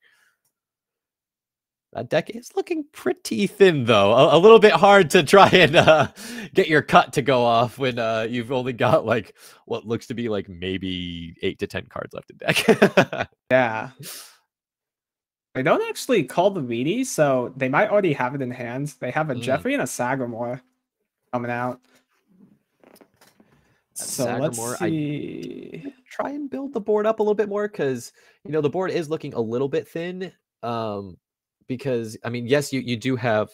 That deck is looking pretty thin, though. A little bit hard to try and get your cut to go off when you've only got like what looks to be like maybe 8 to 10 cards left in deck. Yeah. They don't actually call the Reedy, so they might already have it in hand. They have a Jeffrey and a Sagamore coming out. So Sagamore, let's see. I try and build the board up a little bit more, because the board is looking a little bit thin. Because I mean, yes, you do have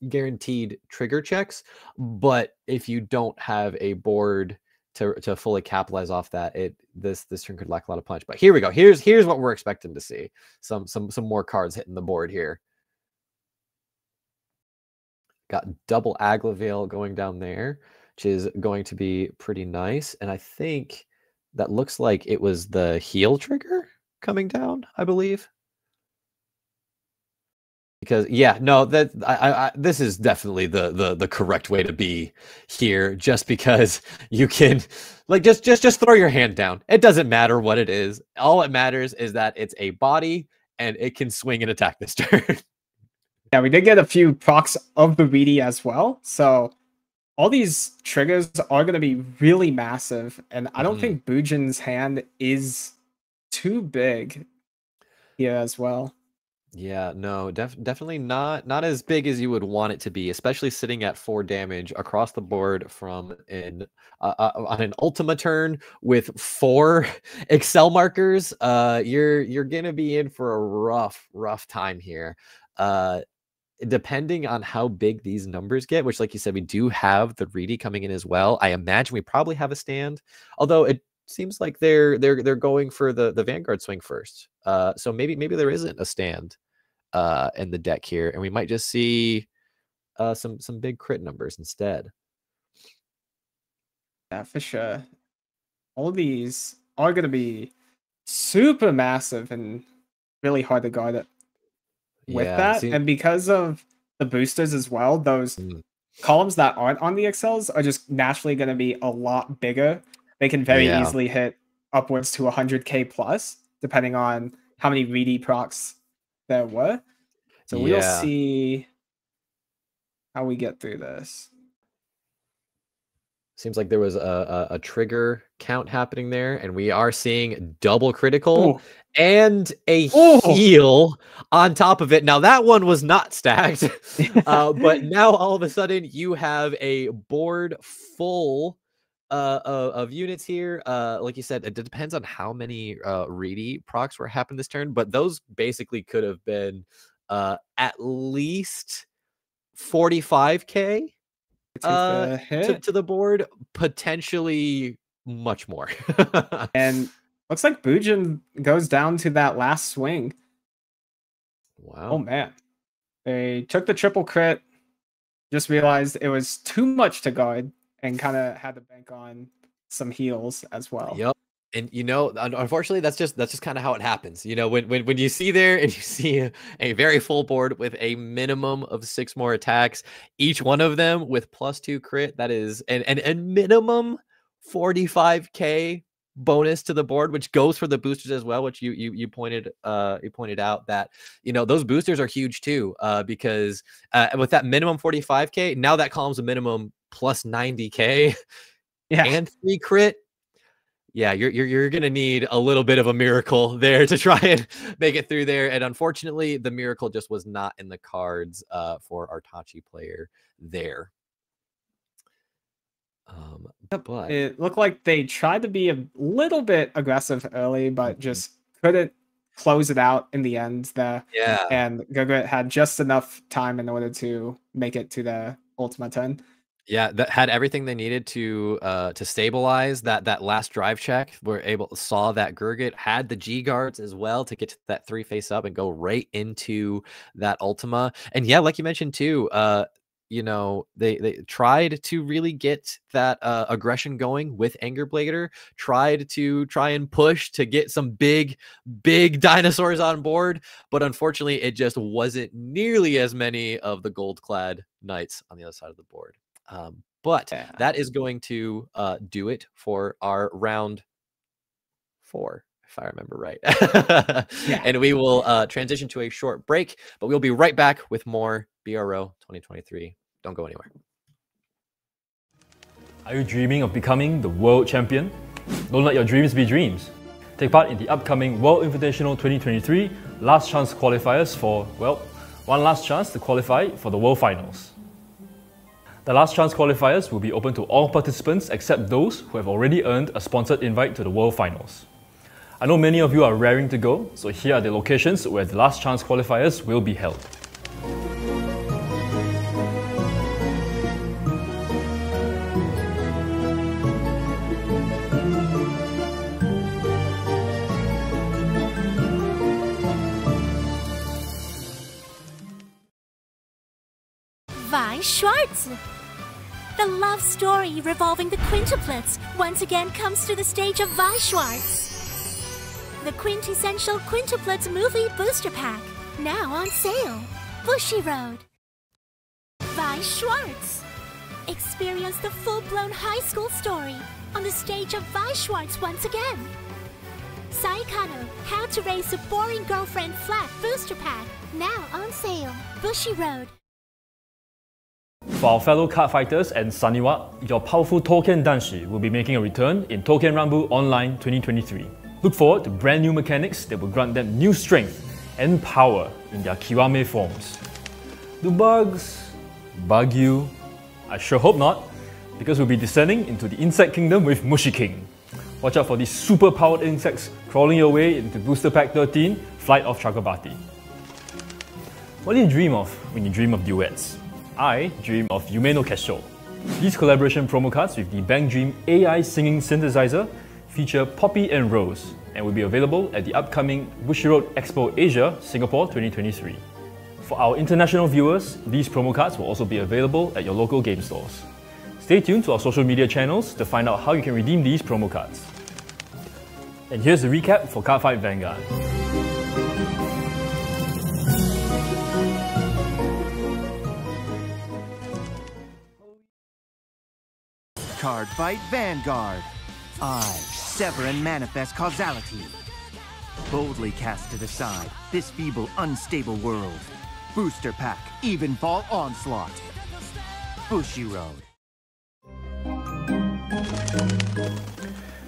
guaranteed trigger checks, but if you don't have a board to fully capitalize off that, this turn could lack a lot of punch. But here we go. Here's what we're expecting to see. Some more cards hitting the board here. Got double Aglavale going down there, which is going to be pretty nice. And I think that looks like it was the heal trigger coming down, I believe. Because this is definitely the correct way to be here, just because you can just throw your hand down. It doesn't matter what it is. All it matters is that it's a body and it can swing and attack this turn. Yeah, we did get a few procs of the Reedy as well. So all these triggers are going to be really massive, and I don't think Bujin's hand is too big here as well. Yeah, no, definitely not as big as you would want it to be, especially sitting at 4 damage across the board from on an Ultima turn with 4 Excel markers. You're gonna be in for a rough time here. Depending on how big these numbers get, which, like you said, we do have the Reedy coming in as well. I imagine we probably have a stand, although it seems like they're going for the Vanguard swing first. So maybe there isn't a stand in the deck here, and we might just see some big crit numbers instead. Yeah, for sure. All of these are going to be super massive and really hard to guard it with that. And because of the boosters as well, those columns that aren't on the Excels are just naturally going to be a lot bigger. They can very easily hit upwards to 100k plus, depending on how many Reedy procs there were. So we'll see how we get through this. Seems like there was a trigger count happening there, and we are seeing double critical and a heal on top of it. Now that one was not stacked, but now all of a sudden you have a board full of units here. Like you said, it depends on how many Reedy procs were happening this turn, but those basically could have been at least 45k to the board, potentially much more. And looks like Bujin goes down to that last swing. Wow. Oh man, they took the triple crit, just realized it was too much to guard, and kind of had to bank on some heals as well. Yep. And you know, unfortunately, that's just kind of how it happens. You know, when you see there and you see a very full board with a minimum of 6 more attacks, each one of them with +2 crit, that is and minimum 45k bonus to the board, which goes for the boosters as well, which you pointed out that, you know, those boosters are huge too, because with that minimum 45k, now that column's a minimum plus 90k, yeah, and 3 crit. Yeah, you're gonna need a little bit of a miracle there to try and make it through there. And unfortunately, the miracle just was not in the cards for our Tachi player there. But it looked like they tried to be a little bit aggressive early, but just couldn't close it out in the end there. Yeah, and Gogurt had just enough time in order to make it to the ultimate turn. yeah, that had everything they needed to stabilize that last drive check. Saw that Gurgit had the G guards as well to get to that 3 face up and go right into that Ultima. And yeah, like you mentioned too, you know, they tried to really get that aggression going with Anger Blader, try and push to get some big dinosaurs on board, but unfortunately it just wasn't nearly as many of the gold clad knights on the other side of the board. But that is going to do it for our round 4, if I remember right. And we will transition to a short break, but we'll be right back with more BRO 2023. Don't go anywhere. Are you dreaming of becoming the world champion? Don't let your dreams be dreams. Take part in the upcoming World Invitational 2023 last chance qualifiers for, well, one last chance to qualify for the World Finals. The last chance qualifiers will be open to all participants except those who have already earned a sponsored invite to the World Finals. I know many of you are raring to go, so here are the locations where the last chance qualifiers will be held. Weiss Schwarz. The love story revolving the quintuplets once again comes to the stage of Weiss Schwarz. The quintessential quintuplets movie booster pack, now on sale. Bushiroad. Weiss Schwarz. Experience the full-blown high school story on the stage of Weiss Schwarz once again. Saikano, How to Raise a Boring Girlfriend Flat booster pack, now on sale. Bushiroad. For our fellow card fighters and Saniwa, your powerful Touken Danshi will be making a return in Touken Rumble Online 2023. Look forward to brand new mechanics that will grant them new strength and power in their Kiwame forms. Do bugs bug you? I sure hope not, because we'll be descending into the insect kingdom with Mushi King. Watch out for these super powered insects crawling your way into Booster Pack 13, Flight of Chakrabarti. What do you dream of when you dream of duets? I dream of Yume no Kesho. These collaboration promo cards with the Bang Dream AI singing synthesizer feature Poppy and Rose and will be available at the upcoming Bushiroad Expo Asia, Singapore 2023. For our international viewers, these promo cards will also be available at your local game stores. Stay tuned to our social media channels to find out how you can redeem these promo cards. And here's the recap for Cardfight Vanguard. Cardfight Vanguard. I sever and manifest causality. Boldly cast to the side this feeble, unstable world. Booster Pack, Evenfall Onslaught. Bushiroad.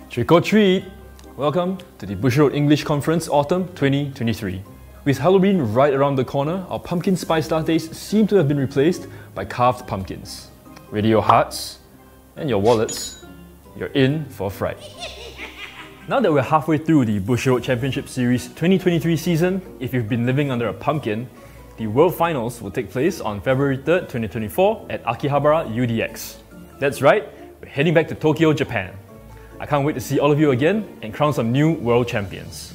Trick or treat! Welcome to the Bushiroad English Conference Autumn 2023. With Halloween right around the corner, our pumpkin spice lattes seem to have been replaced by carved pumpkins. Ready your hearts and your wallets, you're in for a fright. Now that we're halfway through the Bushiroad Championship Series 2023 season, if you've been living under a pumpkin, the World Finals will take place on February 3rd, 2024 at Akihabara UDX. That's right, we're heading back to Tokyo, Japan. I can't wait to see all of you again and crown some new world champions.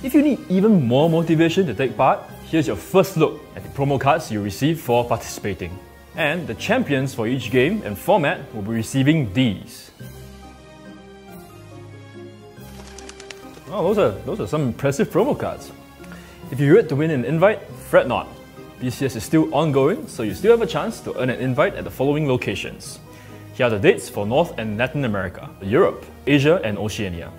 If you need even more motivation to take part, here's your first look at the promo cards you'll receive for participating. And the champions for each game and format will be receiving these. Oh, those are some impressive promo cards. If you were to win an invite, fret not. BCS is still ongoing, so you still have a chance to earn an invite at the following locations. Here are the dates for North and Latin America, Europe, Asia and Oceania.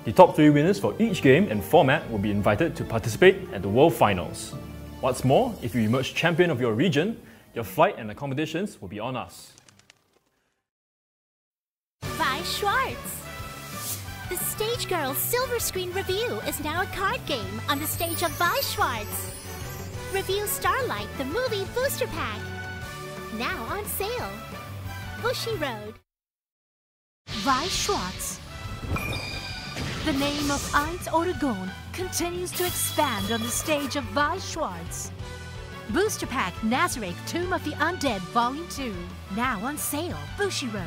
The top 3 winners for each game and format will be invited to participate at the World Finals. What's more, if you emerge champion of your region, your flight and accommodations will be on us. Weiss Schwarz. The Stage Girl Silver Screen Review is now a card game on the stage of Weiss Schwarz. Review Starlight, the movie booster pack. Now on sale. Bushiroad. Weiss Schwarz. The name of Eins Oregon continues to expand on the stage of Weiss Schwarz. Booster Pack Nazareth Tomb of the Undead Volume 2. Now on sale. Bushiroad.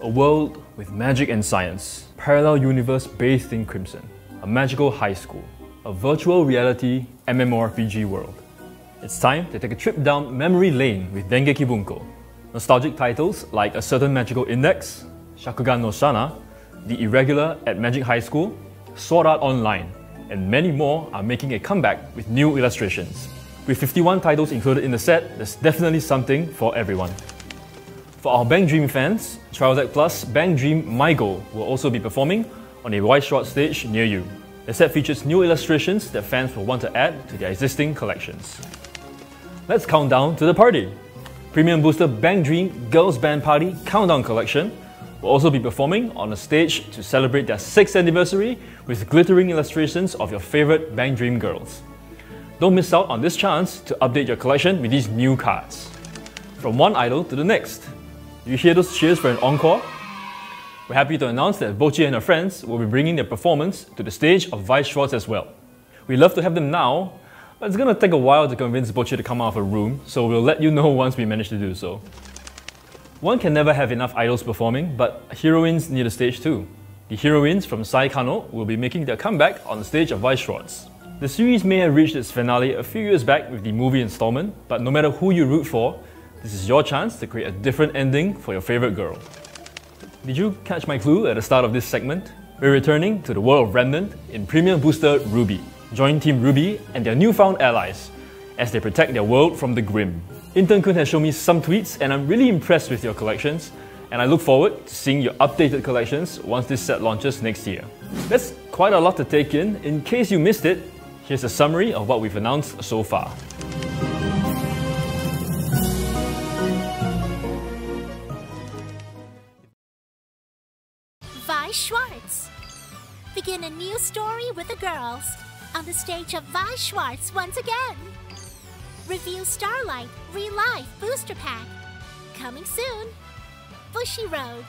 A world with magic and science, parallel universe bathed in crimson, a magical high school, a virtual reality MMORPG world. It's time to take a trip down memory lane with Dengeki Bunko. Nostalgic titles like A Certain Magical Index, Shakugan no Shana, The Irregular at Magic High School, Sword Art Online, and many more are making a comeback with new illustrations. With 51 titles included in the set, there's definitely something for everyone. For our Bang Dream fans, Trial Deck Plus Bang Dream My Goal will also be performing on a Weiss Schwarz stage near you. The set features new illustrations that fans will want to add to their existing collections. Let's count down to the party! Premium Booster Bang Dream Girls Band Party Countdown Collection will also be performing on a stage to celebrate their 6th anniversary with glittering illustrations of your favourite Bang Dream girls. Don't miss out on this chance to update your collection with these new cards. From one idol to the next. You hear those cheers for an encore? We're happy to announce that Bochi and her friends will be bringing their performance to the stage of Weiss Schwarz as well. We'd love to have them now, but it's gonna take a while to convince Bochi to come out of her room, so we'll let you know once we manage to do so. One can never have enough idols performing, but heroines need a stage too. The heroines from Sai Kano will be making their comeback on the stage of Weiss Schwarz. The series may have reached its finale a few years back with the movie installment, but no matter who you root for, this is your chance to create a different ending for your favourite girl. Did you catch my clue at the start of this segment? We're returning to the world of Remnant in Premium Booster Ruby. Join Team Ruby and their newfound allies as they protect their world from the Grim. Intern-kun has shown me some tweets and I'm really impressed with your collections, and I look forward to seeing your updated collections once this set launches next year. That's quite a lot to take in. In case you missed it, here's a summary of what we've announced so far. Weiss Schwarz. Begin a new story with the girls on the stage of Weiss Schwarz once again. Review Starlight Relive Booster Pack. Coming soon. Bushiroad.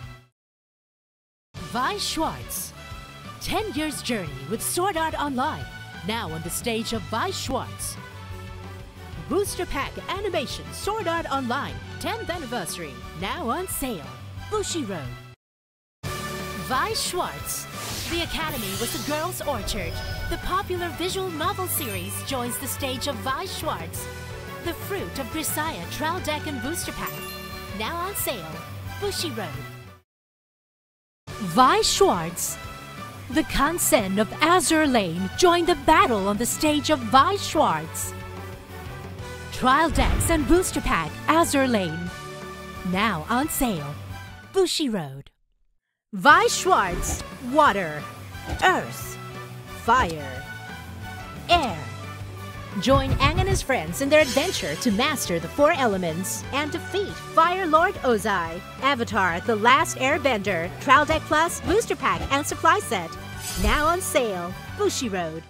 Weiss Schwarz. 10 years journey with Sword Art Online. Now on the stage of Weiss Schwarz. Booster Pack Animation Sword Art Online 10th Anniversary. Now on sale. Bushiroad. Weiss Schwarz. The Academy was the Girls' Orchard. The popular visual novel series joins the stage of Weiss Schwarz. The Fruit of Grisaya Trial Deck and Booster Pack. Now on sale. Bushiroad. Weiss Schwarz. The Kansen of Azur Lane join the battle on the stage of Weiss Schwarz. Trial decks and booster pack Azur Lane. Now on sale. Bushiroad. Weiss Schwarz. Water, Earth, Fire, Air. Join Aang and his friends in their adventure to master the 4 elements and defeat Fire Lord Ozai, Avatar The Last Airbender, Trial Deck Plus, Booster Pack, and Supply Set. Now on sale. Bushiroad.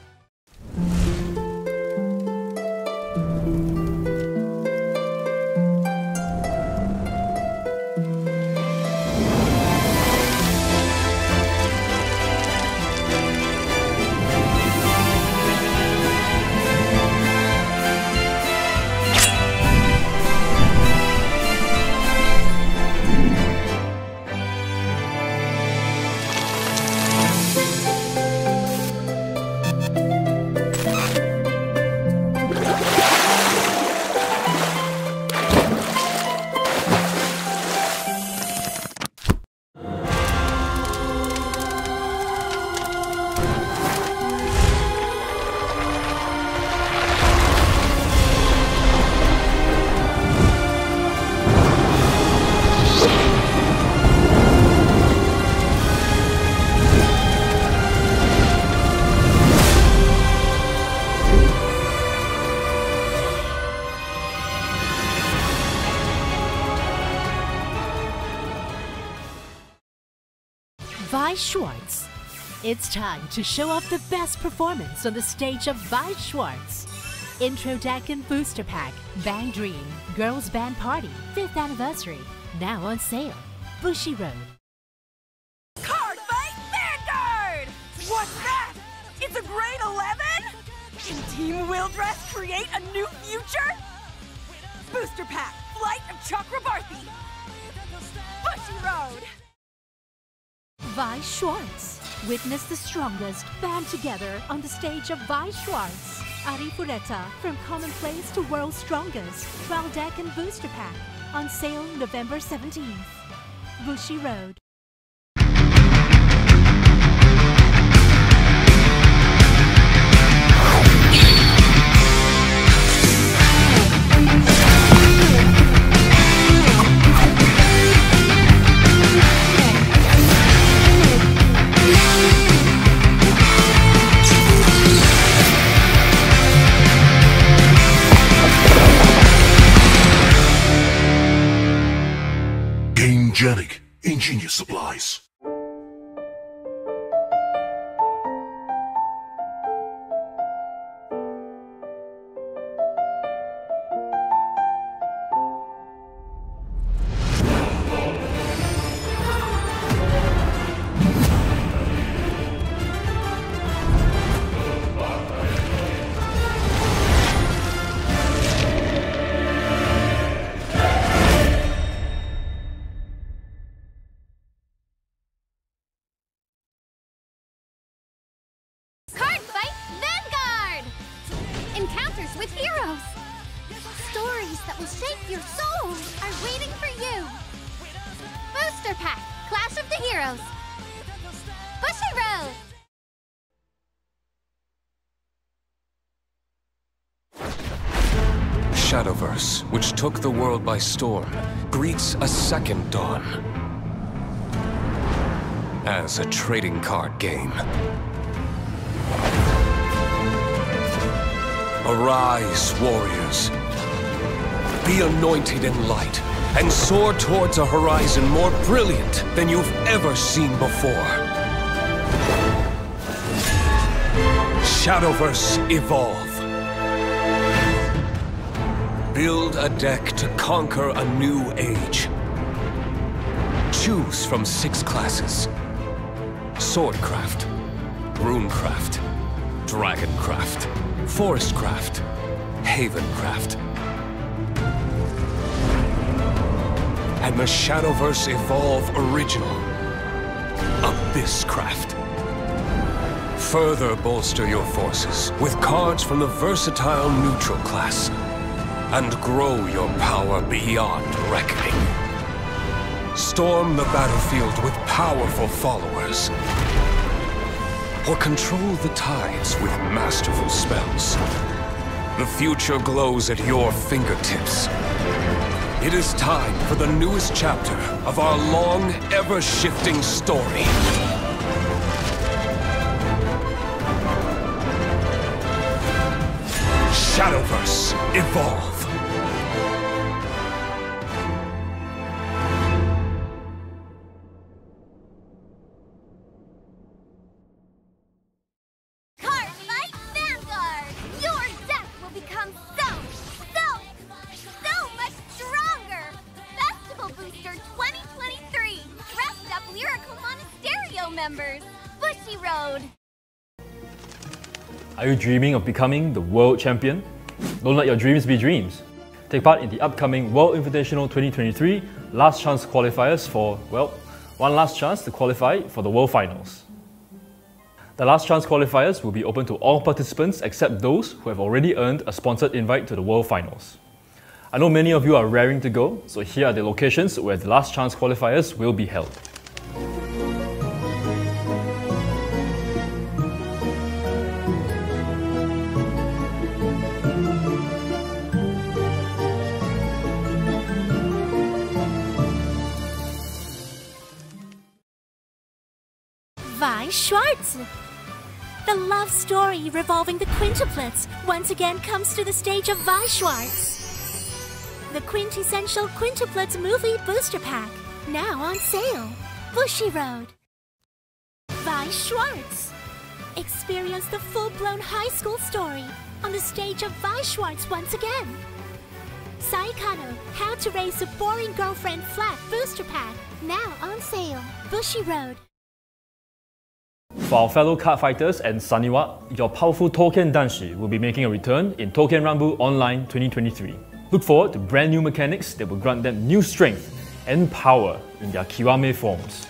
Weiss Schwarz. It's time to show off the best performance on the stage of Weiss Schwarz. Intro deck and booster pack, Bang Dream, Girls Band Party, 5th anniversary. Now on sale. Bushiroad. Cardfight Vanguard! What's that? It's a grade 11? Can Team Wildress create a new future? Booster pack, Flight of Chakrabarthi. Bushiroad. Weiss Schwarz. Witness the strongest band together on the stage of Weiss Schwarz. Arifureta, from commonplace to world's strongest. Trial deck and booster pack. On sale November 17th. Bushiroad. Genic Ingenious Supplies. Encounters with heroes! Stories that will shape your soul are waiting for you! Booster Pack, Clash of the Heroes! Bushiroad! Shadowverse, which took the world by storm, greets a second dawn. As a trading card game. Arise, warriors. Be anointed in light, and soar towards a horizon more brilliant than you've ever seen before. Shadowverse Evolve. Build a deck to conquer a new age. Choose from 6 classes. Swordcraft, Runecraft, Dragoncraft, Forestcraft, Havencraft, and the Shadowverse Evolve Original, Abysscraft. Further bolster your forces with cards from the versatile neutral class, and grow your power beyond reckoning. Storm the battlefield with powerful followers. Or control the tides with masterful spells. The future glows at your fingertips. It is time for the newest chapter of our long, ever-shifting story. Shadowverse Evolve. Cardfight Vanguard! Your deck will become so much stronger! Festival Booster 2023! Dressed up Lyrical Monasterio members! Bushiroad! Are you dreaming of becoming the world champion? Don't let your dreams be dreams. Take part in the upcoming World Invitational 2023 Last Chance Qualifiers for, well, one last chance to qualify for the World Finals. The Last Chance Qualifiers will be open to all participants except those who have already earned a sponsored invite to the World Finals. I know many of you are raring to go, so here are the locations where the Last Chance Qualifiers will be held. Weiss Schwarz. The love story revolving the quintuplets once again comes to the stage of Weiss Schwarz. The quintessential quintuplets movie booster pack, now on sale. Bushiroad. Weiss Schwarz. Experience the full-blown high school story on the stage of Weiss Schwarz once again. Saikano, How to Raise a Boring Girlfriend Flat booster pack, now on sale. Bushiroad. For our fellow card fighters and Saniwa, your powerful Touken Danshi will be making a return in Touken Rumble Online 2023. Look forward to brand new mechanics that will grant them new strength and power in their Kiwame forms.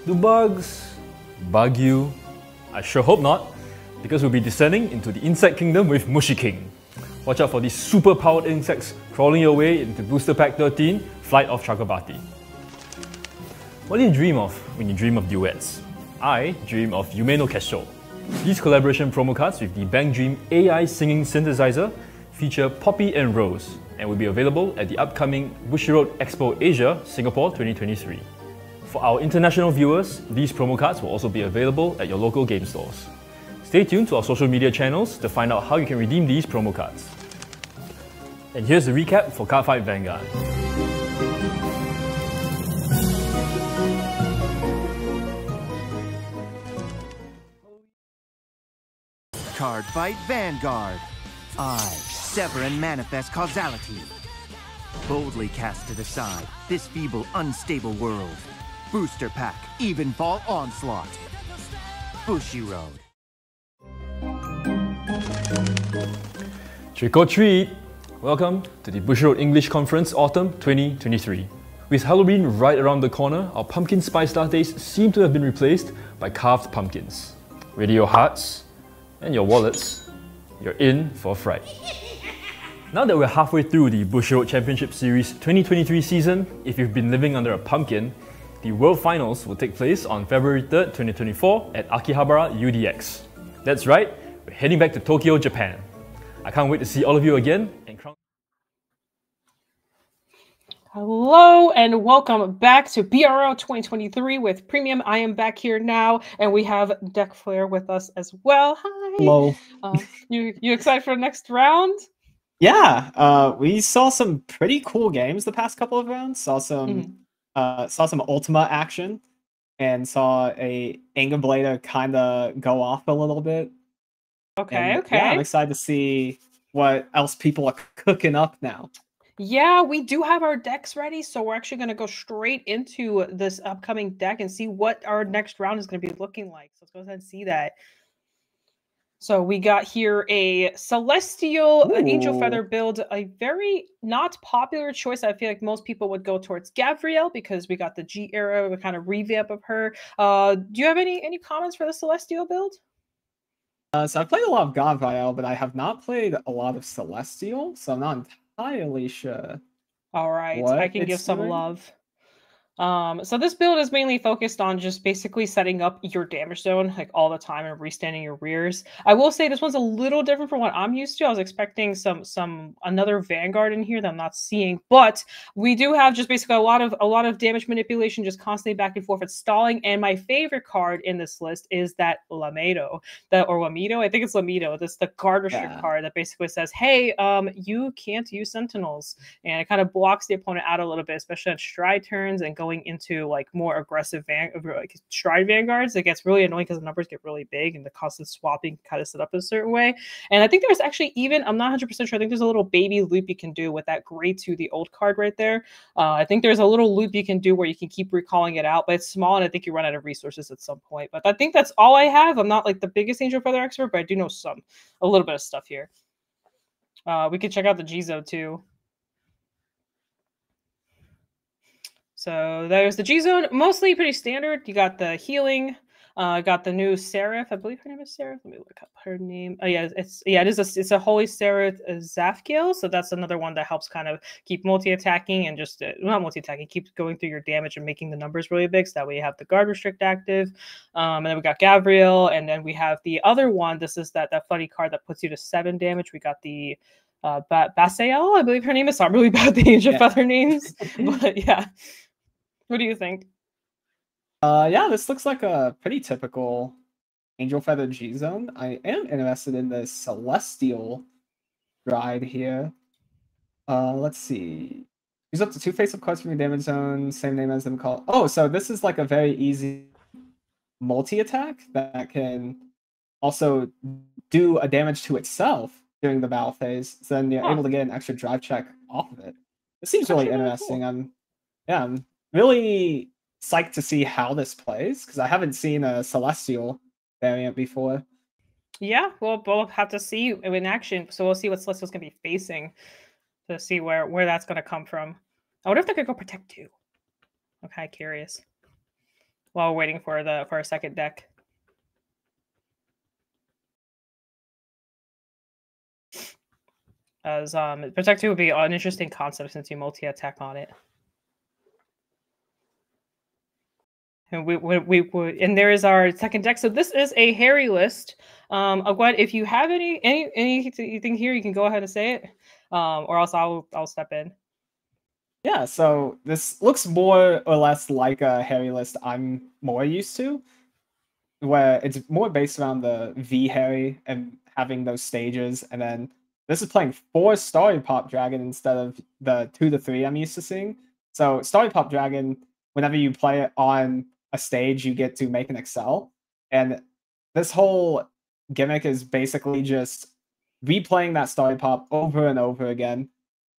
Do bugs bug you? I sure hope not, because we'll be descending into the insect kingdom with Mushi King. Watch out for these super powered insects crawling your way into Booster Pack 13, Flight of Chakrabarti. What do you dream of when you dream of duets? I dream of Yume no Kesho. These collaboration promo cards with the Bang Dream AI singing synthesizer feature Poppy and Rose and will be available at the upcoming Bushiroad Expo Asia, Singapore 2023. For our international viewers, these promo cards will also be available at your local game stores. Stay tuned to our social media channels to find out how you can redeem these promo cards. And here's the recap for Cardfight Vanguard. Cardfight Vanguard. I sever and manifest causality. Boldly cast to the side this feeble, unstable world. Booster Pack, Evenfall Onslaught. Bushiroad. Trick or treat! Welcome to the Bushiroad English Conference Autumn 2023. With Halloween right around the corner, our pumpkin spice lattes seem to have been replaced by carved pumpkins. Ready your hearts and your wallets, you're in for a fright. Now that we're halfway through the Bushiroad Championship Series 2023 season, if you've been living under a pumpkin, the World Finals will take place on February 3rd, 2024 at Akihabara UDX. That's right, we're heading back to Tokyo, Japan. I can't wait to see all of you again and crown. Hello and welcome back to BRO 2023 with Premium. I am back here now, and we have Deck Flare with us as well. Hi. Hello. You excited for the next round? Yeah. We saw some pretty cool games the past couple of rounds. Saw some Ultima action, and saw a Anger Blader kind of go off a little bit. Okay. And, yeah, I'm excited to see what else people are cooking up now. Yeah, we do have our decks ready, so we're actually going to go straight into this upcoming deck and see what our next round is going to be looking like. So let's go ahead and see that. So we got here a Celestial Angel Feather build, a very not popular choice. I feel like most people would go towards Gabrielle because we got the G era, the kind of revamp of her. Do you have any comments for the Celestial build? So I've played a lot of Gabrielle, but I have not played a lot of Celestial, so I'm not entirely sure. All right, I can give some love. So this build is mainly focused on just basically setting up your damage zone like all the time and restanding your rears. I will say this one's a little different from what I'm used to. I was expecting another Vanguard in here that I'm not seeing, but we do have just basically a lot of damage manipulation, just constantly back and forth. It's stalling, and my favorite card in this list is that Lamido, Lamido. I think it's Lamido. That's the guard restrict card that basically says, "Hey, you can't use Sentinels," and it kind of blocks the opponent out a little bit, especially on stride turns and going into like more aggressive stride vanguards. It gets really annoying because the numbers get really big and the constant swapping kind of set up a certain way. And I think there's actually even, I'm not 100% sure, I think there's a little baby loop you can do with that gray to the old card right there. I think there's a little loop you can do where you can keep recalling it out, but it's small and I think you run out of resources at some point. But I think that's all I have. I'm not like the biggest Angel Feather expert, but I do know a little bit of stuff here. We could check out the G-Zone too. So there's the G-Zone, mostly pretty standard. You got the healing, got the new Seraph. I believe her name is Seraph. Let me look up her name. Oh yeah, it's a Holy Seraph Zafkiel. So that's another one that helps kind of keep multi-attacking and just not multi-attacking, keep going through your damage and making the numbers really big. So that way you have the guard restrict active. And then we got Gabriel, and then we have the other one. This is that funny card that puts you to 7 damage. We got the Basael, I believe her name is. So I'm really bad at the Angel Feather names, but yeah. What do you think? Yeah, this looks like a pretty typical Angel Feather G-Zone. I am interested in the Celestial ride here. Let's see. Use up to 2 face-up cards from your damage zone, same name as them call. Oh, so this is like a very easy multi-attack that can also do a damage to itself during the battle phase. So then you're able to get an extra drive check off of it. This seems really interesting. Cool. I'm really psyched to see how this plays because I haven't seen a Celestial variant before. Yeah, we'll have to see in action. So we'll see what Celestial's going to be facing to see where that's going to come from. I wonder if they could go Protect 2. I'm kind of curious. While we're waiting for our second deck. As Protect 2 would be an interesting concept since you multi-attack on it. And and there is our second deck. So this is a hairy list. Gwen, if you have anything here, you can go ahead and say it, or else I'll step in. Yeah. So this looks more or less like a hairy list I'm more used to, where it's more based around the V hairy and having those stages, and then this is playing 4 Starry Pop Dragon instead of the 2 to 3 I'm used to seeing. So Starry Pop Dragon, whenever you play it on a stage, you get to make an Excel. And this whole gimmick is basically just replaying that Starry Pop over and over again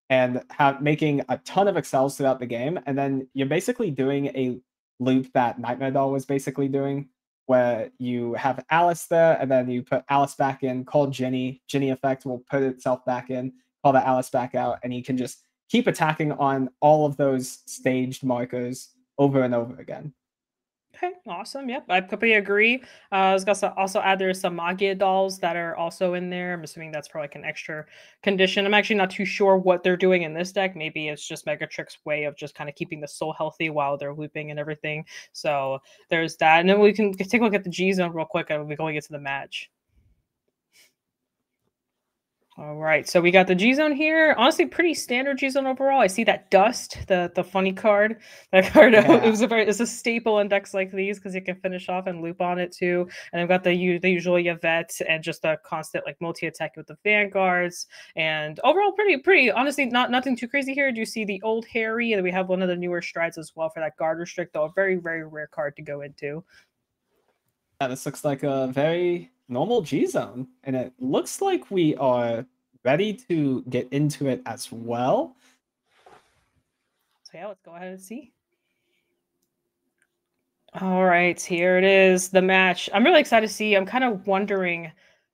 and making a ton of Excels throughout the game. And then you're basically doing a loop that Nightmare Doll was basically doing, where you have Alice there, and then you put Alice back in, call Ginny. Ginny effect will put itself back in, call the Alice back out, and you can just keep attacking on all of those staged markers over and over again. Okay, awesome. Yep, I completely agree. I was going to also add there's some Magia dolls that are also in there. I'm assuming that's for like an extra condition. I'm actually not too sure what they're doing in this deck. Maybe it's just Megatrix's way of just kind of keeping the soul healthy while they're looping and everything. So there's that. And then we can take a look at the G-Zone real quick and we're going to get to the match. All right, so we got the G-Zone here. Honestly, pretty standard G-Zone overall. I see that Dust, the funny card. That card, yeah. It's a staple in decks like these because you can finish off and loop on it too. And I've got the usual Yvette and just a constant like multi-attack with the Vanguards. And overall, pretty honestly, nothing too crazy here. Do you see the old Harry? And we have one of the newer strides as well for that guard restrict, though a very, very rare card to go into. Yeah, this looks like a very normal G-Zone, and it looks like we are ready to get into it as well. So yeah, let's go ahead and see. All right, here it is, the match. I'm really excited to see. I'm kind of wondering,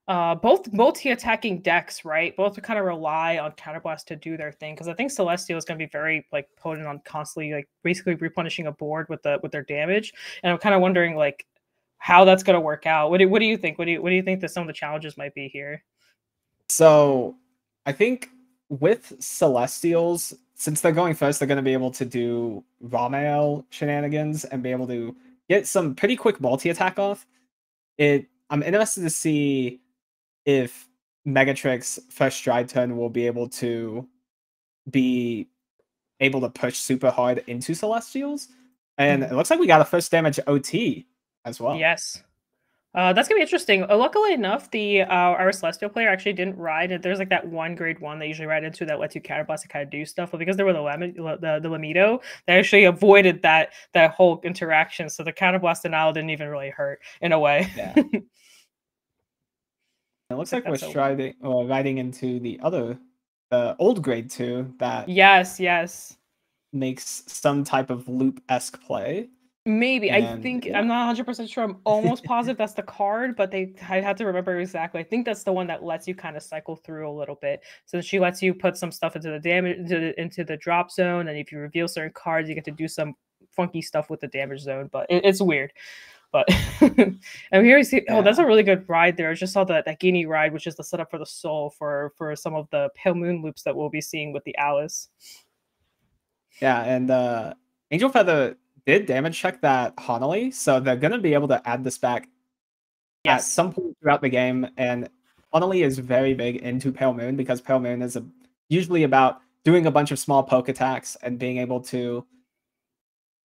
both multi-attacking decks, right? Both kind of rely on Counterblast to do their thing, because I think Celestial is going to be very like potent on constantly like basically replenishing a board with their damage, and I'm kind of wondering like how that's going to work out. What do you think? What do you think that some of the challenges might be here? So I think with Celestials, since they're going first, they're going to be able to do raw mail shenanigans and be able to get some pretty quick multi-attack off. I'm interested to see if Megatrix first stride turn will be able to push super hard into Celestials. And it looks like we got a first damage OT as well. Yes. That's gonna be interesting. Luckily enough, our Celestial player actually didn't ride it. There's like that one grade 1 they usually ride into that lets you counterblast and kind of do stuff. But because there were the Lamido, they actually avoided that whole interaction. So the counterblast denial didn't even really hurt in a way. Yeah. It looks like we're riding into the other old grade 2 that yes makes some type of loop-esque play. Maybe. I think I'm not 100% sure. I'm almost positive that's the card, but I had to remember exactly. I think that's the one that lets you kind of cycle through a little bit. So she lets you put some stuff into the damage into the drop zone, and if you reveal certain cards, you get to do some funky stuff with the damage zone. But it's weird. But and here you see, oh, that's a really good ride there. I just saw that Guinea ride, which is the setup for the soul for some of the Pale Moon loops that we'll be seeing with the Alice. Yeah, and Angel Feather did damage check that Honolly, so they're going to be able to add this back at some point throughout the game. And Honolly is very big into Pale Moon because Pale Moon is usually about doing a bunch of small poke attacks and being able to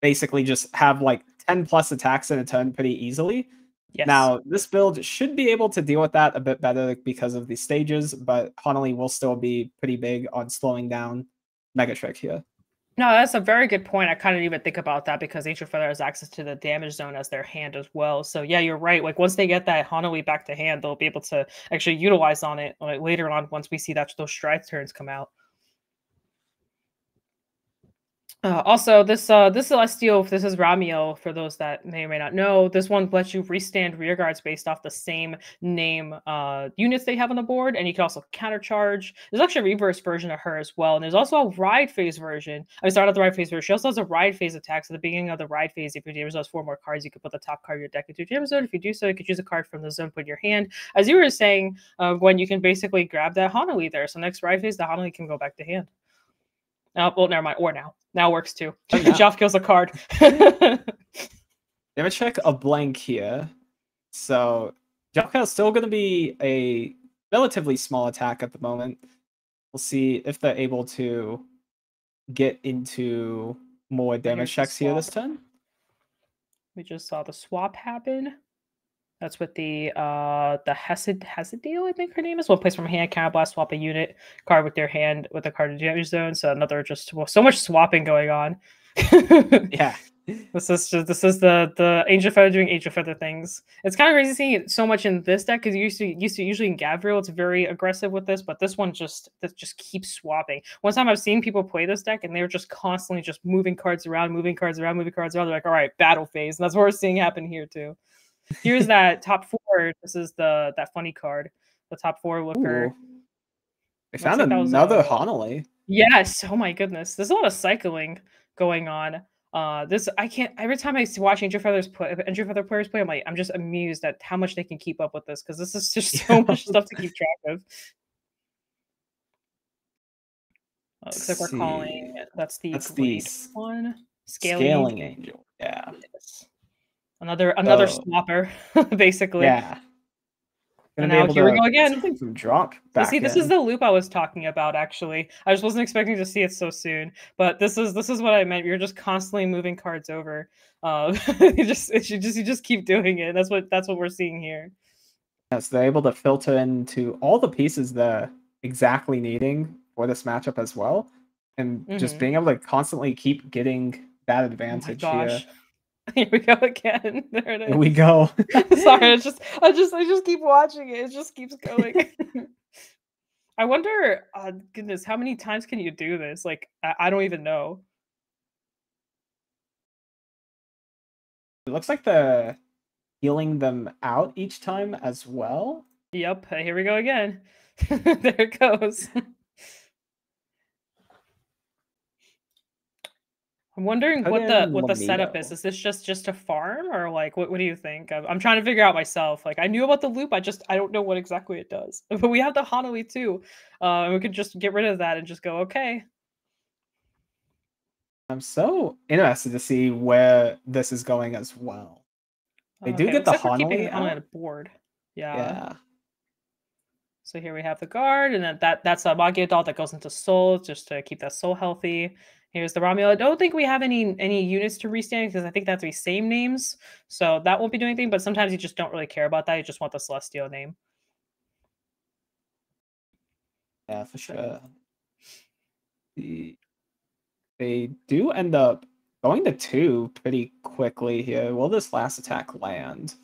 basically just have like 10 plus attacks in a turn pretty easily. Yes. Now, this build should be able to deal with that a bit better because of the stages, but Honolly will still be pretty big on slowing down Megatrick here. No, that's a very good point. I kind of didn't even think about that because Angel Feather has access to the damage zone as their hand as well. So yeah, you're right. Like once they get that Honolly back to hand, they'll be able to actually utilize on it like, later on once we see that those stride turns come out. Also, this Celestial, this is Ramiel, for those that may or may not know. This one lets you restand rear guards based off the same name units they have on the board, and you can also countercharge. There's actually a reverse version of her as well, and there's also a ride phase version. I mean, not the ride phase version. She also has a ride phase attack. So at the beginning of the ride phase, if your damage does 4 more cards, you can put the top card of your deck into your damage zone. If you do so, you could choose a card from the zone, put in your hand. As you were saying, when you can basically grab that Honolly there. So next ride phase, the Honolly can go back to hand. Well, never mind. Or now. Now works too. Joff kills a card. Damage check a blank here. So Joff is still going to be a relatively small attack at the moment. We'll see if they're able to get into more damage checks here this turn. We just saw the swap happen. That's with the Hesideal, I think her name is. One place from hand, counterblast, swap a unit card with their hand with a card in damage zone. So another just so much swapping going on. Yeah. This is the Angel Feather doing Angel Feather things. It's kind of crazy seeing it so much in this deck because you used to usually in Gabriel it's very aggressive with this, but this one just keeps swapping. One time I've seen people play this deck and they're just constantly just moving cards around. They're like, all right, battle phase, and that's what we're seeing happen here too. Here's that top 4. This is that funny card, the top 4 looker. Ooh. They found another Honolly. Yes. Oh my goodness. There's a lot of cycling going on. I can't. Every time I watch Angel Feather players play, I'm just amused at how much they can keep up with this because this is just so much stuff to keep track of. Looks like we're calling. That's the one. Scaling Angel. Yeah. Yes. Another swapper, basically. Yeah. And now here we go again. Something from drop. See, this is the loop I was talking about. Actually, I just wasn't expecting to see it so soon. But this is what I meant. You're just constantly moving cards over. You just keep doing it. That's what we're seeing here. Yes, they're able to filter into all the pieces they're exactly needing for this matchup as well, and just being able to constantly keep getting that advantage here. Here we go again. There it is. Here we go. Sorry, I just keep watching it. It just keeps going. I wonder, goodness, how many times can you do this? Like, I don't even know. It looks like they're healing them out each time as well. Yep. Here we go again. There it goes. I'm wondering what the setup is. Is this just a farm or like what do you think? I'm trying to figure out myself. Like I knew about the loop, I don't know what exactly it does. But we have the Honolly too, and we could just get rid of that and just go okay. I'm so interested to see where this is going as well. They do get the Hanoi on out. board. Yeah. Yeah. So here we have the guard, and then that's a Magia doll that goes into soul just to keep that soul healthy. Here's the Romulo. I don't think we have any units to restand because I think that's the same names, so that won't be doing anything. But sometimes you just don't really care about that. You just want the Celestial name. Yeah, for sure. They do end up going to 2 pretty quickly here. Will this last attack land?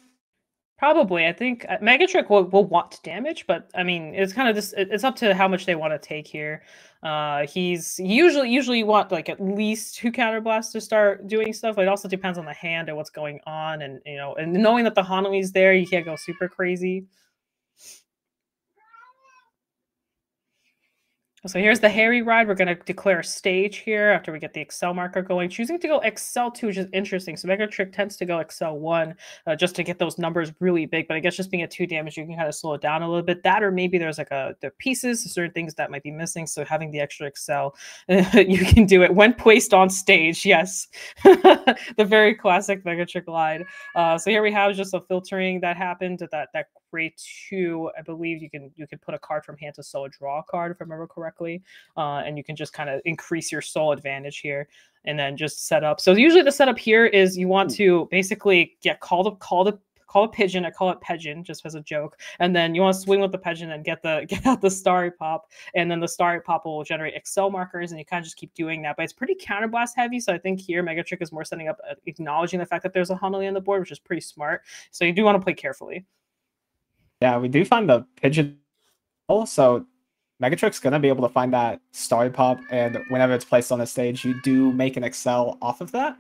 Probably. I think Megatrick will want damage, but I mean, it's kind of just it's up to how much they want to take here. He's usually want like at least 2 counterblasts to start doing stuff. It also depends on the hand and what's going on, and and knowing that the Hanui's there, you can't go super crazy. So here's the Harry ride. We're going to declare a stage here after we get the Excel marker going. Choosing to go Excel 2, which is interesting. So Megatrick tends to go Excel 1 just to get those numbers really big. But I guess just being at 2 damage, you can kind of slow it down a little bit. That, or maybe there's like the pieces, certain things that might be missing. So having the extra Excel, you can do it when placed on stage. Yes. The very classic Megatrick line. So here we have just a filtering that happened at that grade 2. I believe you can put a card from hand to soul, draw a card if I remember correctly, and you can just kind of increase your soul advantage here, and then just set up. So usually the setup here is you want to basically call a pigeon. I call it pigeon just as a joke, and then you want to swing with the pigeon and get out the Starry Pop, and then the Starry Pop will generate Excel markers, and you kind of just keep doing that. But it's pretty counterblast heavy, so I think here Megatrick is more setting up acknowledging the fact that there's a Hanoi on the board, which is pretty smart. So you do want to play carefully. Yeah, we do find the pigeon. Also, Megatrick's going to be able to find that Starry Pop, and whenever it's placed on the stage, you do make an Excel off of that.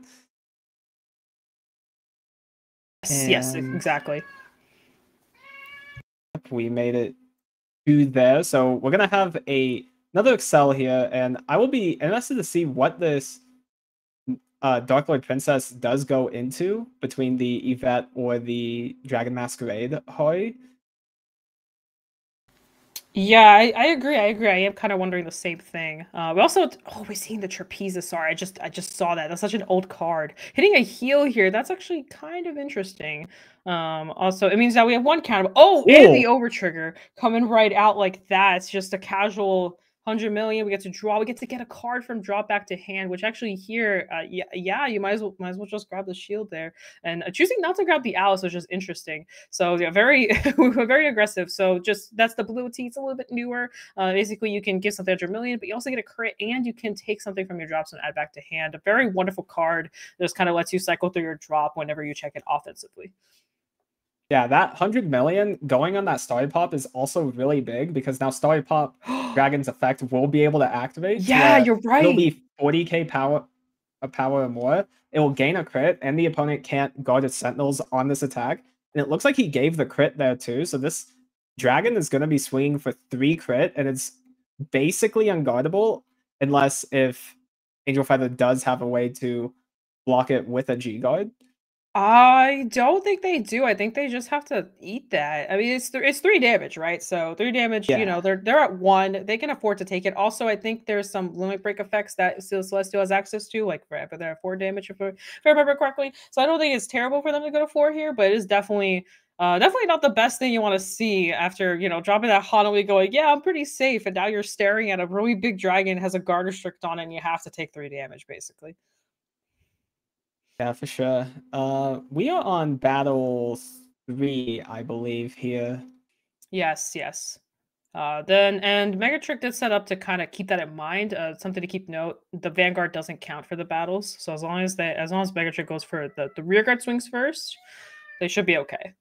Yes, exactly. We made it to there. So we're going to have another Excel here, and I will be interested to see what this Dark Lord Princess does go into between the Yvette or the Dragon Masquerade Hoi. Yeah, I agree. I am kind of wondering the same thing. We also, we're seeing the Trapezosaur. I just saw that. That's such an old card. Hitting a heal here, that's actually kind of interesting. Also, it means that we have 1 counter. And the over trigger coming right out like that. It's just a casual 100 million. We get to draw. We get to get a card from drop back to hand, which actually here, you might as well just grab the shield there. And choosing not to grab the Alice is just interesting. So yeah, very very aggressive. So just that's the blue T. It's a little bit newer. Basically, you can give something 100 million, but you also get a crit, and you can take something from your drops and add back to hand. A very wonderful card that just kind of lets you cycle through your drop whenever you check it offensively. Yeah, that 100 million going on that Starry Pop is also really big, because now Starry Pop Dragon's effect will be able to activate. Yeah, you're right. It'll be 40k power or more. It will gain a crit, and the opponent can't guard its sentinels on this attack. And it looks like he gave the crit there too. So this Dragon is going to be swinging for 3 crit, and it's basically unguardable unless if Angel Feather does have a way to block it with a G guard. I don't think they do. I think they just have to eat that. I mean, it's 3 damage, right? So 3 damage. Yeah. They're at 1. They can afford to take it. Also, I think there's some limit break effects that Celestial has access to, like forever they're at 4 damage if I remember correctly. So I don't think it's terrible for them to go to 4 here, but it is definitely not the best thing you want to see after dropping that Hanoi going, yeah, I'm pretty safe, and now you're staring at a really big dragon, has a guard restrict on it, and you have to take 3 damage basically. Yeah, for sure. We are on battle 3, I believe, here. Yes. And Megatrick did set up to kind of keep that in mind. Something to keep note: the Vanguard doesn't count for the battles, so as long as Megatrick goes for the rear guard swings first, they should be okay.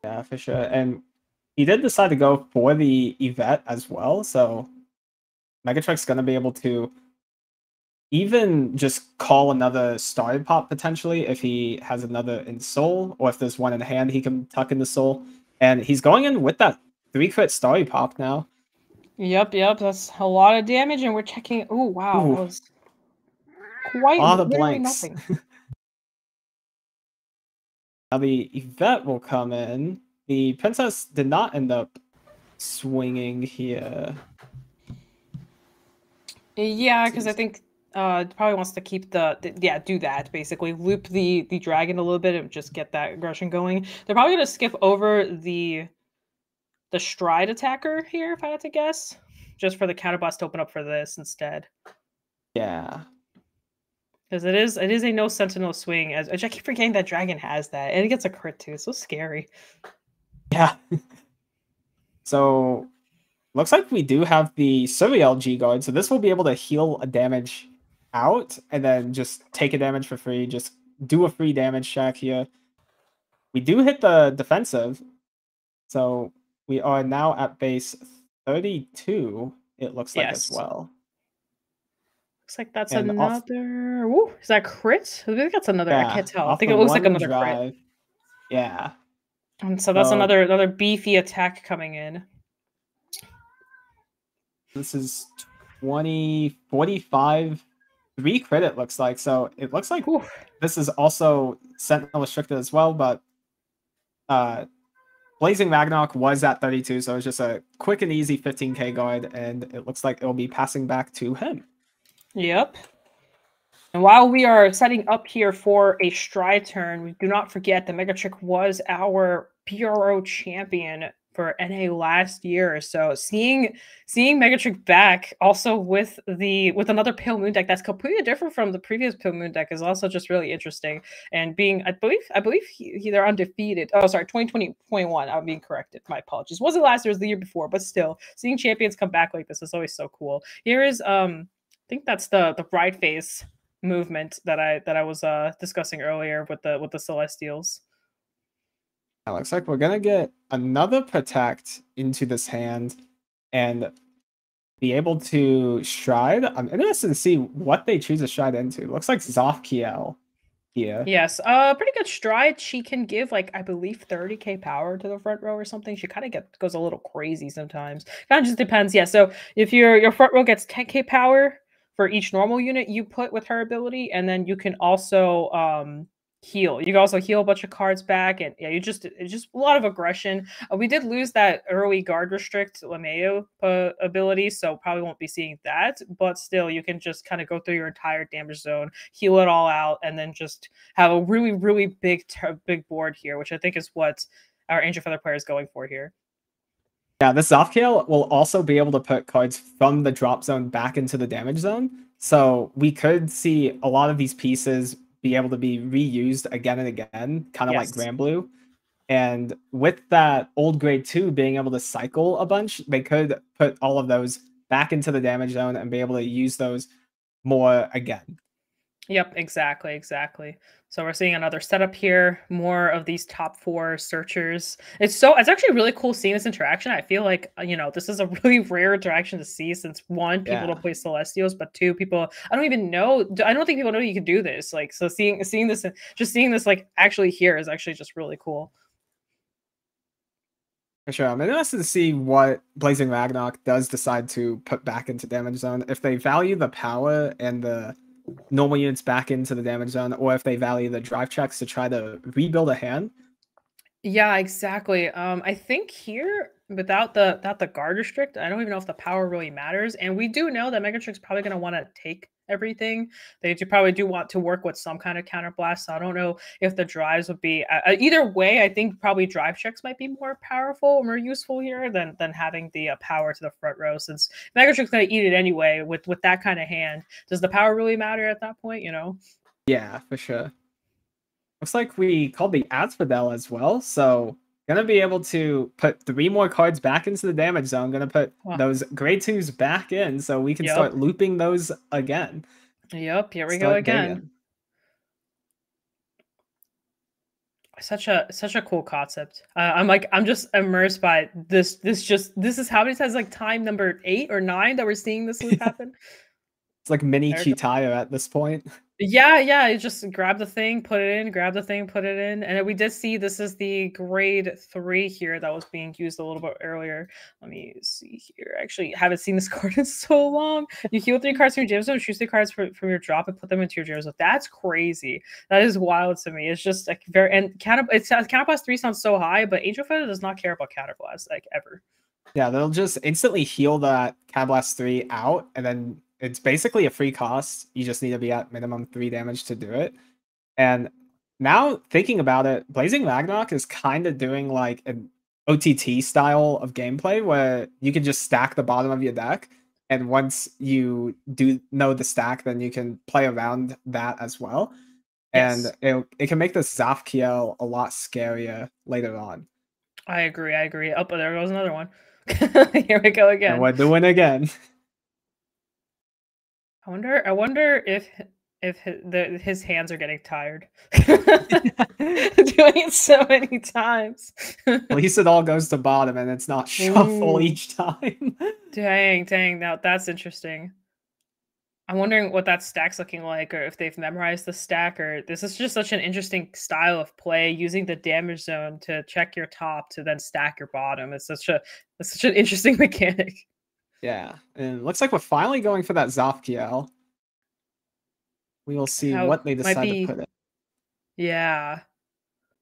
Yeah, for sure. And he did decide to go for the Yvette as well, so Megatrick's gonna be able to even just call another Starry Pop potentially if he has another in soul, or if there's one in hand he can tuck into soul. And he's going in with that 3 crit Starry Pop now. Yep, that's a lot of damage, and we're checking. Oh wow, that was quite a lot of blanks. Nothing. Now the Yvette will come in. The Princess did not end up swinging here. Yeah, because I think Probably wants to keep yeah, do that basically. Loop the dragon a little bit and just get that aggression going. They're probably gonna skip over the stride attacker here, if I had to guess, just for the counterblast to open up for this instead. Yeah. Because it is a no sentinel swing. As I keep forgetting that dragon has that, and it gets a crit too. It's so scary. Yeah. So looks like we do have the Suriel G guard, so this will be able to heal a damage out and then just take a damage for free. Just do a free damage check here. We do hit the defensive, so we are now at base 32. It looks like as well. Looks like that's another. Ooh, is that crit? I think that's another. Yeah, I can't tell. I think it looks like another crit. Yeah. And so that's another beefy attack coming in. This is 20, 45, 3 crit it looks like. So it looks like this is also Sentinel restricted as well, but Blazing Ragnarok was at 32, so it's just a quick and easy 15k guard, and it looks like it'll be passing back to him. Yep. And while we are setting up here for a stride turn, we do not forget that Megatrick was our PRO champion for NA last year. So seeing Megatrick back also with another Pale Moon deck that's completely different from the previous Pale Moon deck is also just really interesting. And being, I believe they're undefeated. Oh, sorry, 2020-21. I'm being corrected. My apologies. Wasn't last year, it was the year before, but still seeing champions come back like this is always so cool. Here is I think that's the ride phase movement that I was discussing earlier with the Celestials. It looks like we're gonna get another Protect into this hand and be able to stride. I'm interested to see what they choose to stride into. It looks like Zofkiel here. Yes, pretty good stride. She can give, like, I believe 30k power to the front row or something. She kind of goes a little crazy sometimes. Kind of just depends. Yeah, so if your front row gets 10k power for each normal unit you put with her ability, and then you can also heal. You can also heal a bunch of cards back, and yeah, it's just a lot of aggression. We did lose that early guard restrict Lameo ability, so probably won't be seeing that, but still you can just kind of go through your entire damage zone, heal it all out, and then just have a really, really big board here, which I think is what our Angel Feather player is going for here. Yeah, this Zofkiel will also be able to put cards from the drop zone back into the damage zone, so we could see a lot of these pieces be able to be reused again and again, kind of like Grand Blue. And with that old grade 2 being able to cycle a bunch, they could put all of those back into the damage zone and be able to use those more again. Yep, exactly. So we're seeing another setup here, more of these top 4 searchers. It's actually really cool seeing this interaction. I feel like, this is a really rare interaction to see, since 1, people don't play Celestials, but 2, people, I don't think people know you can do this. Like, so seeing this like actually here is actually just really cool. For sure. I'm interested to see what Blazing Ragnarok does decide to put back into damage zone. If they value the power and the normal units back into the damage zone, or if they value the drive checks to try to rebuild a hand. Yeah, exactly. I think here, without the guard restrict, I don't even know if the power really matters. And we do know that Megatrick's probably going to want to take everything. They probably do want to work with some kind of counterblast. So I don't know if the drives would be either way. I think probably drive checks might be more powerful, more useful here than having the power to the front row, since Megatrick's going to eat it anyway with that kind of hand. Does the power really matter at that point? Yeah, for sure. Looks like we called the Asphodel as well, so gonna be able to put 3 more cards back into the damage zone. Gonna put those grade 2s back in, so we can start looping those again. Yep, here we go again. Such a cool concept. I'm just immersed by this. This is how many times, like time number 8 or 9 that we're seeing this loop happen. It's like mini Chitaya at this point. Yeah, you just grab the thing, put it in, grab the thing, put it in. And we did see this is the grade 3 here that was being used a little bit earlier. Let me see here. Actually, haven't seen this card in so long. You heal 3 cards from your jam zone, choose 3 cards from your drop, and put them into your jam zone. That's crazy. That is wild to me. It's just like Counterblast 3 sounds so high, but Angel Feather does not care about Counterblast, like, ever. Yeah, they'll just instantly heal that Counterblast 3 out, and then it's basically a free cost. You just need to be at minimum 3 damage to do it. And now thinking about it, Blazing Ragnarok is kind of doing like an OTT style of gameplay where you can just stack the bottom of your deck. And once you do know the stack, then you can play around that as well. Yes. And it can make the Zafkiel a lot scarier later on. I agree. Oh, but there goes another one. Here we go again. And we're doing it again. I wonder if his hands are getting tired doing it so many times. At least it all goes to bottom and it's not shuffle Ooh. each time. Dang, now that's interesting. I'm wondering what that stack's looking like, or if they've memorized the stack, or this is just such an interesting style of play, using the damage zone to check your top to then stack your bottom. It's such an interesting mechanic. Yeah, and it looks like we're finally going for that Zafkiel. We will see what they decide to put in. Yeah.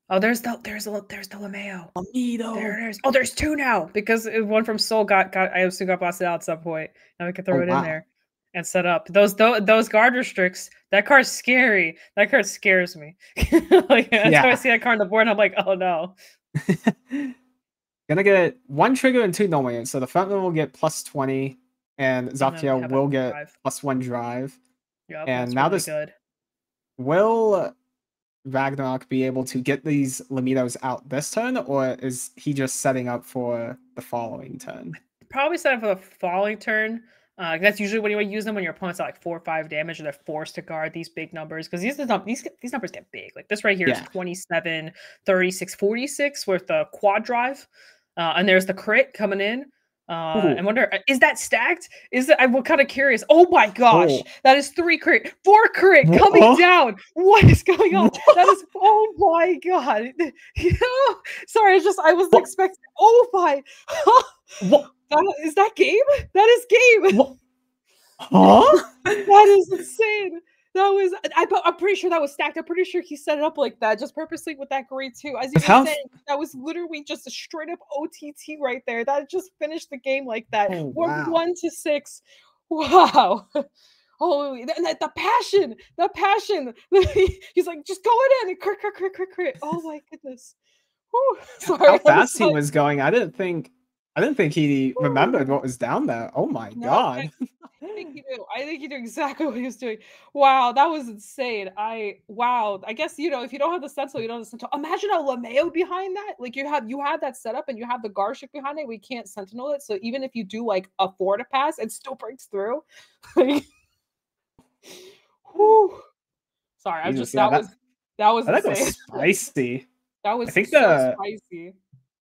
Oh, there's the Lameo. Amido. There it is. Oh, there's 2 now, because one from Soul got I assume got blasted out at some point. Now we can throw it in there and set up those guard restricts. That card's scary. That card scares me. Like, that's how I see that card on the board, and I'm like, oh no. Gonna get 1 trigger and 2 normal units. So the front row will get +20, and Zafkiel will get +1 drive. Yep, and now really good. Will Ragnarok be able to get these Lamitos out this turn, or is he just setting up for the following turn? Probably set up for the following turn. That's usually when you use them, when your opponent's at like 4 or 5 damage, and they're forced to guard these big numbers, because these numbers get big. Like this right here is 27, 36, 46 with the quad drive, and there's the crit coming in. I wonder, is that stacked? I'm kind of curious. Oh my gosh, that is 3 crit, 4 crit coming down. What is going on? That is, oh my god. Sorry, I was expecting. Oh my. Is that game? That is game. Huh? That is insane. That was. I'm pretty sure that was stacked. I'm pretty sure he set it up like that, just purposely with that grade 2. As you were saying, that was literally just a straight up OTT right there. That just finished the game like that. Oh, wow. 1 to 6. Wow. Holy, the passion. He's like, just go in and crit. Oh my goodness. Whew. Sorry. How fast he was going. I didn't think he remembered what was down there. Oh my god. I think he knew exactly what he was doing. Wow, that was insane. I guess, if you don't have the Sentinel, you don't have the Sentinel. Imagine a Lameo behind that. Like you have that set up and you have the Garshik behind it. We can't Sentinel it. So even if you do like a 4 to pass, it still breaks through. Whew. Sorry, I just that was insane. Was spicy. That was spicy. I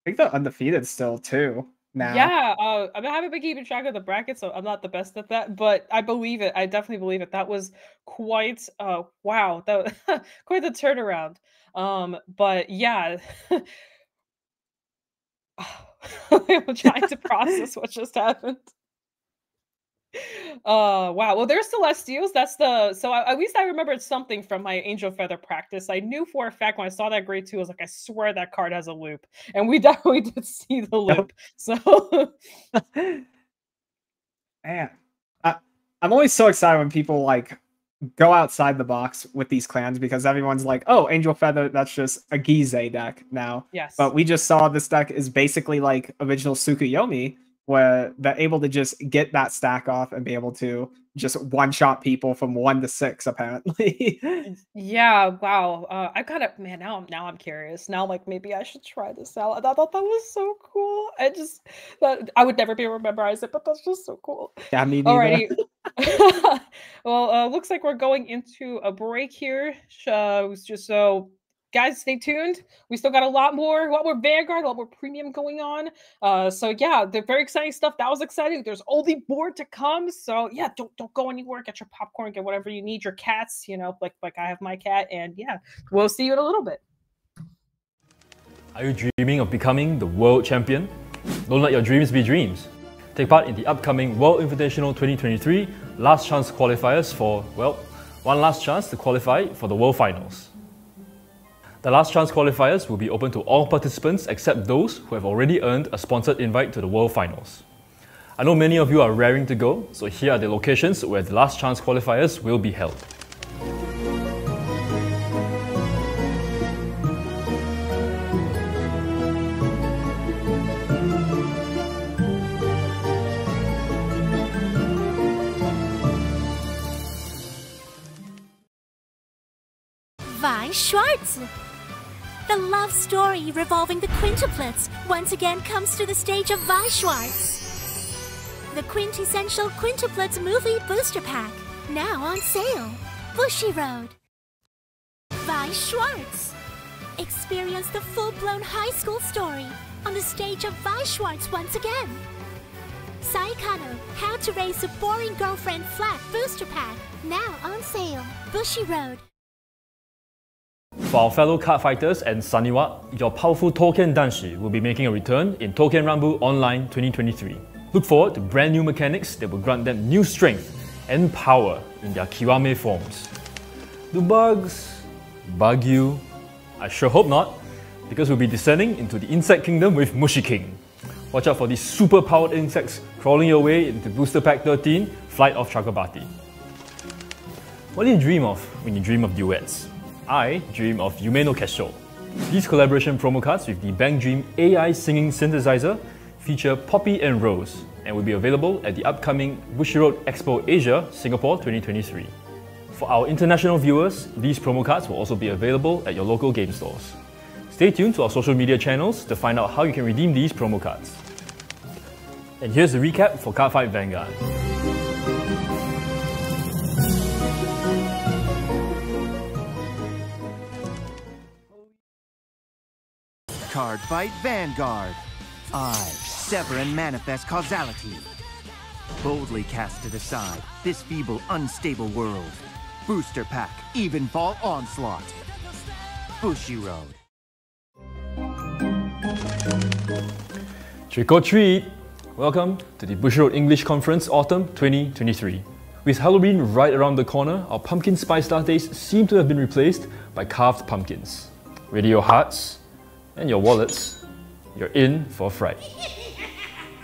think they're undefeated still too. Now. Yeah, I haven't been keeping track of the bracket, so I'm not the best at that, but I believe it. I definitely believe it. That was quite wow, that quite the turnaround. But yeah, I'm trying to process what just happened. Wow. Well, there's Celestials. So at least I remembered something from my Angel Feather practice. I knew for a fact when I saw that grade 2, I was like, I swear that card has a loop, and we definitely did see the loop. So, man, I'm always so excited when people like go outside the box with these clans, because everyone's like, oh, Angel Feather, that's just a Gize deck now. Yes. But we just saw this deck is basically like original Tsukuyomi, where they're able to just get that stack off and be able to just one-shot people from 1 to 6, apparently. Yeah, wow. I kind of, man, now I'm curious. Now, like, maybe I should try this out. I thought that was so cool. I would never be able to memorize it, but that's just so cool. Yeah, me neither. Alrighty. Well, looks like we're going into a break here. Just so... Guys, stay tuned. We still got a lot more Vanguard, a lot more premium going on. So yeah, the very exciting stuff. That was exciting. There's only more to come. So yeah, don't go anywhere. Get your popcorn, get whatever you need, your cats, like I have my cat, and yeah, we'll see you in a little bit. Are you dreaming of becoming the world champion? Don't let your dreams be dreams. Take part in the upcoming World Invitational 2023 last chance qualifiers for, well, one last chance to qualify for the World Finals. The last chance qualifiers will be open to all participants except those who have already earned a sponsored invite to the World Finals. I know many of you are raring to go, so here are the locations where the last chance qualifiers will be held. Weiss Schwarz. The love story revolving the quintuplets once again comes to the stage of Weiss Schwarz. The quintessential quintuplets movie booster pack, now on sale. Bushiroad. Weiss Schwarz. Experience the full-blown high school story on the stage of Weiss Schwarz once again. Saikano, How to Raise a Boring Girlfriend Flat booster pack, now on sale. Bushiroad. For our fellow card fighters and Saniwa, your powerful Touken Danshi will be making a return in Touken Rumble Online 2023. Look forward to brand new mechanics that will grant them new strength and power in their Kiwame forms. Do bugs bug you? I sure hope not, because we'll be descending into the insect kingdom with Mushi King. Watch out for these super powered insects crawling your way into Booster Pack 13, Flight of Chakrabarti. What do you dream of when you dream of duets? I dream of Yume no Kesho. These collaboration promo cards with the Bang Dream AI singing synthesizer feature Poppy and Rose and will be available at the upcoming Bushiroad Expo Asia, Singapore 2023. For our international viewers, these promo cards will also be available at your local game stores. Stay tuned to our social media channels to find out how you can redeem these promo cards. And here's the recap for Cardfight Vanguard. Cardfight Vanguard. I sever and manifest causality. Boldly cast to the side this feeble, unstable world. Booster Pack, Evenfall Onslaught. Bushiroad. Trick or treat! Welcome to the Bushiroad English Conference Autumn 2023. With Halloween right around the corner, our pumpkin spice lattes seem to have been replaced by carved pumpkins. Ready your hearts and your wallets, you're in for a fright.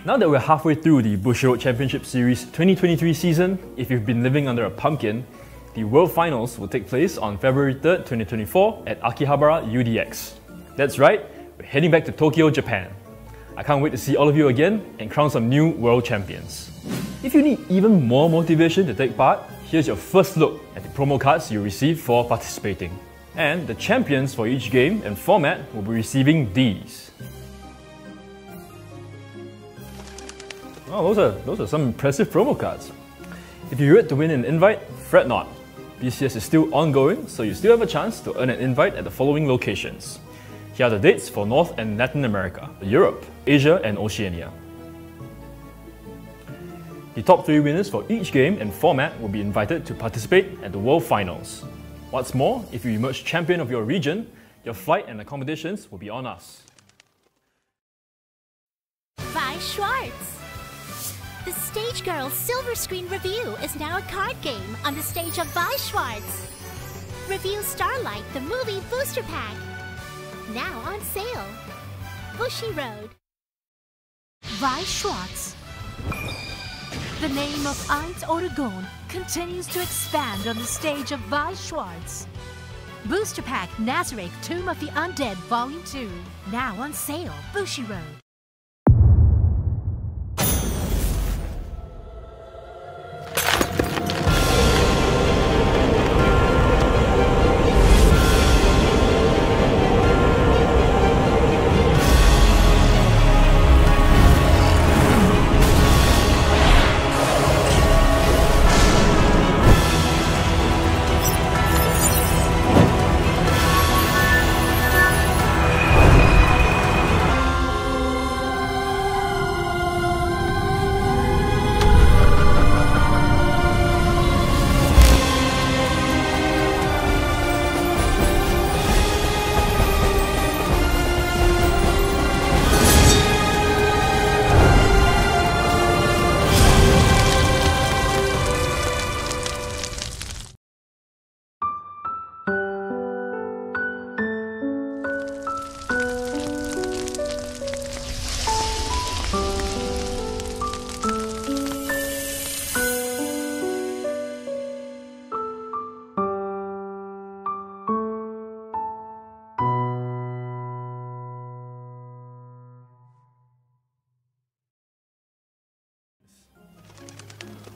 Now that we're halfway through the Bushiroad Championship Series 2023 season, if you've been living under a pumpkin, the World Finals will take place on February 3rd, 2024 at Akihabara UDX. That's right, we're heading back to Tokyo, Japan. I can't wait to see all of you again and crown some new world champions. If you need even more motivation to take part, here's your first look at the promo cards you receive for participating. And the champions for each game and format will be receiving these. Oh, those are some impressive promo cards. If you're yet to win an invite, fret not. BCS is still ongoing, so you still have a chance to earn an invite at the following locations. Here are the dates for North and Latin America, Europe, Asia and Oceania. The top 3 winners for each game and format will be invited to participate at the World Finals. What's more, if you emerge champion of your region, your flight and accommodations will be on us. Weiss Schwarz. The Stage Girl Silver Screen Review is now a card game on the stage of Weiss Schwarz. Review Starlight, the movie booster pack. Now on sale. Bushiroad. Weiss Schwarz. The name of Eins Oregon continues to expand on the stage of Weiss Schwarz. Booster Pack Nazareth Tomb of the Undead Volume 2. Now on sale. Bushiroad.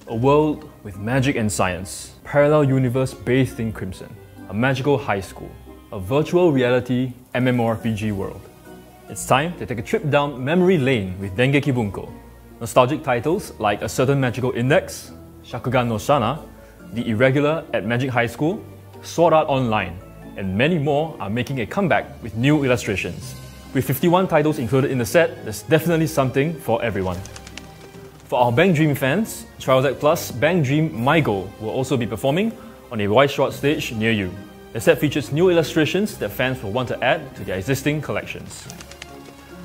A world with magic and science, parallel universe bathed in crimson, a magical high school, a virtual reality MMORPG world. It's time to take a trip down memory lane with Dengeki Bunko. Nostalgic titles like A Certain Magical Index, Shakugan no Shana, The Irregular at Magic High School, Sword Art Online, and many more are making a comeback with new illustrations. With 51 titles included in the set, there's definitely something for everyone. For our Bang Dream fans, Trial Deck Plus Bang Dream My Goal will also be performing on a Weiss Schwarz stage near you. The set features new illustrations that fans will want to add to their existing collections.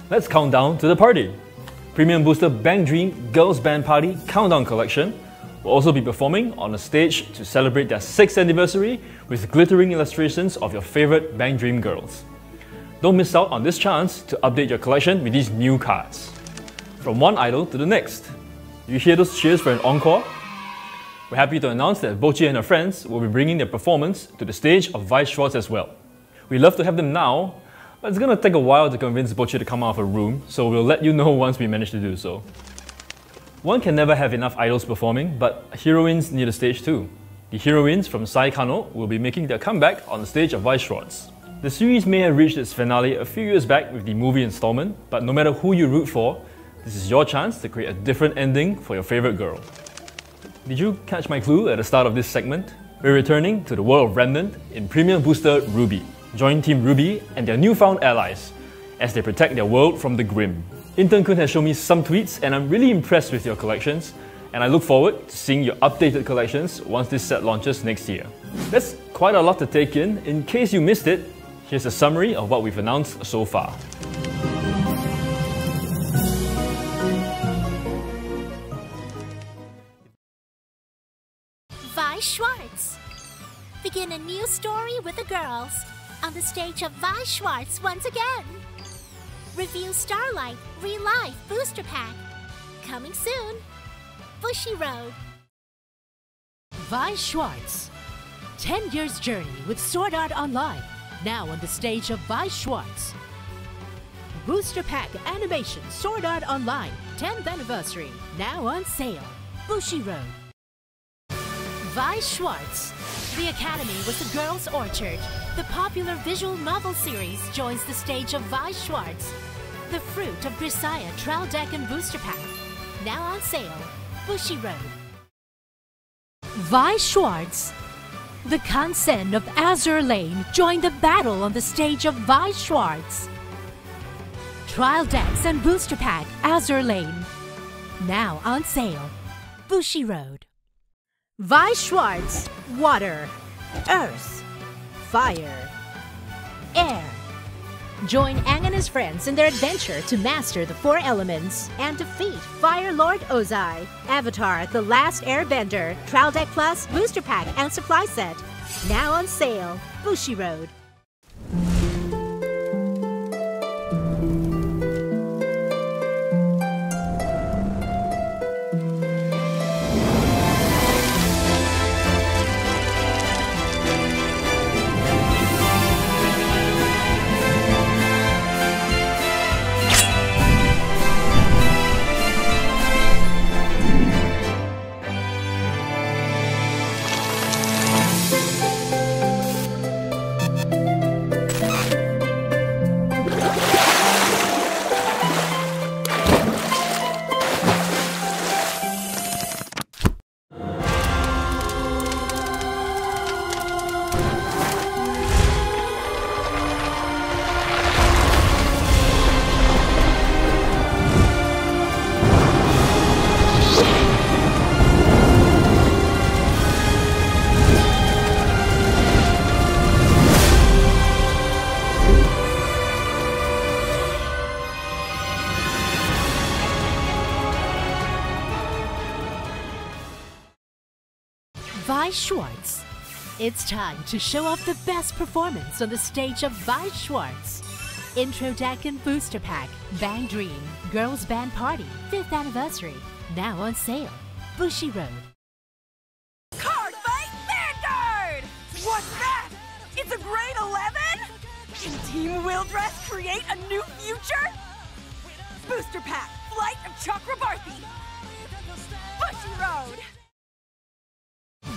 Let's count down to the party! Premium Booster Bang Dream Girls Band Party Countdown Collection will also be performing on a stage to celebrate their 6th anniversary with glittering illustrations of your favourite Bang Dream girls. Don't miss out on this chance to update your collection with these new cards. From one idol to the next. You hear those cheers for an encore? We're happy to announce that Bochi and her friends will be bringing their performance to the stage of Weiss Schwarz as well. We'd love to have them now, but it's gonna take a while to convince Bochi to come out of her room, so we'll let you know once we manage to do so. One can never have enough idols performing, but heroines need a stage too. The heroines from Sai Kano will be making their comeback on the stage of Weiss Schwarz. The series may have reached its finale a few years back with the movie installment, but no matter who you root for, this is your chance to create a different ending for your favourite girl. Did you catch my clue at the start of this segment? We're returning to the world of Remnant in Premium Booster Ruby. Join Team Ruby and their newfound allies as they protect their world from the Grim. Intern-kun has shown me some tweets and I'm really impressed with your collections, and I look forward to seeing your updated collections once this set launches next year. That's quite a lot to take in. In case you missed it, here's a summary of what we've announced so far. Weiss Schwarz. Begin a new story with the girls on the stage of Weiss Schwarz once again. Review Starlight Re-Life Booster Pack. Coming soon. Bushiroad. Weiss Schwarz. 10 years journey with Sword Art Online. Now on the stage of Weiss Schwarz. Booster Pack Animation Sword Art Online 10th Anniversary. Now on sale. Bushiroad. Weiss Schwarz. The Academy was the Girls' Orchard. The popular visual novel series joins the stage of Weiss Schwarz. The Fruit of Grisaya Trial Deck and Booster Pack. Now on sale. Bushiroad. Weiss Schwarz. The Kansen of Azure Lane join the battle on the stage of Weiss Schwarz. Trial Decks and Booster Pack Azure Lane. Now on sale. Bushiroad. Weiss Schwarz. Water, Earth, Fire, Air. Join Aang and his friends in their adventure to master the 4 elements and defeat Fire Lord Ozai. Avatar The Last Airbender, Trial Deck Plus, Booster Pack and Supply Set. Now on sale. Bushiroad. Weiss Schwarz. It's time to show off the best performance on the stage of Weiss Schwarz. Intro Deck and Booster Pack, Bang Dream, Girls Band Party, 5th Anniversary. Now on sale. Bushiroad. Cardfight Vanguard! What's that? It's a grade 11? Can Team Wildress create a new future? Booster Pack, Flight of Chakrabarthi. Bushiroad.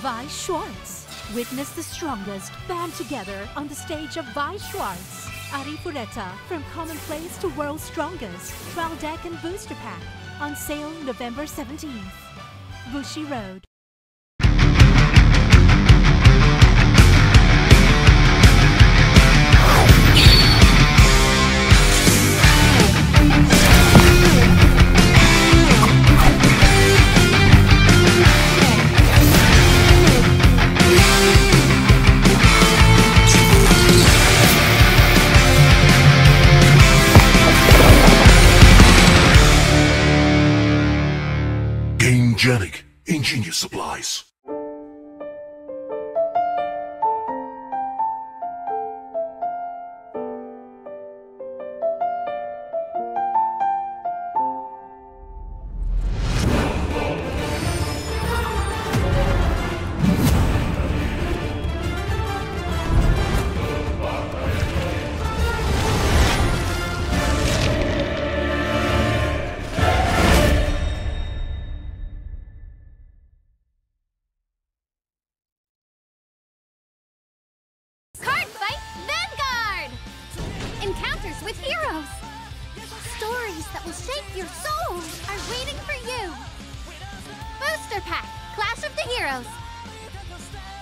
Weiss Schwarz. Witness the strongest band together on the stage of Weiss Schwarz. Arifureta, from commonplace to world's strongest. Trial deck and booster pack. On sale November 17th. Bushiroad. Genic, ingenious supplies. Cardfight Vanguard! Encounters with heroes! Stories that will shape your soul are waiting for you! Booster Pack, Clash of the Heroes!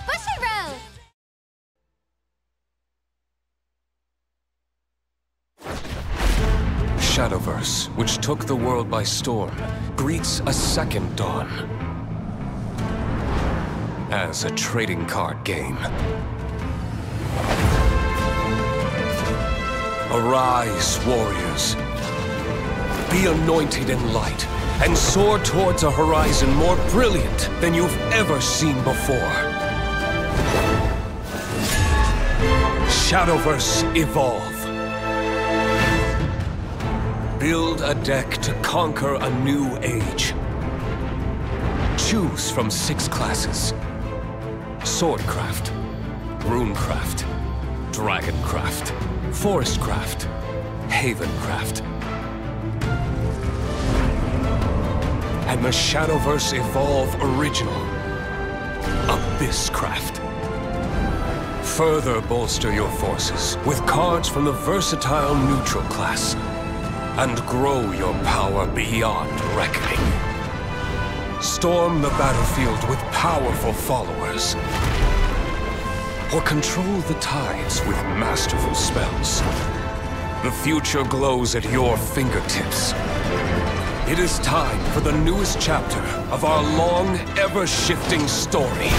Bushiroad! Shadowverse, which took the world by storm, greets a second dawn. As a trading card game. Arise, warriors. Be anointed in light, and soar towards a horizon more brilliant than you've ever seen before. Shadowverse Evolve. Build a deck to conquer a new age. Choose from 6 classes. Swordcraft, Runecraft, Dragoncraft, Forestcraft, Havencraft. And the Shadowverse Evolve Original, Abysscraft. Further bolster your forces with cards from the versatile neutral class, and grow your power beyond reckoning. Storm the battlefield with powerful followers, or control the tides with masterful spells. The future glows at your fingertips. It is time for the newest chapter of our long, ever-shifting story.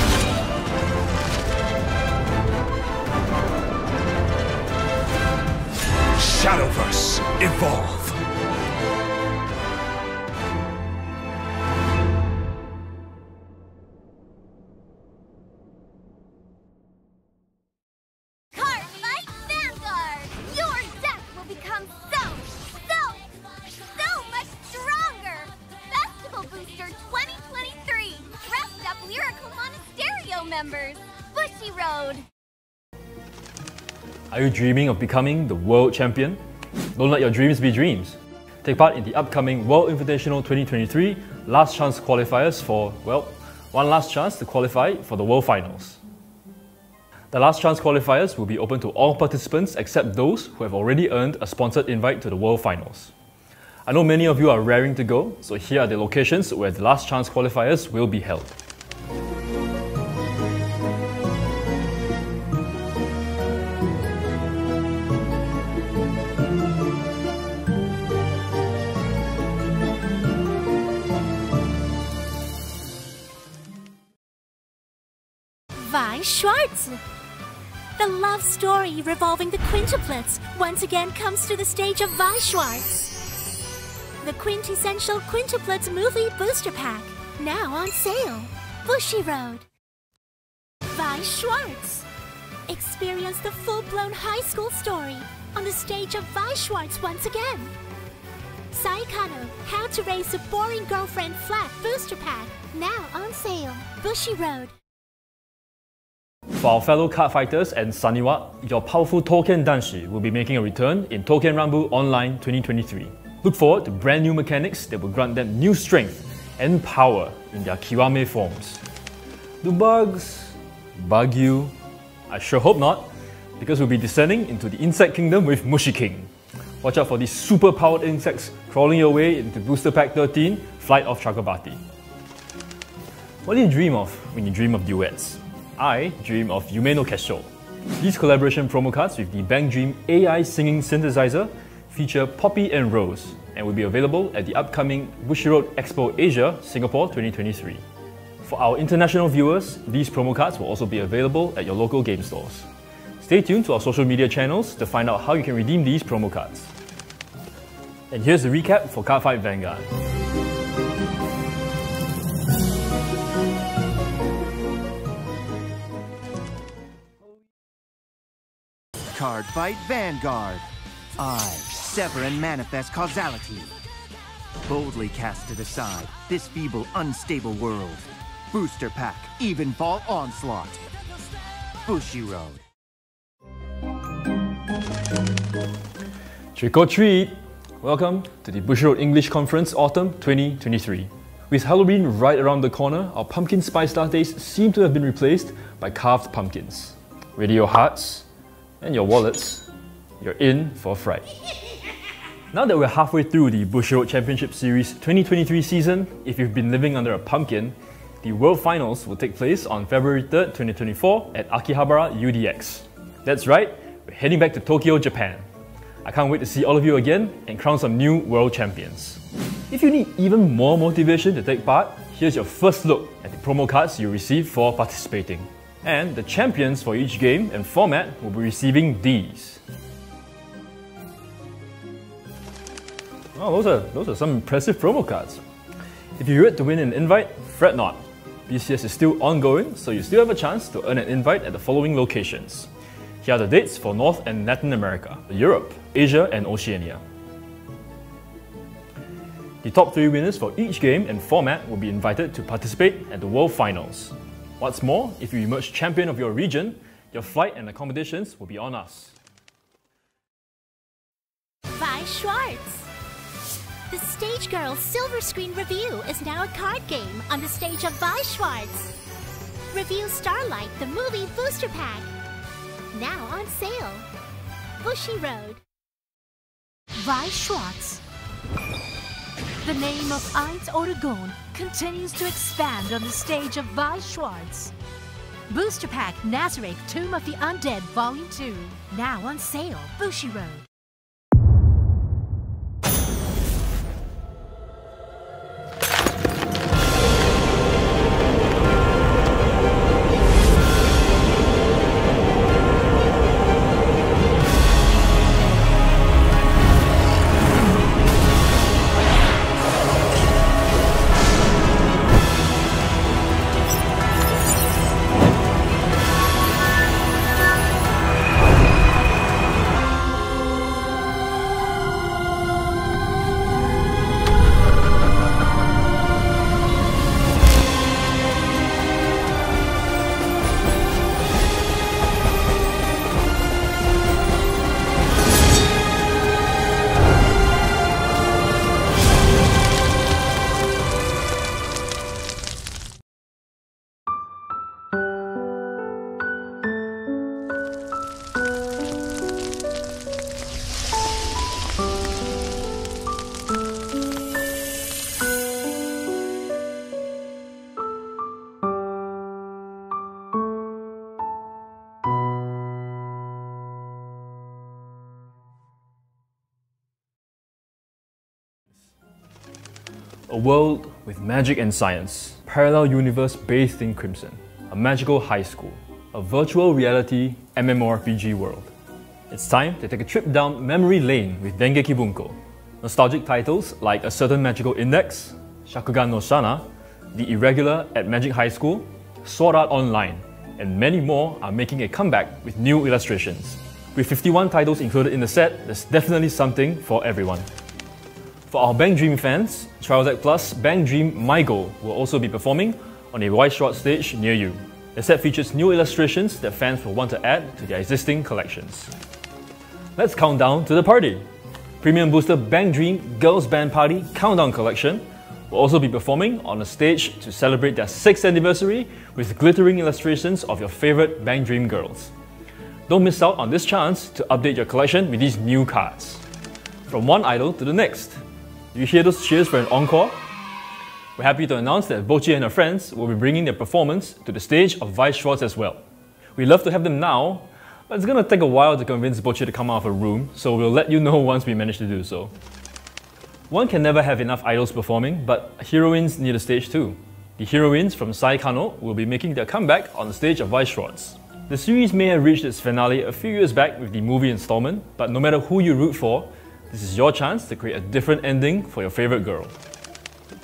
Shadowverse Evolve. Cardfight Vanguard! Your deck will become so much stronger! Festival Booster 2023! Dressed up Lyrical Monasterio members! Bushiroad! Are you dreaming of becoming the world champion? Don't let your dreams be dreams. Take part in the upcoming World Invitational 2023 Last Chance Qualifiers for, well, one last chance to qualify for the World Finals. The Last Chance Qualifiers will be open to all participants except those who have already earned a sponsored invite to the World Finals. I know many of you are raring to go, so here are the locations where the Last Chance Qualifiers will be held. Weiss Schwarz. The love story revolving the quintuplets once again comes to the stage of Weiss Schwarz. The quintessential quintuplets movie booster pack, now on sale. Bushiroad. Weiss Schwarz. Experience the full-blown high school story on the stage of Weiss Schwarz once again. Saikano, How to Raise a Boring Girlfriend Flat booster pack, now on sale. Bushiroad. For our fellow card fighters and Saniwa, your powerful Touken Danshi will be making a return in Touken Rumble Online 2023. Look forward to brand new mechanics that will grant them new strength and power in their Kiwame forms. Do bugs bug you? I sure hope not, because we'll be descending into the insect kingdom with Mushi King. Watch out for these super powered insects crawling your way into Booster Pack 13, Flight of Chakrabarti. What do you dream of when you dream of duets? I dream of Yume no Kesho. These collaboration promo cards with the Bang Dream AI singing synthesizer feature Poppy and Rose and will be available at the upcoming Bushiroad Expo Asia, Singapore 2023. For our international viewers, these promo cards will also be available at your local game stores. Stay tuned to our social media channels to find out how you can redeem these promo cards. And here's the recap for Cardfight Vanguard. Cardfight Vanguard. I sever and manifest causality. Boldly cast it aside, this feeble, unstable world. Booster Pack, Evenfall Onslaught. Bushiroad. Trick or treat! Welcome to the Bushiroad English Conference Autumn 2023. With Halloween right around the corner, our pumpkin spice lattes seem to have been replaced by carved pumpkins. Ready your hearts and your wallets, you're in for a fright. Now that we're halfway through the Bushiroad Championship Series 2023 season, if you've been living under a pumpkin, the World Finals will take place on February 3rd, 2024 at Akihabara UDX. That's right, we're heading back to Tokyo, Japan. I can't wait to see all of you again and crown some new world champions. If you need even more motivation to take part, here's your first look at the promo cards you receive for participating. And the champions for each game and format will be receiving these. Oh, those are some impressive promo cards. If you're ready to win an invite, fret not. BCS is still ongoing, so you still have a chance to earn an invite at the following locations. Here are the dates for North and Latin America, Europe, Asia and Oceania. The top 3 winners for each game and format will be invited to participate at the World Finals. What's more, if you emerge champion of your region, your flight and accommodations will be on us. Weiss Schwarz. The Stage Girl Silver Screen Review is now a card game on the stage of Weiss Schwarz. Review Starlight, the movie booster pack. Now on sale. Bushiroad. Weiss Schwarz. The name of Eins Oregon continues to expand on the stage of Weiss Schwarz. Booster Pack Nazareth Tomb of the Undead Volume 2. Now on sale. Bushiroad. A world with magic and science, parallel universe bathed in crimson, a magical high school, a virtual reality MMORPG world. It's time to take a trip down memory lane with Dengeki Bunko. Nostalgic titles like A Certain Magical Index, Shakugan no Shana, The Irregular at Magic High School, Sword Art Online, and many more are making a comeback with new illustrations. With 51 titles included in the set, there's definitely something for everyone. For our Bang Dream fans, Trials Plus Bang Dream My Goal will also be performing on a Weiss Schwarz stage near you. The set features new illustrations that fans will want to add to their existing collections. Let's count down to the party! Premium Booster Bang Dream Girls Band Party Countdown Collection will also be performing on a stage to celebrate their 6th anniversary with glittering illustrations of your favorite Bang Dream girls. Don't miss out on this chance to update your collection with these new cards. From one idol to the next. You hear those cheers for an encore? We're happy to announce that Bochi and her friends will be bringing their performance to the stage of Weiss Schwarz as well. We'd love to have them now, but it's gonna take a while to convince Bochi to come out of her room, so we'll let you know once we manage to do so. One can never have enough idols performing, but heroines need a stage too. The heroines from Sai Kano will be making their comeback on the stage of Weiss Schwarz. The series may have reached its finale a few years back with the movie installment, but no matter who you root for, this is your chance to create a different ending for your favorite girl.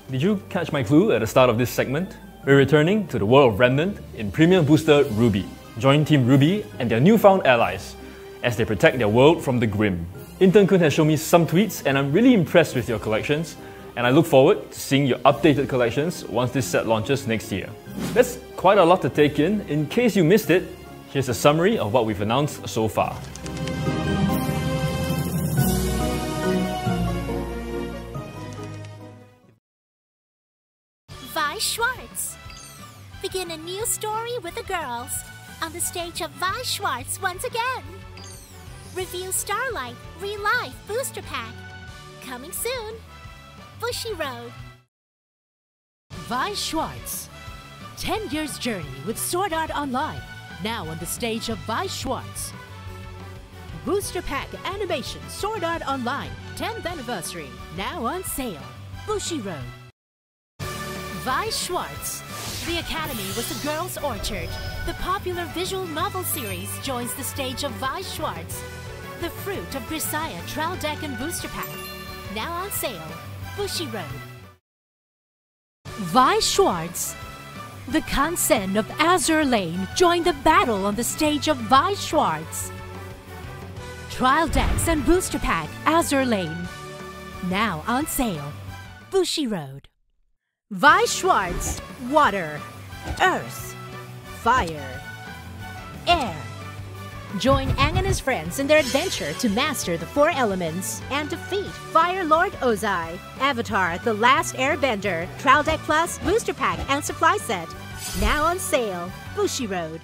Did you catch my clue at the start of this segment? We're returning to the world of Remnant in Premium Booster Ruby. Join Team Ruby and their newfound allies as they protect their world from the Grim. Intern-kun has shown me some tweets and I'm really impressed with your collections, and I look forward to seeing your updated collections once this set launches next year. That's quite a lot to take in. In case you missed it, here's a summary of what we've announced so far. Weiss Schwarz. Begin a new story with the girls on the stage of Weiss Schwarz once again. Review Starlight Re-Life Booster Pack. Coming soon. Bushiroad. Weiss Schwarz. 10 years journey with Sword Art Online. Now on the stage of Weiss Schwarz. Booster Pack Animation Sword Art Online 10th Anniversary. Now on sale. Bushiroad. Weiss Schwarz. The Academy was the Girls' Orchard. The popular visual novel series joins the stage of Weiss Schwarz. The Fruit of Grisaya Trial Deck and Booster Pack. Now on sale. Bushiroad. Weiss Schwarz. The Kansen of Azur Lane join the battle on the stage of Weiss Schwarz. Trial Decks and Booster Pack Azur Lane. Now on sale. Bushiroad. Weiss Schwarz. Water, Earth, Fire, Air. Join Aang and his friends in their adventure to master the 4 elements and defeat Fire Lord Ozai. Avatar The Last Airbender, Trial Deck Plus, Booster Pack and Supply Set. Now on sale. Bushiroad.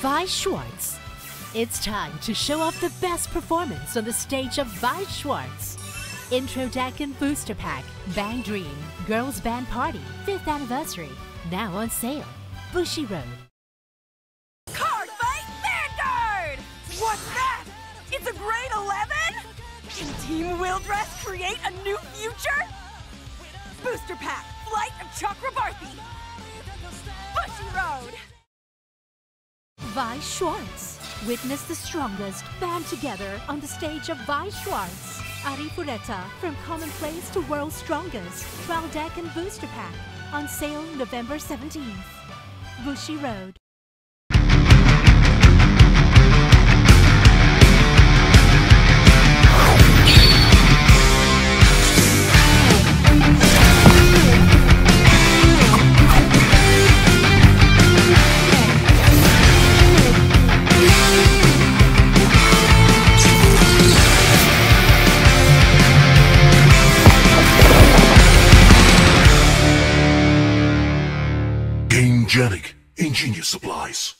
Weiss Schwarz. It's time to show off the best performance on the stage of Weiss Schwarz. Intro Deck and Booster Pack, Bang Dream, Girls Band Party, 5th Anniversary. Now on sale. Bushiroad. Cardfight Vanguard! What's that? It's a grade 11? Can Team Wildress create a new future? Booster Pack, Flight of Chakrabarthi. Bushiroad. Weiss Schwarz. Witness the strongest band together on the stage of Weiss Schwarz. Arifureta, from commonplace to world's strongest. Trial Deck and Booster Pack. On sale November 17th. Bushiroad. Gangenic Ingenious supplies.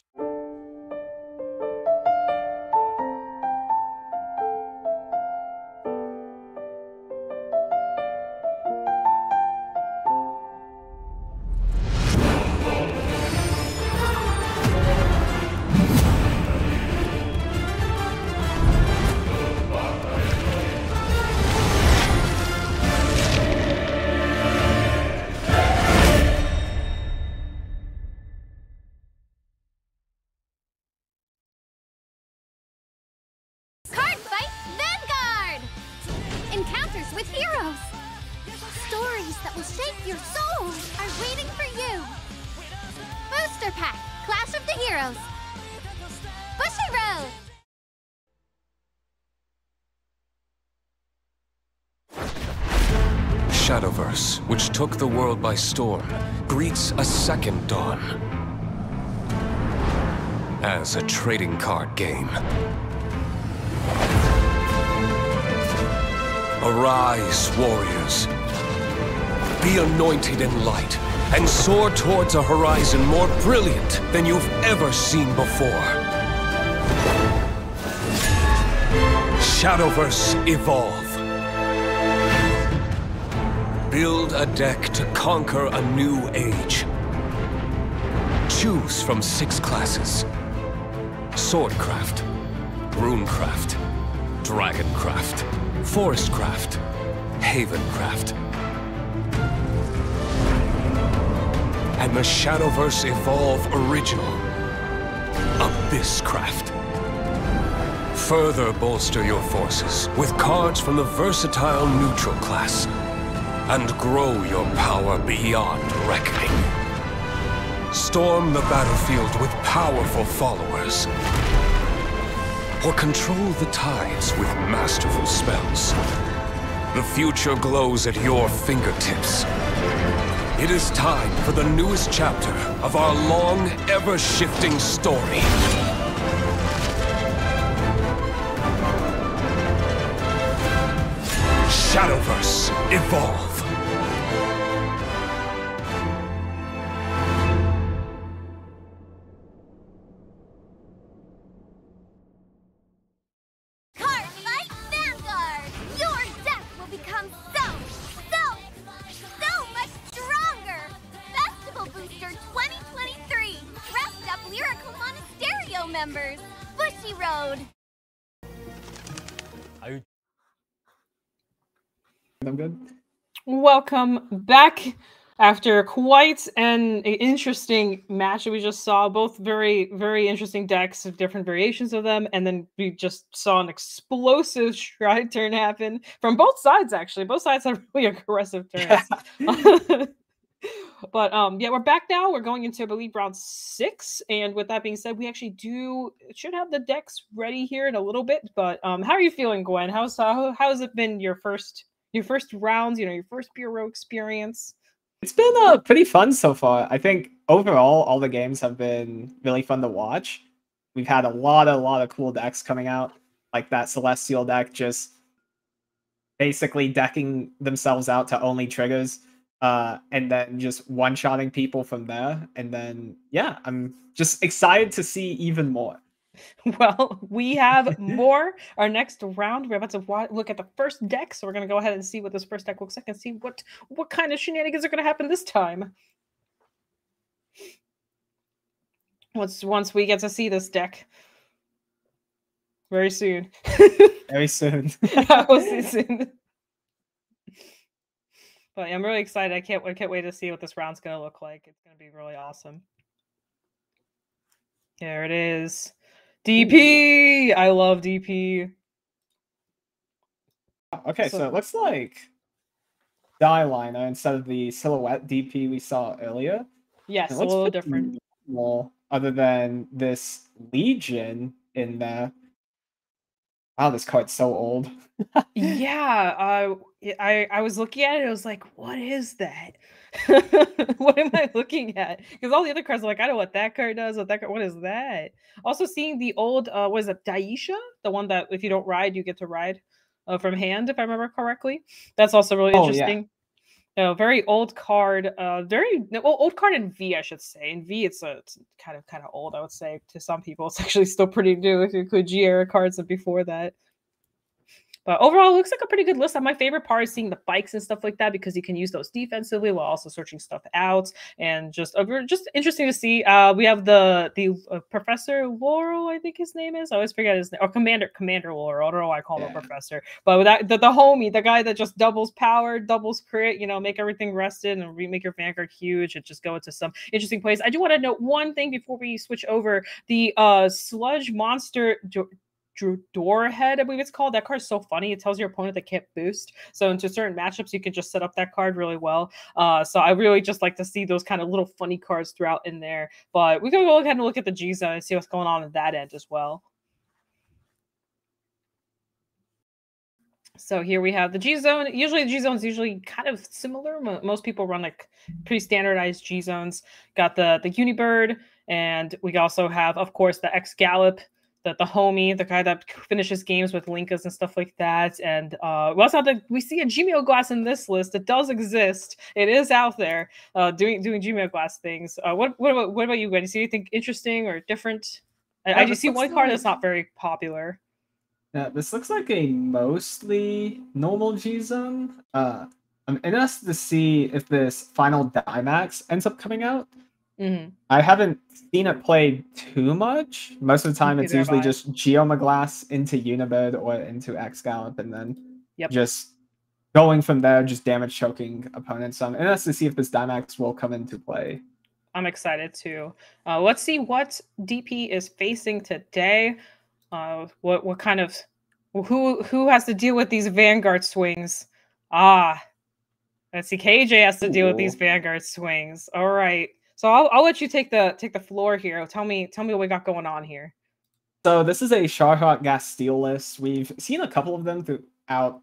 Cardfight Vanguard! Encounters with heroes! Stories that will shape your soul are waiting for you! Booster Pack, Clash of the Heroes! Bushiroad! Shadowverse, which took the world by storm, greets a second dawn. As a trading card game. Arise, warriors. Be anointed in light, and soar towards a horizon more brilliant than you've ever seen before. Shadowverse Evolve. Build a deck to conquer a new age. Choose from 6 classes. Swordcraft, Runecraft, Dragoncraft, Forestcraft, Havencraft. And the Shadowverse Evolve Original, Abysscraft. Further bolster your forces with cards from the versatile neutral class, and grow your power beyond reckoning. Storm the battlefield with powerful followers, or control the tides with masterful spells. The future glows at your fingertips. It is time for the newest chapter of our long, ever-shifting story. Shadowverse Evolve. Cardfight Vanguard! Your deck will become so much stronger! Festival Booster 2023! Dressed up Lyrical Monasterio members! Bushiroad! I'm good. Welcome back after quite an interesting match that we just saw. Both very, very interesting decks of different variations of them. And then we just saw an explosive stride turn happen from both sides, actually. Both sides have really aggressive turns. Yeah. But yeah, we're back now. We're going into, I believe, round 6. And with that being said, we actually should have the decks ready here in a little bit. But how are you feeling, Gwen? How has it been your first rounds, your first bureau experience? It's been pretty fun so far. I think overall, all the games have been really fun to watch. We've had a lot of cool decks coming out, like that Celestial deck just basically decking themselves out to only triggers, and then just one-shotting people from there. And then, yeah, I'm just excited to see even more. Well, we have more. Our next round, we're about to look at the first deck, so we're going to go ahead and see what this first deck looks like and see what kind of shenanigans are going to happen this time. Once we get to see this deck. Very soon. Very soon. We'll see soon. But I'm really excited. I can't wait to see what this round's going to look like. It's going to be really awesome. There it is. DP! I love DP. Okay, so it looks like Dieliner instead of the Silhouette DP we saw earlier. Yes, a little different. Well, other than this Legion in there. Wow, this card's so old. Yeah, I was looking at it. I was like, what is that? What am I looking at? Because all the other cards are like, I know what that card does. What is that? Also seeing the old, what is it, Daisha? The one that if you don't ride, you get to ride from hand, if I remember correctly. That's also really interesting. Very old card. Old card in V, I should say. In V, it's kind of old, I would say. To some people, it's actually still pretty new if you include G era cards and before that. But overall, it looks like a pretty good list. And my favorite part is seeing the bikes and stuff like that because you can use those defensively while also searching stuff out. And just interesting to see. We have the Professor Laurel, I think his name is. I always forget his name. Or Commander Laurel. I don't know why I call him a professor. But with that, the homie, the guy that just doubles power, doubles crit, make everything rested and make your Vanguard huge and just go into some interesting plays. I do want to note one thing before we switch over. The Sludge Monster Door Head, I believe it's called. That card's so funny. It tells your opponent they can't boost. So into certain matchups, you can just set up that card really well. So I really just like to see those kind of little funny cards throughout in there. But we can go ahead and look at the G Zone and see what's going on at that end as well. So here we have the G Zone. Usually the G Zone is usually kind of similar. Most people run like pretty standardized G Zones. Got the Unibird, and we also have, of course, the X Gallop. The homie, the guy that finishes games with Linkas and stuff like that. And we also have we see a Gmail Glass in this list. It does exist. It is out there doing Gmail Glass things. What about you, Gwen? Do you see anything interesting or different? I just see one card that's not very popular. Yeah, this looks like a mostly normal G Zone. I'm interested to see if this final Dimax ends up coming out. Mm-hmm. I haven't seen it played too much. Most of the time, it's usually just Geomaglass into Unibird or into X Gallop, and then just going from there, just damage choking opponents. So I'm interested to see if this Dimax will come into play. I'm excited too. Let's see what DP is facing today. What kind of who has to deal with these Vanguard swings? Let's see. KJ has to deal with these Vanguard swings. All right. So I'll let you take the floor here. Tell me what we got going on here. So this is a Sharhawk Gasteel list. We've seen a couple of them throughout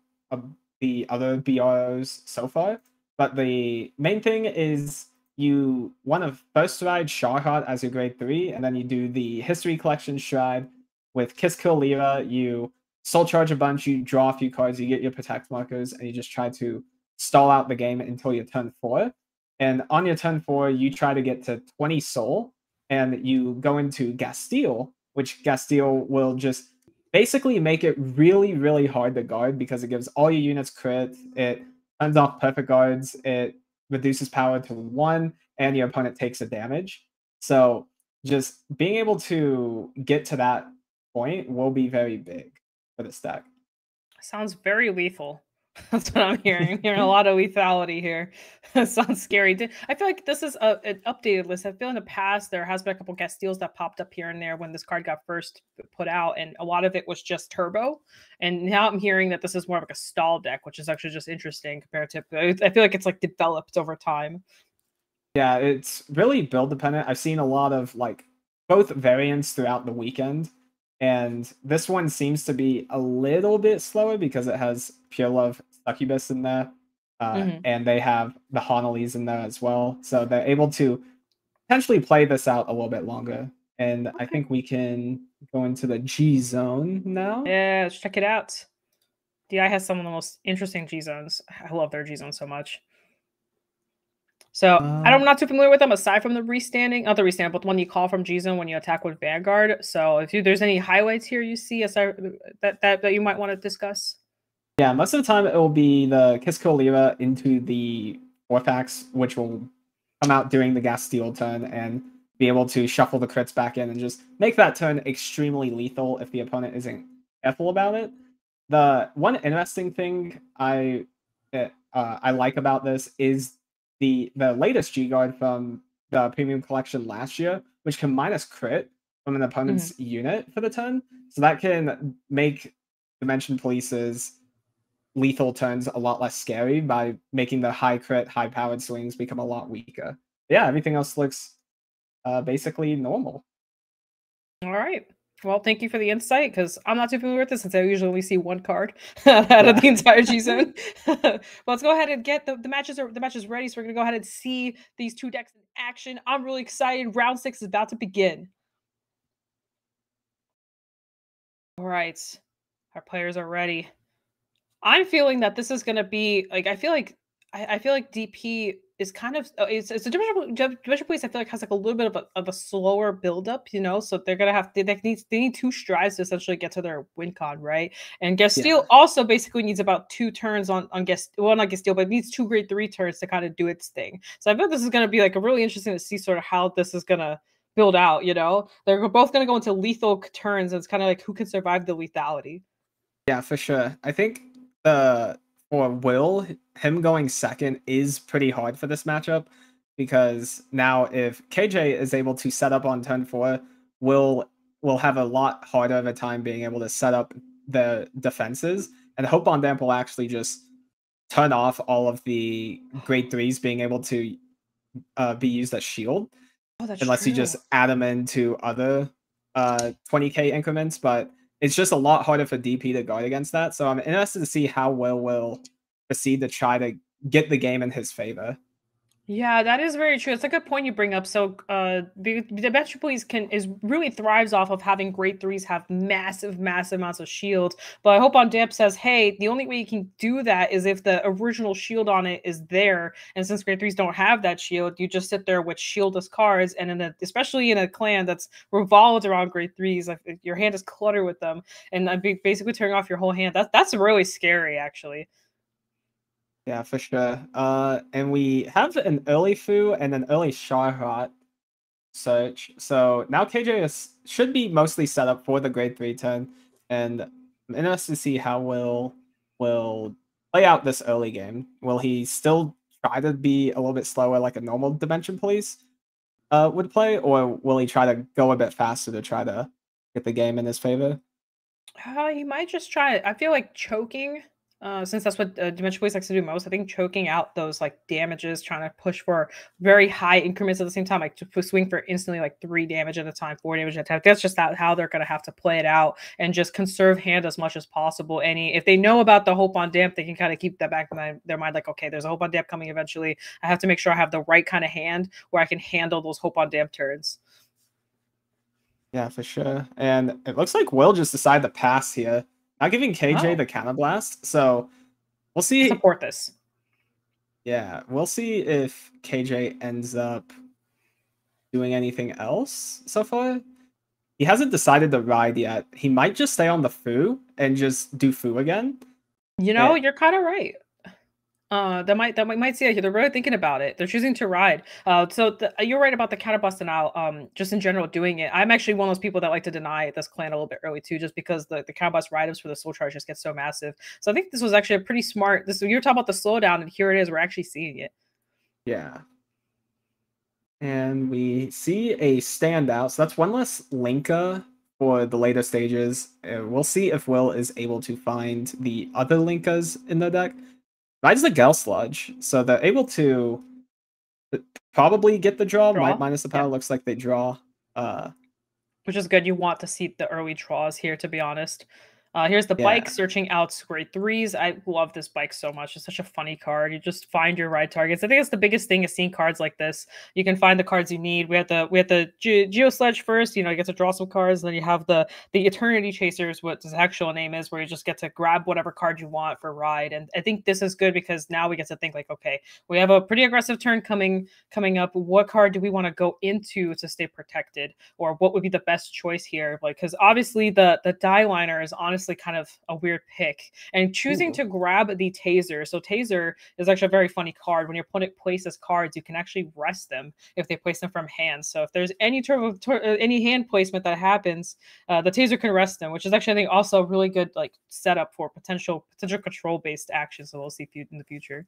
the other BROs so far, but the main thing is you want to first ride Sharhawk as your grade 3, and then you do the History Collection Stride with Kiss Kill Lyra. You Soul Charge a bunch, you draw a few cards, you get your Protect markers, and you just try to stall out the game until your turn 4. And on your turn 4, you try to get to 20 soul, and you go into Gasteel, which Gasteel will just basically make it really, really hard to guard because it gives all your units crit, it turns off perfect guards, it reduces power to 1, and your opponent takes a damage. So just being able to get to that point will be very big for this deck. Sounds very lethal. That's what I'm hearing. I'm hearing a lot of lethality here. It sounds scary. I feel like this is an updated list. I feel in the past there has been a couple Gasteels that popped up here and there when this card got first put out, and a lot of it was just turbo. And now I'm hearing that this is more of like a stall deck, which is actually just interesting compared to. I feel like it's like developed over time. Yeah, it's really build dependent. I've seen a lot of like both variants throughout the weekend. And this one seems to be a little bit slower because it has Pure Love Succubus in there. And they have the Honolese in there as well. So they're able to potentially play this out a little bit longer. And I think we can go into the G Zone now. Yeah, let's check it out. DI has some of the most interesting G Zones. I love their G Zone so much. So I'm not too familiar with them aside from the restanding, not the restand, but the one you call from G Zone when you attack with Vanguard. So if there's any highlights here you see aside that you might want to discuss. Yeah, most of the time it will be the Kiss Kill Lyra into the Orthax, which will come out during the Gasteel turn and be able to shuffle the crits back in and just make that turn extremely lethal if the opponent isn't careful about it. The one interesting thing I like about this is the latest G-Guard from the Premium Collection last year, which can minus crit from an opponent's unit for the turn. So that can make Dimension Police's lethal turns a lot less scary by making the high crit, high powered swings become a lot weaker. Yeah, everything else looks basically normal. All right. Well, thank you for the insight, because I'm not too familiar with this since I usually only see one card out of the entire G Zone. But let's go ahead and get the matches ready. So we're gonna go ahead and see these two decks in action. I'm really excited. Round 6 is about to begin. All right, our players are ready. I'm feeling that this is gonna be like, I feel like I feel like DP is kind of it's a division police. I feel like has like a little bit of a slower buildup, you know. So they're gonna have they need 2 strides to essentially get to their win con, right? And Gastille also basically needs about 2 turns on well, not Gastille, but it needs 2 grade 3 turns to kind of do its thing. So I feel this is gonna be like a really interesting to see sort of how this is gonna build out. You know, they're both gonna go into lethal turns, and it's kind of like who can survive the lethality. Yeah, for sure. I think for Will, him going second is pretty hard for this matchup because now if KJ is able to set up on turn 4, Will have a lot harder of a time being able to set up the defenses, and Hope on Damp will actually just turn off all of the grade 3s being able to be used as shield. Oh, that's unless you just add them into other 20k increments, but it's just a lot harder for DP to guard against that. So I'm interested to see how Will proceed to try to get the game in his favor. Yeah, that is very true. It's a good point you bring up. So, the Metropolis really thrives off of having grade 3s have massive amounts of shield. But I Hope on Damp says, hey, the only way you can do that is if the original shield on it is there. And since grade 3s don't have that shield, you just sit there with shieldless cards. And especially in a clan that's revolved around grade 3s, like your hand is cluttered with them, and basically turning off your whole hand. That's really scary, actually. Yeah, for sure. And we have an early Fu and an early Charhot search. So now KJ should be mostly set up for the grade 3 turn. And I'm interested to see how Will play out this early game. Will he still try to be a little bit slower like a normal Dimension Police would play? Or will he try to go a bit faster to try to get the game in his favor? He might just try it. I feel like choking, since that's what Dimension Police likes to do most. I think choking out those like damages, trying to push for very high increments at the same time, like to swing for instantly like 3 damage at a time, 4 damage at a time. That's just how they're going to have to play it out and just conserve hand as much as possible. If they know about the Hope on Damp, they can kind of keep that back in their mind, like, okay, there's a Hope on Damp coming eventually. I have to make sure I have the right kind of hand where I can handle those Hope on Damp turns. Yeah, for sure. And it looks like Will just decided to pass here. Not giving KJ the Counterblast, so we'll see. Support this. Yeah, we'll see if KJ ends up doing anything else so far. He hasn't decided to ride yet. He might just stay on the Fu and just do Fu again. You know, you're kind of right. That might see it here. They're really thinking about it. They're choosing to ride. You're right about the counterblast now. Just in general doing it. I'm actually one of those people that like to deny this clan a little bit early too, just because the counterblast ride-ups for the soul charge just get so massive. So I think this was actually a pretty smart. You were talking about the slowdown, and here it is. We're actually seeing it. Yeah. And we see a standout. So that's one less Linka for the later stages. We'll see if Will is able to find the other Linkas in the deck. Rides the Gel Sludge, so they're able to probably get the draw. Minus the power, looks like they draw. Which is good. You want to see the early draws here, to be honest. Here's the bike searching out grade 3s. I love this bike so much. It's such a funny card. You just find your right targets. I think that's the biggest thing is seeing cards like this. You can find the cards you need. We have the Geo Sledge first. You know, you get to draw some cards. And then you have the Eternity Chasers, what his actual name is, where you just get to grab whatever card you want for ride. And I think this is good because now we get to think like, okay, we have a pretty aggressive turn coming up. What card do we want to go into to stay protected, or what would be the best choice here? Like, because obviously the die liner is honestly kind of a weird pick, and choosing to grab the Taser. So Taser is actually a very funny card. When your opponent places cards, you can actually rest them if they place them from hand. So if there's any any hand placement that happens, the Taser can rest them, which is actually, I think, also a really good like setup for potential control based actions that we'll see in the future.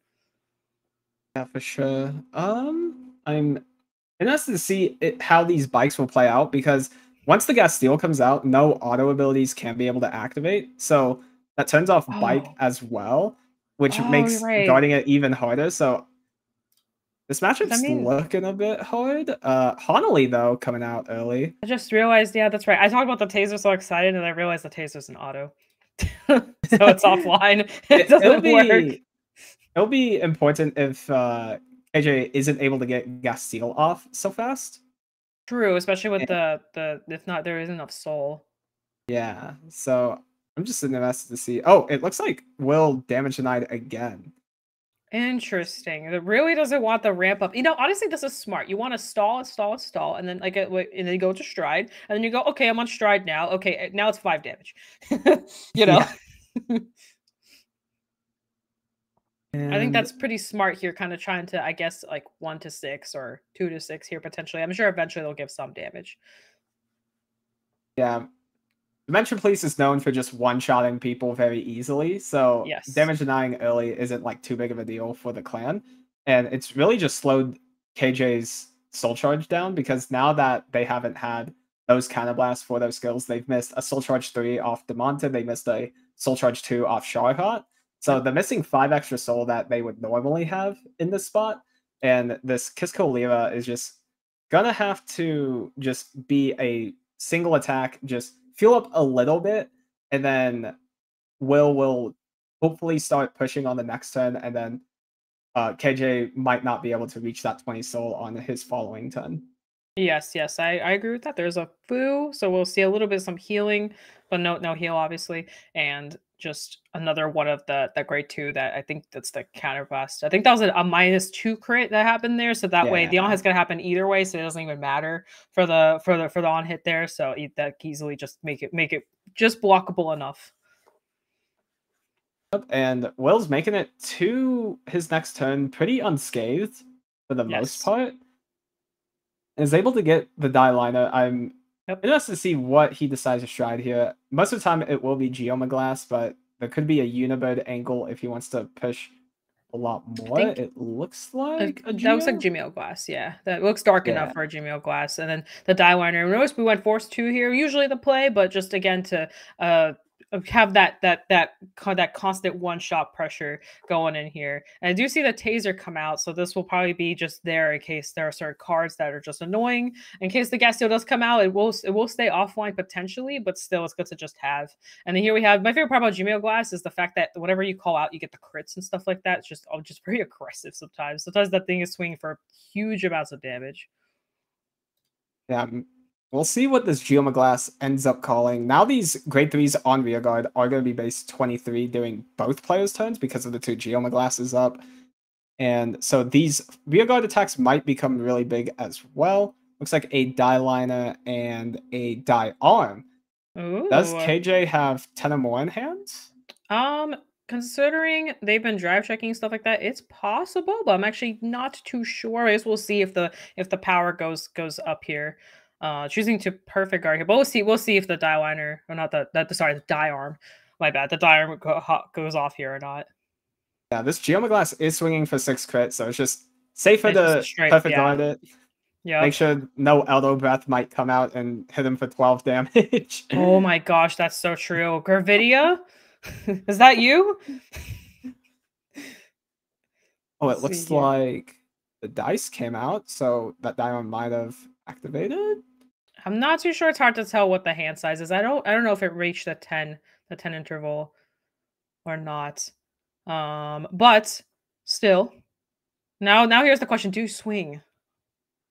Yeah, for sure. I'm interested to see how these bikes will play out, because once the Gastille comes out, no auto abilities can be able to activate. So that turns off bike as well, which makes guarding it even harder. So this matchup's looking a bit hard. Honolly, though, coming out early. I just realized, yeah, that's right. I talked about the Taser so excited, and I realized the Taser's an auto. So it's offline. It doesn't work. It'll be important if AJ isn't able to get Gastille off so fast. True, especially with if not, there isn't enough soul. Yeah, so I'm just interested to see. Oh, it looks like Will damage denied again. Interesting. It really doesn't want the ramp up. You know, honestly, this is smart. You want to stall, and then and then you go to stride, and then you go, okay, I'm on stride now. Okay, now it's 5 damage. You know. Yeah. I think that's pretty smart here, kind of trying to, I guess, like 1 to 6 or 2 to 6 here potentially. I'm sure eventually they'll give some damage. Yeah. Dimension Police is known for just one-shotting people very easily, so Yes. damage denying early isn't like too big of a deal for the clan. And it's really just slowed KJ's Soul Charge down, because now that they haven't had those Counterblasts for those skills, they've missed a Soul Charge 3 off Demonte, they missed a Soul Charge 2 off Sharhot. So they're missing 5 extra soul that they would normally have in this spot. And this Kisco Lira is just gonna have to just be a single attack, just fuel up a little bit, and then will hopefully start pushing on the next turn, and then KJ might not be able to reach that 20 soul on his following turn. Yes, I agree with that. There's a Fu, so we'll see a little bit of some healing, but no heal, obviously. And just another one of the grade 2 that I think that's the counterblast. I think that was a -2 crit that happened there, so that way the on hit's gonna happen either way, so it doesn't even matter for the on hit there. So that easily just make it just blockable enough. And Will's making it to his next turn pretty unscathed for the most part. Is able to get the die liner. I'm interested to see what he decides to stride here. Most of the time it will be Geoma Glass, but there could be a Unibird angle if he wants to push a lot more. It looks like that looks like Geoma Glass, yeah. That looks dark enough for a Geoma Glass. And then the die liner. Notice we went Force 2 here, usually the play, but just again to have that constant one-shot pressure going in here. And I do see the taser come out, so this will probably be just there in case there are certain cards that are just annoying. In case the gas steal does come out, it will stay offline potentially, but still it's good to just have. And then here we have my favorite part about Gmail Glass is the fact that whatever you call out, you get the crits and stuff like that. It's just very aggressive sometimes. Sometimes that thing is swinging for huge amounts of damage. Yeah. We'll see what this Geoma Glass ends up calling. Now these grade 3s on rearguard are going to be base 23 during both players' turns because of the 2 Geoma Glasses up. And so these rearguard attacks might become really big as well. Looks like a die liner and a die arm. Ooh. Does KJ have 10 or more in hand? Considering they've been drive checking stuff like that, it's possible, but I'm actually not too sure. I guess we'll see if the power goes up here. Choosing to perfect guard here, but we'll see if the die liner or not the die arm. My bad, the die arm goes off here or not. Yeah, this Geoma Glass is swinging for 6 crits, so it's just safer to perfect guard it. Yeah. Make sure no Elbow Breath might come out and hit him for 12 damage. Oh my gosh, that's so true. Gravidia, is that you? Oh, it looks like the dice came out, so that die arm might have activated. I'm not too sure. It's hard to tell what the hand size is. I don't know if it reached the 10 interval or not. But still, now here's the question: do you swing?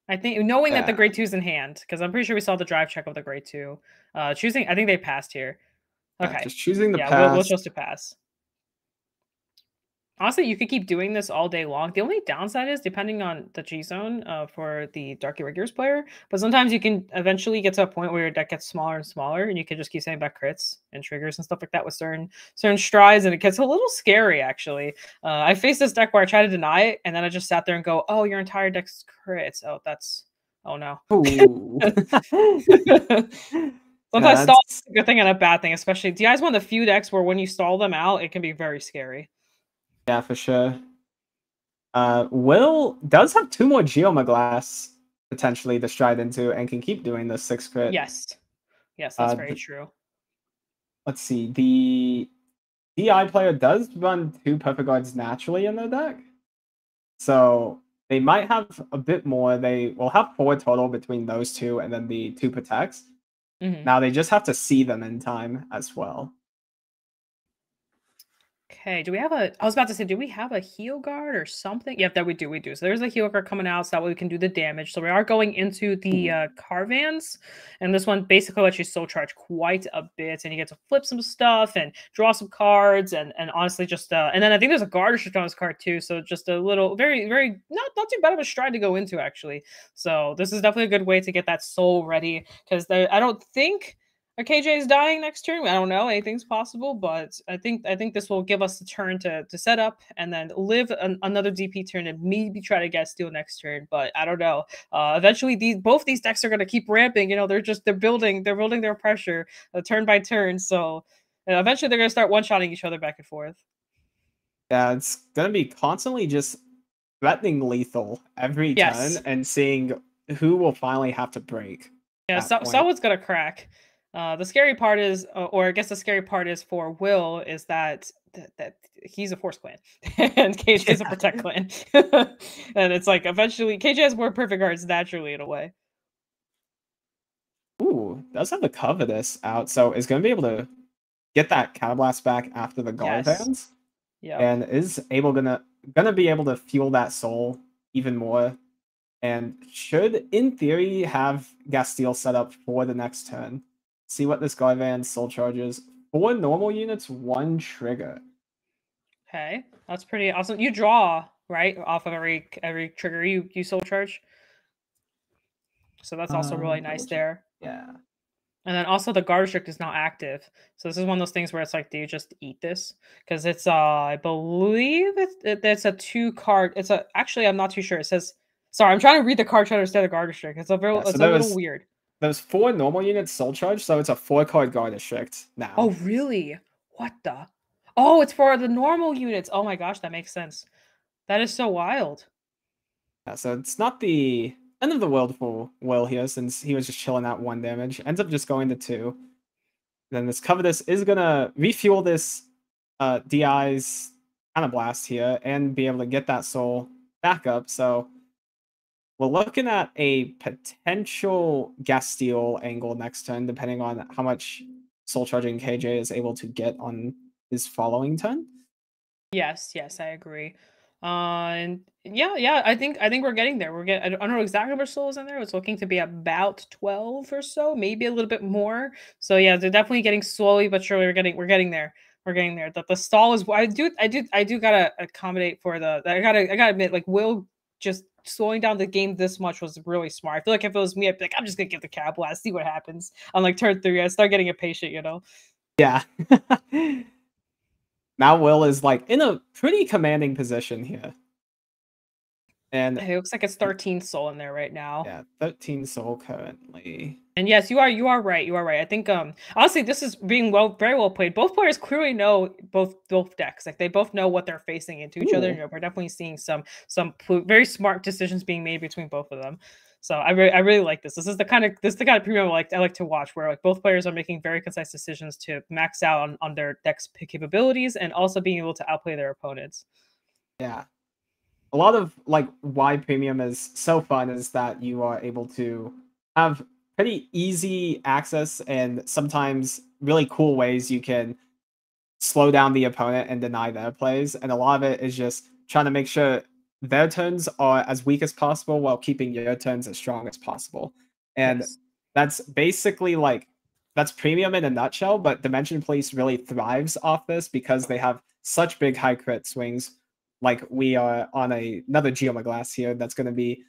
I think knowing that the grade 2's in hand, because I'm pretty sure we saw the drive check of the grade 2. Choosing, I think they passed here. Okay, just choosing the pass. We'll choose to pass. Honestly, you could keep doing this all day long. The only downside is depending on the G zone for the Dark Irregulars player, but sometimes you can eventually get to a point where your deck gets smaller and smaller, and you can just keep saying back crits and triggers and stuff like that with certain strides, and it gets a little scary actually. I faced this deck where I tried to deny it, and then I just sat there and go, "Oh, your entire deck's crits." Oh no. Sometimes stall is a good thing and a bad thing, especially DI is one of the few decks where when you stall them out, it can be very scary. Yeah, for sure. Will does have 2 more Geoma Glass potentially to stride into and can keep doing the 6 crit. Yes, that's very true. Let's see. The DI player does run 2 perfect guards naturally in their deck, so they might have a bit more. They will have 4 total between those 2 and then the 2 protects. Now they just have to see them in time as well. Okay, do we have a, I was about to say, do we have a heal guard or something? Yep, that we do, we do. So there's a heal guard coming out, so that way we can do the damage. So we are going into the Carvans, and this one basically lets you soul charge quite a bit, and you get to flip some stuff and draw some cards, and honestly just, and then I think there's a guard restrict on this card too, so just a little, very, very, not too bad of a stride to go into actually. So this is definitely a good way to get that soul ready, because I don't think our KJ is dying next turn. I don't know. Anything's possible, but I think this will give us the turn to set up and then live another DP turn and maybe try to get steal next turn. But I don't know. Eventually, both these decks are going to keep ramping. You know, they're building their pressure turn by turn. So eventually, they're going to start one-shotting each other back and forth. Yeah, it's going to be constantly just threatening lethal every turn and seeing who will finally have to break. Yeah, someone's going to crack. The scary part is, or I guess the scary part is for Will, is that he's a Force clan and KJ is a Protect clan, and it's like eventually KJ has more perfect cards naturally in a way. Ooh, does have the Covetous out, so is going to be able to get that Counterblast back after the Garvans. Yeah, and is gonna be able to fuel that soul even more, and should in theory have Gastille set up for the next turn. See what this Garvan soul charges. 4 normal units, 1 trigger. Okay, that's pretty awesome. You draw, right, off of every trigger you soul charge. So that's also really nice there. Yeah. And then also the guard restrict is not active. So this is one of those things where it's like, do you just eat this? Because it's I believe it's a 2-card. Actually I'm not too sure. It says, sorry, I'm trying to read the card to understand the guard restrict. It's a little weird. There's 4 normal units soul charge, so it's a 4-card guard restrict now. Oh, really? What the? Oh, it's for the normal units. Oh my gosh, that makes sense. That is so wild. Yeah, so it's not the end of the world for Will here, since he was just chilling out 1 damage. Ends up just going to 2. Then this Covetous is gonna refuel this DI's Counterblast here and be able to get that soul back up. So we're looking at a potential Gastille angle next turn, depending on how much soul charging KJ is able to get on his following turn. Yes, I agree. And yeah, I think we're getting there. I don't know exactly how much soul is in there. It's looking to be about 12 or so, maybe a little bit more. So yeah, they're definitely getting slowly but surely. We're getting there. We're getting there. The stall is. I do gotta accommodate for the. I gotta admit, like, Will just slowing down the game this much was really smart. I feel like if it was me, I'd be like, I'm just gonna give the Counter Blast, see what happens. On like turn 3, I start getting impatient, you know. Yeah. Now Will is like in a pretty commanding position here. And it looks like it's 13 soul in there right now. Yeah, 13 soul currently. And yes, you are right. You are right. I think honestly, this is being very well played. Both players clearly know both decks. Like they both know what they're facing into each other. You know, we're definitely seeing some very smart decisions being made between both of them. So I really like this. This is the kind of premium I like to watch, where like both players are making very concise decisions to max out on their deck's capabilities and also being able to outplay their opponents. Yeah. A lot of like why premium is so fun is that you are able to have pretty easy access and sometimes really cool ways you can slow down the opponent and deny their plays. And a lot of it is just trying to make sure their turns are as weak as possible while keeping your turns as strong as possible. And that's basically like, that's premium in a nutshell, but Dimension Police really thrives off this because they have such big high crit swings. Like we are on another Geoma Glass here that's going to be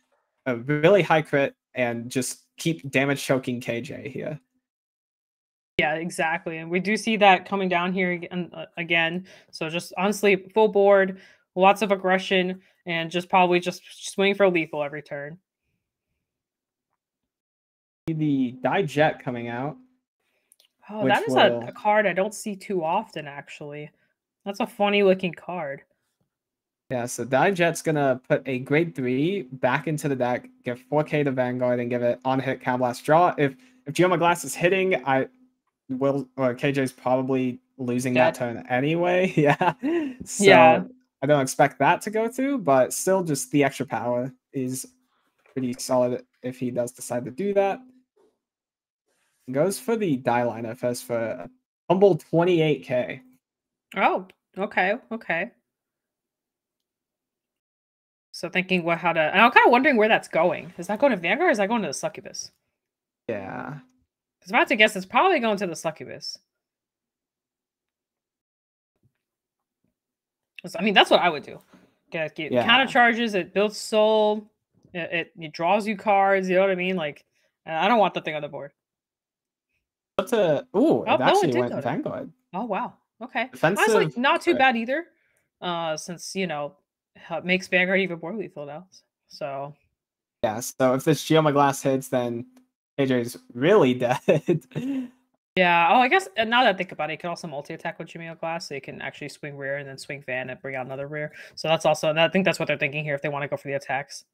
a really high crit and just keep damage choking KJ here. Yeah, exactly. And we do see that coming down here again. So just honestly, full board, lots of aggression, and just probably just swinging for lethal every turn. The Jet coming out. Oh, that is a card I don't see too often, actually. That's a funny looking card. Yeah, so Jet's gonna put a grade 3 back into the deck, give 4K to Vanguard, and give it on hit Counterblast draw. If Geoma Glass is hitting, KJ's probably losing that turn anyway. Yeah. So I don't expect that to go through, but still just the extra power is pretty solid if he does decide to do that. Goes for the Die Liner first for a humble 28K. Oh, Okay, okay. So thinking how to, and I'm kind of wondering where that's going. Is that going to Vanguard or is that going to the Succubus? Yeah. Because if I had to guess, it's probably going to the Succubus. I mean, that's what I would do. Get counter charges, it builds soul, it draws you cards, you know what I mean? Like, I don't want the thing on the board. It actually did went go to Vanguard. Oh, wow. Okay. Defensive Honestly, not too crit. bad either. Since, you know, it makes Vanguard even more lethal now. So. Yeah, so if this Geoma Glass hits, then KJ's really dead. Yeah. Oh, I guess now that I think about it, you can also multi-attack with Geoma Glass, so you can actually swing rear and then swing Van and bring out another rear. So that's also, and I think that's what they're thinking here if they want to go for the attacks.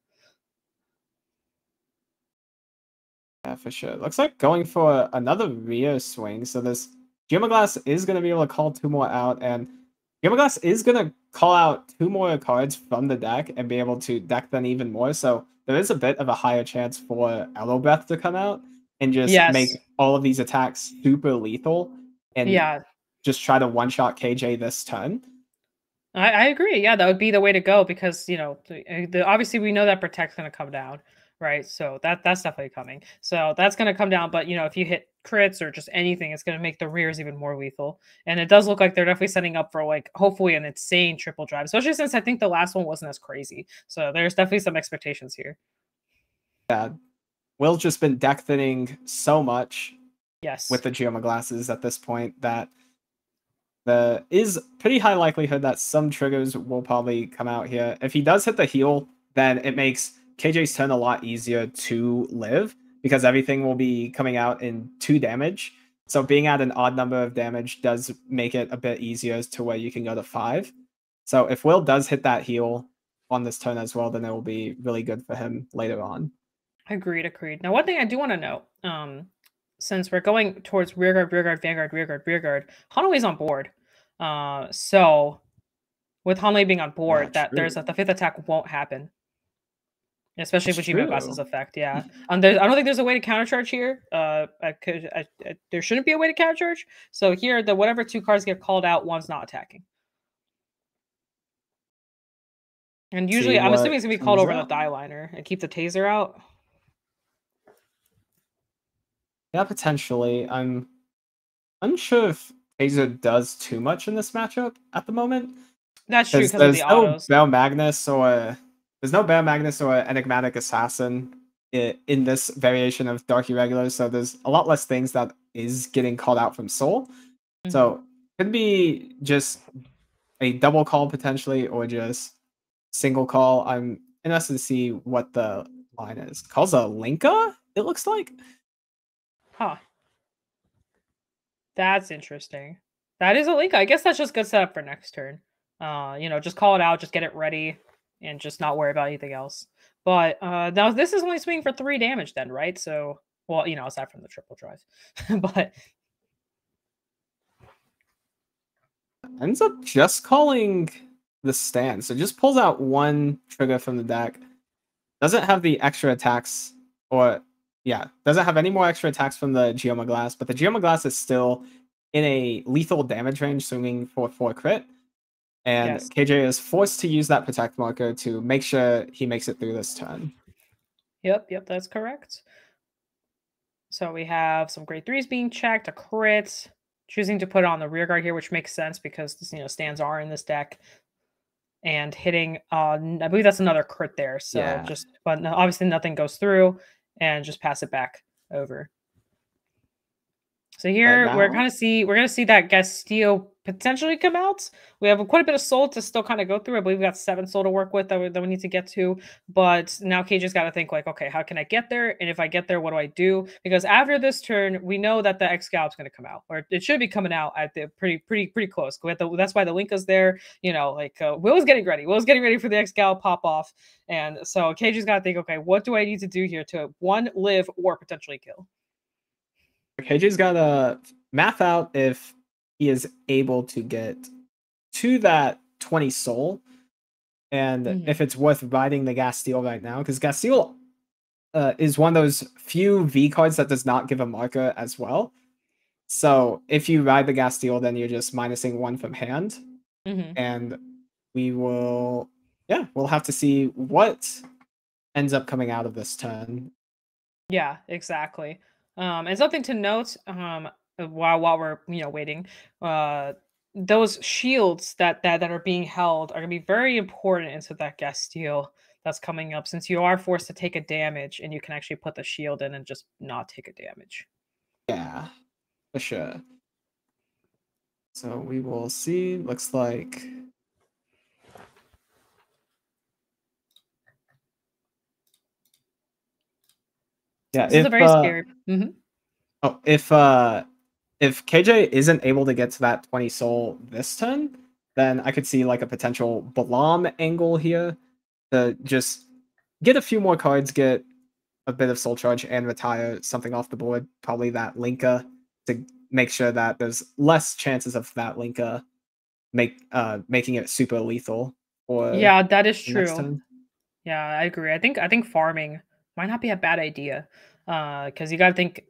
Yeah, for sure. Looks like going for another rear swing. So this Geoma Glass is going to be able to call 2 more out, and Geoma Glass is going to call out 2 more cards from the deck and be able to deck them even more. So there is a bit of a higher chance for Elbow Breath to come out and just make all of these attacks super lethal and just try to one-shot KJ this turn. I agree. Yeah, that would be the way to go because, you know, obviously we know that Protect's going to come down, right? So that's definitely coming. So that's going to come down. But, you know, if you hit crits or just anything, it's going to make the rears even more lethal. And it does look like they're definitely setting up for, like, hopefully an insane triple drive, especially since I think the last one wasn't as crazy. So there's definitely some expectations here. Yeah. Will's just been deck thinning so much with the Geoma Glasses at this point that there is pretty high likelihood that some triggers will probably come out here. If he does hit the heal, then it makes KJ's turn a lot easier to live because everything will be coming out in 2 damage. So being at an odd number of damage does make it a bit easier to where you can go to 5. So if Will does hit that heal on this turn as well, then it will be really good for him later on. Agreed. Now, one thing I do want to know, since we're going towards rearguard, rearguard, Hanwei's on board. So with Hanwei being on board, there's the 5th attack won't happen. Especially with Geoma Glass's effect, yeah. I don't think there's a way to countercharge here. There shouldn't be a way to countercharge. So here, whatever 2 cards get called out, one's not attacking. And usually, I'm assuming it's gonna be called over the die liner and keep the taser out. Yeah, potentially. I'm unsure if taser does too much in this matchup at the moment. That's true because of the autos. There's no Bear Magnus or Enigmatic Assassin in this variation of Dark Irregular, so there's a lot less things that is getting called out from Soul. So could be just a double call potentially, or just single call. I'm interested to see what the line is. Calls a Linka, it looks like. Huh. That's interesting. That is a Linka. I guess that's just good setup for next turn. You know, just call it out, just get it ready, and just not worry about anything else. But now this is only swinging for 3 damage then, right? So, well, you know, aside from the triple drive. But ends up just calling the stand. So just pulls out 1 trigger from the deck. Doesn't have the extra attacks, or doesn't have any more extra attacks from the Geoma Glass, but the Geoma Glass is still in a lethal damage range, swinging for 4 crit. And KJ is forced to use that protect marker to make sure he makes it through this turn. Yep, that's correct. So we have some grade 3s being checked, a crit, choosing to put it on the rear guard here, which makes sense because, you know, stands are in this deck. And hitting, I believe that's another crit there. So but obviously nothing goes through, and just pass it back over. So here we're gonna see that Castillo potentially come out. We have quite a bit of soul to still kind of go through. I believe we got 7 soul to work with that we need to get to. But now KJ's got to think like, okay, how can I get there? And if I get there, what do I do? Because after this turn, we know that the Excalib's going to come out, or it should be coming out at the pretty close. That's why the Linka's there. You know, like Will's getting ready. Will's getting ready for the Excalib pop off. And so KJ's got to think, okay, what do I need to do here to live or potentially kill? KJ's got to math out if he is able to get to that 20 soul, and if it's worth riding the Gasteel right now, because Gasteel is one of those few V cards that does not give a marker as well. So if you ride the Gasteel, then you're just minusing 1 from hand. And we will, yeah, we'll have to see what ends up coming out of this turn. Yeah, exactly. And something to note, while we're waiting, those shields that are being held are gonna be very important into that guest steal that's coming up, since you are forced to take a damage, and you can actually put the shield in and just not take a damage. Yeah, for sure. So we will see. Looks like yeah, This is a very scary. Oh, if KJ isn't able to get to that 20 soul this turn, then I could see like a potential Balam angle here to just get a few more cards, get a bit of soul charge, and retire something off the board. Probably that Linka to make sure that there's less chances of that Linka making it super lethal. Or Yeah, that is true. Yeah, I agree. I think farming might not be a bad idea, because you gotta think,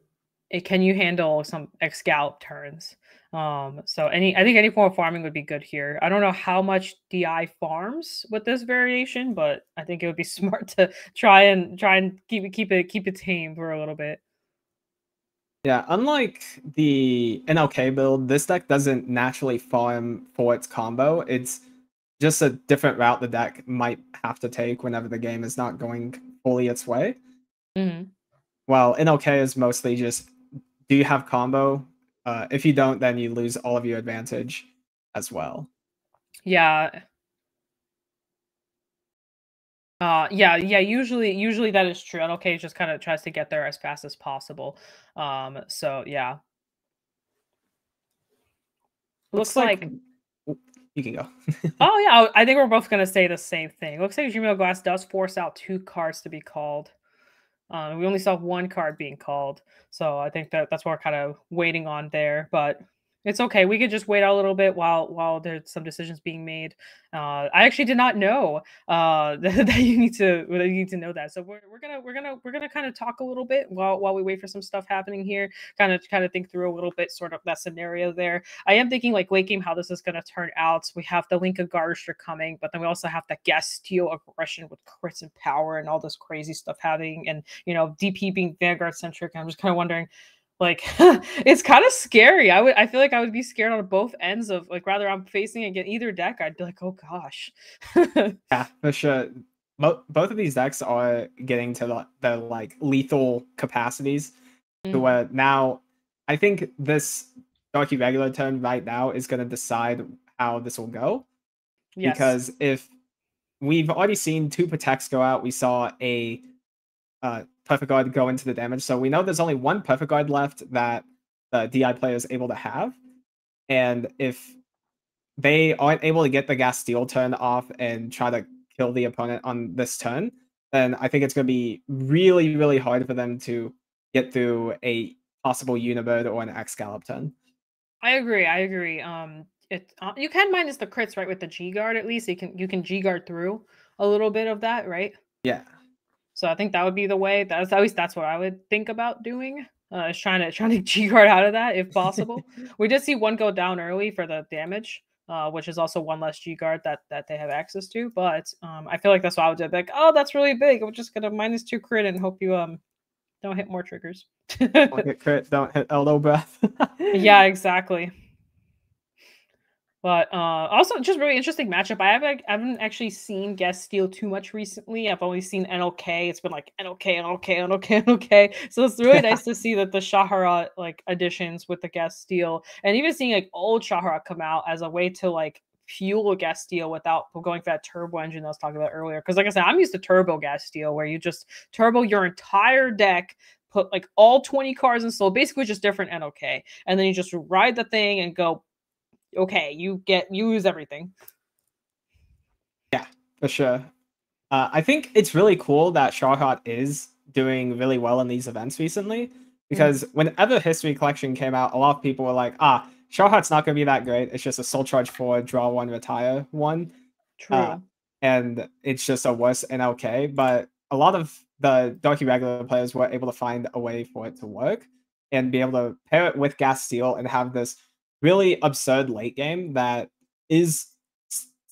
can you handle some Excalib turns? So I think any form of farming would be good here. I don't know how much DI farms with this variation, but I think it would be smart to try and keep it tame for a little bit. Yeah, unlike the NLK build, this deck doesn't naturally farm for its combo. It's just a different route the deck might have to take whenever the game is not going fully its way. While NLK is mostly just, do you have combo? If you don't, then you lose all of your advantage as well. Yeah. Yeah. Usually that is true. NLK just kind of tries to get there as fast as possible. So yeah. Looks like you can go. Oh yeah, I think we're both gonna say the same thing. Looks like Dreaming Glass does force out 2 cards to be called. We only saw 1 card being called, so I think that's what we're kind of waiting on there. But it's okay. We could just wait a little bit while there's some decisions being made. I actually did not know that you need to know that. So we're gonna kind of talk a little bit while we wait for some stuff happening here. Kind of think through a little bit sort of that scenario there. I am thinking like late game how this is gonna turn out. We have the Linka Garster coming, but then we also have the guest steal aggression with crits and power and all this crazy stuff happening, and DP being Vanguard centric. I'm just kind of wondering. Like it's kind of scary. I feel like I would be scared on both ends of like, rather I'm facing against either deck, I'd be like, oh gosh. Yeah, for sure. Both of these decks are getting to the like lethal capacities to where now I think this Darky regular turn right now is going to decide how this will go. Yes. Because if we've already seen 2 protects go out, we saw a Perfect Guard go into the damage. So we know there's only 1 Perfect Guard left that the DI player is able to have. And if they aren't able to get the gas steal turn off and try to kill the opponent on this turn, then I think it's going to be really, really hard for them to get through a possible Unibird or an Excalib turn. I agree. You can minus the crits, right, with the G guard at least. You can G guard through a little bit of that, right? Yeah. So I think that would be the way. At least that's what I would think about doing. Is trying to G guard out of that if possible. We did see 1 go down early for the damage, which is also 1 less G guard that they have access to. But I feel like that's what I would do. Like, oh, that's really big. I'm just gonna -2 crit and hope you don't hit more triggers. Don't hit crit, don't hit elbow breath. Yeah, exactly. But also just really interesting matchup. I haven't actually seen guest steal too much recently. I've only seen NLK. It's been like NLK. So it's really nice to see that the Shahara like additions with the guest steal, and even seeing like old Shahara come out as a way to like fuel a guest steal without going for that turbo engine I was talking about earlier. Because like I said, I'm used to turbo guest steal where you just turbo your entire deck, put like all 20 cards in soul, basically just different NLK, and then you just ride the thing and go. Okay, you use everything. Yeah, for sure. I think it's really cool that Shahrat is doing really well in these events recently, because whenever History Collection came out, a lot of people were like, Shahrat's not going to be that great. It's just a Soul Charge 4, draw 1, retire 1. True. And it's just a worse NLK, but a lot of the Darky regular players were able to find a way for it to work and be able to pair it with Gas Steel and have this really absurd late game that is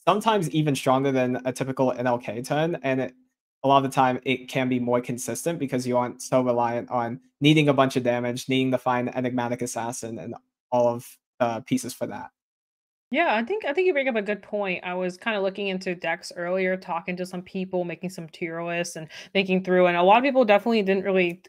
sometimes even stronger than a typical NLK turn, and a lot of the time it can be more consistent because you aren't so reliant on needing a bunch of damage, needing to find enigmatic assassin, and all of the pieces for that. Yeah, I think you bring up a good point. I was kind of looking into decks earlier, talking to some people, making some tier lists and thinking through, and a lot of people definitely didn't really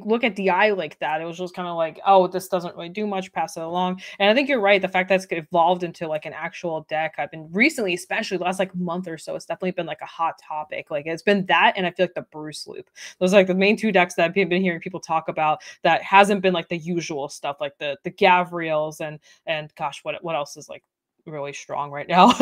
look at DI like that. It was just kind of like, oh, this doesn't really do much, pass it along. And I think you're right. The fact that it's evolved into like an actual deck, I've been recently, especially the last like month or so, it's definitely been like a hot topic. Like it's been that, and I feel like the Bruce loop. Those are like the main two decks that I've been hearing people talk about. That hasn't been like the usual stuff, like the Gavriels and gosh, what else is like really strong right now.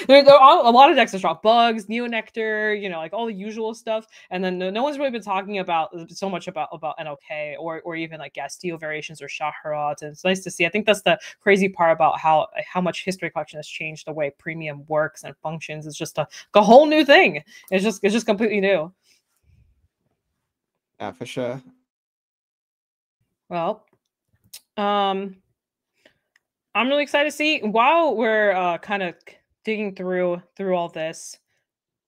there are a lot of decks are strong. Bugs, Neo Nectar, like all the usual stuff. And then no one's really been talking about so much about NLK or even like Gastille variations or Shaharat. And it's nice to see. I think that's the crazy part about how much History Collection has changed the way premium works and functions. It's just a whole new thing. It's just completely new. Yeah, for sure. Well, I'm really excited to see while we're kind of digging through all this.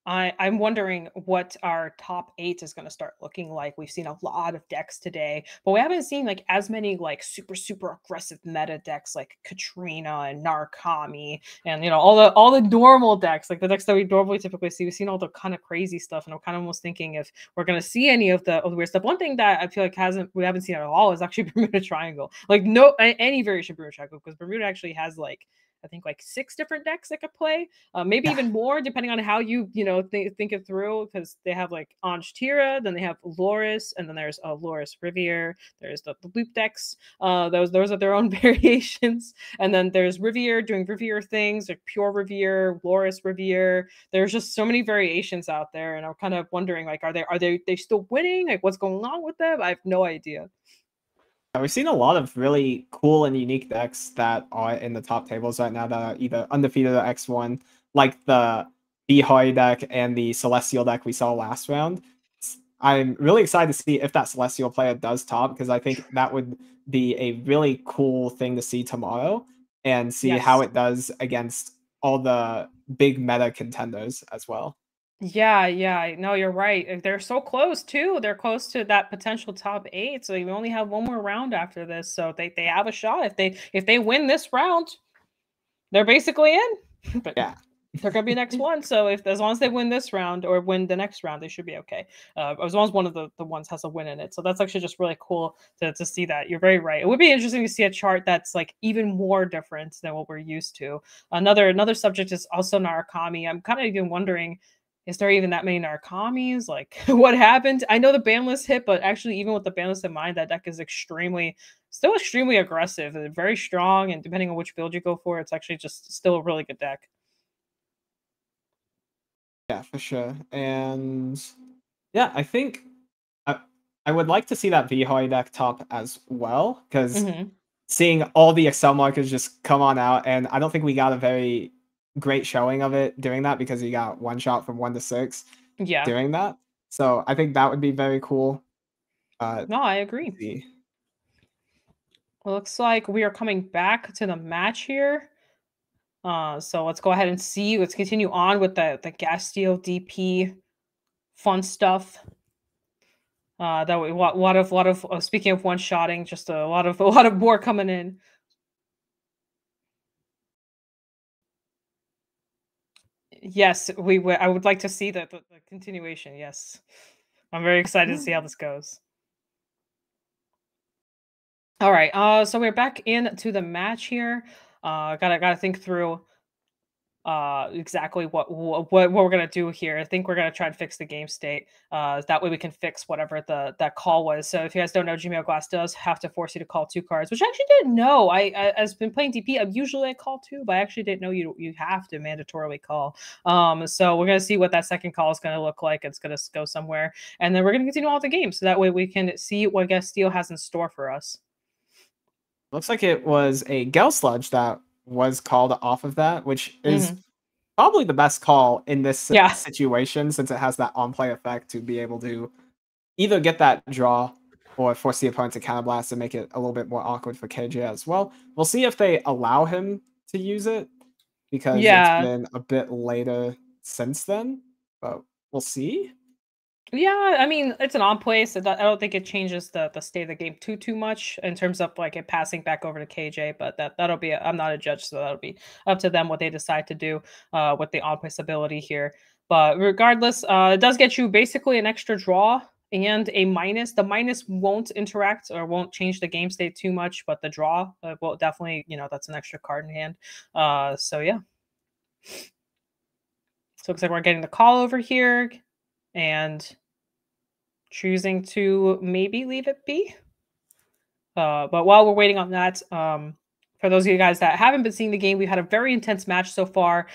I'm wondering what our top 8 is going to start looking like. We've seen a lot of decks today, but we haven't seen like as many like super aggressive meta decks like Katrina and Narukami and all the normal decks, like the decks that we normally typically see. We've seen all the kind of crazy stuff, and I'm kind of almost thinking if we're going to see any of the weird stuff. One thing that I feel like we haven't seen at all is actually Bermuda Triangle. Like no any variation of Bermuda Triangle, because Bermuda actually has like I think like 6 different decks that could play, maybe even more depending on how you think it through, because they have like Anj Tira, then they have Loris, and then there's Loris Riviere. There's the loop decks. Those are their own variations, and then there's Riviere doing Riviere things like Pure Riviere, Loris Riviere. There's just so many variations out there, and I'm kind of wondering like, are they still winning? Like, what's going on with them? I have no idea. We've seen a lot of really cool and unique decks that are in the top tables right now that are either undefeated or X1, like the Bihoi deck and the Celestial deck we saw last round. I'm really excited to see if that Celestial player does top, because I think that would be a really cool thing to see tomorrow and see how it does against all the big meta contenders as well. Yeah. No, you're right. They're so close too. They're close to that potential top 8. So you only have one more round after this. So they have a shot. If they win this round, they're basically in. But yeah, they're gonna be next one. So as long as they win this round or win the next round, they should be okay. As long as one of the ones has a win in it. So that's actually just really cool to see that. You're very right. It would be interesting to see a chart that's like even more different than what we're used to. Another subject is also Narukami. I'm kind of even wondering, is there even that many Narakamis? Like, what happened? I know the ban list hit, but actually, even with the ban list in mind, that deck is still extremely aggressive and very strong. And depending on which build you go for, it's actually just still a really good deck. Yeah, for sure. And yeah, I think I would like to see that Vihoi deck top as well, because seeing all the Excel markers just come on out, and I don't think we got a very great showing of it doing that, because you got one shot from 1 to 6 doing that. So I think that would be very cool. No, I agree. Looks like we are coming back to the match here. So let's go ahead and see. Let's continue on with the Gastille DP fun stuff. That we a lot of speaking of one shotting, just a lot of more coming in. Yes, I would like to see the continuation. Yes, I'm very excited to see how this goes. All right, so we're back into the match here. Gotta think through exactly what we're gonna do here. I think we're gonna try and fix the game state. That way we can fix whatever that call was. So if you guys don't know, Gmail Glass does have to force you to call 2 cards, which I actually didn't know. I've been playing DP. Usually I call 2, but I actually didn't know you have to mandatorily call. So we're gonna see what that second call is gonna look like. It's gonna go somewhere, and then we're gonna continue all the games. So that way we can see what Gastille has in store for us. Looks like it was a Gale Sludge that was called off of that, which is probably the best call in this situation, since it has that on-play effect to be able to either get that draw or force the opponent to counterblast and make it a little bit more awkward for KJ as well. We'll see if they allow him to use it. because it's been a bit later since then. But we'll see. Yeah, I mean, it's an on play, so I don't think it changes the state of the game too much in terms of like it passing back over to KJ. But that'll be I'm not a judge, so that'll be up to them what they decide to do with the on play ability here. But regardless, it does get you basically an extra draw and a minus. The minus won't interact or won't change the game state too much, but the draw will definitely, that's an extra card in hand. So yeah. So it looks like we're getting the call over here and choosing to maybe leave it be. But while we're waiting on that, for those of you guys that haven't been seeing the game, we've had a very intense match so far.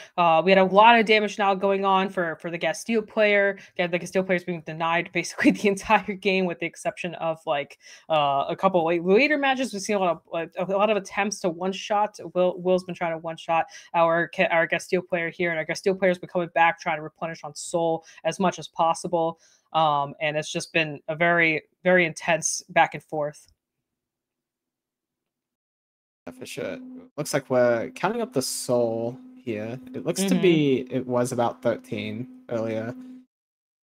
We had a lot of damage now going on for the Castile player. The Castile player is being denied basically the entire game, with the exception of like a couple later matches. We've seen a lot of attempts to one shot. Will's been trying to one shot our Castile player here, and our Castile player's been coming back trying to replenish on soul as much as possible. And it's just been a very, very intense back and forth. For sure. Looks like we're counting up the soul here. It looks to be, it was about 13 earlier.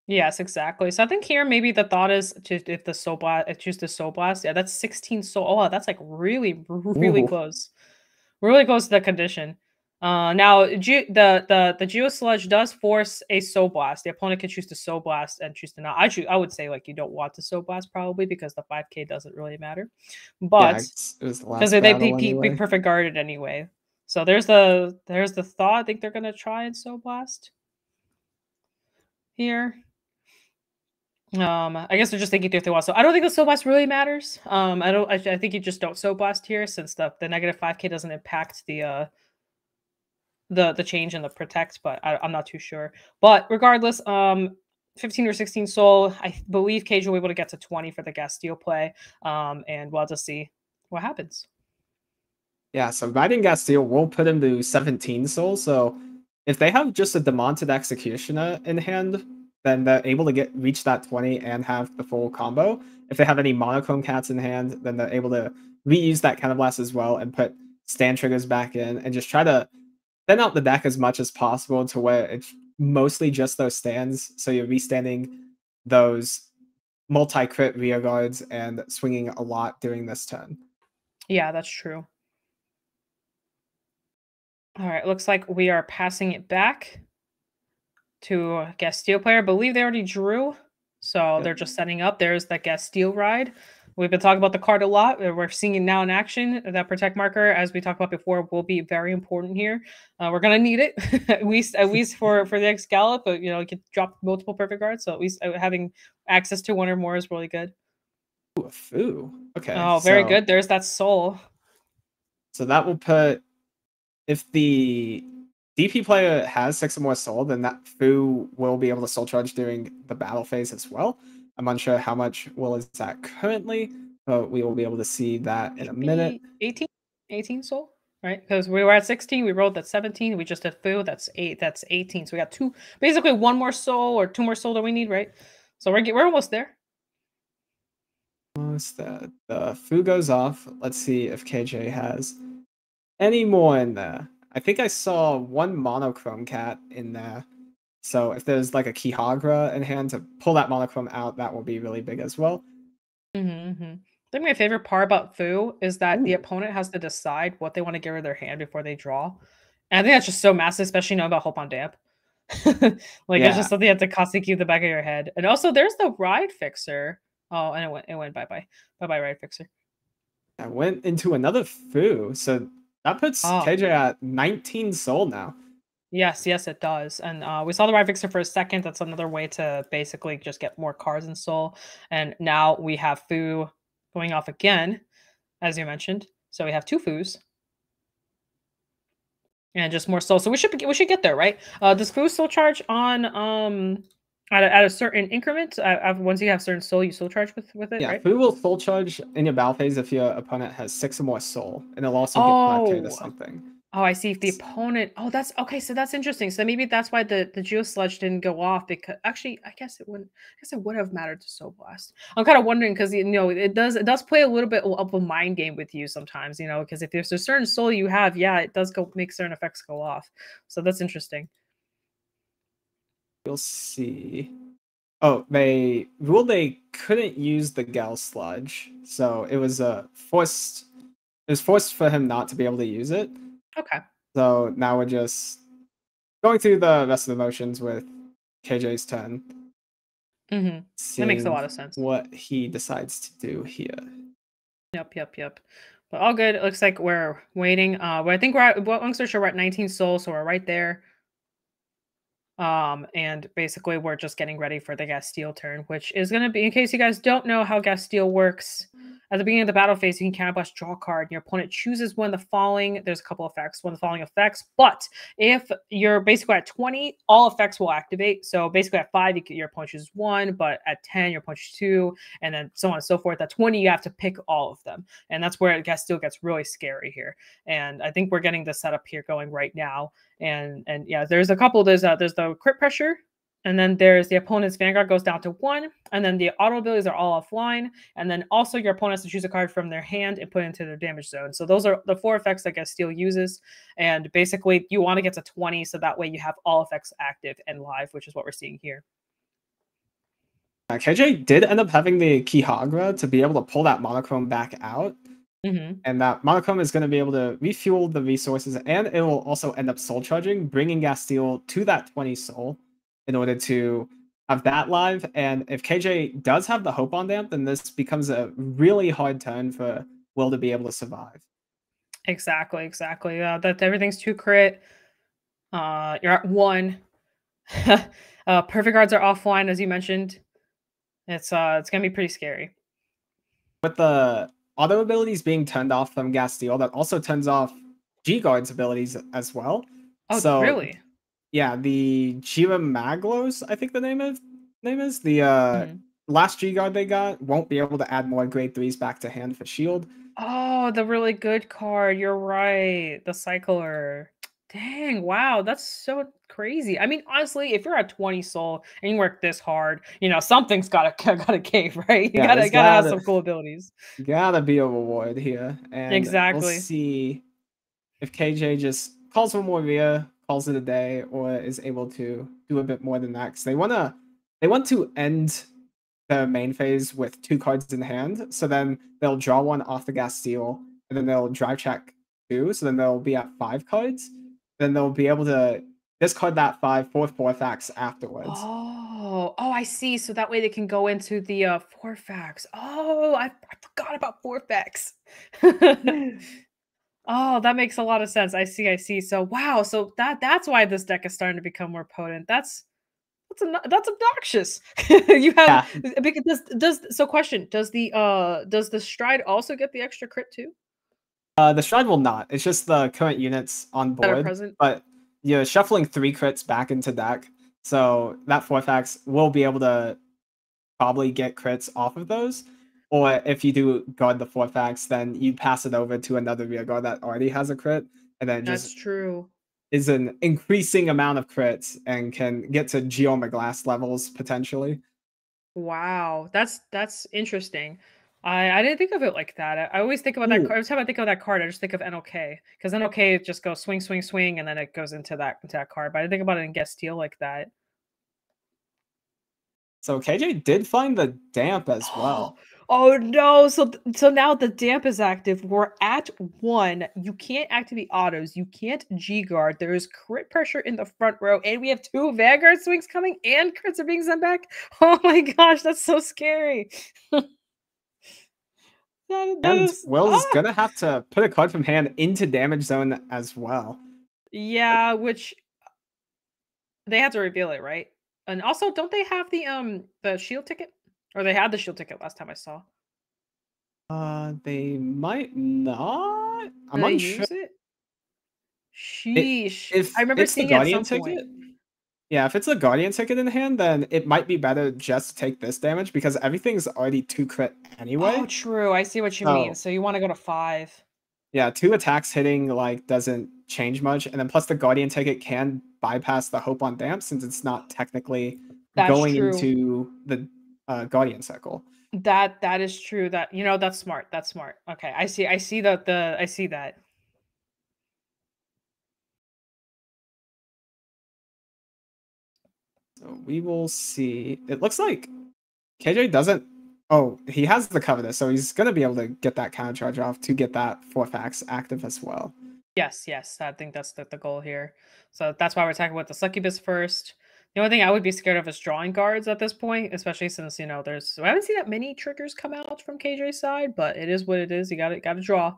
Yes, exactly. So I think here maybe the thought is if the soul blast, choose the soul blast. Yeah, that's 16 soul. Oh, that's like really close. Really close to the condition. Now the Geo Sludge does force a Soul Blast. The opponent can choose to Soul Blast and choose to not. I would say like you don't want to Soul Blast probably because the 5k doesn't really matter. But because they be perfect guarded anyway. So there's the thought. I think they're gonna try and Soul Blast here. I guess they're just thinking if they want. So I don't think the Soul Blast really matters. I think you just don't Soul Blast here since the negative 5k doesn't impact the change in the protect, but I'm not too sure. But regardless, 15 or 16 soul, I believe Cage will be able to get to 20 for the Castile play, and we'll just see what happens. Yeah, so Riding Castile will put him to 17 soul, so if they have just a Demonted Executioner in hand, then they're able to reach that 20 and have the full combo. If they have any Monochrome Cats in hand, then they're able to reuse that Counterblast as well and put stand triggers back in and just try to thin out the deck as much as possible to where it's mostly just those stands. So you're restanding those multi-crit rear guards and swinging a lot during this turn. Yeah, that's true. All right, looks like we are passing it back to Castile player. I believe they already drew, so they're just setting up. There's the Castile ride. We've been talking about the card a lot. We're seeing it now in action. That protect marker, as we talked about before, will be very important here. We're gonna need it at least for the next Gallop. But you can drop multiple perfect cards, so at least having access to one or more is really good. Ooh, a Foo. Okay. Oh, very good. There's that soul. So that will put, if the DP player has 6 or more soul, then that Foo will be able to soul charge during the battle phase as well. I'm unsure how much Will is at currently, but we will be able to see that in a minute. 18 soul, right? Because we were at 16, we rolled at 17, we just did Foo, that's 18. So we got basically 1 more soul or 2 more soul that we need, right? So we're almost there. Almost there. The Foo goes off. Let's see if KJ has any more in there. I think I saw 1 Monochrome Cat in there. So if there's like a Kihagra in hand to pull that Monochrome out, that will be really big as well. I think my favorite part about Foo is that the opponent has to decide what they want to get rid of their hand before they draw. And I think that's just so massive, especially knowing about Hope on Damp. It's just something you have to constantly keep the back of your head. And also there's the Ride Fixer. Oh, and it went bye-bye. Bye-bye, Ride Fixer. I went into another Foo. So that puts KJ at 19 soul now. Yes, it does. And we saw the Ride Fixer for a second. That's another way to basically just get more cards in soul. And now we have Foo going off again, as you mentioned. So we have 2 Foos. And just more soul. So we should get there, right? Does Foo soul charge on at a certain increment? Once you have certain soul, you soul charge with it, right? Foo will soul charge in your battle phase if your opponent has 6 or more soul. And it'll also get connected to something. Oh, I see. If the opponent, oh, that's okay. So that's interesting. So maybe that's why the Geo Sludge didn't go off, because actually, I guess it wouldn't. I guess it would have mattered to Soul Blast. I'm kind of wondering because it does play a little bit of a mind game with you sometimes. Because if there's a certain soul you have, yeah, it does make certain effects go off. So that's interesting. We'll see. Oh, they ruled they couldn't use the Gal Sludge, so it was forced. It was forced for him not to be able to use it. Okay. So now we're just going through the rest of the motions with KJ's turn. Mm-hmm. That makes a lot of sense. What he decides to do here. Yep. But all good. It looks like we're waiting. But I think we're at, long story short, we're at 19 souls, so we're right there. And basically we're just getting ready for the Gastille turn, which is going to be, in case you guys don't know how Gastille works, at the beginning of the battle phase, you can counterblast, draw a card. Your opponent chooses one of the following. There's a couple effects, one of the following effects. But if you're basically at 20, all effects will activate. So basically at 5, your opponent chooses 1, but at 10, your opponent chooses 2, and then so on and so forth. At 20, you have to pick all of them. And that's where Gastille gets really scary here. And I think we're getting the setup here going right now. And yeah, there's a couple. There's the crit pressure. And then there's the opponent's Vanguard goes down to 1. And then the auto abilities are all offline. And then also your opponent has to choose a card from their hand and put it into their damage zone. So those are the 4 effects that Gastille uses. And basically you want to get to 20 so that way you have all effects active and live, which is what we're seeing here. KJ did end up having the Kihagra to be able to pull that monochrome back out. And that monochrome is going to be able to refuel the resources, and it will also end up soul charging, bringing Gastille to that 20 soul in order to have that live. And if KJ does have the Hope on Damp, then this becomes a really hard turn for Will to be able to survive. Exactly. That everything's 2 crit. You're at 1. Perfect cards are offline, as you mentioned. It's gonna be pretty scary. With the auto abilities being turned off from Gastille, that also turns off G-Guard's abilities as well. Oh, so, really? Yeah, the Jira Maglos, I think the name is. The last G-Guard they got won't be able to add more grade 3s back to hand for shield. Oh, the really good card. You're right. The Cycler. Dang, wow, that's so crazy. I mean, honestly, if you're at 20 soul and you work this hard, something's gotta cave, right? You gotta have some cool abilities. Gotta be a reward here. And exactly. We'll see if KJ just calls one more Rhea, calls it a day, or is able to do a bit more than that. Because they want to end the main phase with 2 cards in hand. So then they'll draw one off the Gastille, and then they'll drive check 2. So then they'll be at 5 cards. Then they'll be able to discard that 5 for Forfax afterwards. Oh, I see. So that way they can go into the Forfax. Oh, I forgot about Forfax. Oh, that makes a lot of sense. I see. So wow, so that's why this deck is starting to become more potent. That's obnoxious. You have because question, does the Stride also get the extra crit too? The Stride will not. It's just the current units on board. That are present. But you're shuffling 3 crits back into deck. So that Forfax will be able to probably get crits off of those. Or if you do guard the Forfax, then you pass it over to another rear guard that already has a crit. And then that's true. Is an increasing amount of crits and can get to Geomaglass levels potentially. Wow. That's interesting. I didn't think of it like that. I always think about that card. Every time I think of that card, I just think of NOK. Because NOK just goes swing, and then it goes into that card. But I didn't think about it in Gastille like that. So KJ did find the Damp as well. Oh no! So now the Damp is active. We're at 1. You can't activate autos. You can't G-Guard. There is crit pressure in the front row, and we have 2 Vanguard swings coming, and crits are being sent back. Oh my gosh, that's so scary. Will's gonna have to put a card from hand into damage zone as well. Yeah, which they have to reveal it, right? And also, don't they have the shield ticket? Or they had the shield ticket last time I saw. They might not. I'm unsure. Use it? Sheesh. I remember seeing it at some point. Yeah, if it's a Guardian ticket in hand, then it might be better just to take this damage because everything's already 2 crit anyway. Oh, true. I see what you mean. So you want to go to 5. Yeah, 2 attacks hitting like doesn't change much, and then plus the Guardian ticket can bypass the Hope on Damp since it's not technically going into the Guardian circle. That is true. That that's smart. That's smart. Okay, I see that I see that. So we will see. It looks like KJ doesn't. Oh, he has the Covetous, so he's gonna be able to get that counter charge off to get that 4-fax active as well. Yes, I think that's the goal here. So that's why we're talking about the Succubus first. The only thing I would be scared of is drawing cards at this point, especially since I haven't seen that many triggers come out from KJ's side, but it is what it is. You got to draw.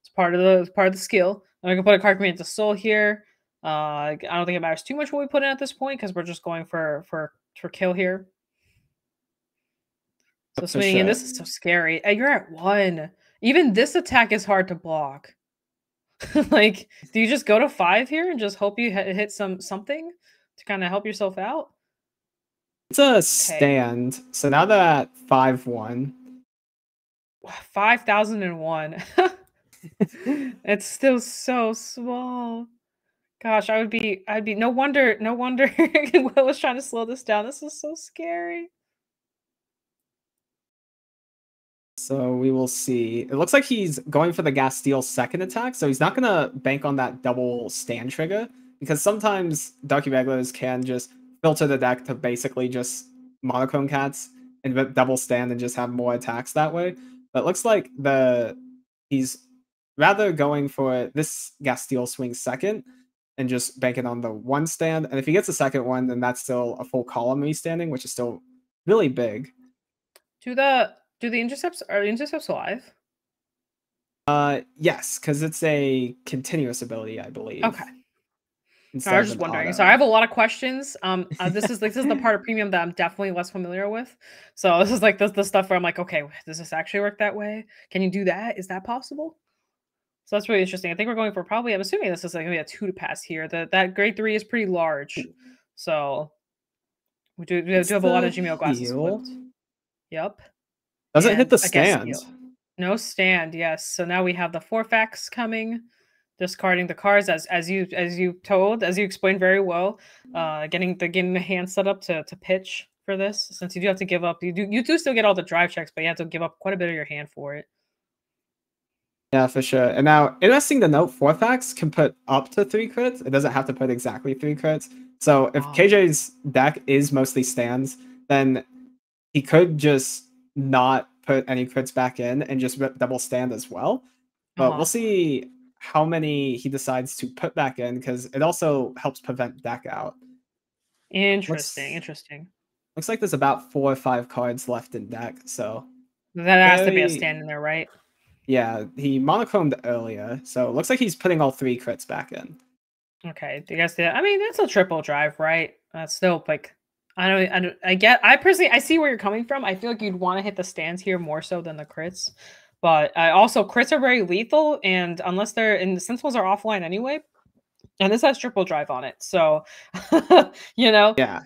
It's part of the skill. And I can put a card into Soul here. I don't think it matters too much what we put in at this point because we're just going for kill here. So swinging in, this is so scary. You're at 1. Even this attack is hard to block. Like, do you just go to 5 here and just hope you hit something to kind of help yourself out? It's a stand. So now they're at 5-1. 5,001. It's still so small. Gosh, I'd be no wonder Will was trying to slow this down. This is so scary. So we will see. It looks like he's going for the Gas Steel second attack, so he's not going to bank on that double stand trigger, because sometimes Dark Irregulars can just filter the deck to basically just monochrome cats and double stand and just have more attacks that way. But it looks like he's rather going for this Gas Steel swing second and just banking on the 1 stand. And if he gets a second one, then that's still a full column restanding, which is still really big. Do the intercepts, are the intercepts live? Yes, because it's a continuous ability, I believe. Okay. I was just wondering. So I have a lot of questions. This is the part of premium that I'm definitely less familiar with. So this is like the stuff where I'm like, okay, does this actually work that way? Can you do that? Is that possible? So that's really interesting. I think we're going for probably, I'm assuming this is like maybe a 2 to pass here. That grade 3 is pretty large. So we do have a lot of Gmail glasses flipped. Yep. Doesn't hit the stand. No stand, yes. So now we have the 4-fax coming, discarding the cards as you explained very well. Getting the hand set up to pitch for this, since you do have to give up. You do still get all the drive checks, but you have to give up quite a bit of your hand for it. Yeah, for sure. And now, interesting to note, 4-fax can put up to 3 crits. It doesn't have to put exactly 3 crits. So if KJ's deck is mostly stands, then he could just not put any crits back in and just double stand as well. But we'll see how many he decides to put back in, because it also helps prevent deck out. Interesting. Looks like there's about 4 or 5 cards left in deck, so that has to be a stand in there, right? Yeah, he monochromed earlier, so it looks like he's putting all 3 crits back in. Okay, do you guys see that? I mean, it's a triple drive, right? That's still like, I personally, I see where you're coming from. I feel like you'd want to hit the stands here more so than the crits. But also, crits are very lethal, and unless the Sentinels are offline anyway, and this has triple drive on it, so, Yeah.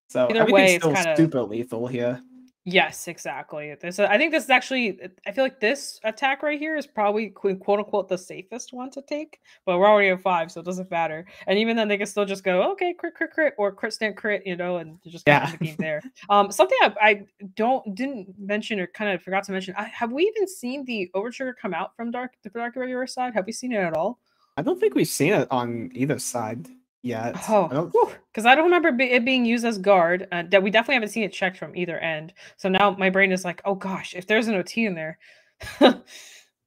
So either way, it's still super lethal here. Yes, exactly. I think this is actually, I feel like this attack right here is probably quote unquote the safest one to take, but we're already at 5, so it doesn't matter. And even then they can still just go, okay, crit, or crit stand crit, and just get the game there. Something I didn't mention or kind of forgot to mention, have we even seen the Overtrigger come out from the Dark Irregular side? Have we seen it at all? I don't think we've seen it on either side yet. Because I don't remember it being used as guard. That we definitely haven't seen it checked from either end. So now my brain is like, oh gosh, if there's an OT in there,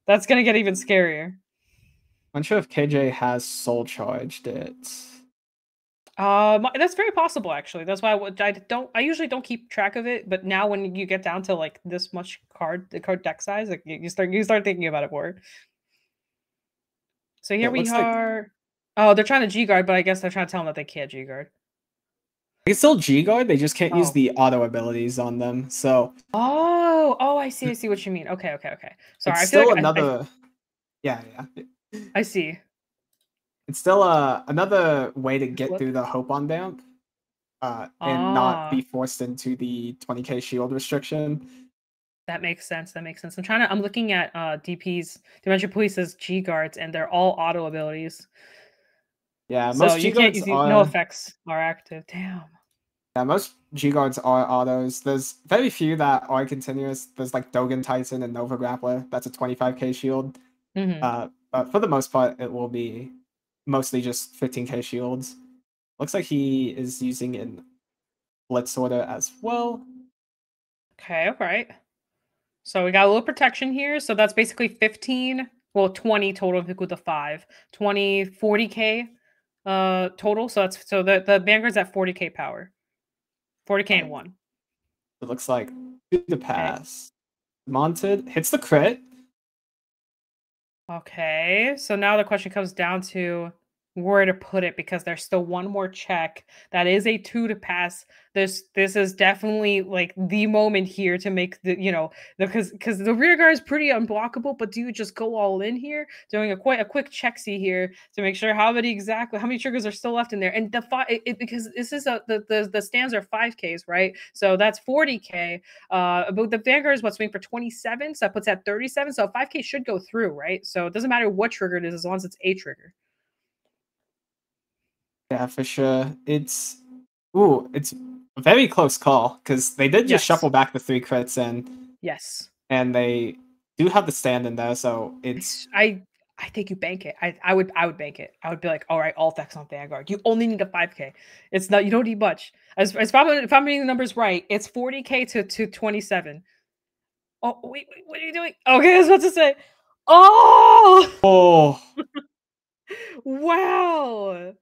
that's gonna get even scarier. I'm not sure if KJ has soul charged it. That's very possible actually. That's why I usually don't keep track of it, but now when you get down to like this much the card deck size, like you start thinking about it more. So here we are. Oh, they're trying to G-guard, but I guess they're trying to tell them that they can't G-guard. They can still G-guard, they just can't use the auto abilities on them, so... Oh, I see what you mean. Okay. Sorry, it's still another... Yeah. I see. It's still another way to get through the Hope on Damp, and not be forced into the 20k shield restriction. That makes sense. That makes sense. I'm looking at DP's Dimension Police's G guards, and they're all auto abilities. Yeah, So most you G can't guards use are. no effects are active. Damn. Yeah, most G guards are autos. There's very few that are continuous. There's like Dogen Titan and Nova Grappler. That's a 25k shield. But for the most part, it will be mostly just 15k shields. Looks like he is using in Blitz Order as well. Okay, all right. So we got a little protection here. So that's basically 15, well, 20 total if you include the 5. 20, 40k total. So that's the Vanguard's at 40k power. 40k and 1. It looks like the pass. Monted hits the crit. Okay, so now the question comes down to where to put it because there's still one more check. That is a 2 to pass. This is definitely like the moment here to make the because the rear guard is pretty unblockable. But do you just go all in here, doing a quick check-see here to make sure how many triggers are still left in there? And the because this is the stands are 5Ks, right? So that's 40k. But the Vanguard is swing for 27, so that puts at 37. So 5k should go through, right? So it doesn't matter what trigger it is as long as it's a trigger. Yeah, for sure. It's a very close call because they did just shuffle back the 3 crits and they do have the stand in there, so it's I think you bank it. I would bank it. I would be like, all right, all effects on Vanguard. You only need a 5k. It's not, you don't need much. As if I'm getting the numbers right, it's 40k to 27. Oh wait, what are you doing? Okay, I was about to say. Oh wow.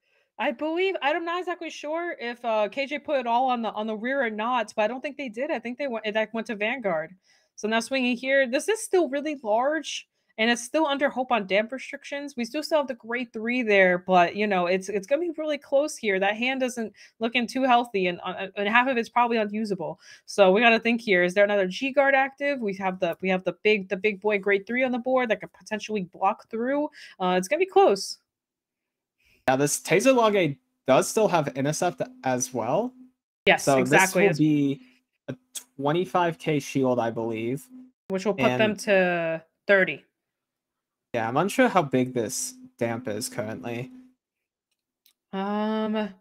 I believe I'm not exactly sure if KJ put it all on the rear or not, but I don't think they did. I think that went to Vanguard. So now swinging here, this is still really large, and it's still under hope on damp restrictions. We still have the grade 3 there, but it's gonna be really close here. That hand isn't looking too healthy, and half of it's probably unusable. So we got to think here: is there another G guard active? We have the big boy grade 3 on the board that could potentially block through. It's gonna be close. Yeah, this Taser Log does still have intercept as well. Yes, so exactly. This will be a 25k shield, I believe. Which will put them to 30. Yeah, I'm unsure how big this damp is currently. Well,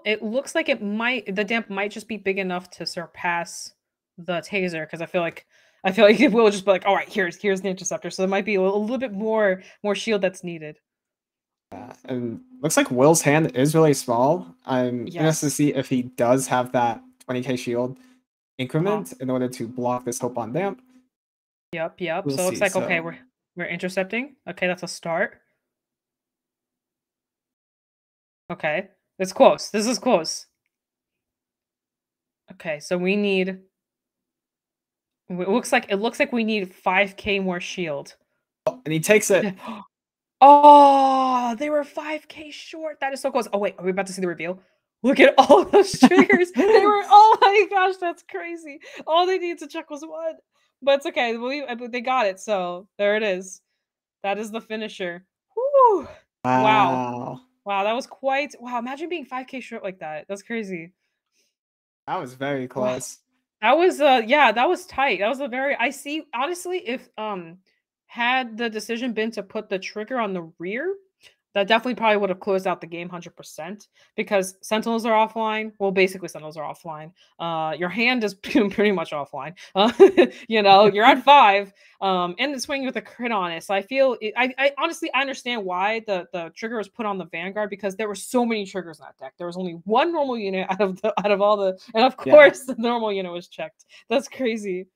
it looks like the damp might just be big enough to surpass the Taser, because I feel like it will just be like, all right, here's the interceptor. So there might be a little bit more shield that's needed. And looks like Will's hand is really small. I'm interested to see if he does have that 20k shield increment in order to block this hope on damp. Yep. So it looks like okay, we're intercepting. Okay, that's a start. Okay, it's close. This is close. Okay, so we need. It looks like we need 5k more shield. And he takes it. Oh, they were 5k short. That is so close. Oh wait, are we about to see the reveal? Look at all those triggers. They were. Oh my gosh, that's crazy. All they needed to check was 1, but it's okay. They got it. So there it is. That is the finisher. Woo! Wow. That was quite. Wow, imagine being 5k short like that. That's crazy. That was very close. Wow. That was that was tight. That was a very. I see. Honestly, if had the decision been to put the trigger on the rear, that definitely probably would have closed out the game 100%, because Sentinels are offline. Well, basically Sentinels are offline. Your hand is pretty much offline. You're at 5, and swinging with a crit on it. So I feel, I honestly, I understand why the trigger was put on the Vanguard, because there were so many triggers in that deck. There was only 1 normal unit out of all the, and of course the normal unit was checked. That's crazy.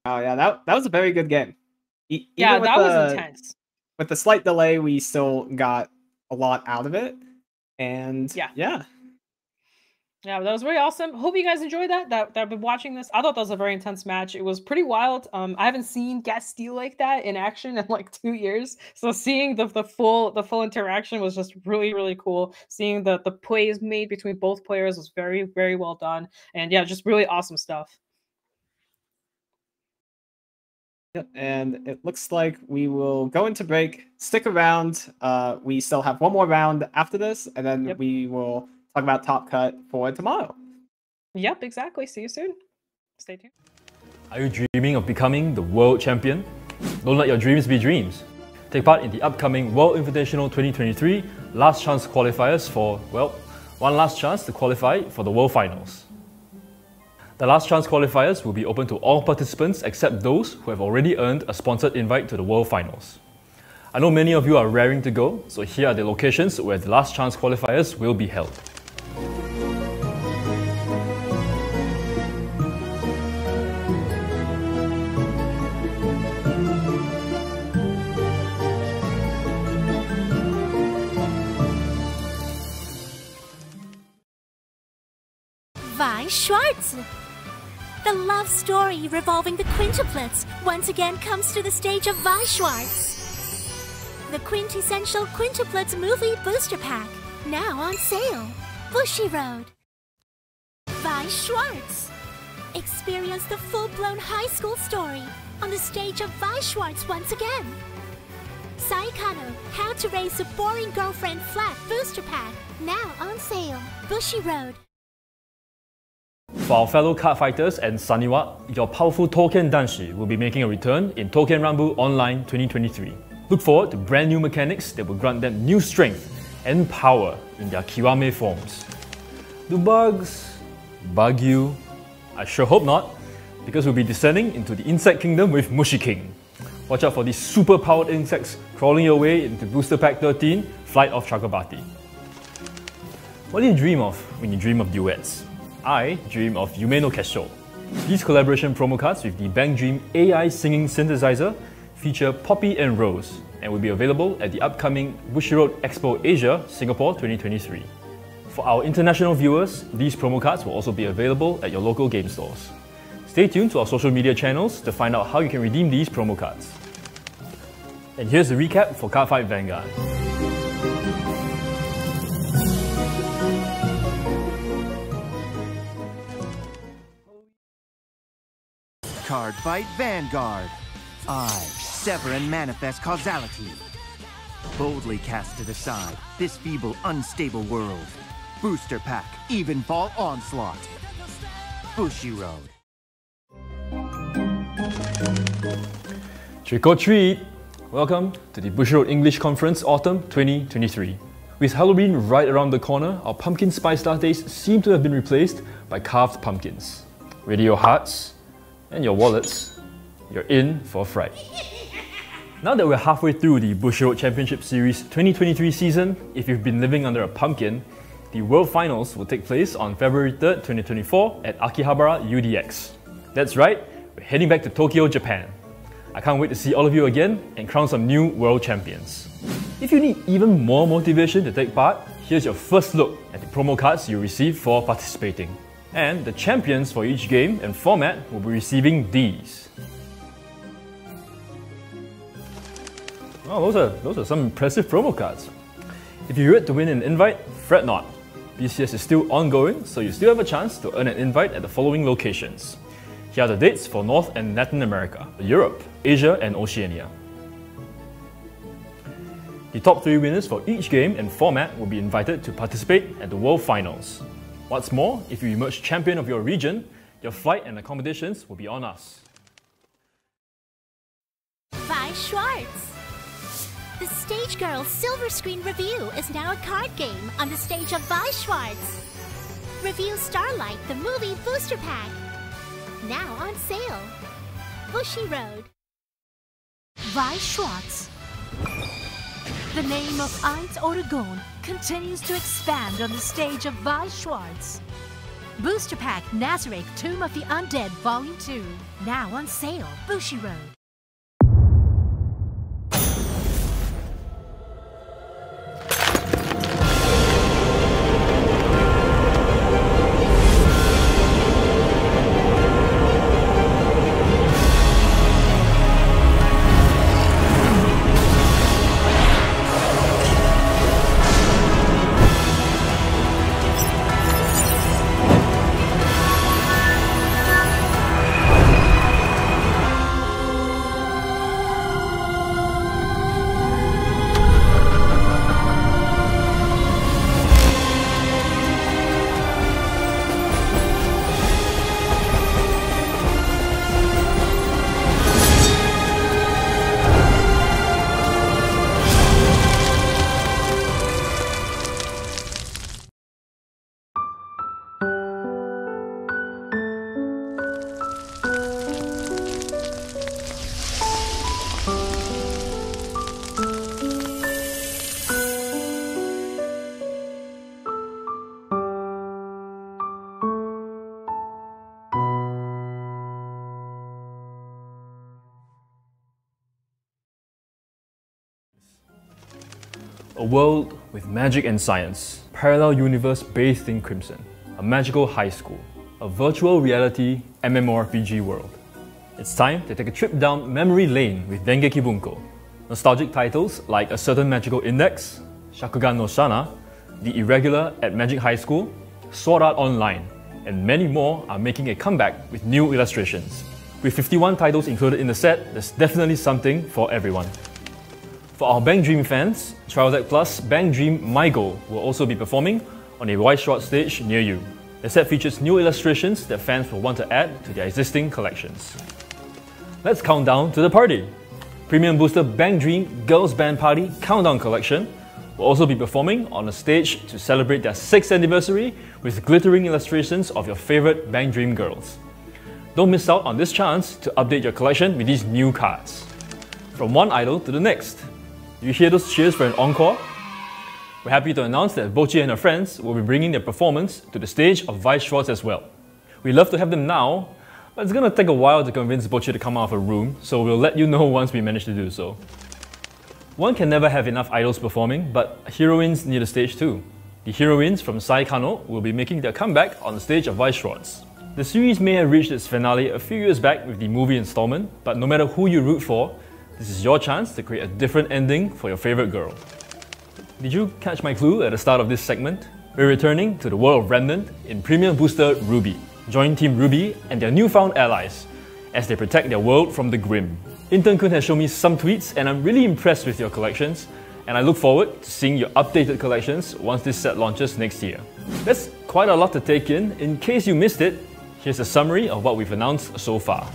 Oh yeah, that was a very good game. That was intense. With the slight delay, we still got a lot out of it, and yeah, that was really awesome. Hope you guys enjoyed that have been watching this. I thought that was a very intense match. It was pretty wild. I haven't seen Gas Steel like that in action in like 2 years, so seeing the full interaction was just really, really cool. Seeing the plays made between both players was very, very well done, and just really awesome stuff. And it looks like we will go into break. Stick around. We still have 1 more round after this, and then we will talk about Top Cut for tomorrow. Yep, exactly. See you soon. Stay tuned. Are you dreaming of becoming the world champion? Don't let your dreams be dreams. Take part in the upcoming World Invitational 2023 last chance qualifiers for, well, one last chance to qualify for the World Finals. The last chance qualifiers will be open to all participants except those who have already earned a sponsored invite to the World Finals. I know many of you are raring to go, so here are the locations where the last chance qualifiers will be held. Weiss Schwarz. The love story revolving the quintuplets once again comes to the stage of Weiss Schwarz. The quintessential quintuplets movie booster pack, now on sale. Bushiroad. Weiss Schwarz. Experience the full-blown high school story on the stage of Weiss Schwarz once again. Saikano, How to Raise a Boring Girlfriend Flat booster pack, now on sale. Bushiroad. For our fellow card fighters and Saniwa, your powerful Touken Danshi will be making a return in Touken Rumble Online 2023. Look forward to brand new mechanics that will grant them new strength and power in their Kiwame forms. Do bugs bug you? I sure hope not, because we'll be descending into the insect kingdom with Mushi King. Watch out for these super powered insects crawling your way into Booster Pack 13, Flight of Chakrabarti. What do you dream of when you dream of duets? I dream of Yume no Kesho. These collaboration promo cards with the Bang Dream AI singing synthesizer feature Poppy and Rose and will be available at the upcoming Bushiroad Expo Asia, Singapore 2023. For our international viewers, these promo cards will also be available at your local game stores. Stay tuned to our social media channels to find out how you can redeem these promo cards. And here's the recap for Cardfight Vanguard. Cardfight Vanguard. I sever and manifest causality. Boldly cast to the side this feeble, unstable world. Booster Pack, Evenfall Onslaught. Bushiroad. Trick or treat! Welcome to the Bushiroad English Conference Autumn 2023. With Halloween right around the corner, our pumpkin spice lattes seem to have been replaced by carved pumpkins. Ready your hearts and your wallets, you're in for a fright. Now that we're halfway through the Bushiroad Championship Series 2023 season, if you've been living under a pumpkin, the World Finals will take place on February 3rd, 2024 at Akihabara UDX. That's right, we're heading back to Tokyo, Japan. I can't wait to see all of you again and crown some new world champions. If you need even more motivation to take part, here's your first look at the promo cards you receive for participating. And the champions for each game and format will be receiving these. Oh, those are some impressive promo cards. If you're yet to win an invite, fret not. BCS is still ongoing, so you still have a chance to earn an invite at the following locations. Here are the dates for North and Latin America, Europe, Asia and Oceania. The top 3 winners for each game and format will be invited to participate at the World Finals. What's more, if you emerge champion of your region, your flight and accommodations will be on us. Weiss Schwarz. The Stage Girl Silver Screen Review is now a card game on the stage of Weiss Schwarz. Review Starlight, the movie booster pack. Now on sale. Bushiroad. Weiss Schwarz. The name of Eins Oregon continues to expand on the stage of Weiss Schwarz. Booster Pack Nazareth Tomb of the Undead Volume 2. Now on sale. Bushiroad. A world with magic and science, parallel universe bathed in crimson, a magical high school, a virtual reality MMORPG world. It's time to take a trip down memory lane with Dengeki Bunko. Nostalgic titles like A Certain Magical Index, Shakugan no Shana, The Irregular at Magic High School, Sword Art Online, and many more are making a comeback with new illustrations. With 51 titles included in the set, there's definitely something for everyone. For our Bang Dream fans, Trial Deck Plus Bang Dream My Goal will also be performing on a Weiss Schwarz stage near you. The set features new illustrations that fans will want to add to their existing collections. Let's count down to the party! Premium Booster Bang Dream Girls Band Party Countdown Collection will also be performing on a stage to celebrate their 6th anniversary with glittering illustrations of your favorite Bang Dream girls. Don't miss out on this chance to update your collection with these new cards. From one idol to the next. You hear those cheers for an encore? We're happy to announce that Bochi and her friends will be bringing their performance to the stage of Weiss Schwarz as well. We'd love to have them now, but it's gonna take a while to convince Bochi to come out of her room, so we'll let you know once we manage to do so. One can never have enough idols performing, but heroines need a stage too. The heroines from Sai Kano will be making their comeback on the stage of Weiss Schwarz. The series may have reached its finale a few years back with the movie installment, but no matter who you root for, this is your chance to create a different ending for your favorite girl. Did you catch my clue at the start of this segment? We're returning to the world of Remnant in Premium Booster Ruby. Join Team Ruby and their newfound allies as they protect their world from the Grim. Intern-kun has shown me some tweets and I'm really impressed with your collections, and I look forward to seeing your updated collections once this set launches next year. That's quite a lot to take in. In case you missed it, here's a summary of what we've announced so far.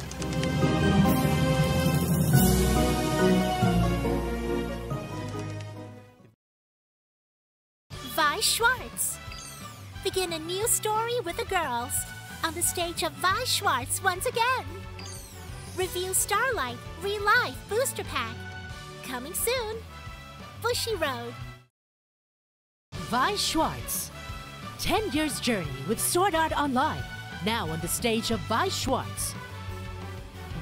Weiss Schwarz. Begin a new story with the girls on the stage of Weiss Schwarz once again. Review Starlight Relive Booster Pack. Coming soon. Bushiroad. Weiss Schwarz. 10 years journey with Sword Art Online. Now on the stage of Weiss Schwarz.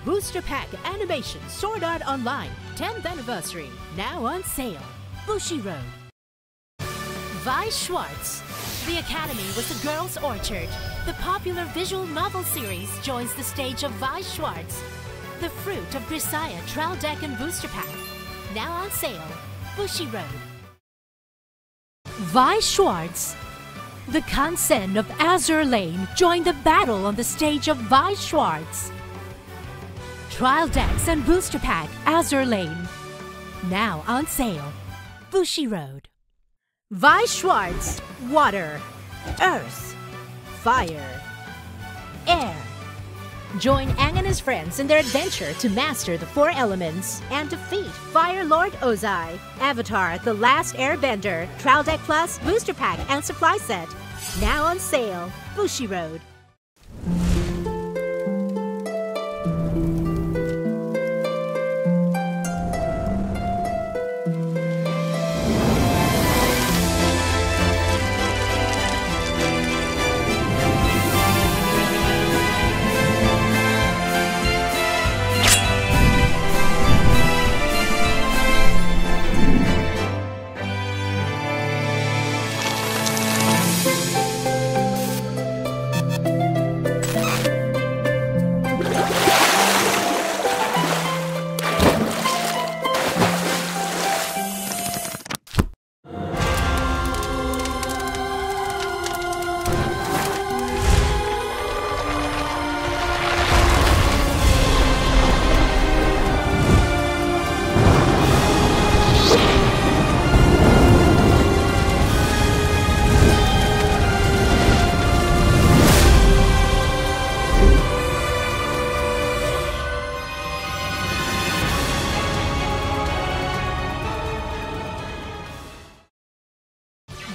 Booster Pack Animation Sword Art Online 10th Anniversary. Now on sale. Bushiroad. Weiss Schwarz. The Academy was the Girls' Orchard. The popular visual novel series joins the stage of Weiss Schwarz. The Fruit of Grisaya Trial Deck and Booster Pack. Now on sale. Bushiroad. Weiss Schwarz. The Kansen of Azure Lane joined the battle on the stage of Weiss Schwarz. Trial Decks and Booster Pack Azure Lane. Now on sale. Bushiroad. Weiss Schwarz. Water, Earth, Fire, Air. Join Aang and his friends in their adventure to master the 4 elements and defeat Fire Lord Ozai. Avatar The Last Airbender, Trial Deck Plus, Booster Pack and Supply Set. Now on sale. Bushiroad.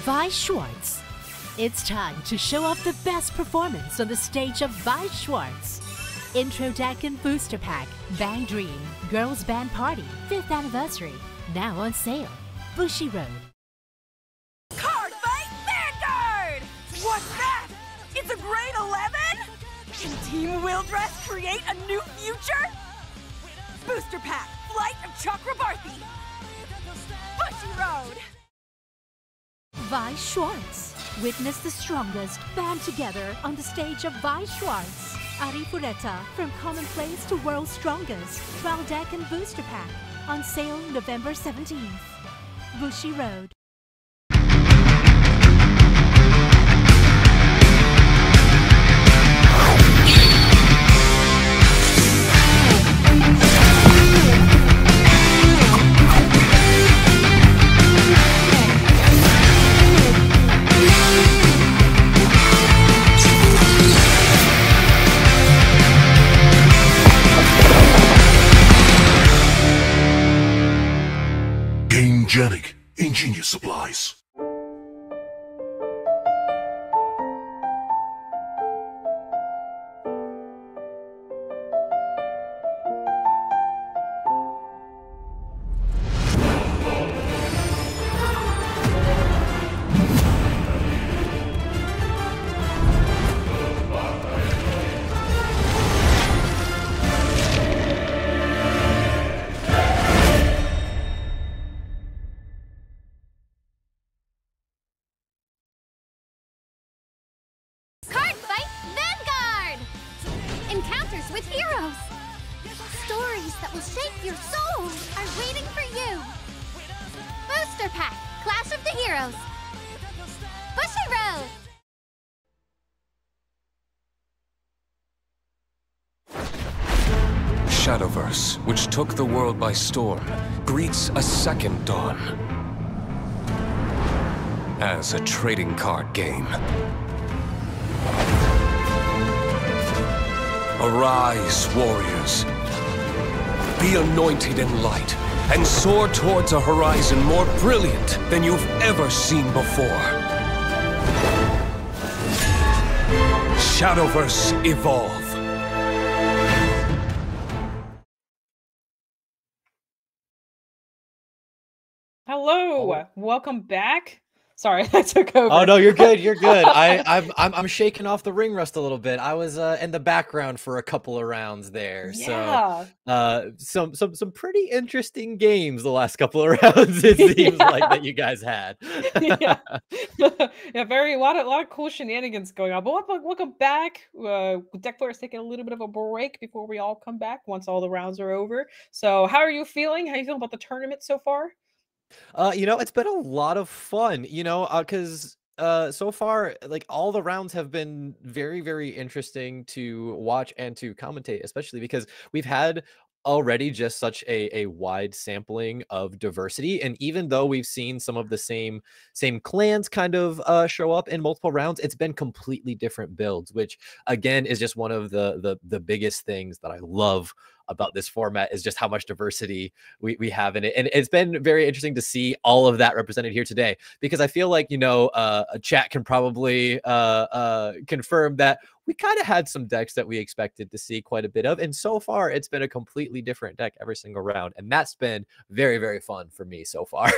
Weiss Schwarz. It's time to show off the best performance on the stage of Weiss Schwarz. Intro Deck and Booster Pack, Bang Dream, Girls Band Party, 5th Anniversary. Now on sale. Bushiroad. Cardfight Vanguard! What's that? It's a grade 11? Can Team Wildress create a new future? Booster Pack, Flight of Chakrabarthi. Bushiroad! Weiss Schwarz. Witness the strongest band together on the stage of Weiss Schwarz. Arifureta, from commonplace to world's strongest. Trial deck and booster pack. On sale November 17th. Bushiroad. Genic, ingenious supplies. Cardfight Vanguard! Encounters with heroes! Stories that will shape your soul are waiting for you! Booster Pack, Clash of the Heroes! Bushiroad! Shadowverse, which took the world by storm, greets a second dawn. As a trading card game. Arise, warriors. Be anointed in light, and soar towards a horizon more brilliant than you've ever seen before. Shadowverse Evolve. Hello, welcome back. Sorry, I took over. Oh no, you're good. You're good. I'm shaking off the ring rust a little bit. I was in the background for a couple of rounds there. Yeah. So some pretty interesting games the last couple of rounds. It seems like that you guys had. Yeah, yeah, a lot of cool shenanigans going on. But welcome back. Deck Player is taking a little bit of a break before we all come back once all the rounds are over. So how are you feeling? How are you feeling about the tournament so far? It's been a lot of fun, because so far, like, all the rounds have been very, very interesting to watch and to commentate, especially because we've had already just such a wide sampling of diversity. And even though we've seen some of the same clans kind of show up in multiple rounds, it's been completely different builds, which again is just one of the biggest things that I love about this format, is just how much diversity we have in it. And it's been very interesting to see all of that represented here today, because I feel like, a chat can probably confirm that we kind of had some decks that we expected to see quite a bit of. And so far, it's been a completely different deck every single round. And that's been very, very fun for me so far.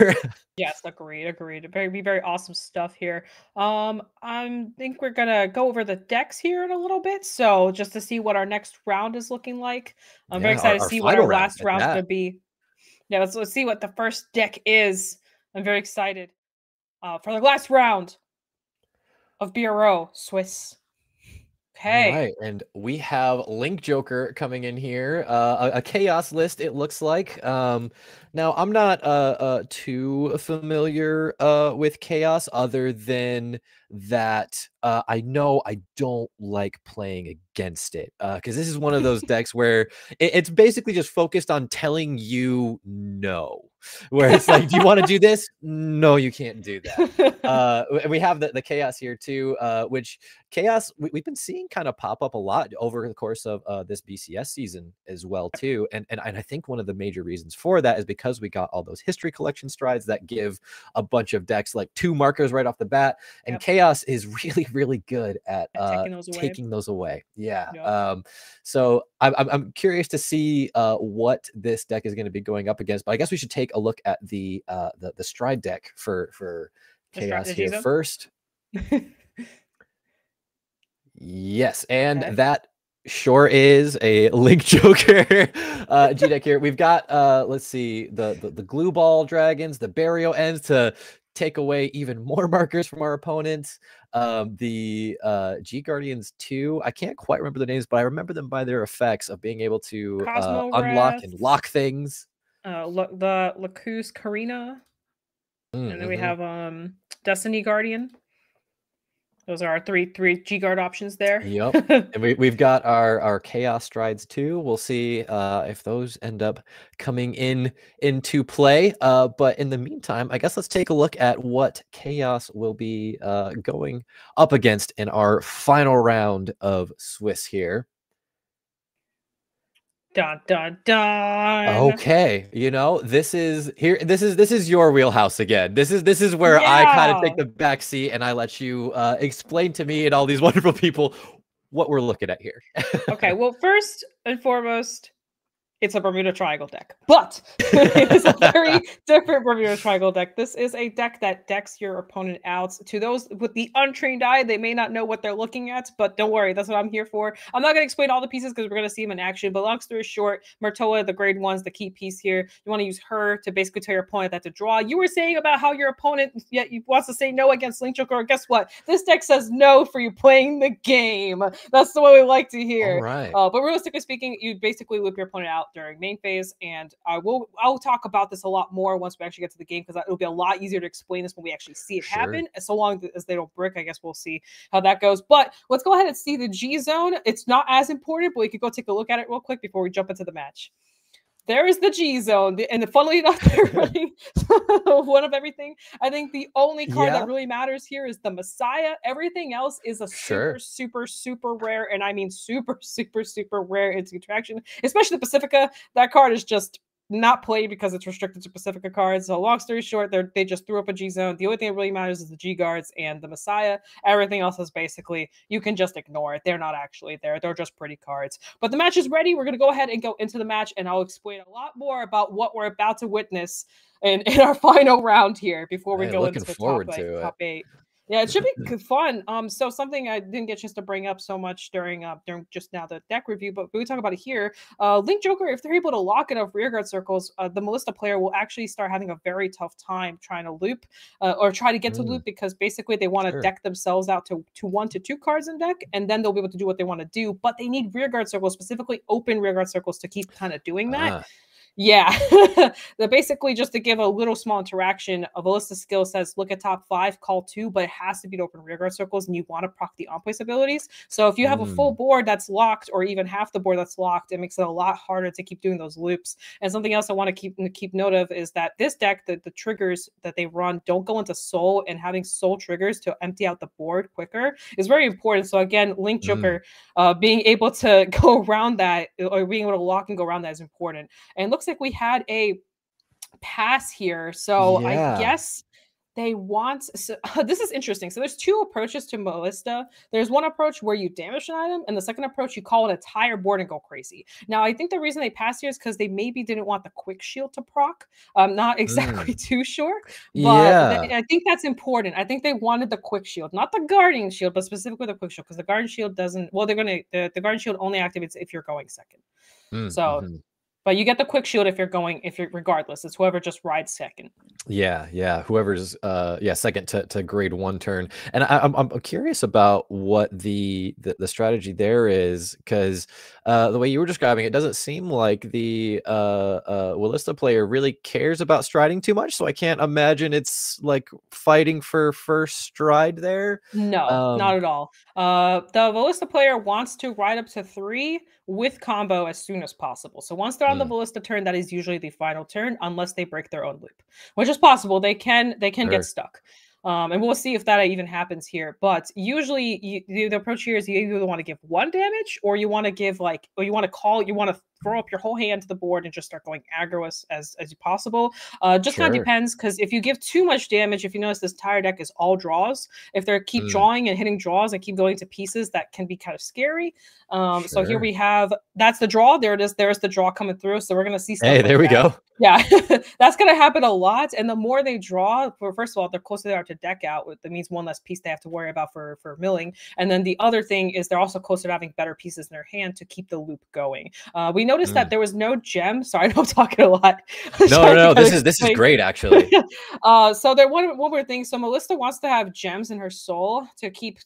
Yes, agreed. Very awesome stuff here. I think we're gonna go over the decks here in a little bit. So just to see what our next round is looking like. I'm very excited to see what our last round's gonna be. Yeah, let's see what the first deck is. I'm very excited for the last round of BRO Swiss. Okay. All right, and we have Link Joker coming in here, a chaos list, it looks like. Now, I'm not too familiar with chaos, other than that I know I don't like playing against it, because this is one of those decks where it's basically just focused on telling you no. Where it's like, do you want to do this? No, you can't do that. We have the chaos here too, which chaos we've been seeing kind of pop up a lot over the course of this BCS season as well too. And I think one of the major reasons for that is because we got all those history collection strides that give a bunch of decks like 2 markers right off the bat, and chaos is really good at taking those away. Yeah. Yep. So I'm curious to see what this deck is going to be going up against, but I guess we should take a look at the stride deck for chaos here first. Yes, and that sure is a Link Joker G deck here. We've got let's see, the glue ball dragons, the burial ends to take away even more markers from our opponents. The G Guardians 2, I can't quite remember the names, but I remember them by their effects of being able to unlock and lock things. The Lacus Karina. And then we have Destiny Guardian. Those are our three G Guard options there. Yep. And we've got our Chaos Strides too. We'll see if those end up coming into play. But in the meantime, I guess let's take a look at what Chaos will be going up against in our final round of Swiss here. Dun dun dun. Okay, you know, this is your wheelhouse again. This is where I kind of take the back seat and I let you explain to me and all these wonderful people what we're looking at here. Okay, well, first and foremost, it's a Bermuda Triangle deck, but it is a very different Bermuda Triangle deck. This is a deck that decks your opponent out. To those with the untrained eye, they may not know what they're looking at, but don't worry, that's what I'm here for. I'm not going to explain all the pieces because we're going to see them in action, but long story short, Myrtoa, the grade 1's the key piece here. You want to use her to basically tell your opponent that to draw. You were saying about how your opponent wants to say no against Link Joker. Guess what? This deck says no for you playing the game. That's the way we like to hear. All right. But realistically speaking, you basically whip your opponent out during main phase, and I'll talk about this a lot more once we actually get to the game, because it'll be a lot easier to explain this when we actually see it happen. And so long as they don't brick, I guess we'll see how that goes. But let's go ahead and see the G zone. It's not as important, but we could go take a look at it real quick before we jump into the match. There is the G zone, and funnily enough, they're running one of everything. I think the only card that really matters here is the Messiah. Everything else is a super rare, and I mean super rare instant attraction, especially the Pacifica. That card is just not played because it's restricted to Pacifica cards. So long story short, they just threw up a G zone. The only thing that really matters is the G guards and the Messiah. Everything else is basically, you can just ignore it. They're not actually there. They're just pretty cards. But the match is ready. We're going to go ahead and go into the match, and I'll explain a lot more about what we're about to witness in our final round here before we go into the top 8. Yeah, it should be fun. So something I didn't get a chance to bring up so much during just now the deck review, but we talk about it here. Link Joker, if they're able to lock enough rearguard circles, the Melissa player will actually start having a very tough time trying to loop or try to get to loop, because basically they want to deck themselves out to 1 to 2 cards in deck, and then they'll be able to do what they want to do. But they need rearguard circles, specifically open rearguard circles, to keep kind of doing that. Yeah, they're basically just to give a little small interaction. A Ballista skill says look at top 5, call 2, but it has to be to open rearguard circles, and you want to proc the on-place abilities. So if you have a full board that's locked, or even half the board that's locked, it makes it a lot harder to keep doing those loops. And something else I want to keep note of is that this deck, the triggers that they run don't go into soul, and having soul triggers to empty out the board quicker is very important. So again, Link Joker being able to go around that, or being able to lock and go around that, is important. And it looks like we had a pass here, so I guess they want, this is interesting. So there's 2 approaches to Ballista. There's one approach where you damage an item, and the second approach you call an entire board and go crazy. Now I think the reason they passed here is because they maybe didn't want the quick shield to proc. I'm not exactly too sure, but I think that's important. I think they wanted the quick shield, not the guardian shield, but specifically the quick shield, because the guardian shield doesn't, well, the guardian shield only activates if you're going second. But you get the quick shield if you're regardless. It's whoever just rides second. Yeah. Whoever's second to grade 1 turn. And I'm curious about what the strategy there is, because the way you were describing it doesn't seem like the Ballista player really cares about striding too much. So I can't imagine it's like fighting for first stride there. No, not at all. The Ballista player wants to ride up to 3 with combo as soon as possible. So once they're on the Ballista turn, that is usually the final turn, unless they break their own loop, which is possible. They can get stuck. And we'll see if that even happens here. But usually the approach here is you either want to give 1 damage, or you want to give or you want to throw up your whole hand to the board and just start going aggro as possible. Just kind of depends, because if you give too much damage, if you notice this entire deck is all draws. If they keep drawing and hitting draws and keep going to pieces, that can be kind of scary. So here we have, that's the draw. There it is. There's the draw coming through. So we're going to see stuff there we go. Yeah, that's going to happen a lot. And the more they draw, first of all, the closer they are to deck out, that means 1 less piece they have to worry about for milling. And then the other thing is they're also closer to having better pieces in their hand to keep the loop going. We noticed that there was no gem. Sorry, I know I'm talking a lot. No. This is great, actually. So there one more thing. So Melissa wants to have gems in her soul to keep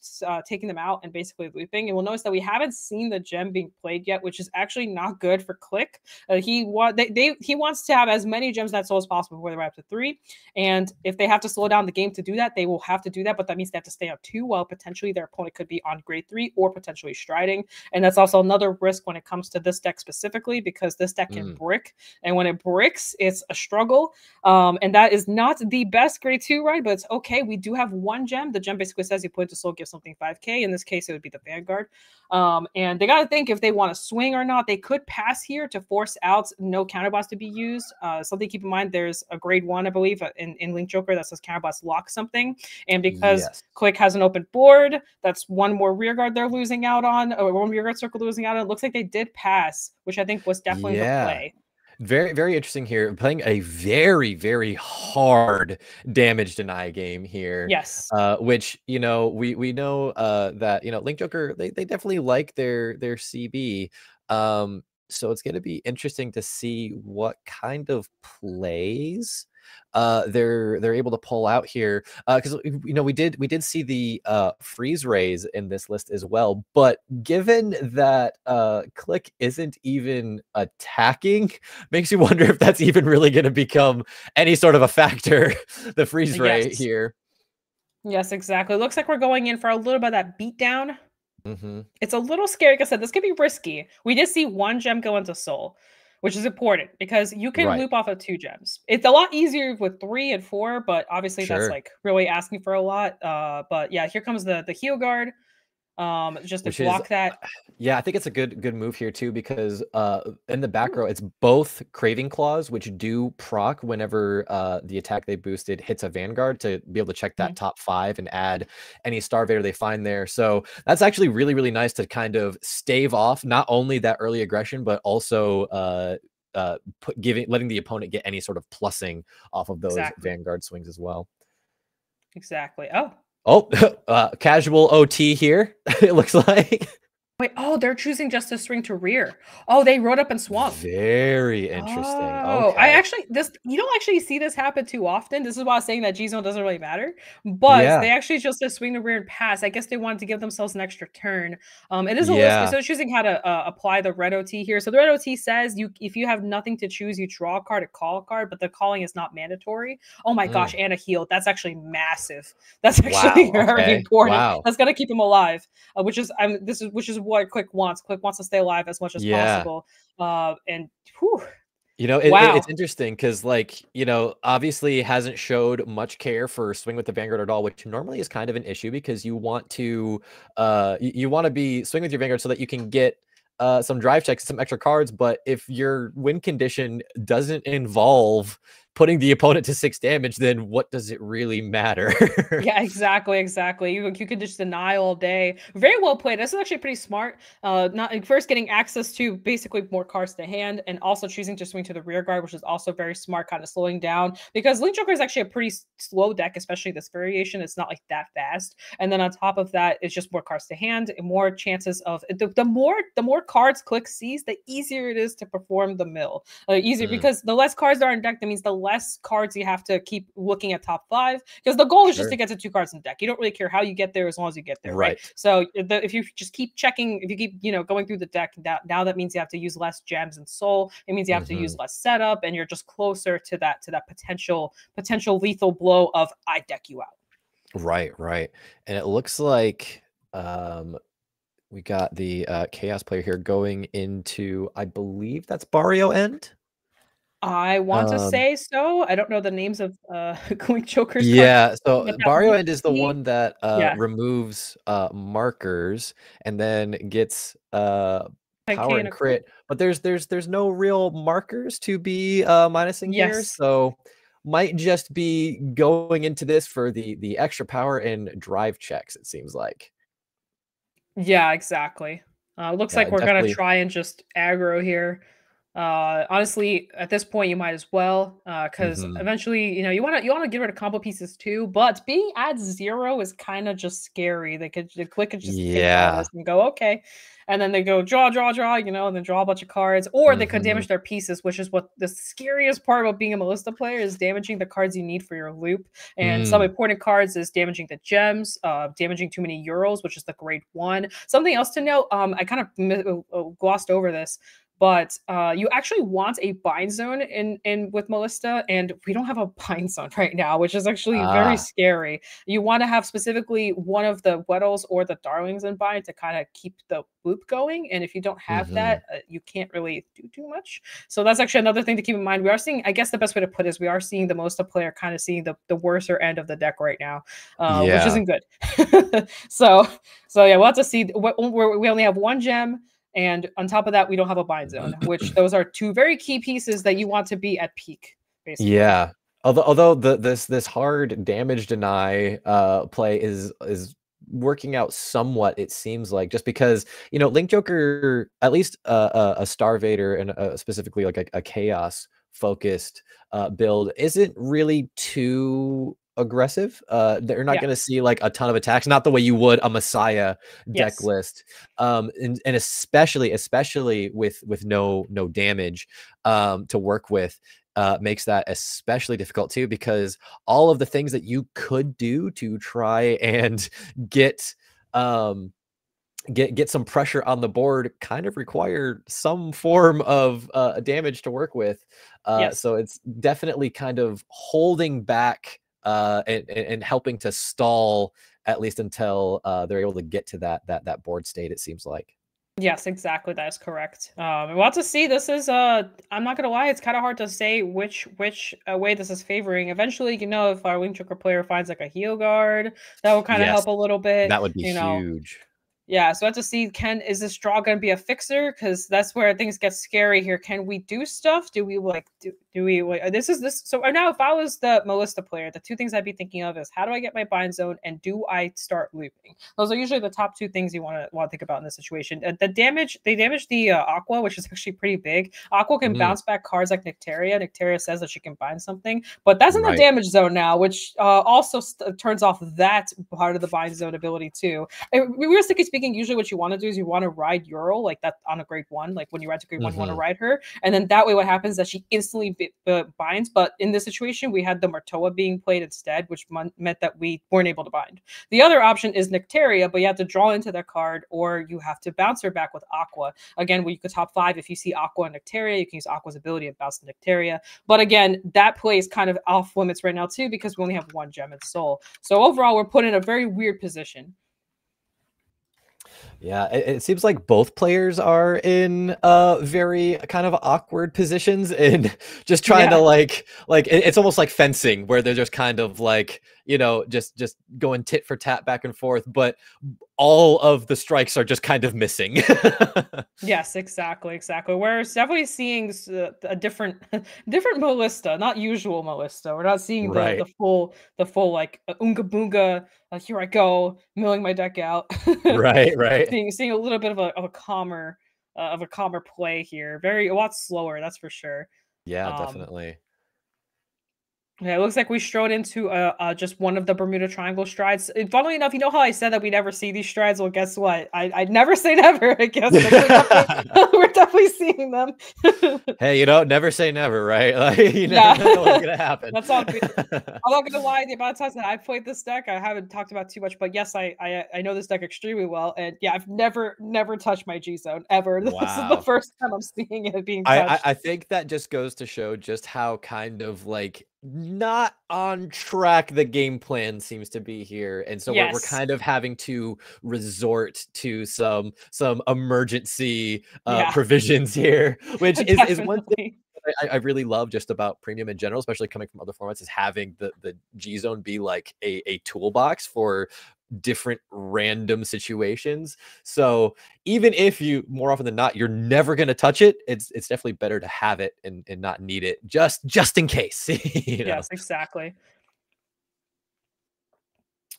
taking them out and basically looping. And we'll notice that we haven't seen the gem being played yet, which is actually not good for Click. He wants to have as many gems in that soul as possible before they're up to 3. And if they have to slow down the game to do that, they will have to do that. But that means they have to stay on 2, while potentially their opponent could be on grade 3 or potentially striding. And that's also another risk when it comes to this deck specifically, because this deck can brick. And when it bricks, it's a struggle. And that is not the best grade 2 ride, but it's okay. We do have 1 gem. The gem basically says you put into soul, give something 5k. In this case, it would be the Vanguard. And they got to think if they want to swing or not. They could pass here to force out no counterbots to be used. Something to keep in mind, there's a grade 1, I believe, in Link Joker that says counterbots lock something. And because Click has an open board, that's 1 more rear guard they're losing out on, or 1 rear guard circle losing out on. It looks like they did pass, which I think was definitely the play. Very, very interesting here. Playing a very, very hard damage deny game here. Yes. Which, we know that, Link Joker, they definitely like their CB. So it's going to be interesting to see what kind of plays they're able to pull out here, because we did see the freeze rays in this list as well, but given that Click isn't even attacking, makes you wonder if that's even really going to become any sort of a factor. The freeze ray here. Yes, exactly. It looks like we're going in for a little bit of that beatdown. It's a little scary. Like I said, this could be risky. We did see 1 gem go into soul, which is important because you can loop off of 2 gems. It's a lot easier with 3 and 4, but obviously that's like really asking for a lot. But yeah, here comes the heal guard. Just to block that. Yeah, I think it's a good move here too, because in the back row, it's both Craving Claws, which do proc whenever the attack they boosted hits a Vanguard, to be able to check that top 5 and add any Starvator they find there. So that's actually really, really nice to kind of stave off not only that early aggression, but also letting the opponent get any sort of plussing off of those Vanguard swings as well. Exactly. Casual OT here, it looks like. Wait, they're choosing just to swing to rear. They rode up and swung. Very interesting. Okay. You don't actually see this happen too often. This is why I was saying that G-Zone doesn't really matter. But they actually just swing to rear and pass. I guess they wanted to give themselves an extra turn. It is a risk. So choosing how to apply the red OT here. So the red OT says if you have nothing to choose, you draw a card, call a card, but the calling is not mandatory. Oh my gosh, and a heal. That's actually massive. That's actually very important. That's gonna keep him alive. Which is what Click wants. Click wants to stay alive as much as possible. It's interesting because, obviously hasn't showed much care for swing with the Vanguard at all, which normally is kind of an issue, because you want to be swing with your Vanguard so that you can get some drive checks, some extra cards. But if your win condition doesn't involve putting the opponent to 6 damage, then what does it really matter? Yeah, exactly. You could just deny all day. Very well played. This is actually pretty smart. First getting access to basically more cards to hand, and also choosing to swing to the rear guard, which is also very smart, kind of slowing down, because Link Joker is actually a pretty slow deck, especially this variation. It's not like that fast. And then on top of that, it's just more cards to hand and more chances of the more cards Click sees, the easier it is to perform the mill. Because the less cards there are in deck, that means the less cards you have to keep looking at top 5, because the goal is just to get to 2 cards in deck. You don't really care how you get there as long as you get there, right? So if you just keep checking, if you keep going through the deck, now that means you have to use less gems and soul. It means you have to use less setup, and you're just closer to that potential lethal blow of I deck you out. Right. And it looks like we got the Chaos player here going into, I believe that's Barrio End. I want to say so. I don't know the names of Link Joker's. Yeah, so Barrio End is the one that removes markers and then gets power and crit. But there's no real markers to be minusing here, so might just be going into this for the extra power and drive checks, it seems like. Yeah, exactly. Looks like we're gonna try and just aggro here. Honestly, at this point, you might as well, because eventually, you want to get rid of combo pieces too. But being at 0 is kind of just scary. The click could just take all this and go okay, and then they go draw, draw, draw, and then draw a bunch of cards, or they could damage their pieces, which is what the scariest part about being a Melissa player is, damaging the cards you need for your loop. And some important cards is damaging the gems, damaging too many euros, which is the grade 1. Something else to note, I kind of glossed over this. But you actually want a bind zone in with Melissa, and we don't have a bind zone right now, which is actually very scary. You want to have specifically one of the Weddles or the Darlings in bind to kind of keep the loop going. And if you don't have that, you can't really do too much. So that's actually another thing to keep in mind. We are seeing, I guess the best way to put it is, we are seeing the Melissa player kind of seeing the worser end of the deck right now, which isn't good. so yeah, we'll have to see. We only have 1 gem. And on top of that, we don't have a bind zone, which those are 2 very key pieces that you want to be at peak, basically. Yeah. Although this hard damage deny play is working out somewhat, it seems like, just because, Link Joker, at least a Starvader and specifically like a chaos focused build, isn't really too aggressive. They're not going to see like a ton of attacks, not the way you would a Messiah deck list, and especially with no damage to work with, makes that especially difficult too, because all of the things that you could do to try and get some pressure on the board kind of require some form of damage to work with. So it's definitely kind of holding back and helping to stall, at least until they're able to get to that board state, it seems like. Yes, exactly. That is correct. We'll have to see. This is I'm not gonna lie, it's kind of hard to say which way this is favoring. Eventually, if our Link Joker player finds like a heal guard, that will kind of help a little bit. That would be huge. Yeah, so I have to see, is this draw going to be a fixer? Because that's where things get scary here. Can we do stuff? Do we so right now, if I was the Melissa player, the 2 things I'd be thinking of is, how do I get my bind zone, and do I start looping? Those are usually the top 2 things you want to think about in this situation. They damage the Aqua, which is actually pretty big. Aqua can bounce back cards like Nectaria. Nectaria says that she can bind something, but that's in the damage zone now, which also turns off that part of the bind zone ability too. Realistically speaking, usually what you want to do is you want to ride Ural like that on a grade 1. Like when you ride to grade 1, you want to ride her, and then that way what happens is that she instantly binds. But in this situation, we had the Martoa being played instead, which meant that we weren't able to bind. The other option is Nectaria, but you have to draw into that card, or you have to bounce her back with Aqua. Again, you could top 5 if you see Aqua and Nectaria, you can use Aqua's ability and bounce the Nectaria. But again, that play is kind of off limits right now too, because we only have 1 gem in Soul. So overall, we're put in a very weird position. Yeah, it seems like both players are in very kind of awkward positions, and just trying to like it's almost like fencing, where they're just kind of like, just going tit for tat back and forth, but all of the strikes are just kind of missing. Yes, exactly. We're definitely seeing a different Melissa, not usual Melissa. We're not seeing the full like Unga Boonga, here I go, milling my deck out. right. Seeing a little bit of a calmer play here. A lot slower, that's for sure. Yeah, definitely. Yeah, it looks like we strode into just one of the Bermuda Triangle strides. Funnily enough, you know how I said that we never see these strides? Well, guess what? I'd never say never, I guess. We're definitely seeing them. Hey, never say never, right? Like, you never know what's going to happen. That's all good. I'm not going to lie, the amount of times that I've played this deck, I haven't talked about too much, but yes, I know this deck extremely well. And yeah, I've never touched my G-Zone, ever. Wow. This is the first time I'm seeing it being touched. I think that just goes to show just how kind of like not on track the game plan seems to be here, and so we're kind of having to resort to some emergency provisions here, which is one thing I really love just about Premium in general, especially coming from other formats, is having the G Zone be like a toolbox for different random situations. So even if you, more often than not, you're never going to touch it, it's definitely better to have it and not need it just in case. Yes, exactly.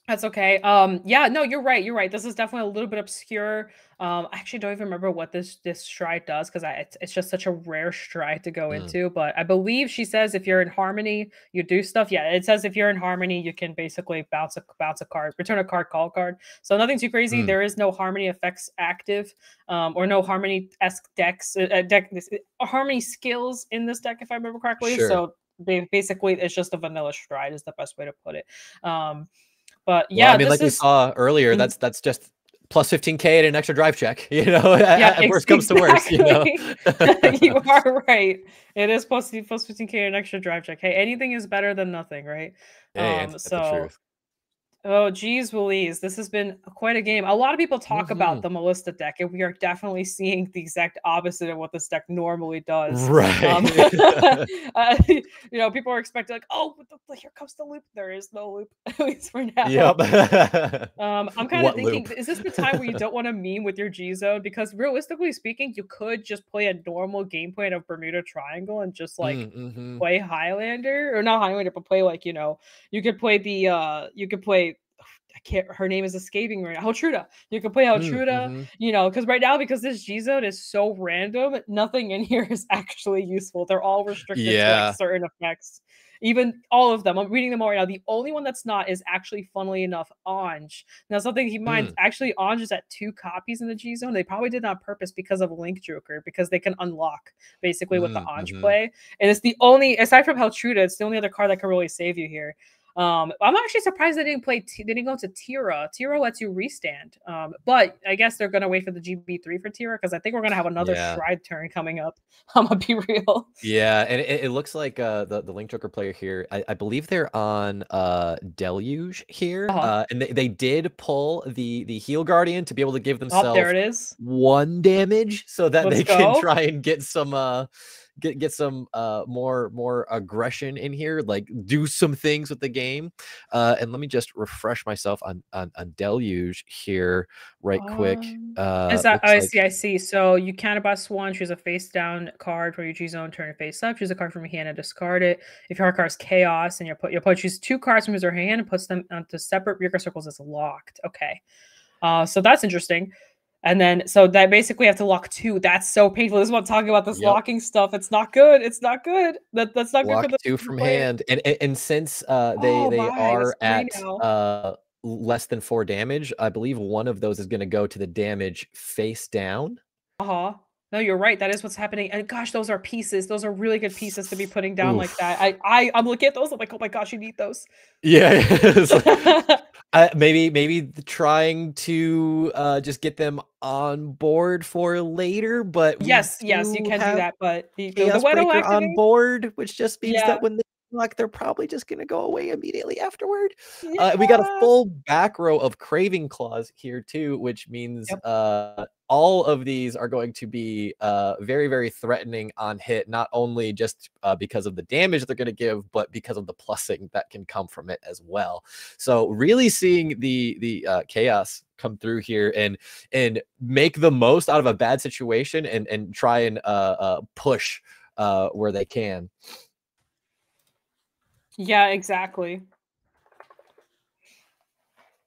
That's okay. Yeah, no, you're right. You're right. This is definitely a little bit obscure. I actually don't even remember what this stride does because it's just such a rare stride to go Mm. into. But I believe she says if you're in harmony, you do stuff. Yeah, it says if you're in harmony, you can basically bounce a card, return a card, call a card. So nothing too crazy. Mm. There is no harmony effects active, or no harmony-esque decks, harmony skills in this deck, if I remember correctly. Sure. So basically, it's just a vanilla stride is the best way to put it. But Well, yeah, I mean, this like we is saw earlier, Mhm. that's just plus 15K and an extra drive check, you know, yeah, at worst comes to worst, you know. exactly. You are right. It is plus 15K and extra drive check. Hey, anything is better than nothing, right? Hey, ain't that the So truth? oh, geez, Louise, this has been quite a game. A lot of people talk about Mhm. the Melissa deck, and we are definitely seeing the exact opposite of what this deck normally does. Right. You know, people are expecting like, oh, here comes the loop. There is no loop, at least for now. Yep. I'm kind of What thinking, loop? is this the time where you don't want to meme with your G zone? Because realistically speaking, you could just play a normal game plan of Bermuda Triangle and just like Mhm. play Highlander, or not Highlander, but play like, you know, you could play you could play I can't, her name is escaping me right now. Heltruda. You can play Heltruda, Mhm. you know, because right now, because this G zone is so random, nothing in here is actually useful. They're all restricted to like Yeah. certain effects. Even all of them. I'm reading them all right now. The only one that's not is actually, funnily enough, Anj. Now, something to keep in mind, Mm. actually, Anj is at 2 copies in the G zone. They probably did that on purpose because of Link Joker, because they can unlock basically with the Anj Mhm. play. And it's the only, aside from Heltruda, it's the only other card that can really save you here. I'm actually surprised they didn't they didn't go to Tira. Tira lets you restand. But I guess they're gonna wait for the GB3 for Tira because I think we're gonna have another Yeah. Stride turn coming up. I'm gonna be real. Yeah, and it looks like the Link Joker player here. I believe they're on Deluge here, Uh-huh. and they did pull the Heal Guardian to be able to give Oh, there themselves it is. 1 damage so that Let's they can go. try and get some get some more aggression in here, like do some things with the game. And let me just refresh myself on Deluge here right quick. Is that Looks like I see. So you counterboss one, choose a face down card for your G zone, turn it face up, choose a card from your hand and discard it. If your hard card is chaos and your opponent choose 2 cards from his or her hand and puts them onto separate Reaker circles, it's locked. Okay. So that's interesting. And then, so that basically have to lock 2. That's so painful. This is what I'm talking about. This Yep. locking stuff. It's not good. It's not good. That's not good Lock for the 2 from player. hand, and since Oh they my, it's are 3 at now. less than 4 damage, I believe one of those is going to go to the damage face down. Uh-huh. No, you're right. That is what's happening. And gosh, those are pieces. Those are really good pieces to be putting down like that. Oof. I'm looking at those. I'm like, oh my gosh, you need those. Yeah, it's like, maybe trying to just get them on board for later, but we Yes, you do can do have that, but the Chaos when it'll Breaker on activate. board, which just means Yeah. that when they lock, they're probably just gonna go away immediately afterward. Yeah. We got a full back row of Craving Claws here too, which means Yep. all of these are going to be very, very threatening on hit, not only just because of the damage they're going to give, but because of the plussing that can come from it as well. So really seeing the chaos come through here and make the most out of a bad situation and try and push where they can. Yeah, exactly.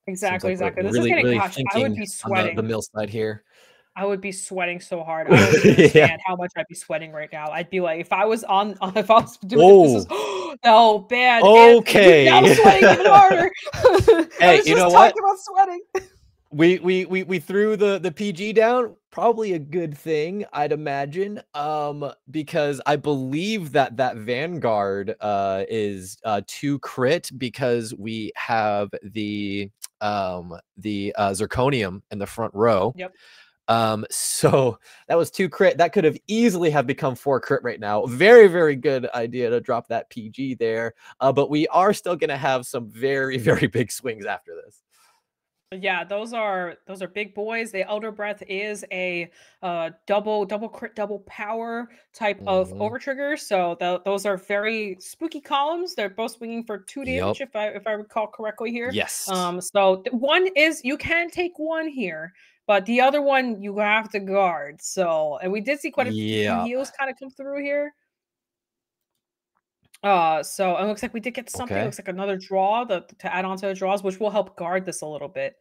Seems Exactly, like we're exactly. This is really, getting, really gosh, I would thinking be on the sweating. mill side here. I would be sweating so hard. I don't even Yeah. understand how much I'd be sweating right now. I'd be like, if I was if I was doing it, this is oh bad. Okay. And now I'm sweating even harder. Hey, I was you just know talking what? about sweating. We threw the PG down, probably a good thing, I'd imagine, because I believe that Vanguard is 2 crit because we have the zirconium in the front row. Yep. So that was 2 crit. That could have easily have become 4 crit right now. Very, very good idea to drop that PG there. But we are still gonna have some very, very big swings after this. Yeah, those are big boys. The Elder Breath is a double crit, double power type of over trigger. So those are very spooky columns. They're both swinging for 2 damage, Yep. if I recall correctly here. Yes. So one is you can take one here, but the other one you have to guard. So, and we did see quite a few heals kind of come through here. So it looks like we did get something. It looks like another draw to add on to the draws, which will help guard this a little bit.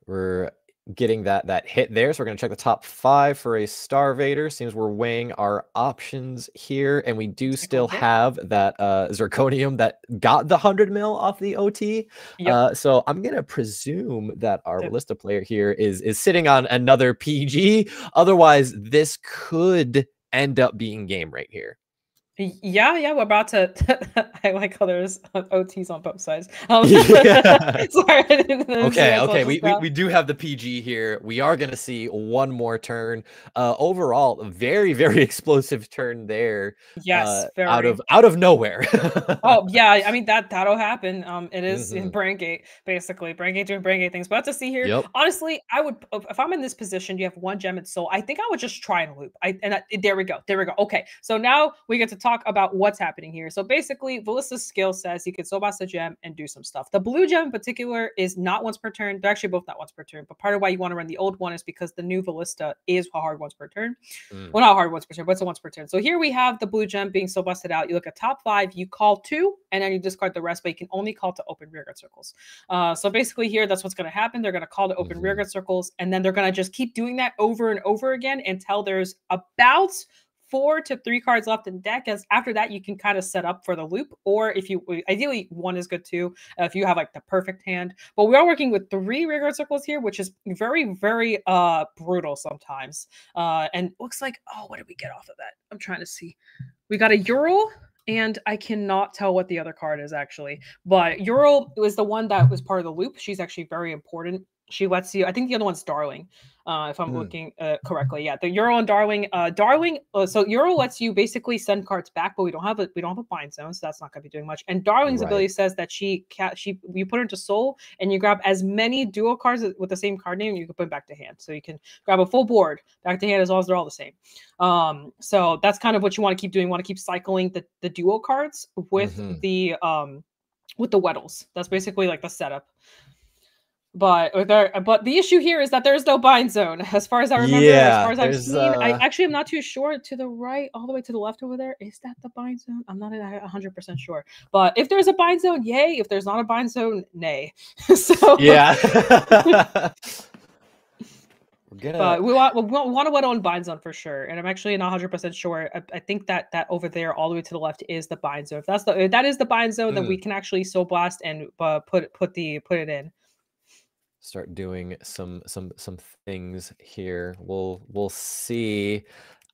We're getting that hit there, so we're going to check the top 5 for a Starvator. Seems we're weighing our options here, and we do still have that Zirconium that got the 100 mil off the OT. So I'm going to presume that our Ballista player here is sitting on another PG. Otherwise, this could end up being game right here. Yeah, we're about to. I like how there's OTs on both sides. Sorry. Okay. We do have the PG here. We are going to see one more turn. Overall, a very, very explosive turn there. Yes, very. out of nowhere. Oh yeah, I mean that'll happen. It is in Brain Gate, basically. Brain Gate doing Brain Gate things. But to see here, honestly, I would, if I'm in this position, you have 1 gem and soul. I think I would just try and loop. There we go. Okay, so now we get to talk about what's happening here. So basically, Ballista's skill says he could soul blast a gem and do some stuff. The blue gem in particular is not once per turn. They're actually both not once per turn. But part of why you want to run the old one is because the new Ballista is a hard once per turn. Well, not hard once per turn, but it's a once per turn. So here we have the blue gem being soul blasted out. You look at top 5, you call 2, and then you discard the rest, but you can only call to open rearguard circles. So basically here, that's what's going to happen. They're going to call to open rearguard circles, and then they're going to just keep doing that over and over again until there's about 4 to 3 cards left in deck. As after that, you can kind of set up for the loop, or if you ideally 1 is good too, if you have like the perfect hand. But we are working with 3 rearguard circles here, which is very, very brutal sometimes. And looks like, oh, what did we get off of that? I'm trying to see. We got a Ural, and I cannot tell what the other card is actually, but Ural was the one that was part of the loop. She's actually very important. She lets you, I think the other one's Darling, if I'm looking correctly. Yeah, the Ural and Darling. So Ural lets you basically send cards back, but we don't have a bind zone, so that's not going to be doing much. And Darling's ability says that you put her into soul, and you grab as many dual cards with the same card name, and you can put them back to hand. So you can grab a full board back to hand as long as they're all the same. So that's kind of what you want to keep doing. You want to keep cycling the dual cards with the Weddles. That's basically like the setup. But the issue here is that there's no bind zone, as far as I remember. As far as I've seen, I actually am not too sure. To the right, all the way to the left over there, is that the bind zone? I'm not 100% sure. But if there's a bind zone, yay. If there's not a bind zone, nay. So yeah. But we want to Weddle and bind zone for sure, and I'm actually not 100% sure. I think that over there, all the way to the left, is the bind zone. If that is the bind zone, then we can actually soul blast and put it in. Start doing some things here. We'll see.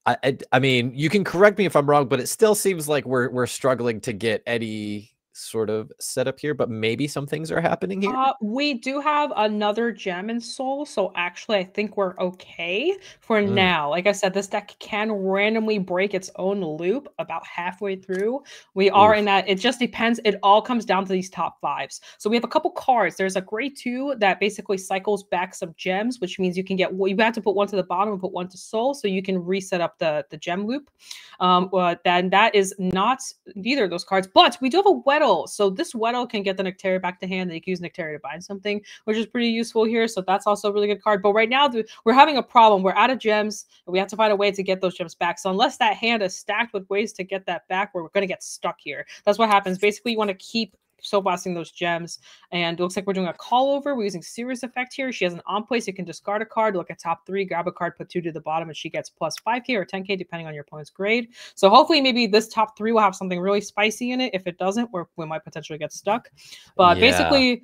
I mean, you can correct me if I'm wrong, but it still seems like we're struggling to get any sort of setup here, but maybe some things are happening here. We do have another gem in soul, so actually I think we're okay for now. Like I said, this deck can randomly break its own loop about halfway through. We are in that. It just depends. It all comes down to these top 5s. So we have a couple cards. There's a gray 2 that basically cycles back some gems, which means you can get, you have to put 1 to the bottom and put 1 to soul, so you can reset up the gem loop. Then that is not either of those cards, but we do have a Weddle. So this Weddle can get the Nectaria back to hand, and you can use Nectaria to bind something, which is pretty useful here. So that's also a really good card. But right now, we're having a problem. We're out of gems, and we have to find a way to get those gems back. So unless that hand is stacked with ways to get that back, we're going to get stuck here. That's what happens. Basically, you want to keep soul blasting those gems, and it looks like we're doing a call over. We're using Serious Effect here. She has an on place. You can discard a card, look at top 3, grab a card, put 2 to the bottom, and she gets plus 5k or 10k depending on your opponent's grade. So hopefully maybe this top 3 will have something really spicy in it. If it doesn't, we might potentially get stuck. But basically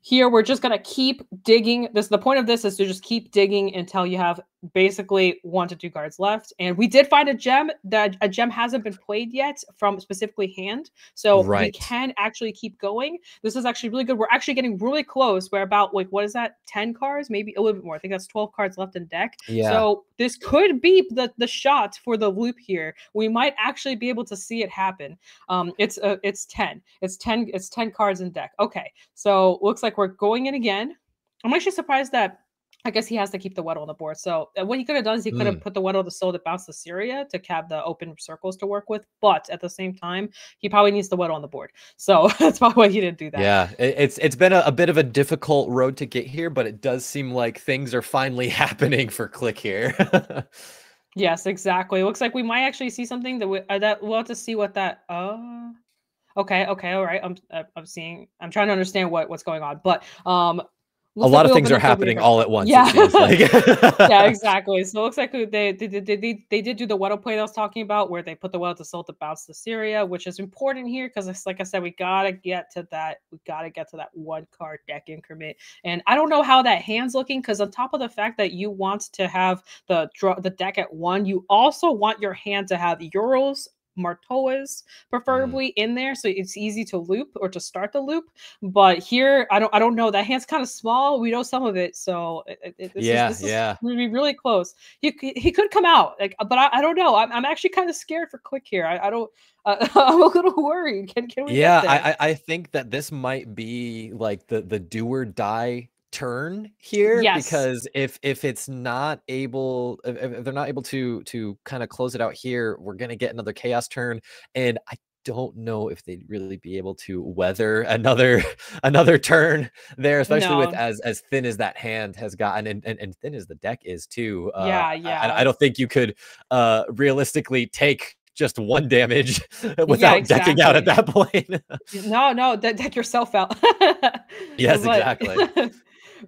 here we're just going to keep digging. The point of this is to just keep digging until you have basically 1 to 2 cards left. And we did find a gem. That a gem hasn't been played yet from specifically hand, so we can actually keep going. This is actually really good. We're actually getting really close. We're about, like, what is that, 10 cards, maybe a little bit more. I think that's 12 cards left in deck. So this could be the shot for the loop here. We might actually be able to see it happen. It's 10 cards in deck. Okay, so looks like we're going in again. I'm actually surprised that, I guess he has to keep the Weddle on the board. So what he could have done is he could have put the Weddle to soul to bounce the Syria to have the open circles to work with. But at the same time, he probably needs the Weddle on the board. So that's probably why he didn't do that. Yeah, it's been a bit of a difficult road to get here, but it does seem like things are finally happening for Click here. Yes, exactly. It looks like we might actually see something that we'll have to see what that. Okay, okay, all right. I'm seeing. I'm trying to understand what's going on, but A looks like lot we of things opened are up the happening reader. all at once. Yeah, It seems like. yeah, exactly. So it looks like they did do the Weddle play that I was talking about, where they put the Weddle to Soul to bounce to Syria, which is important here because it's like I said, we gotta get to that. We gotta get to that 1-card deck increment, and I don't know how that hand's looking because on top of the fact that you want to have the deck at 1, you also want your hand to have Euros. Martoas preferably in there so it's easy to loop or to start the loop, but here I don't know, that hand's kind of small. We know some of it, so this is gonna be really close. He could come out like, but I don't know. I'm actually kind of scared for Quick here. I don't I'm a little worried. Can we get there? I think that this might be like the do or die turn here, Yes. because if it's not able, if they're not able to kind of close it out here, we're gonna get another chaos turn, and I don't know if they'd really be able to weather another turn there, especially with as thin as that hand has gotten and thin as the deck is too. I don't think you could realistically take just 1 damage without decking out at that point. No, deck yourself out. Yes, exactly.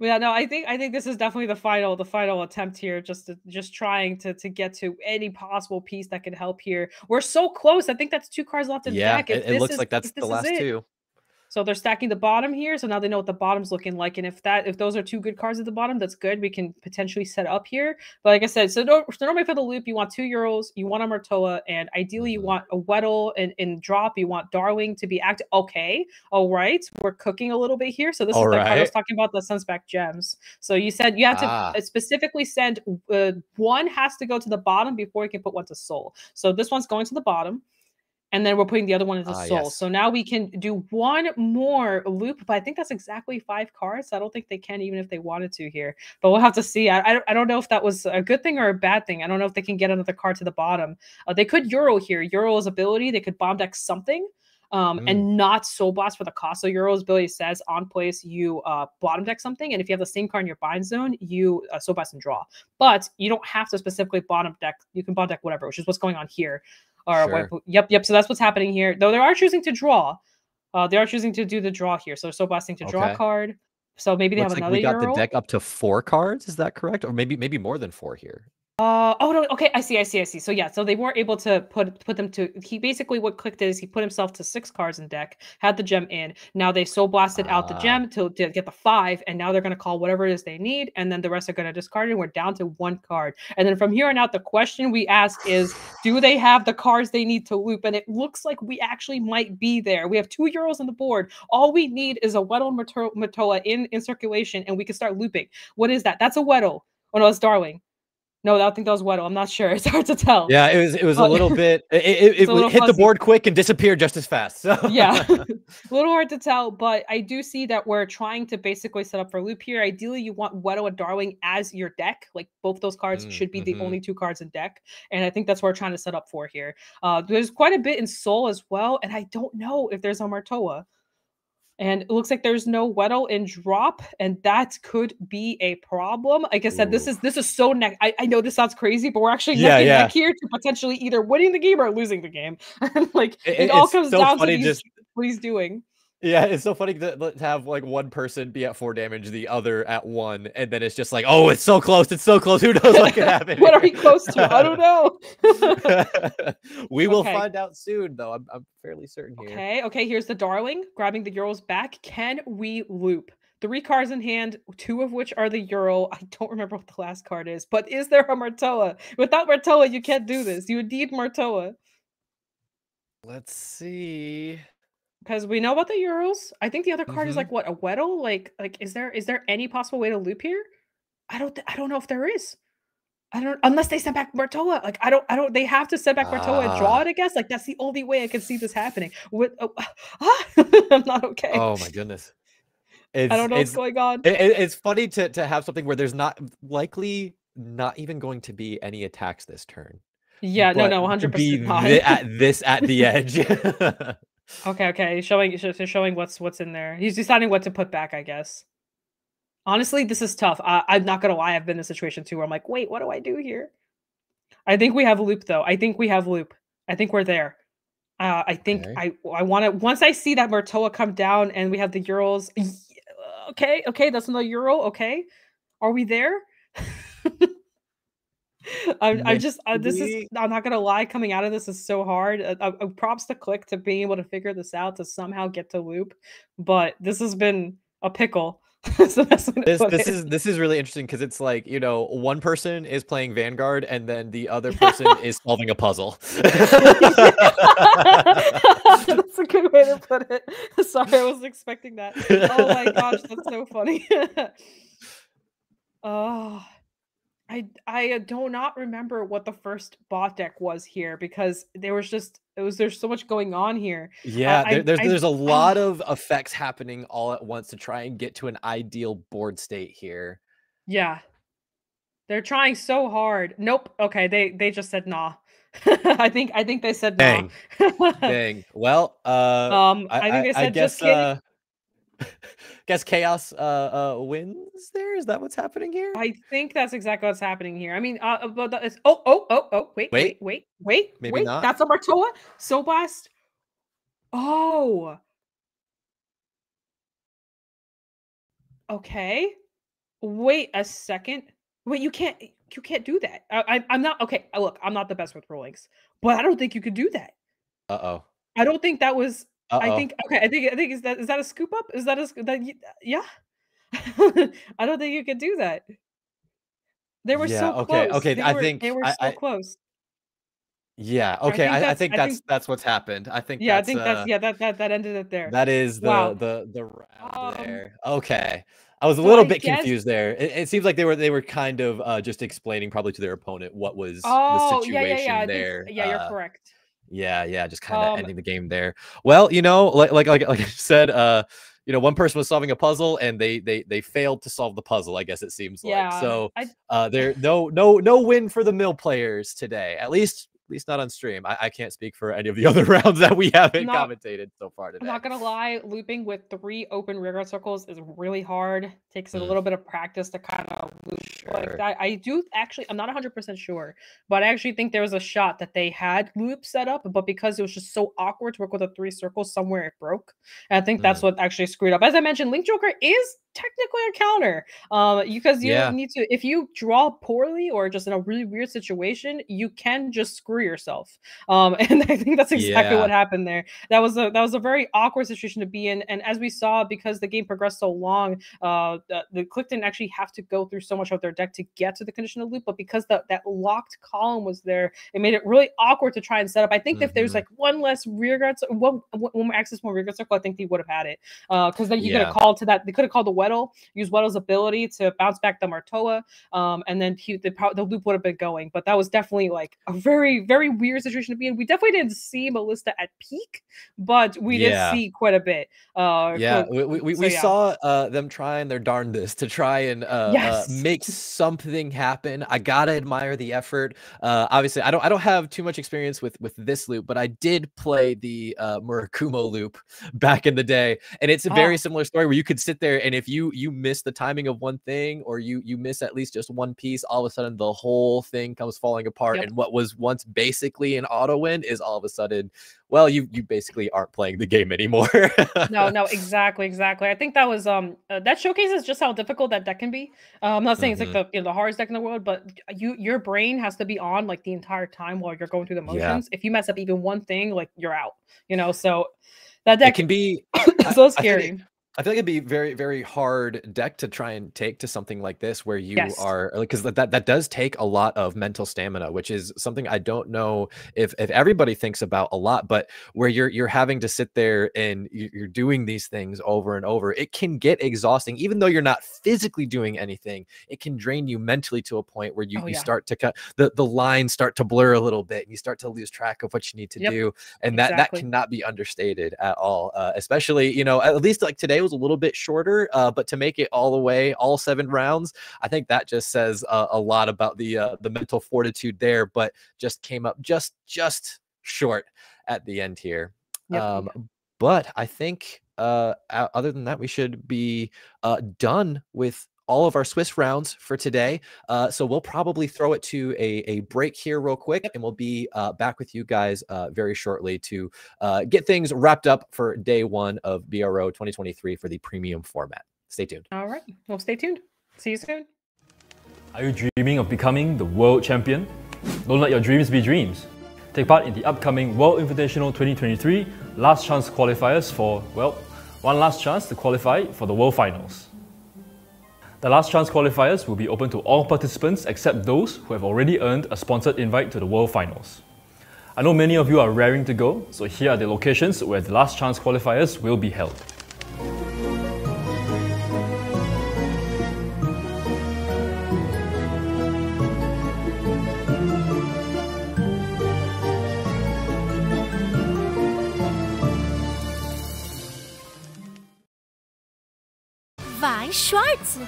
Yeah, no, I think this is definitely the final attempt here, just trying to get to any possible piece that could help here. We're so close. I think that's 2 cards left in deck. It looks like that's the last 2. So they're stacking the bottom here, so now they know what the bottom's looking like, and if those are 2 good cards at the bottom, that's good. We can potentially set up here. But like I said, so normally for the loop, you want 2 Euros, you want a Martoa, and ideally you want a Weddle and drop. You want Darling to be active. Okay, all right, we're cooking a little bit here. So this is the card I was talking about, the Sunspec Gems. So you said you have to specifically send 1 has to go to the bottom before you can put 1 to Soul. So this one's going to the bottom. And then we're putting the other one into Soul. Yes. So now we can do 1 more loop, but I think that's exactly 5 cards. I don't think they can, even if they wanted to here. But we'll have to see. I don't know if that was a good thing or a bad thing. I don't know if they can get another card to the bottom. They could Euro here. Euro's ability, they could bomb deck something. And not Soul Blast for the cost. So Euro's ability says on place you bottom deck something, and if you have the same card in your bind zone, you Soul Blast and draw. But you don't have to specifically bottom deck. You can bottom deck whatever, which is what's going on here. Or yep. So that's what's happening here. Though they are choosing to draw. They are choosing to do the draw here. So Soul Blasting to draw a card. So maybe they have another. We got Euro. the deck up to 4 cards. Is that correct? Or maybe more than 4 here. Oh no, okay, I see. So yeah, so they weren't able to put them to. He basically what clicked is he put himself to 6 cards in deck, had the gem in. Now they Soul Blasted out the gem to get the 5, and now they're gonna call whatever it is they need, and then the rest are gonna discard it. And we're down to 1 card, and then from here on out, the question we ask is, do they have the cards they need to loop? And it looks like we actually might be there. We have 2 Euros on the board. All we need is a Weddle Martoa in circulation, and we can start looping. What is that? That's a Weddle. Oh no, it's Darling. No, I don't think that was Weddle. I'm not sure. It's hard to tell. Yeah, it was a little bit. It hit the board quick and disappeared just as fast. So yeah, a little hard to tell. But I do see that we're trying to basically set up for loop here. Ideally, you want Weddle and Darling as your deck. Like both those cards should be the only 2 cards in deck, and I think that's what we're trying to set up for here. There's quite a bit in Soul as well, and I don't know if there's a Martoa. And it looks like there's no Weddle in drop, and that could be a problem. Like I said, this is so neck. I know this sounds crazy, but we're actually neck and neck here to potentially either winning the game or losing the game. Like it all comes down to what he's doing. Yeah, it's so funny to have like one person be at 4 damage, the other at 1, and then it's just like, oh, it's so close, Who knows what could happen? What are we close to? I don't know. We will find out soon, though. I'm fairly certain here. Okay. Here's the Darling grabbing the Euros back. Can we loop? 3 cards in hand, 2 of which are the Euro. I don't remember what the last card is, but is there a Martoa? Without Martoa, you can't do this. You would need Martoa. Let's see. Because we know about the Euros. I think the other card is like what, a Weddle? Like is there any possible way to loop here? I don't know if there is. I don't, unless they send back Martoa. Like I don't. They have to send back Martoa and draw it. I guess like that's the only way I can see this happening. I'm not okay. Oh my goodness. I don't know what's going on. It's funny to have something where there's not even going to be any attacks this turn. Yeah, no, 100%. At the edge. Okay. Showing what's in there. He's deciding what to put back, I guess. Honestly, this is tough. I'm not gonna lie. I've been in a situation too where I'm like, wait, what do I do here? I think we have loop though. I think we have loop. I think we're there. I think I want to once I see that Murtoa come down and we have the Urals. Okay, that's another Ural. Okay, are we there? I just this is I'm not gonna lie. Coming out of this is so hard. Props to Click to being able to figure this out to somehow get to loop, but this has been a pickle. So this is really interesting because it's like, you know, one person is playing Vanguard and then the other person is solving a puzzle. That's a good way to put it. Sorry, I wasn't expecting that. Oh my gosh, that's so funny. Oh, I do not remember what the first bot deck was here because there's so much going on here. Yeah, there's a lot of effects happening all at once to try and get to an ideal board state here. Yeah, they're trying so hard. Nope. Okay, they just said nah. I think they said nah. Dang. Well, I think they said just kidding. Guess Chaos wins there. Is that what's happening here? I think that's exactly what's happening here. I mean, but it's, wait. Maybe not. That's a Murtoa. Soul Blast. Oh. Okay. Wait a second. Wait, you can't do that. I'm not okay. Look, I'm not the best with rulings, but I don't think you could do that. Uh-oh. I don't think that was. I think is that a scoop up? Is that yeah? I don't think you could do that. They were so close. Okay. They were so close. Yeah. Okay. I think that's what's happened. I think. Yeah. I think that's that ended it there. That is the round there. Okay. I was a little bit confused there. It seems like they were kind of just explaining probably to their opponent what was the situation there. Yeah, you're correct. Yeah, just kind of ending the game there. Well, you know, like I said, you know, one person was solving a puzzle and they failed to solve the puzzle, I guess it seems like. So there no win for the mill players today. At least not on stream. I can't speak for any of the other rounds that we haven't commentated so far today. I'm not gonna lie, looping with 3 open rearguard circles is really hard. Takes a little bit of practice to kind of loop like that. I do actually, I'm not 100% sure, but I actually think there was a shot that they had loop set up, but because it was just so awkward to work with a 3 circles, somewhere it broke. And I think that's what actually screwed up. As I mentioned, Link Joker is technically a counter because you need to, if you draw poorly or just in a really weird situation, you can just screw yourself, and I think that's exactly what happened there. That was a very awkward situation to be in, and as we saw, because the game progressed so long, the Click didn't actually have to go through so much of their deck to get to the conditional loop, but because that locked column was there, it made it really awkward to try and set up. I think if there's like one less rearguard, one more access, one rearguard circle, I think he would have had it, because then he could have called to that. They could have called the Weddle, use Weddle's ability to bounce back the Murtoa, and then the loop would have been going. But that was definitely like a very, very weird situation to be in. We definitely didn't see Melissa at peak, but we did see quite a bit. We saw them trying their darndest to try and make something happen. I gotta admire the effort. Obviously, I don't have too much experience with this loop, but I did play the Murakumo loop back in the day, and it's a very similar story where you could sit there and if you miss the timing of one thing or you miss at least just one piece, all of a sudden the whole thing comes falling apart, and what was once basically an auto win is all of a sudden, well, you basically aren't playing the game anymore. No, exactly. I think that was that showcases just how difficult that deck can be. I'm not saying it's like the hardest deck in the world, but your brain has to be on like the entire time while you're going through the motions. If you mess up even one thing, like you're out, you know. So that deck can be so scary. I feel like it'd be very, very hard deck to try and take to something like this where you are, because that does take a lot of mental stamina, which is something I don't know if everybody thinks about a lot, but where you're having to sit there and you're doing these things over and over, it can get exhausting. Even though you're not physically doing anything, it can drain you mentally to a point where you start to cut the lines start to blur a little bit, and you start to lose track of what you need to do, and that cannot be understated at all. Especially, you know, at least like today was a little bit shorter, but to make it all the way, all 7 rounds, I think that just says a lot about the mental fortitude there, but just came up just short at the end here. But I think other than that, we should be done with all of our Swiss rounds for today. So we'll probably throw it to a break here real quick, and we'll be back with you guys very shortly to get things wrapped up for day one of BRO 2023 for the premium format. Stay tuned. All right. Well, stay tuned. See you soon. Are you dreaming of becoming the world champion? Don't let your dreams be dreams. Take part in the upcoming World Invitational 2023 last chance qualifiers for, well, one last chance to qualify for the World Finals. The last chance qualifiers will be open to all participants except those who have already earned a sponsored invite to the World Finals. I know many of you are raring to go, so here are the locations where the last chance qualifiers will be held. Weiss Schwarz.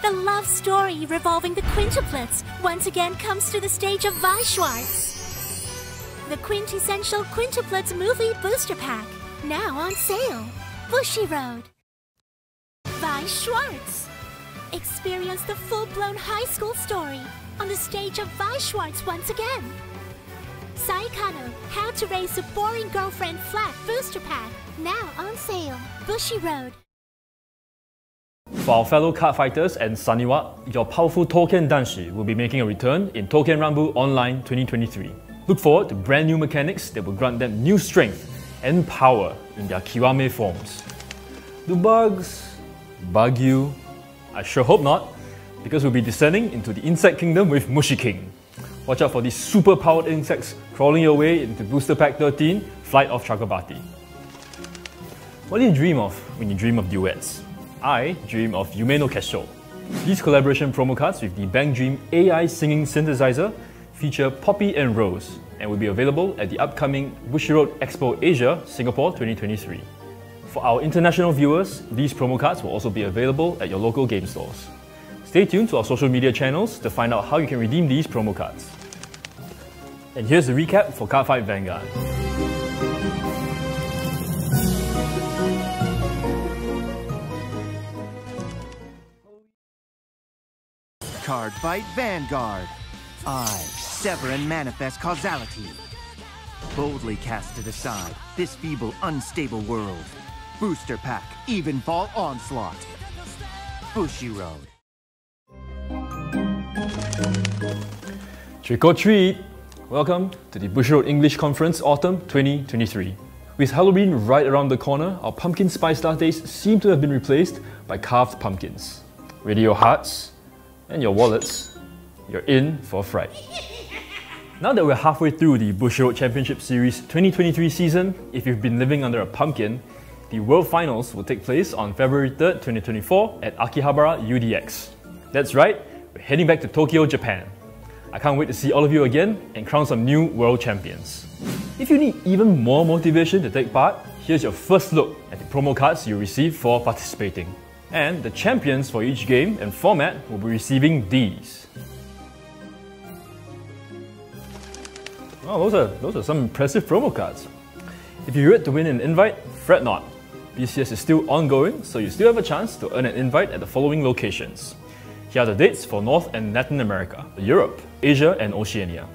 The love story revolving the quintuplets once again comes to the stage of Weiss Schwarz. The quintessential quintuplets movie booster pack, now on sale. Bushiroad. Weiss Schwarz. Experience the full-blown high school story on the stage of Weiss Schwarz once again. Saikano, How to Raise a Boring Girlfriend Flat booster pack, now on sale. Bushiroad. For our fellow card fighters and Saniwa, your powerful Touken Danshi will be making a return in Touken Rumble Online 2023. Look forward to brand new mechanics that will grant them new strength and power in their Kiwame forms. Do bugs bug you? I sure hope not, because we'll be descending into the insect kingdom with Mushi King. Watch out for these super powered insects crawling your way into Booster Pack 13, Flight of Chakrabarti. What do you dream of when you dream of duets? I dream of Yume no Kesho. These collaboration promo cards with the Bang Dream AI singing synthesizer feature Poppy and Rose and will be available at the upcoming Bushiroad Expo Asia, Singapore 2023. For our international viewers, these promo cards will also be available at your local game stores. Stay tuned to our social media channels to find out how you can redeem these promo cards. And here's the recap for Cardfight Vanguard. Cardfight Vanguard. I sever and manifest causality. Boldly cast to the side this feeble, unstable world. Booster Pack, Evenfall Onslaught. Bushiroad. Trick or treat! Welcome to the Bushiroad English Conference Autumn 2023. With Halloween right around the corner, our pumpkin spice lattes seem to have been replaced by carved pumpkins. Ready your hearts and your wallets, you're in for a fright. Now that we're halfway through the Bushiroad Championship Series 2023 season, if you've been living under a pumpkin, the World Finals will take place on February 3rd, 2024 at Akihabara UDX. That's right, we're heading back to Tokyo, Japan. I can't wait to see all of you again and crown some new world champions. If you need even more motivation to take part, here's your first look at the promo cards you receive for participating. And the champions for each game and format will be receiving these. Oh, those are some impressive promo cards. If you're yet to win an invite, fret not. BCS is still ongoing, so you still have a chance to earn an invite at the following locations. Here are the dates for North and Latin America, Europe, Asia and Oceania.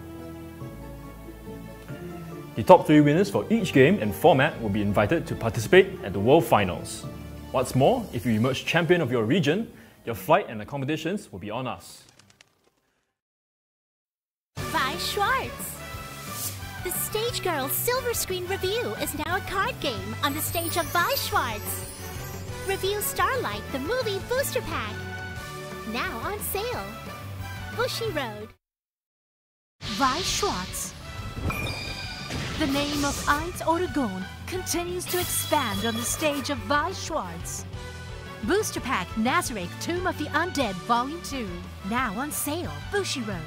The top 3 winners for each game and format will be invited to participate at the World Finals. What's more, if you emerge champion of your region, your flight and accommodations will be on us. Weiss Schwarz. The Stage Girl Silver Screen Review is now a card game on the stage of Weiss Schwarz. Review Starlight, the movie booster pack. Now on sale. Bushiroad. Weiss Schwarz. The name of Eins Oregon continues to expand on the stage of Weiss Schwarz. Booster Pack Nazarick Tomb of the Undead Volume 2. Now on sale. Bushiroad.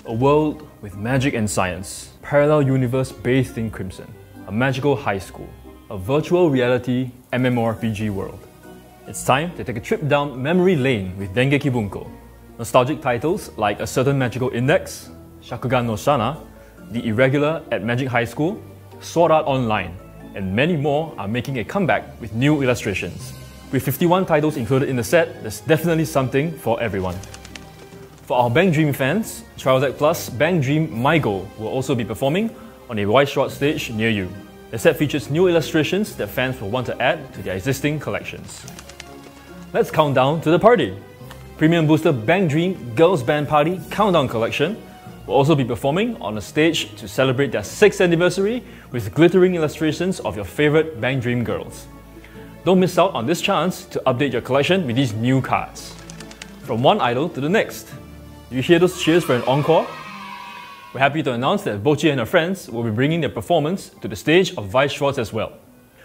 A world with magic and science, parallel universe bathed in crimson, a magical high school, a virtual reality MMORPG world. It's time to take a trip down memory lane with Dengeki Bunko. Nostalgic titles like A Certain Magical Index, Shakugan no Shana, The Irregular at Magic High School, Sword Art Online, and many more are making a comeback with new illustrations. With 51 titles included in the set, there's definitely something for everyone. For our Bang Dream fans, Trial Deck Plus Bang Dream My Goal will also be performing on a Weiss Schwarz stage near you. The set features new illustrations that fans will want to add to their existing collections. Let's count down to the party! Premium Booster Bang Dream Girls Band Party Countdown Collection will also be performing on a stage to celebrate their 6th anniversary with glittering illustrations of your favourite Bang Dream girls. Don't miss out on this chance to update your collection with these new cards. From one idol to the next. You hear those cheers for an encore? We're happy to announce that Bochi and her friends will be bringing their performance to the stage of Weiss Schwarz as well.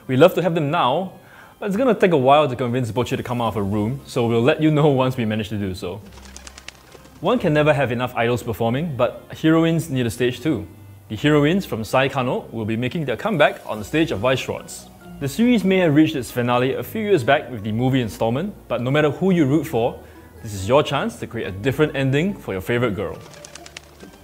We'd love to have them now, but it's gonna take a while to convince Bochi to come out of her room, so we'll let you know once we manage to do so. One can never have enough idols performing, but heroines need a stage too. The heroines from Sai Kano will be making their comeback on the stage of Weiss Schwarz. The series may have reached its finale a few years back with the movie installment, but no matter who you root for, this is your chance to create a different ending for your favourite girl.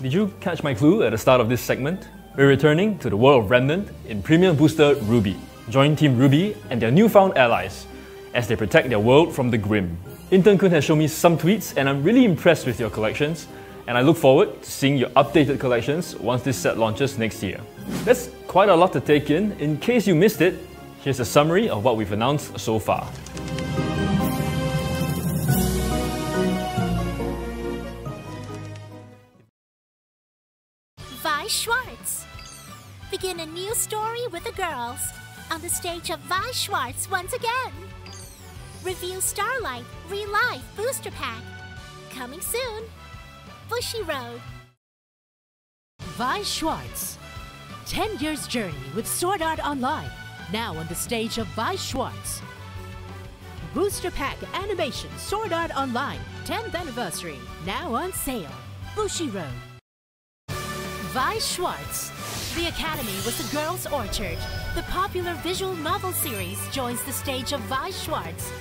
Did you catch my clue at the start of this segment? We're returning to the world of Remnant in Premium Booster Ruby. Join Team Ruby and their newfound allies as they protect their world from the Grim. Intern-kun has shown me some tweets and I'm really impressed with your collections, and I look forward to seeing your updated collections once this set launches next year. That's quite a lot to take in. In case you missed it, here's a summary of what we've announced so far. Weiss Schwarz. Begin a new story with the girls on the stage of Weiss Schwarz once again. Review Starlight Relive Booster Pack. Coming soon. Bushiroad. Weiss Schwarz. 10 years journey with Sword Art Online. Now on the stage of Weiss Schwarz. Booster Pack Animation Sword Art Online 10th Anniversary. Now on sale. Bushiroad. Weiss Schwarz. The Academy was the Girls' Orchard. The popular visual novel series joins the stage of Weiss Schwarz.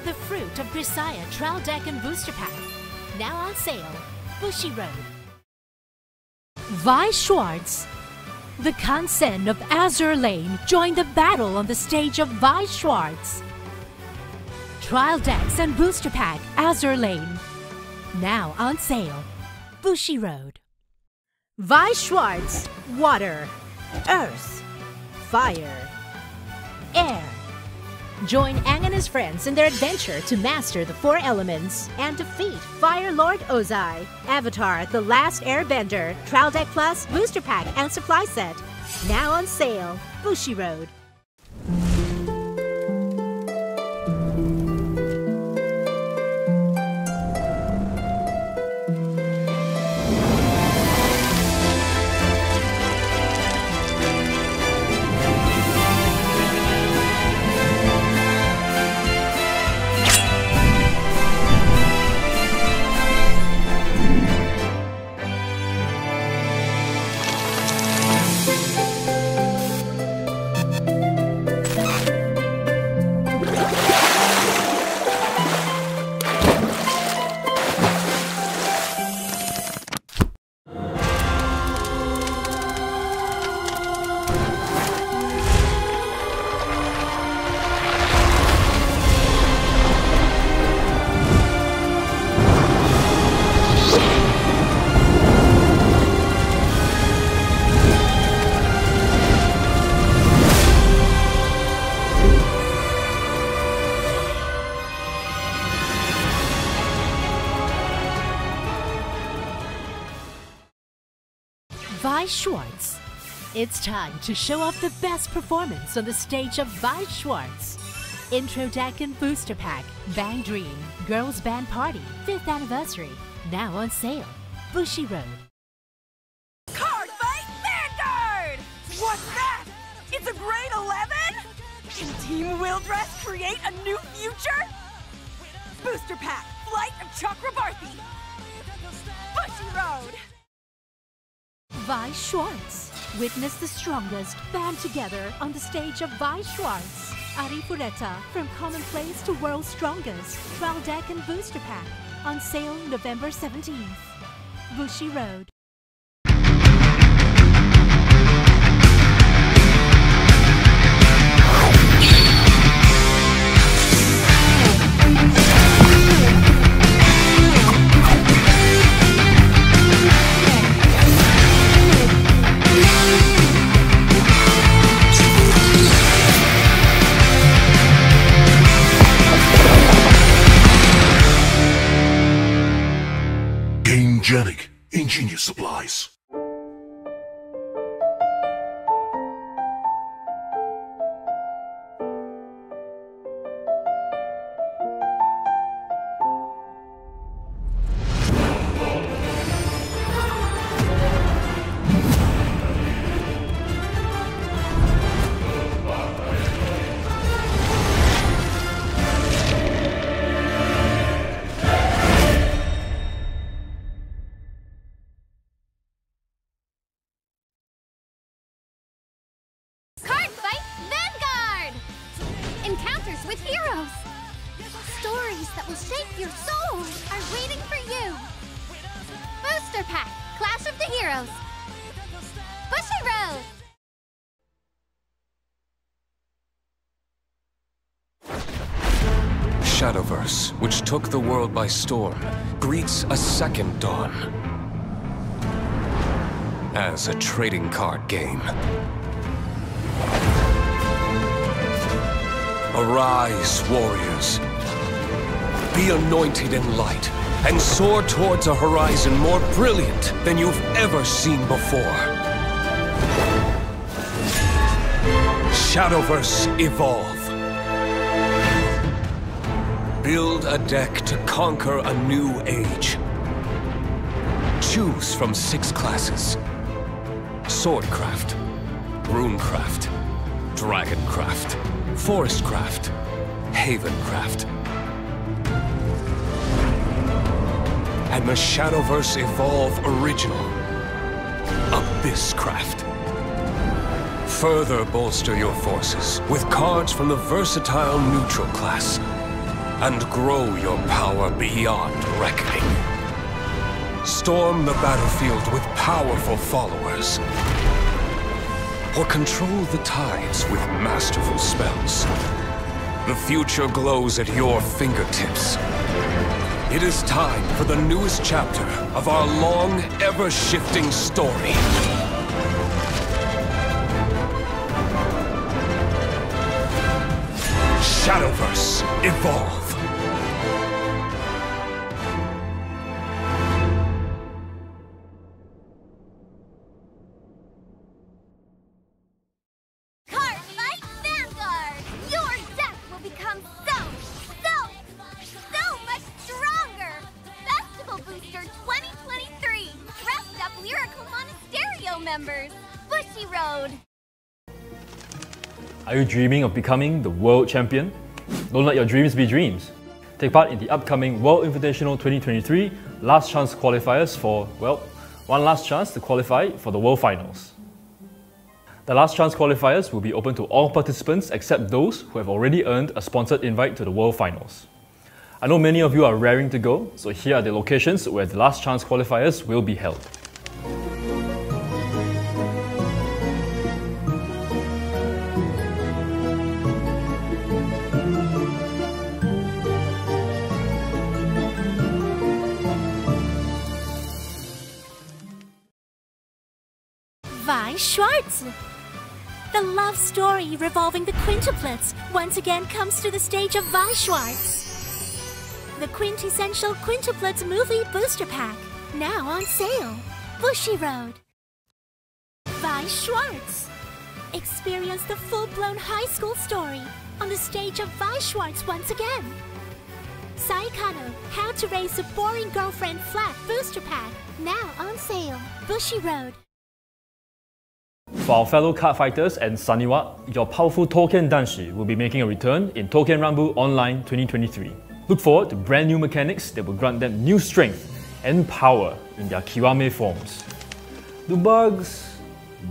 The Fruit of Grisaya Trial Deck and Booster Pack. Now on sale. Bushiroad. Weiss Schwarz. The Kansen of Azur Lane joined the battle on the stage of Weiss Schwarz. Trial Decks and Booster Pack Azur Lane. Now on sale. Bushiroad. Weiss Schwarz. Water, Earth, Fire, Air. Join Aang and his friends in their adventure to master the 4 elements and defeat Fire Lord Ozai. Avatar The Last Airbender, Trial Deck Plus, Booster Pack and Supply Set. Now on sale. Bushiroad. Weiss Schwarz. It's time to show off the best performance on the stage of Weiss Schwarz. Intro Deck and Booster Pack, Bang Dream, Girls Band Party, 5th Anniversary. Now on sale. Bushiroad. Cardfight Vanguard! What's that? It's a grade 11? Can Team Wildress create a new future? Booster Pack, Flight of Chakrabarthi. Bushiroad. Weiss Schwarz. Witness the strongest band together on the stage of Weiss Schwarz. Arifureta, from commonplace to world's strongest. Trial deck and booster pack. On sale November 17th. Bushiroad. Genic Ingenious Supplies. Cardfight Vanguard! Encounters with heroes! Stories that will shape your soul are waiting for you! Booster Pack, Clash of the Heroes! Bushiroad! Shadowverse, which took the world by storm, greets a second dawn. As a trading card game. Arise, warriors. Be anointed in light, and soar towards a horizon more brilliant than you've ever seen before. Shadowverse Evolve. Build a deck to conquer a new age. Choose from 6 classes. Swordcraft, Runecraft, Dragoncraft, Forestcraft, Havencraft. And the Shadowverse Evolve Original, Abysscraft. Further bolster your forces with cards from the versatile neutral class, and grow your power beyond reckoning. Storm the battlefield with powerful followers, or control the tides with masterful spells. The future glows at your fingertips. It is time for the newest chapter of our long, ever-shifting story. Shadowverse Evolve. Cardfight Vanguard! Your deck will become so much stronger! Festival Booster 2023! Dressed up Lyrical Monasterio members! Bushiroad! Are you dreaming of becoming the world champion? Don't let your dreams be dreams. Take part in the upcoming World Invitational 2023 last chance qualifiers for, well, one last chance to qualify for the World Finals. The last chance qualifiers will be open to all participants except those who have already earned a sponsored invite to the World Finals. I know many of you are raring to go, so here are the locations where the last chance qualifiers will be held. Weiss Schwarz. The love story revolving the quintuplets once again comes to the stage of Weiss Schwarz. The quintessential quintuplets movie booster pack, now on sale. Bushiroad. Weiss Schwarz. Experience the full-blown high school story on the stage of Weiss Schwarz once again. Saikano, How to Raise a Boring Girlfriend Flat booster pack, now on sale. Bushiroad. For our fellow card fighters and Saniwa, your powerful Token Danshi will be making a return in Token Rumble Online 2023. Look forward to brand new mechanics that will grant them new strength and power in their Kiwame forms. Do bugs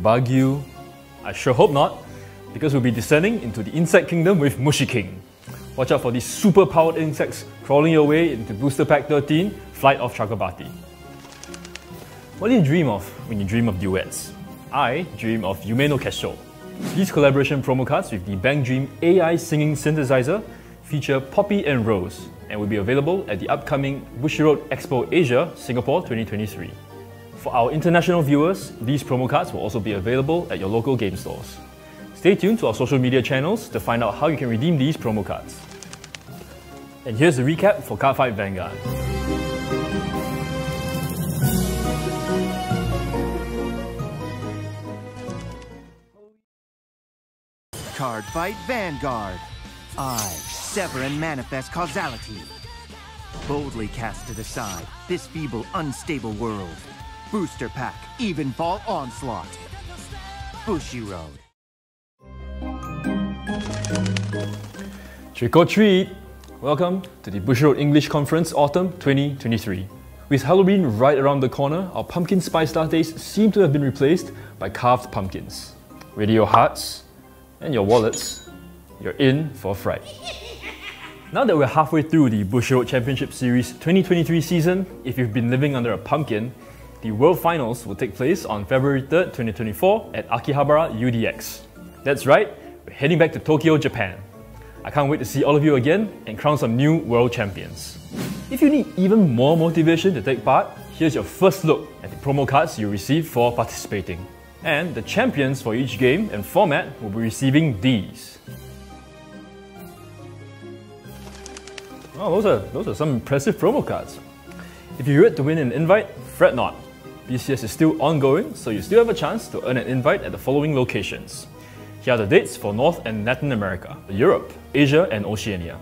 bug you? I sure hope not, because we'll be descending into the insect kingdom with Mushi King. Watch out for these super powered insects crawling your way into Booster Pack 13, Flight of Chakrabarti. What do you dream of when you dream of duets? I dream of Yume no Kesho. These collaboration promo cards with the Bang Dream AI singing synthesizer feature Poppy and Rose and will be available at the upcoming Bushiroad Expo Asia, Singapore 2023. For our international viewers, these promo cards will also be available at your local game stores. Stay tuned to our social media channels to find out how you can redeem these promo cards. And here's the recap for Cardfight Vanguard. Cardfight Vanguard. I sever and manifest causality. Boldly cast to the side this feeble, unstable world. Booster Pack, Even Fall Onslaught. Bushiroad. Trick or treat! Welcome to the Bushiroad English Conference Autumn 2023. With Halloween right around the corner, our pumpkin spice lattes seem to have been replaced by carved pumpkins. Ready your hearts and your wallets, you're in for a fright. Now that we're halfway through the Bushiroad Championship Series 2023 season, if you've been living under a pumpkin, the World Finals will take place on February 3rd, 2024 at Akihabara UDX. That's right, we're heading back to Tokyo, Japan. I can't wait to see all of you again and crown some new world champions. If you need even more motivation to take part, here's your first look at the promo cards you receive for participating. And the champions for each game and format will be receiving these. Oh, those are some impressive promo cards. If you're ready to win an invite, fret not. BCS is still ongoing, so you still have a chance to earn an invite at the following locations. Here are the dates for North and Latin America, Europe, Asia and Oceania.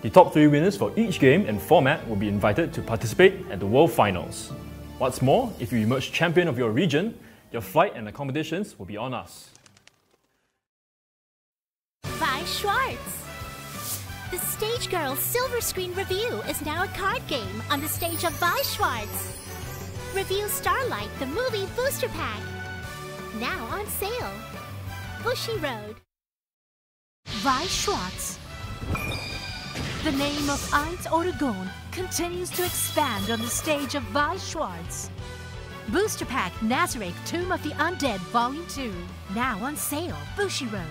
The top 3 winners for each game and format will be invited to participate at the World Finals. What's more, if you emerge champion of your region, your flight and accommodations will be on us. Weiss Schwarz. The Stage Girl Silver Screen Review is now a card game on the stage of Weiss Schwarz. Review Starlight, the movie booster pack. Now on sale. Bushiroad. Weiss Schwarz. The name of Eins Oregon continues to expand on the stage of Weiss Schwarz. Booster Pack Nazareth Tomb of the Undead Volume 2. Now on sale. Bushiroad.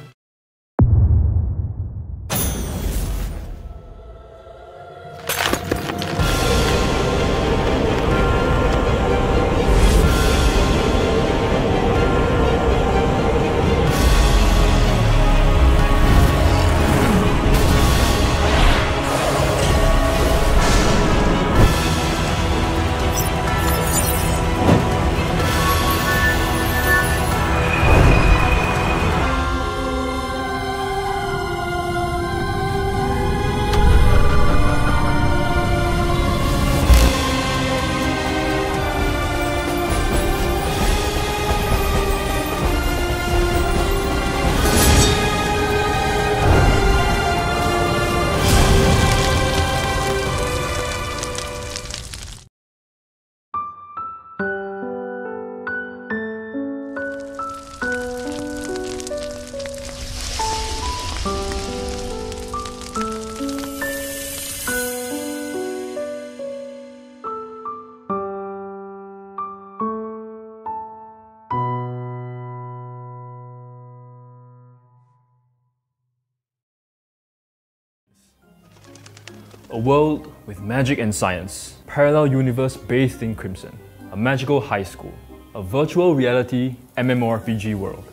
A world with magic and science, parallel universe bathed in crimson, a magical high school, a virtual reality MMORPG world.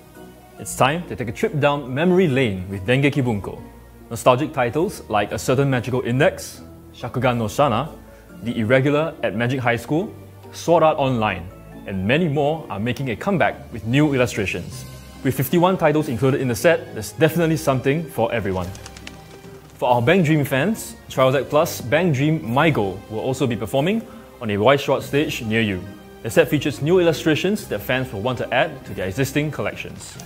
It's time to take a trip down memory lane with Dengeki Bunko. Nostalgic titles like A Certain Magical Index, Shakugan no Shana, The Irregular at Magic High School, Sword Art Online, and many more are making a comeback with new illustrations. With 51 titles included in the set, there's definitely something for everyone. For our Bang Dream fans, Trials Act Plus Bang Dream My Goal will also be performing on a Weiss Schwarz stage near you. The set features new illustrations that fans will want to add to their existing collections.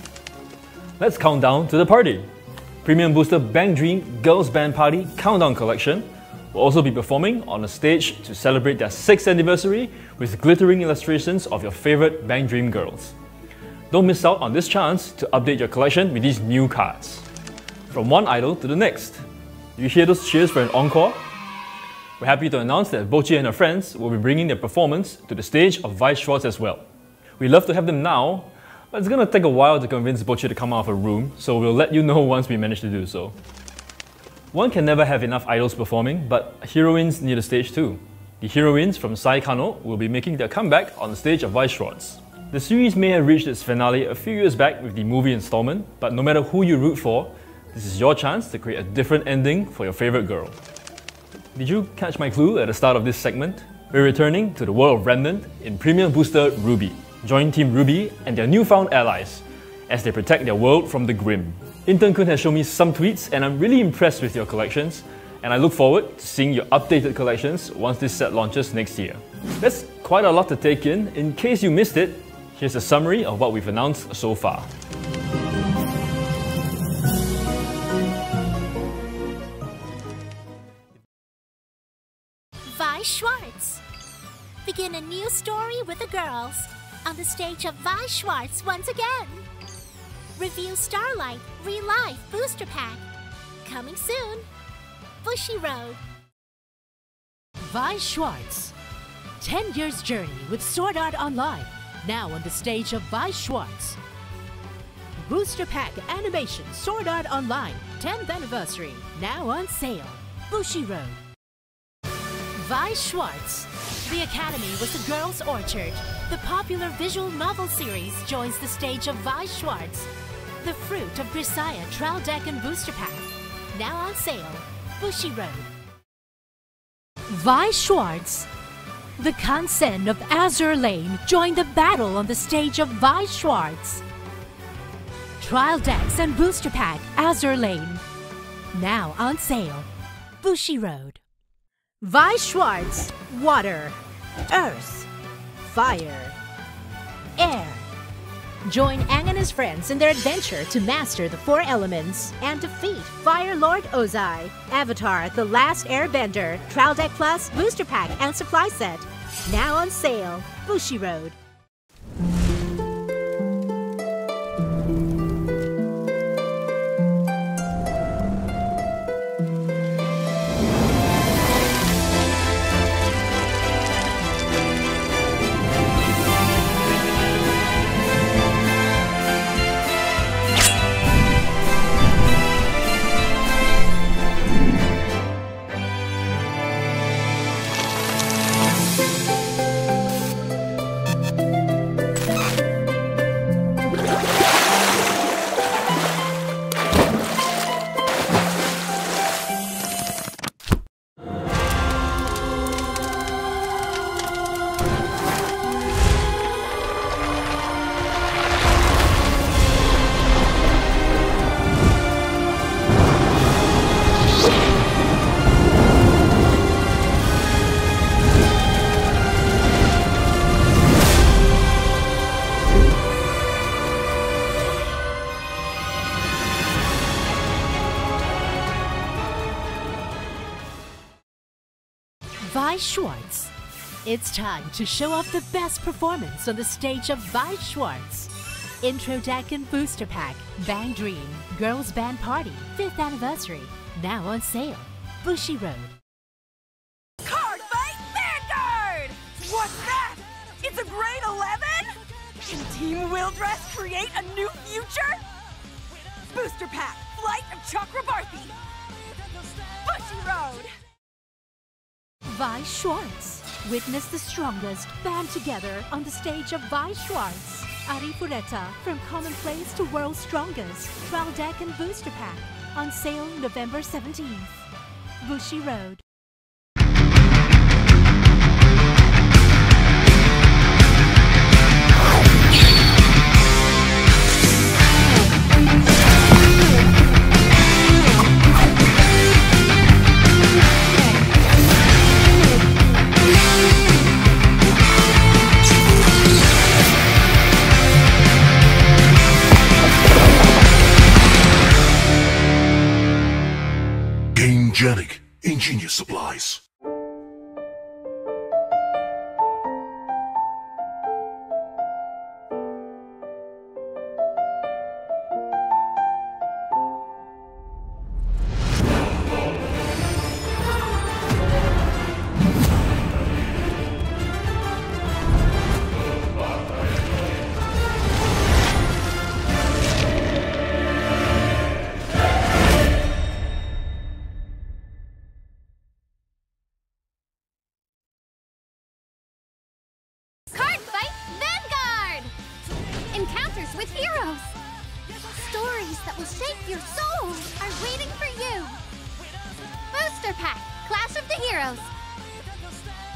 Let's count down to the party! Premium Booster Bang Dream Girls Band Party Countdown Collection, will also be performing on a stage to celebrate their 6th anniversary with glittering illustrations of your favorite Bang Dream girls. Don't miss out on this chance to update your collection with these new cards. From one idol to the next. You hear those cheers for an encore? We're happy to announce that Bochi and her friends will be bringing their performance to the stage of Weiss Schwarz as well. We'd love to have them now, but it's gonna take a while to convince Bochi to come out of her room, so we'll let you know once we manage to do so. One can never have enough idols performing, but heroines need a stage too. The heroines from Sai Kano will be making their comeback on the stage of Weiss Schwarz. The series may have reached its finale a few years back with the movie installment, but no matter who you root for, this is your chance to create a different ending for your favorite girl. Did you catch my clue at the start of this segment? We're returning to the world of Remnant in Premium Booster Ruby. Join Team Ruby and their newfound allies as they protect their world from the Grim. Intern-kun has shown me some tweets and I'm really impressed with your collections, and I look forward to seeing your updated collections once this set launches next year. That's quite a lot to take in. In case you missed it, here's a summary of what we've announced so far. Weiss Schwarz. Begin a new story with the girls on the stage of Weiss Schwarz once again. Review Starlight Relive Booster Pack. Coming soon. Bushiroad. Weiss Schwarz. 10 years journey with Sword Art Online. Now on the stage of Weiss Schwarz. Booster Pack Animation Sword Art Online 10th Anniversary. Now on sale. Bushiroad. Weiss Schwarz. The Academy was the Girls' Orchard. The popular visual novel series joins the stage of Weiss Schwarz. The Fruit of Grisaya Trial Deck and Booster Pack. Now on sale. Bushiroad. Weiss Schwarz. The Kansen of Azur Lane joined the battle on the stage of Weiss Schwarz. Trial Decks and Booster Pack Azur Lane. Now on sale. Bushiroad. Weiss Schwarz. Water, Earth, Fire, Air. Join Aang and his friends in their adventure to master the 4 elements and defeat Fire Lord Ozai, Avatar The Last Airbender, Trial Deck Plus, Booster Pack and Supply Set. Now on sale. Bushiroad. Weiss Schwarz. It's time to show off the best performance on the stage of Weiss Schwarz. Intro Deck and Booster Pack, Bang Dream, Girls Band Party, 5th Anniversary. Now on sale. Bushiroad. Cardfight Vanguard! What's that? It's a grade 11? Can Team Wildress create a new future? Booster Pack, Flight of Chakrabarthi. Bushiroad. Weiss Schwarz. Witness the strongest band together on the stage of Weiss Schwarz. Arifureta, from Commonplace to World's Strongest. Trial Deck and Booster Pack. On sale November 17th. Bushiroad. Gangenic ingenious supplies. Cardfight Vanguard! Encounters with heroes! Stories that will shape your soul are waiting for you! Booster Pack, Clash of the Heroes!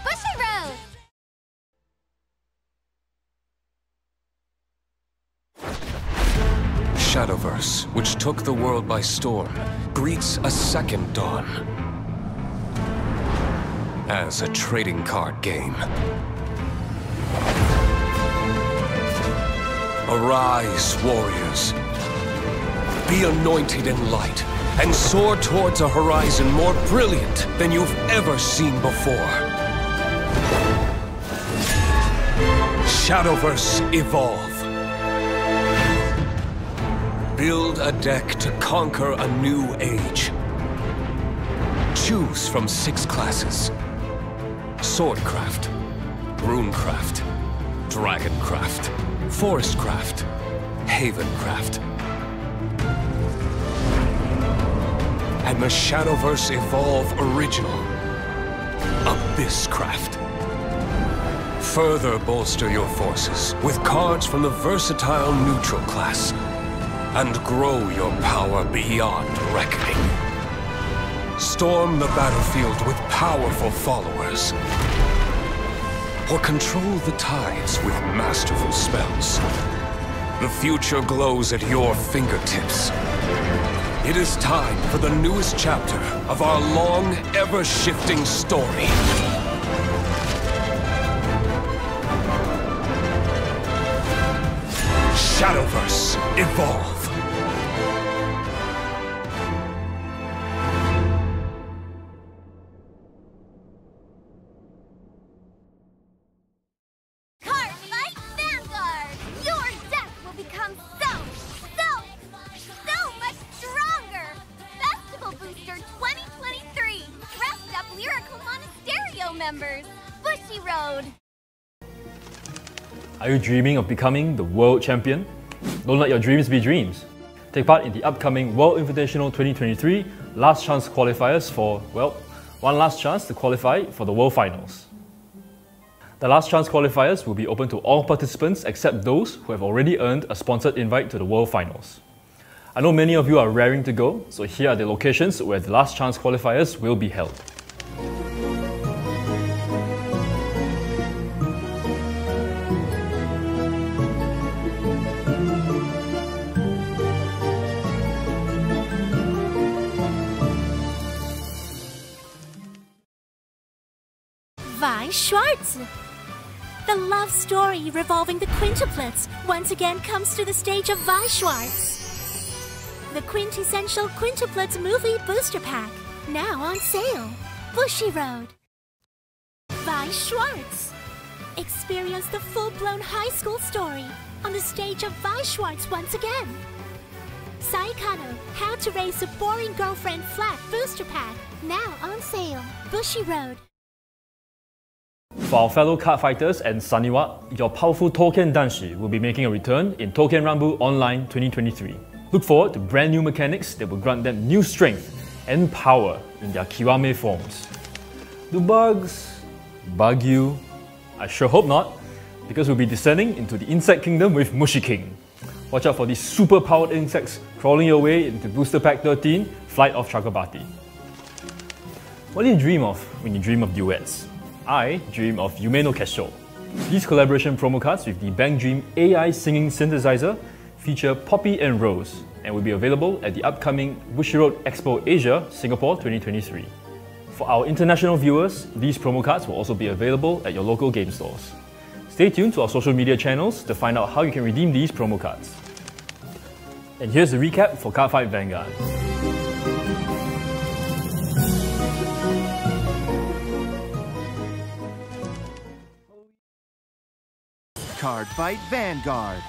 Bushiroad! Shadowverse, which took the world by storm, greets a second dawn. As a trading card game. Arise, warriors. Be anointed in light, and soar towards a horizon more brilliant than you've ever seen before. Shadowverse Evolve. Build a deck to conquer a new age. Choose from 6 classes. Swordcraft, Runecraft, Dragoncraft, Forestcraft, Havencraft. And the Shadowverse Evolve Original, Abysscraft. Further bolster your forces with cards from the versatile neutral class, and grow your power beyond reckoning. Storm the battlefield with powerful followers, or control the tides with masterful spells. The future glows at your fingertips. It is time for the newest chapter of our long, ever-shifting story. Shadowverse Evolve. Cardfight Vanguard! Your deck will become so much stronger! Festival Booster 2023! Dressed up Lyrical Monasterio members! Bushiroad! Are you dreaming of becoming the world champion? Don't let your dreams be dreams. Take part in the upcoming World Invitational 2023 Last Chance Qualifiers for, well, one last chance to qualify for the World Finals. The Last Chance Qualifiers will be open to all participants except those who have already earned a sponsored invite to the World Finals. I know many of you are raring to go, so here are the locations where the Last Chance Qualifiers will be held. Weiss Schwarz! The love story revolving the quintuplets once again comes to the stage of Weiss Schwarz. The quintessential quintuplets movie booster pack, now on sale. Bushiroad. Weiss Schwarz. Experience the full-blown high school story on the stage of Weiss Schwarz once again. Saikano, How to Raise a Boring Girlfriend Flat booster pack, now on sale. Bushiroad. For our fellow card fighters and Saniwa, your powerful Touken Danshi will be making a return in Touken Rumble Online 2023. Look forward to brand new mechanics that will grant them new strength and power in their Kiwame forms. Do bugs bug you? I sure hope not, because we'll be descending into the insect kingdom with Mushi King. Watch out for these super powered insects crawling your way into Booster Pack 13, Flight of Chakrabarti. What do you dream of when you dream of duets? I dream of Yume no Kesho. These collaboration promo cards with the Bang Dream AI singing synthesizer feature Poppy and Rose and will be available at the upcoming Bushiroad Expo Asia, Singapore 2023. For our international viewers, these promo cards will also be available at your local game stores. Stay tuned to our social media channels to find out how you can redeem these promo cards. And here's the recap for Cardfight Vanguard. Cardfight Vanguard.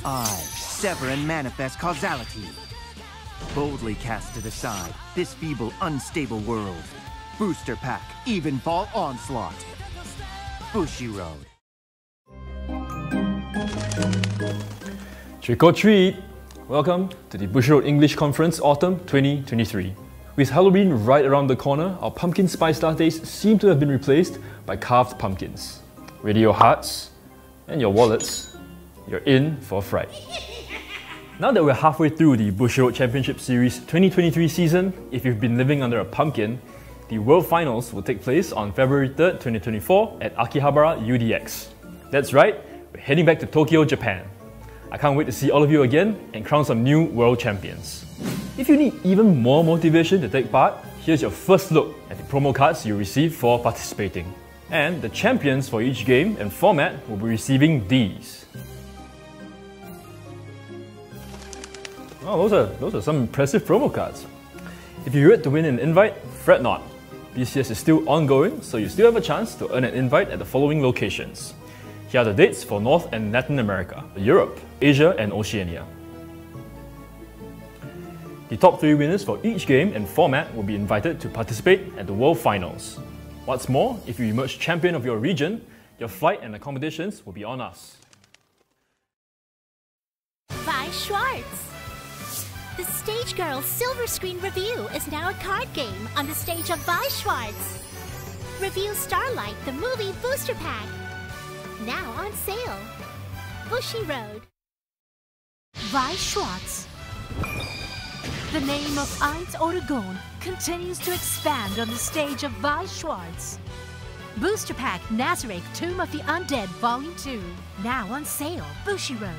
I sever and manifest causality. Boldly cast to the side this feeble, unstable world. Booster Pack, Even Fall Onslaught. Bushiroad. Trick or treat! Welcome to the Bushiroad English Conference Autumn 2023. With Halloween right around the corner, our pumpkin spice lattes seem to have been replaced by carved pumpkins. Ready your hearts and your wallets, you're in for a fright. Now that we're halfway through the Bushiroad Championship Series 2023 season, if you've been living under a pumpkin, the World Finals will take place on February 3rd, 2024 at Akihabara UDX. That's right, we're heading back to Tokyo, Japan. I can't wait to see all of you again and crown some new world champions. If you need even more motivation to take part, here's your first look at the promo cards you receive for participating. And the champions for each game and format will be receiving these. Oh, those are some impressive promo cards. If you're ready to win an invite, fret not. BCS is still ongoing, so you still have a chance to earn an invite at the following locations. Here are the dates for North and Latin America, Europe, Asia and Oceania. The top 3 winners for each game and format will be invited to participate at the World Finals. What's more, if you emerge champion of your region, your flight and accommodations will be on us. Weiss Schwarz. The Stage Girl Silver Screen Review is now a card game on the stage of Weiss Schwarz. Review Starlight, the movie booster pack. Now on sale. Bushiroad. Weiss Schwarz. The name of Eins Oregon continues to expand on the stage of Weiss Schwarz. Booster Pack Nazareth Tomb of the Undead Volume 2. Now on sale. Bushiroad.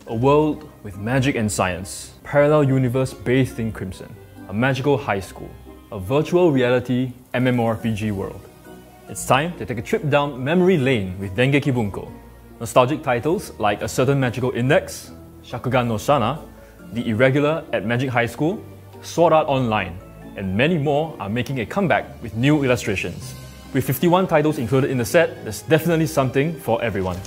A world with magic and science, parallel universe bathed in crimson, a magical high school, a virtual reality MMORPG world. It's time to take a trip down memory lane with Dengeki Bunko. Nostalgic titles like A Certain Magical Index, Shakugan no Shana, The Irregular at Magic High School, Sword Art Online, and many more are making a comeback with new illustrations. With 51 titles included in the set, there's definitely something for everyone.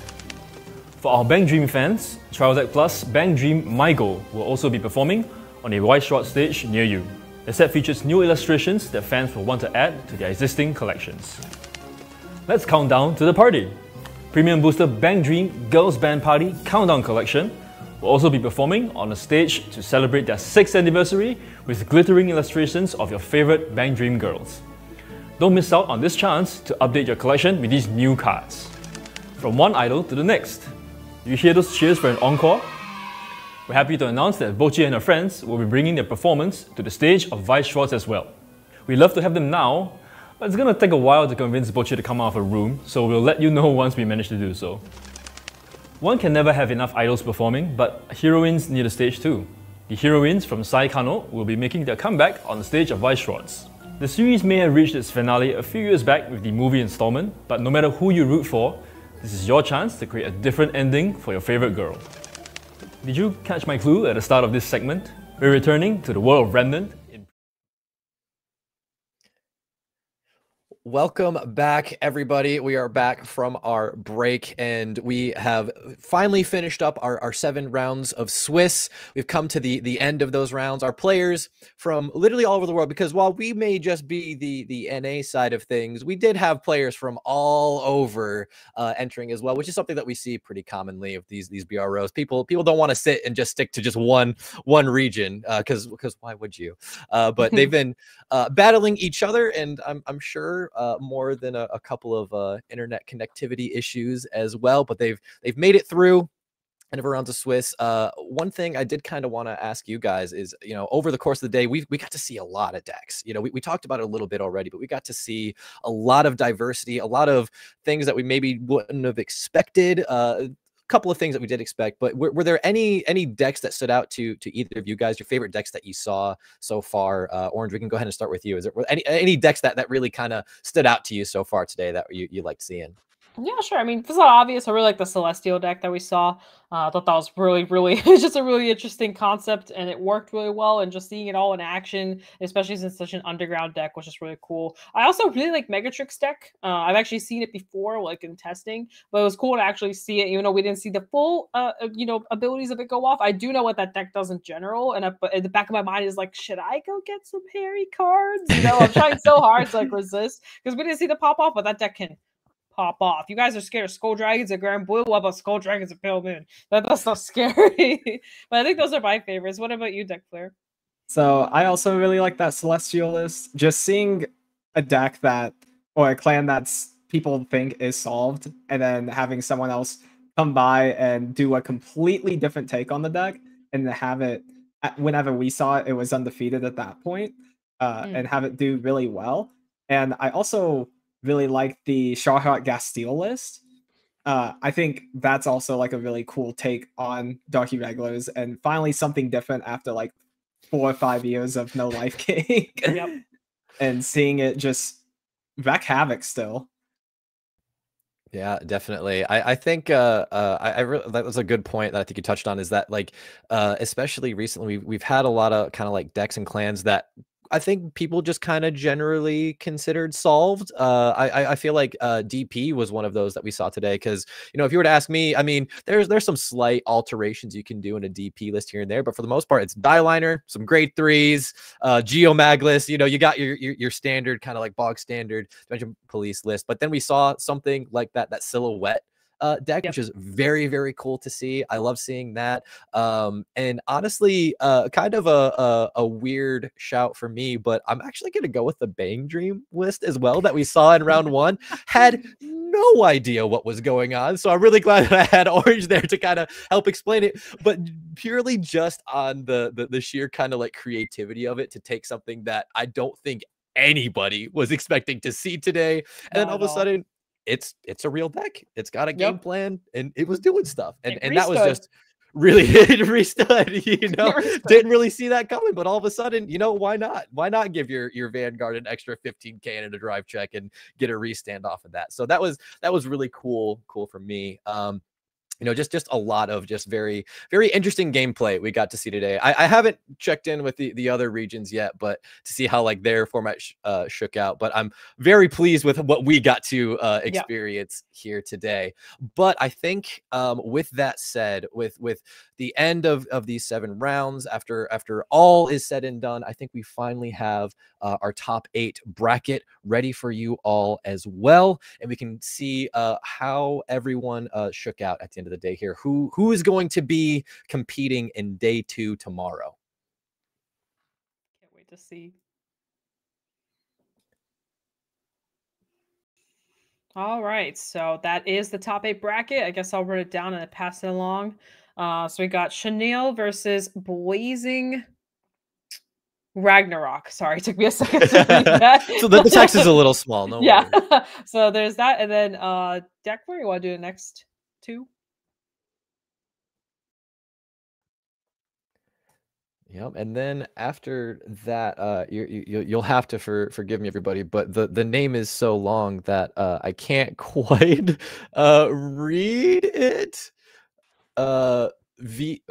For our Bang Dream fans, Trials Plus Bang Dream My Goal will also be performing on a Weiss Schwarz stage near you. The set features new illustrations that fans will want to add to their existing collections. Let's count down to the party! Premium Booster Bang Dream Girls Band Party Countdown Collection will also be performing on a stage to celebrate their 6th anniversary with glittering illustrations of your favourite Bang Dream girls. Don't miss out on this chance to update your collection with these new cards. From one idol to the next. You hear those cheers for an encore? We're happy to announce that Bochi and her friends will be bringing their performance to the stage of Weiss Schwarz as well. We'd love to have them now, but it's gonna take a while to convince Bochi to come out of her room, so we'll let you know once we manage to do so. One can never have enough idols performing, but heroines need a stage too. The heroines from Sai Kano will be making their comeback on the stage of Weiss Schwarz. The series may have reached its finale a few years back with the movie installment, but no matter who you root for, this is your chance to create a different ending for your favourite girl. Did you catch my clue at the start of this segment? We're returning to the world of Remnant. Welcome back, everybody. We are back from our break, and we have finally finished up our 7 rounds of Swiss. We've come to the end of those rounds. Our players from literally all over the world, because while we may just be the NA side of things, we did have players from all over entering as well, which is something that we see pretty commonly with these BROs. People don't want to sit and just stick to just one region, because why would you? But they've been battling each other, and I'm sure more than a couple of internet connectivity issues as well, but they've made it through end of a round of Swiss. One thing I did kind of want to ask you guys is, over the course of the day, we got to see a lot of decks. We talked about it a little bit already, but we got to see a lot of diversity, a lot of things that we maybe wouldn't have expected. Couple of things that we did expect, but were there any decks that stood out to either of you guys? Your favorite decks that you saw so far? Orange, we can go ahead and start with you. Is there any decks that really kind of stood out to you so far today that you liked seeing? Yeah, sure. I mean, it's not obvious. I really like the Celestial deck that we saw. I thought that was really, it's just a really interesting concept, and it worked really well. And just seeing it all in action, especially since such an underground deck, was just really cool. I also really like Megatrix deck. I've actually seen it before, like in testing, but it was cool to actually see it, even though we didn't see the full, abilities of it go off. I do know what that deck does in general, and but in the back of my mind is like, should I go get some Harry cards? I'm trying so hard to like resist because we didn't see the pop off, but that deck can pop off. You guys are scared of Skull Dragons and Grand Blue. What about Skull Dragons and Pale Moon? That's not scary. But I think those are my favorites. What about you, Deck Player? So I also really like that Celestial list. Just seeing a deck or a clan that's people think is solved, and then having someone else come by and do a completely different take on the deck, and have it, whenever we saw it, it was undefeated at that point, and have it do really well. And I also really like the Charhot Gastille list. I think that's also like a really cool take on Darky Regulars, and finally something different after like 4 or 5 years of no Life Cake. Yep. And seeing it just wreak havoc still. Yeah, definitely. I think that was a good point that I think you touched on, is that like especially recently we've had a lot of kind of like decks and clans that I think people just kind of generally considered solved. I feel like DP was one of those that we saw today, because if you were to ask me, I mean, there's some slight alterations you can do in a DP list here and there, but for the most part, it's Die-Liner, some grade 3s, Geomaglus. You got your standard kind of like bog standard Dimension Police list, but then we saw something like that Silhouette deck, which is very, very cool to see. I love seeing that. And honestly, kind of a weird shout for me, but I'm actually going to go with the Bang Dream list as well that we saw in round 1. Had no idea what was going on, so I'm really glad that I had Orange there to kind of help explain it, but purely just on the sheer kind of like creativity of it, to take something that I don't think anybody was expecting to see today, and then all of a sudden it's a real deck. It's got a game plan, and it was doing stuff. And that was just really restood, didn't really see that coming, but all of a sudden, why not? Why not give your Vanguard an extra 15k in a drive check and get a restand off of that? So that was really cool for me. Just a lot of just very, very interesting gameplay we got to see today. I haven't checked in with the other regions yet, but to see how like their format shook out. But I'm very pleased with what we got to experience here today. But I think with that said, with the end of these 7 rounds, after all is said and done, I think we finally have our top 8 bracket ready for you all as well, and we can see how everyone shook out at the end of the day here. Who is going to be competing in day 2 tomorrow? Can't wait to see. All right, so that is the top 8 bracket. I guess I'll write it down and pass it along. So we got Chanel versus Blazing Ragnarok. Sorry, it took me a second to read that. So the text is a little small. No yeah. worries. So there's that, and then Deckler, you want to do the next 2? Yep, and then after that, you'll have to forgive me, everybody, but the name is so long that I can't quite read it.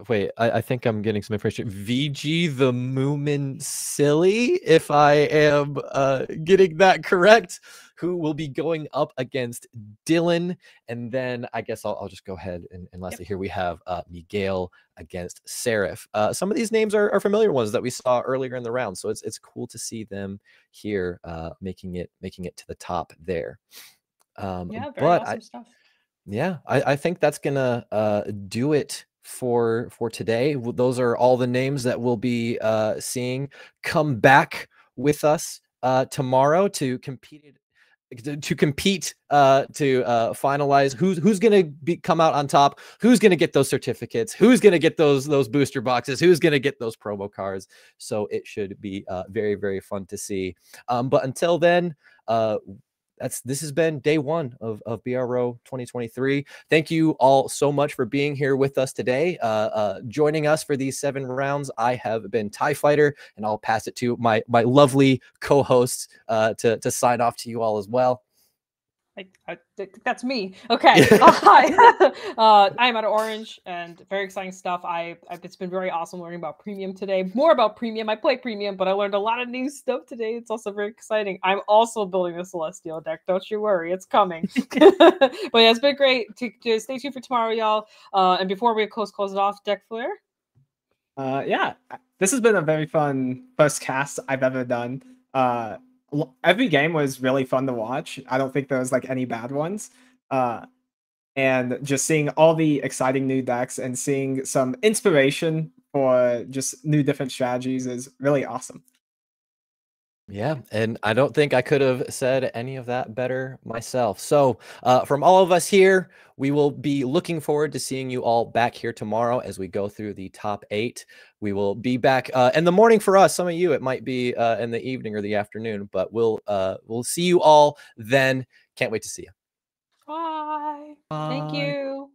Wait, I think I'm getting some information. VG the Moomin Silly, if I am getting that correct. who will be going up against Dylan. And then I guess I'll just go ahead and lastly, here we have Miguel against Seraph. Some of these names are familiar ones that we saw earlier in the round, so it's cool to see them here making it to the top there. Yeah, very awesome stuff. Yeah, I think that's gonna do it for today. Those are all the names that we'll be seeing. Come back with us tomorrow to compete to finalize who's gonna come out on top, who's gonna get those certificates, who's gonna get those booster boxes, who's gonna get those promo cards. So it should be very, very fun to see. But until then, this has been day one of BRO 2023. Thank you all so much for being here with us today. Joining us for these 7 rounds, I have been TIE Fighter, and I'll pass it to my lovely co-hosts to sign off to you all as well. That's me. Okay. Hi. I'm out of Orange, and very exciting stuff. It's been very awesome learning about Premium today. More about Premium. I play Premium, but I learned a lot of new stuff today. It's also very exciting. I'm also building a Celestial deck. Don't you worry, it's coming. But yeah, it's been great. To stay tuned for tomorrow, y'all. And before we close it off, Deck Flare. Yeah, this has been a very fun first cast I've ever done. Every game was really fun to watch. I don't think there was like any bad ones. And just seeing all the exciting new decks and seeing some inspiration for just new different strategies is really awesome. Yeah, and I don't think I could have said any of that better myself. So from all of us here, we will be looking forward to seeing you all back here tomorrow as we go through the top 8. We will be back in the morning for us. Some of you, it might be in the evening or the afternoon, but we'll see you all then. Can't wait to see you. Bye. Thank you.